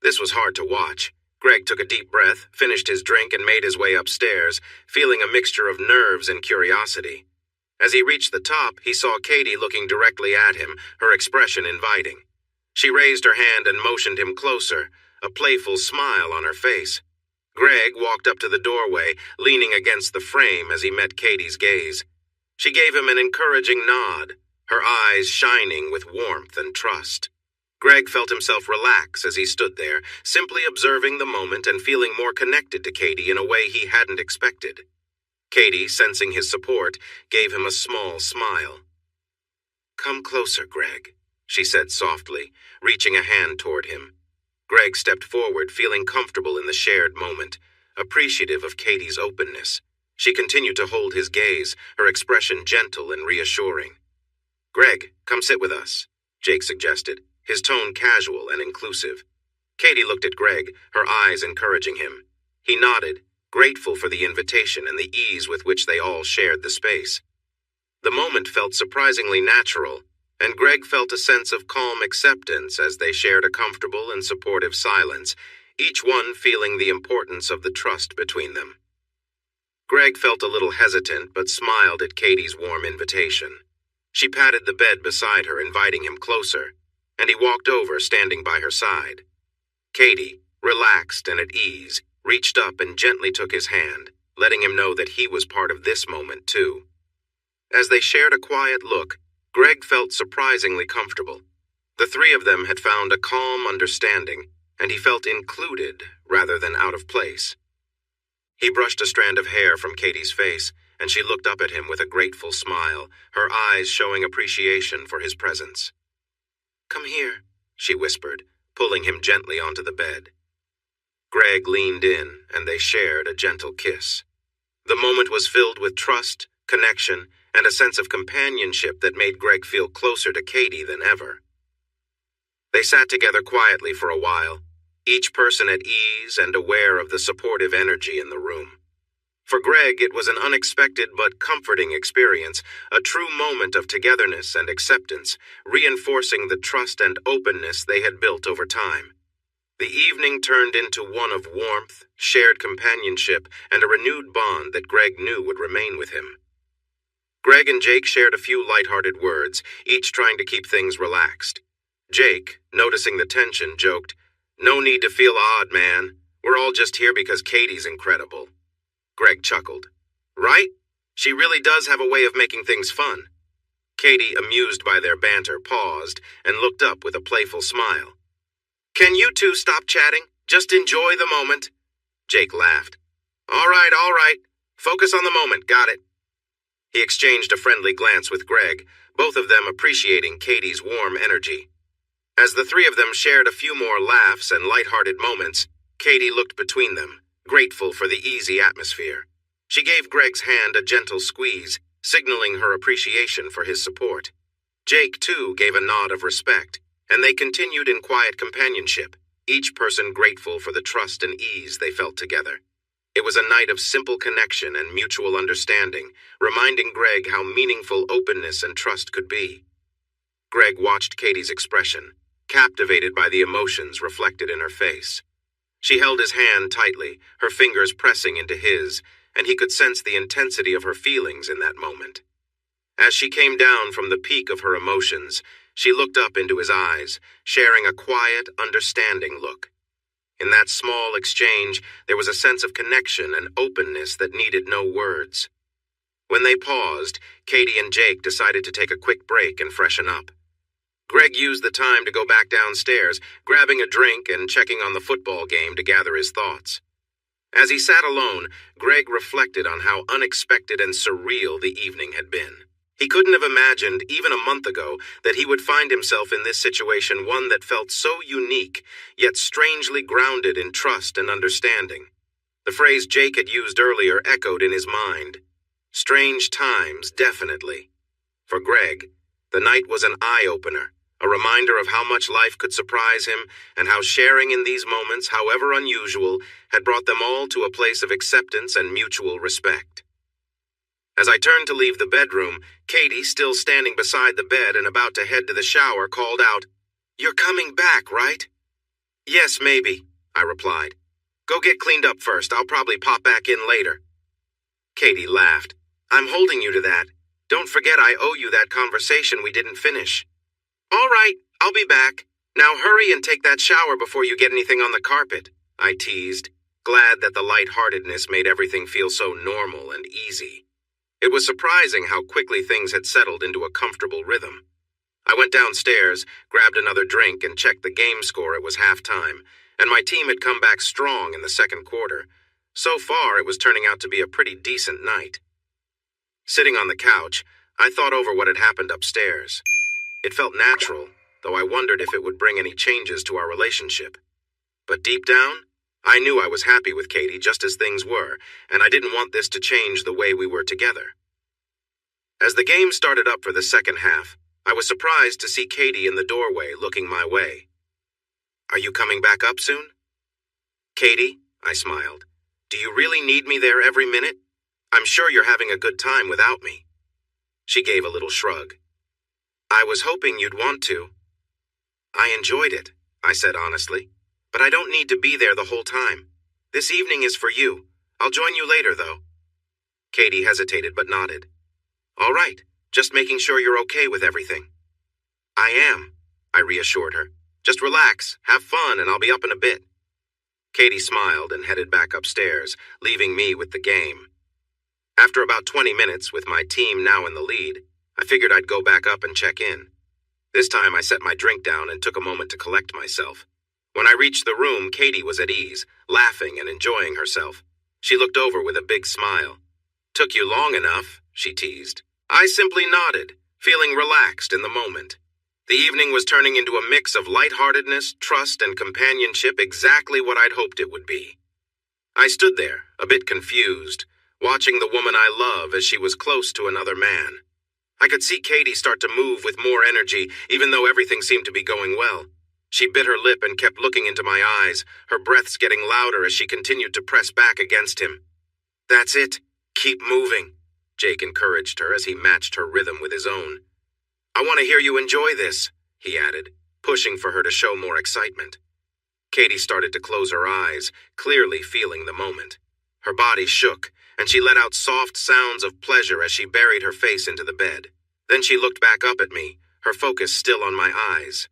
This was hard to watch. Greg took a deep breath, finished his drink, and made his way upstairs, feeling a mixture of nerves and curiosity. As he reached the top, he saw Katie looking directly at him, her expression inviting. She raised her hand and motioned him closer, a playful smile on her face. Greg walked up to the doorway, leaning against the frame as he met Katie's gaze. She gave him an encouraging nod, her eyes shining with warmth and trust. Greg felt himself relax as he stood there, simply observing the moment and feeling more connected to Katie in a way he hadn't expected. Katie, sensing his support, gave him a small smile. "Come closer, Greg," she said softly, reaching a hand toward him. Greg stepped forward, feeling comfortable in the shared moment, appreciative of Katie's openness. She continued to hold his gaze, her expression gentle and reassuring. "Greg, come sit with us," Jake suggested, his tone casual and inclusive. Katie looked at Greg, her eyes encouraging him. He nodded, grateful for the invitation and the ease with which they all shared the space. The moment felt surprisingly natural, and Greg felt a sense of calm acceptance as they shared a comfortable and supportive silence, each one feeling the importance of the trust between them. Greg felt a little hesitant but smiled at Katie's warm invitation. She patted the bed beside her, inviting him closer, and he walked over, standing by her side. Katie, relaxed and at ease, reached up and gently took his hand, letting him know that he was part of this moment too. As they shared a quiet look, Greg felt surprisingly comfortable. The three of them had found a calm understanding, and he felt included rather than out of place. He brushed a strand of hair from Katie's face, and she looked up at him with a grateful smile, her eyes showing appreciation for his presence. "Come here," she whispered, pulling him gently onto the bed. Greg leaned in, and they shared a gentle kiss. The moment was filled with trust, connection, and a sense of companionship that made Greg feel closer to Katie than ever. They sat together quietly for a while, each person at ease and aware of the supportive energy in the room. For Greg, it was an unexpected but comforting experience, a true moment of togetherness and acceptance, reinforcing the trust and openness they had built over time. The evening turned into one of warmth, shared companionship, and a renewed bond that Greg knew would remain with him. Greg and Jake shared a few lighthearted words, each trying to keep things relaxed. Jake, noticing the tension, joked, "No need to feel odd, man. We're all just here because Katie's incredible." Greg chuckled. "Right? She really does have a way of making things fun." Katie, amused by their banter, paused and looked up with a playful smile. "Can you two stop chatting? Just enjoy the moment." Jake laughed. All right. Focus on the moment, got it." He exchanged a friendly glance with Greg, both of them appreciating Katie's warm energy. As the three of them shared a few more laughs and lighthearted moments, Katie looked between them, grateful for the easy atmosphere. She gave Greg's hand a gentle squeeze, signaling her appreciation for his support. Jake, too, gave a nod of respect, and they continued in quiet companionship, each person grateful for the trust and ease they felt together. It was a night of simple connection and mutual understanding, reminding Greg how meaningful openness and trust could be. Greg watched Katie's expression, captivated by the emotions reflected in her face. She held his hand tightly, her fingers pressing into his, and he could sense the intensity of her feelings in that moment. As she came down from the peak of her emotions, she looked up into his eyes, sharing a quiet, understanding look. In that small exchange, there was a sense of connection and openness that needed no words. When they paused, Katie and Jake decided to take a quick break and freshen up. Greg used the time to go back downstairs, grabbing a drink and checking on the football game to gather his thoughts. As he sat alone, Greg reflected on how unexpected and surreal the evening had been. He couldn't have imagined, even a month ago, that he would find himself in this situation, one that felt so unique, yet strangely grounded in trust and understanding. The phrase Jake had used earlier echoed in his mind. Strange times, definitely. For Greg, the night was an eye-opener, a reminder of how much life could surprise him and how sharing in these moments, however unusual, had brought them all to a place of acceptance and mutual respect. As I turned to leave the bedroom, Katie, still standing beside the bed and about to head to the shower, called out, "You're coming back, right?" "Yes, maybe," I replied. "Go get cleaned up first. I'll probably pop back in later." Katie laughed. "I'm holding you to that. Don't forget I owe you that conversation we didn't finish." "All right, I'll be back. Now hurry and take that shower before you get anything on the carpet," I teased, glad that the lightheartedness made everything feel so normal and easy. It was surprising how quickly things had settled into a comfortable rhythm. I went downstairs, grabbed another drink, and checked the game score. It was halftime, and my team had come back strong in the second quarter. So far, it was turning out to be a pretty decent night. Sitting on the couch, I thought over what had happened upstairs. It felt natural, though I wondered if it would bring any changes to our relationship. But deep down, I knew I was happy with Katie just as things were, and I didn't want this to change the way we were together. As the game started up for the second half, I was surprised to see Katie in the doorway looking my way. "Are you coming back up soon?" "Katie," I smiled, "do you really need me there every minute? I'm sure you're having a good time without me." She gave a little shrug. "I was hoping you'd want to." "I enjoyed it," I said honestly, "but I don't need to be there the whole time. This evening is for you. I'll join you later, though." Katie hesitated but nodded. "All right, just making sure you're okay with everything." "I am," I reassured her. "Just relax, have fun, and I'll be up in a bit." Katie smiled and headed back upstairs, leaving me with the game. After about 20 minutes, with my team now in the lead, I figured I'd go back up and check in. This time I set my drink down and took a moment to collect myself. When I reached the room, Katie was at ease, laughing and enjoying herself. She looked over with a big smile. "Took you long enough," she teased. I simply nodded, feeling relaxed in the moment. The evening was turning into a mix of lightheartedness, trust, and companionship, exactly what I'd hoped it would be. I stood there, a bit confused, watching the woman I love as she was close to another man. I could see Katie start to move with more energy, even though everything seemed to be going well. She bit her lip and kept looking into my eyes, her breaths getting louder as she continued to press back against him. "That's it. Keep moving," Jake encouraged her as he matched her rhythm with his own. "I want to hear you enjoy this," he added, pushing for her to show more excitement. Katie started to close her eyes, clearly feeling the moment. Her body shook, and she let out soft sounds of pleasure as she buried her face into the bed. Then she looked back up at me, her focus still on my eyes.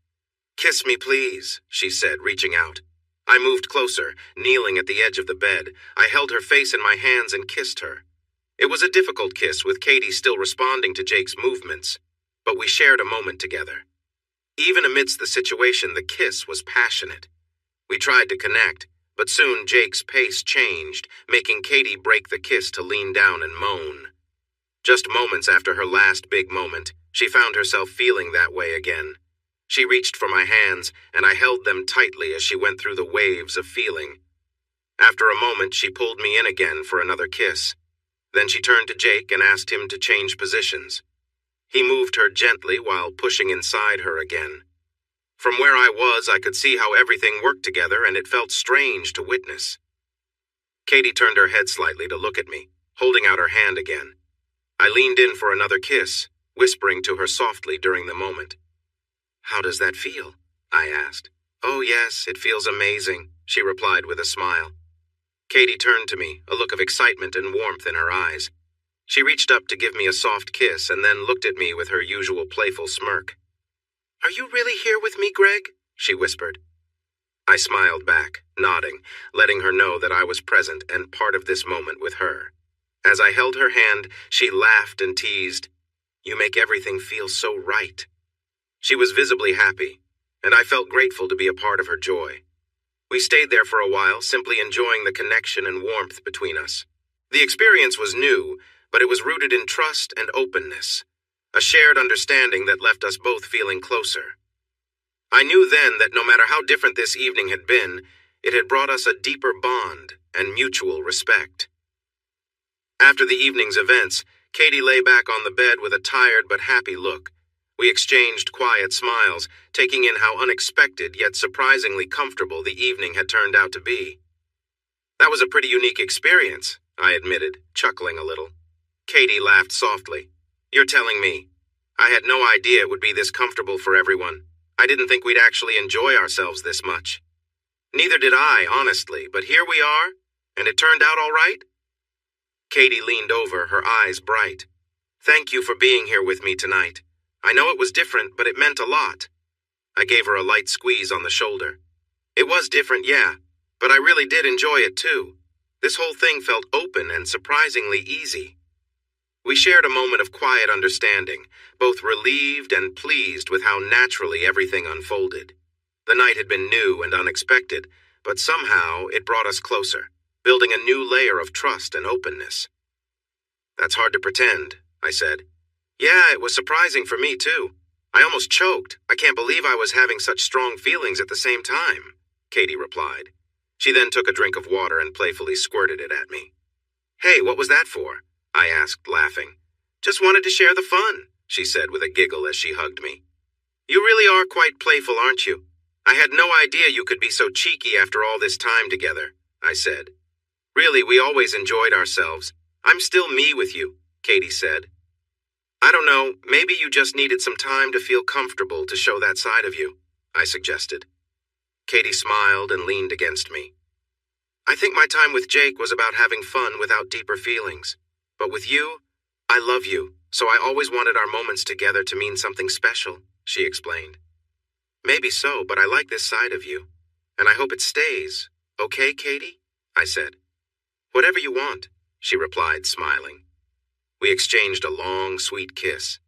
"Kiss me, please," she said, reaching out. I moved closer, kneeling at the edge of the bed. I held her face in my hands and kissed her. It was a difficult kiss, with Katie still responding to Jake's movements, but we shared a moment together. Even amidst the situation, the kiss was passionate. We tried to connect, but soon Jake's pace changed, making Katie break the kiss to lean down and moan. Just moments after her last big moment, she found herself feeling that way again. She reached for my hands, and I held them tightly as she went through the waves of feeling. After a moment, she pulled me in again for another kiss. Then she turned to Jake and asked him to change positions. He moved her gently while pushing inside her again. From where I was, I could see how everything worked together, and it felt strange to witness. Katie turned her head slightly to look at me, holding out her hand again. I leaned in for another kiss, whispering to her softly during the moment. "How does that feel?" I asked. "Oh yes, it feels amazing," she replied with a smile. Katie turned to me, a look of excitement and warmth in her eyes. She reached up to give me a soft kiss and then looked at me with her usual playful smirk. "Are you really here with me, Greg?" she whispered. I smiled back, nodding, letting her know that I was present and part of this moment with her. As I held her hand, she laughed and teased, "You make everything feel so right." She was visibly happy, and I felt grateful to be a part of her joy. We stayed there for a while, simply enjoying the connection and warmth between us. The experience was new, but it was rooted in trust and openness, a shared understanding that left us both feeling closer. I knew then that no matter how different this evening had been, it had brought us a deeper bond and mutual respect. After the evening's events, Katie lay back on the bed with a tired but happy look. We exchanged quiet smiles, taking in how unexpected yet surprisingly comfortable the evening had turned out to be. "That was a pretty unique experience," I admitted, chuckling a little. Katie laughed softly. You're telling me. I had no idea it would be this comfortable for everyone. I didn't think we'd actually enjoy ourselves this much. Neither did I, honestly, but here we are, and it turned out all right? Katie leaned over, her eyes bright. Thank you for being here with me tonight. I know it was different, but it meant a lot. I gave her a light squeeze on the shoulder. It was different, yeah, but I really did enjoy it too. This whole thing felt open and surprisingly easy. We shared a moment of quiet understanding, both relieved and pleased with how naturally everything unfolded. The night had been new and unexpected, but somehow it brought us closer, building a new layer of trust and openness. That's hard to pretend, I said. Yeah, it was surprising for me too. I almost choked. I can't believe I was having such strong feelings at the same time, Katie replied. She then took a drink of water and playfully squirted it at me. Hey, what was that for? I asked, laughing. Just wanted to share the fun, she said with a giggle as she hugged me. You really are quite playful, aren't you? I had no idea you could be so cheeky after all this time together, I said. Really, we always enjoyed ourselves. I'm still me with you, Katie said. I don't know, maybe you just needed some time to feel comfortable to show that side of you, I suggested. Katie smiled and leaned against me. I think my time with Jake was about having fun without deeper feelings. But with you, I love you, so I always wanted our moments together to mean something special, she explained. Maybe so, but I like this side of you, and I hope it stays. Okay, Katie? I said. Whatever you want, she replied, smiling. We exchanged a long, sweet kiss.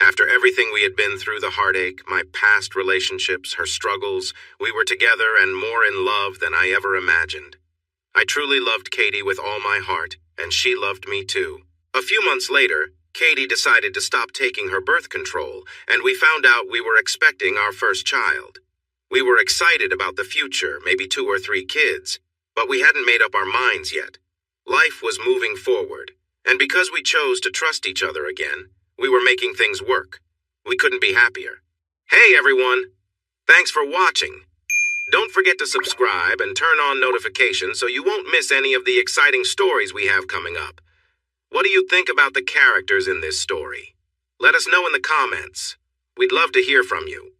After everything we had been through, the heartache, my past relationships, her struggles, we were together and more in love than I ever imagined. I truly loved Katie with all my heart, and she loved me too. A few months later, Katie decided to stop taking her birth control, and we found out we were expecting our first child. We were excited about the future, maybe 2 or 3 kids, but we hadn't made up our minds yet. Life was moving forward, and because we chose to trust each other again, we were making things work. We couldn't be happier. Hey everyone! Thanks for watching. Don't forget to subscribe and turn on notifications so you won't miss any of the exciting stories we have coming up. What do you think about the characters in this story? Let us know in the comments. We'd love to hear from you.